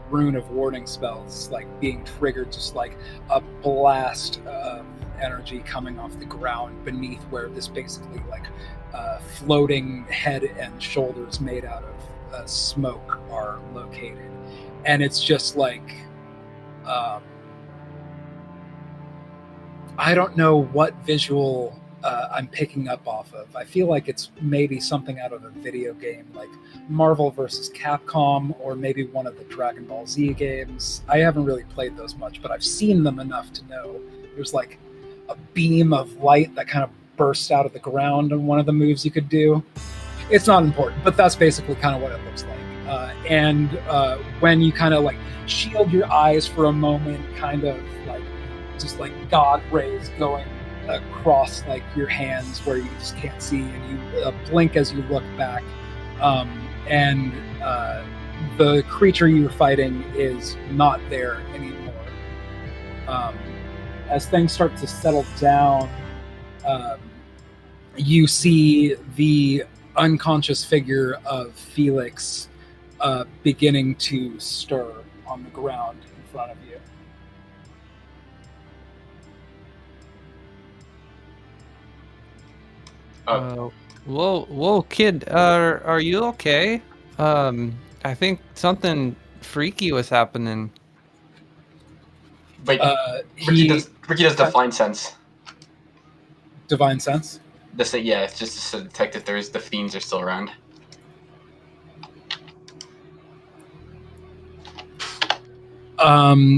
S1: rune of warning spells, like being triggered, just like a blast of energy coming off the ground beneath where this basically like floating head and shoulders made out of smoke are located, and it's just like I don't know what visual I'm picking up off of. I feel like it's maybe something out of a video game, like Marvel vs. Capcom, or maybe one of the Dragon Ball Z games. I haven't really played those much, but I've seen them enough to know there's like a beam of light that kind of bursts out of the ground on one of the moves you could do. It's not important, but that's basically kind of what it looks like. And when you kind of like shield your eyes for a moment, kind of like just like God rays going across like your hands where you just can't see, and you blink as you look back, and the creature you were fighting is not there anymore. As things start to settle down, you see the unconscious figure of Felix beginning to stir on the ground in front of you.
S6: Whoa, kid, are you okay? I think something freaky was happening.
S3: Wait, Ricky does Divine Sense.
S1: Divine Sense?
S3: Yeah, it's just to detect if the fiends are still around.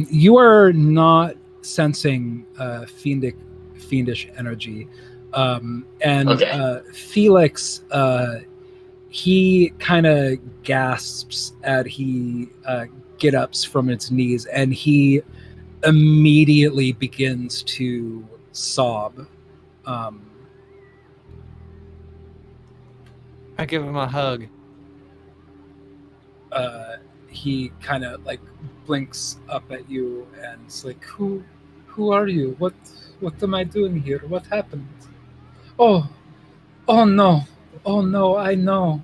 S1: You are not sensing fiendish energy. And
S3: Okay.
S1: Felix, he kind of gasps as he get ups from its knees, and he immediately begins to sob.
S6: I give him a hug.
S1: He kind of like blinks up at you and it's like, who are you? What am I doing here? What happened? Oh no, I know.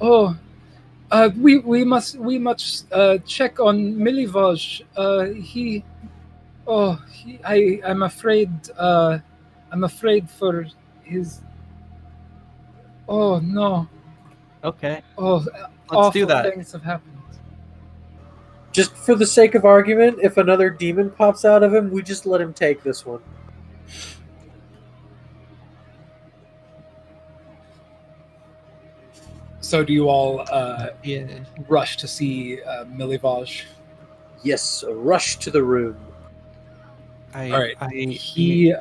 S1: Oh, we must check on Milivaj. I'm afraid. I'm afraid for his. Oh no.
S6: Okay.
S1: Oh,
S6: Let's do that.
S1: Things have happened.
S5: Just for the sake of argument, if another demon pops out of him, we just let him take this one.
S1: So do you all
S6: Yeah.
S1: rush to see Milivaj?
S5: Yes, a rush to the room.
S1: All right. He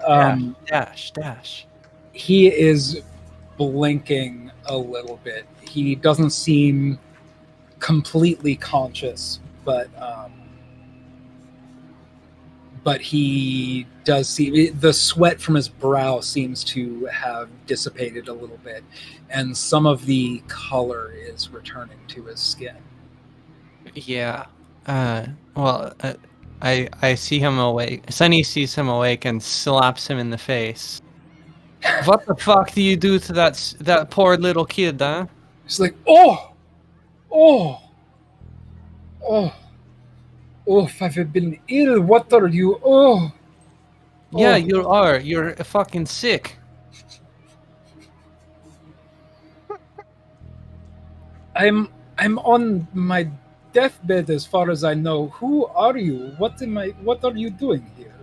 S6: dash.
S1: He is blinking a little bit. He doesn't seem completely conscious, but he does see the sweat from his brow seems to have dissipated a little bit, and some of the color is returning to his skin.
S6: Yeah. Well, I see him awake. Sunny sees him awake and slaps him in the face. What the fuck do you do to that poor little kid, huh?
S1: He's like, oh, oh, oh, oh, if I've been ill, what are you? Oh,
S6: Yeah,
S1: oh.
S6: you are. You're fucking sick.
S1: I'm on my deathbed as far as I know. Who are you? What are you doing here?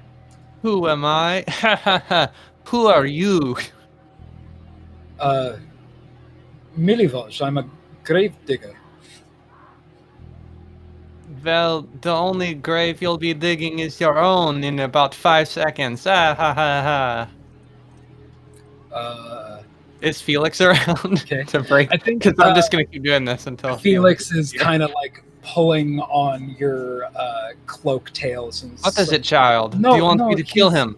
S6: Who am I? Who are you?
S1: Milivosh, I'm a grave digger.
S6: Well, the only grave you'll be digging is your own in about 5 seconds. Ah ha ha ha. Is Felix around
S1: Okay.
S6: to break?
S1: I think
S6: Because I'm just gonna keep doing this until
S1: Felix is kind of like pulling on your cloak tails. And
S6: What is
S1: like,
S6: it, child?
S1: No,
S6: Do you want
S1: no,
S6: me to kill him?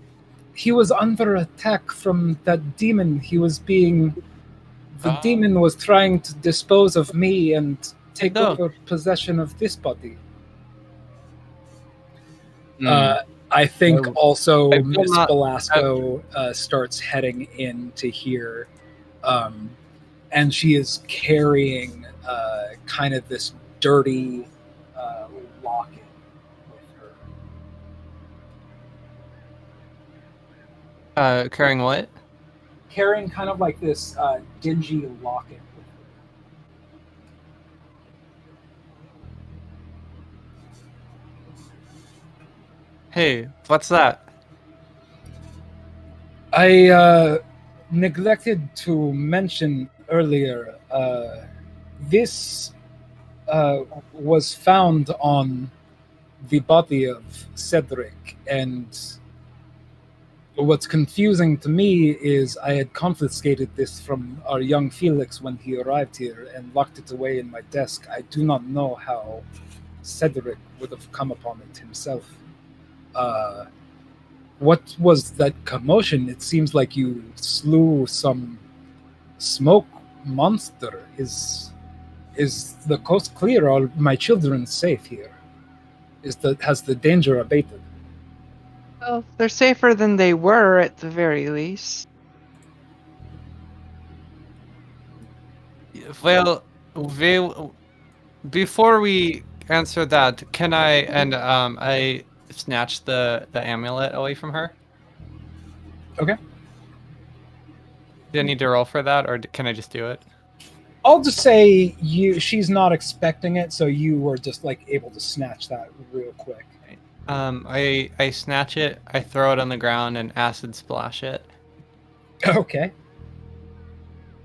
S1: He was under attack from that demon. The demon was trying to dispose of me and take over possession of this body. I think also Miss Velasco starts heading in to here, and she is carrying kind of this dirty locket with her.
S6: Carrying what?
S1: Carrying kind of like this dingy locket.
S6: Hey, what's that?
S1: I neglected to mention earlier, this was found on the body of Cedric, and what's confusing to me is I had confiscated this from our young Felix when he arrived here and locked it away in my desk. I do not know how Cedric would have come upon it himself. What was that commotion? It seems like you slew some smoke monster. Is the coast clear? Are my children safe here? Has the danger abated?
S4: Well, they're safer than they were at the very least.
S6: Well, before we answer that, can I I snatch the amulet away from her?
S1: Okay.
S6: Do I need to roll for that, or can I just do it?
S1: I'll just say she's not expecting it, so you were just like able to snatch that real quick.
S6: I snatch it, I throw it on the ground, and acid splash it.
S1: Okay.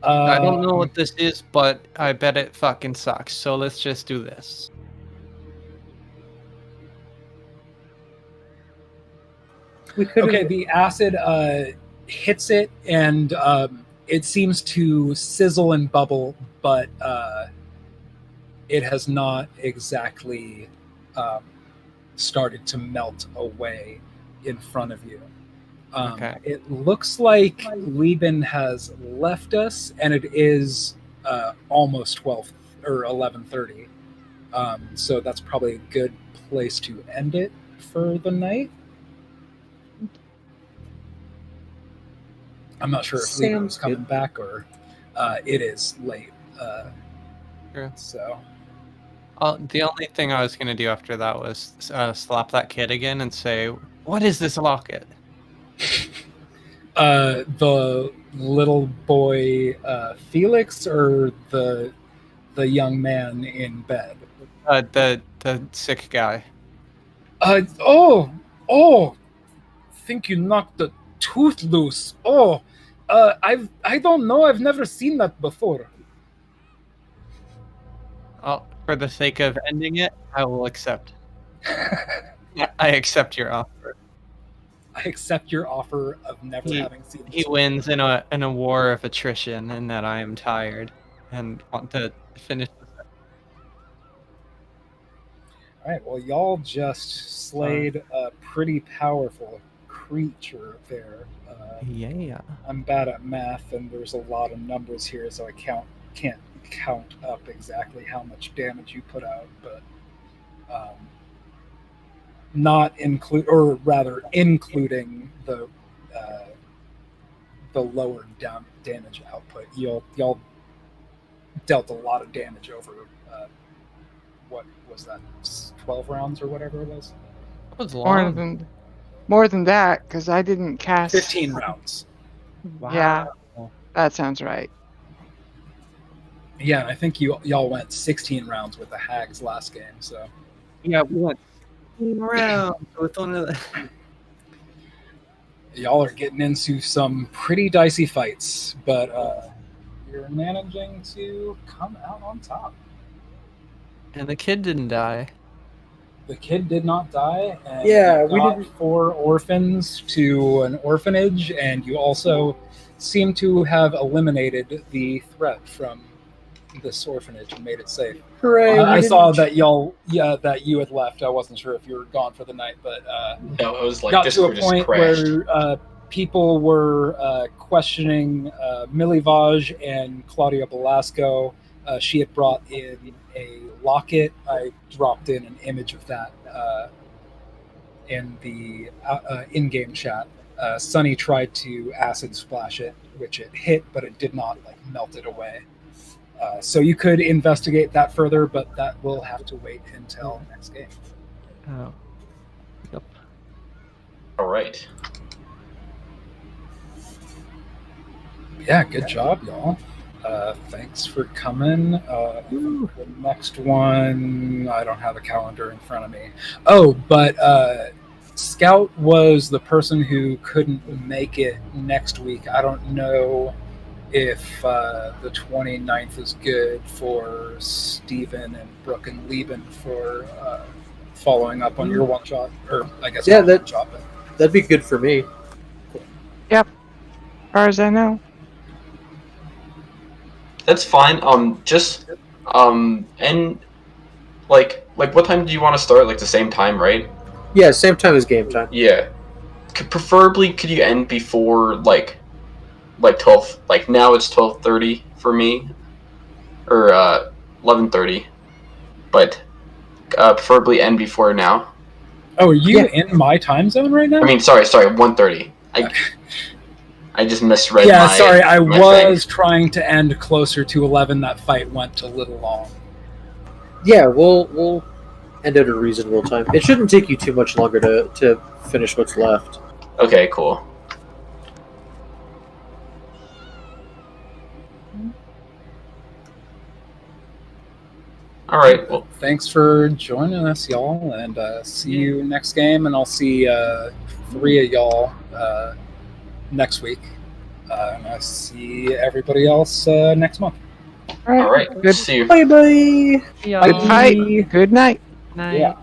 S6: I don't know what this is, but I bet it fucking sucks. So let's just do this.
S1: Okay, the acid hits it, and it seems to sizzle and bubble, but it has not exactly started to melt away in front of you.
S6: Okay.
S1: It looks like Lieben has left us, and it is almost 12 or 11:30. So that's probably a good place to end it for the night. I'm not sure if Lieben's coming back or it is late.
S6: Sure.
S1: So.
S6: The only thing I was gonna do after that was slap that kid again and say, "What is this locket?"
S1: The little boy Felix, or the young man in bed?
S6: The sick guy.
S1: Oh! Think you knocked the tooth loose? Oh, I don't know. I've never seen that before.
S6: Oh, for the sake of ending it, I will accept. I accept your offer.
S1: I accept your offer of never having seen.
S6: He wins in a war of attrition, and that I am tired and want to finish this.
S1: All right. Well, y'all just slayed a pretty powerful creature there.
S6: Yeah.
S1: I'm bad at math, and there's a lot of numbers here, so I can't count up exactly how much damage you put out, but not include, or rather, including uh, the lower damage output. Y'all dealt a lot of damage over what was that, 12 rounds or whatever it was.
S6: That was
S4: More
S6: long.
S4: than that, because I didn't cast.
S1: 15 rounds.
S4: Yeah, that sounds right.
S1: Yeah, and I think y'all went 16 rounds with the hags last game, so
S6: Yeah, we went rounds with one of the.
S1: y'all are getting into some pretty dicey fights, but you're managing to come out on top.
S6: And the kid didn't die.
S1: The kid did not die, and
S5: Yeah,
S1: you
S5: we
S1: got
S5: didn't.
S1: 4 orphans to an orphanage, and you also seem to have eliminated the threat from this orphanage and made it safe.
S5: Hooray!
S1: I
S5: we
S1: saw
S5: didn't-
S1: that you had left. I wasn't sure if you were gone for the night, but
S3: No, it was like
S1: got to a
S3: Discord just
S1: point
S3: crashed.
S1: where people were questioning Milivaj and Claudia Belasco. She had brought in a locket. I dropped in an image of that in the in-game chat. Sunny tried to acid splash it, which it hit, but it did not melt it away. So you could investigate that further, but that will have to wait until next game.
S6: Oh. Yep.
S3: All right.
S1: Yeah, good job, y'all. Thanks for coming. The next one, I don't have a calendar in front of me. Oh, but Scout was the person who couldn't make it next week. I don't know if the 29th is good for Steven and Brooke and Lieben for following up on your one shot, or I guess
S5: Yeah,
S1: not one shot, but
S5: That'd be good for me.
S4: As far as I know.
S3: That's fine. And like what time do you want to start? Like the same time, right?
S5: Yeah, same time as game time.
S3: Yeah. Preferably, could you end before like 12? Like now it's 12:30 for me, or 11:30, but preferably end before now.
S1: oh, are you in my time zone right now?
S3: I mean, sorry, 1:30. I just misread.
S1: Yeah,
S3: my,
S1: sorry, I
S3: my
S1: was
S3: thing.
S1: trying to end closer to 11. That fight went a little long.
S5: Yeah, we'll end at a reasonable time. It shouldn't take you too much longer to finish what's left.
S3: Okay, cool. All right. Well,
S1: Thanks for joining us, y'all, and see you next game. And I'll see 3 of y'all next week. And I'll see everybody else next month.
S3: all right.
S4: Good.
S3: See you.
S5: Bye bye.
S4: Good fight. Good night.
S6: Night.
S1: Yeah.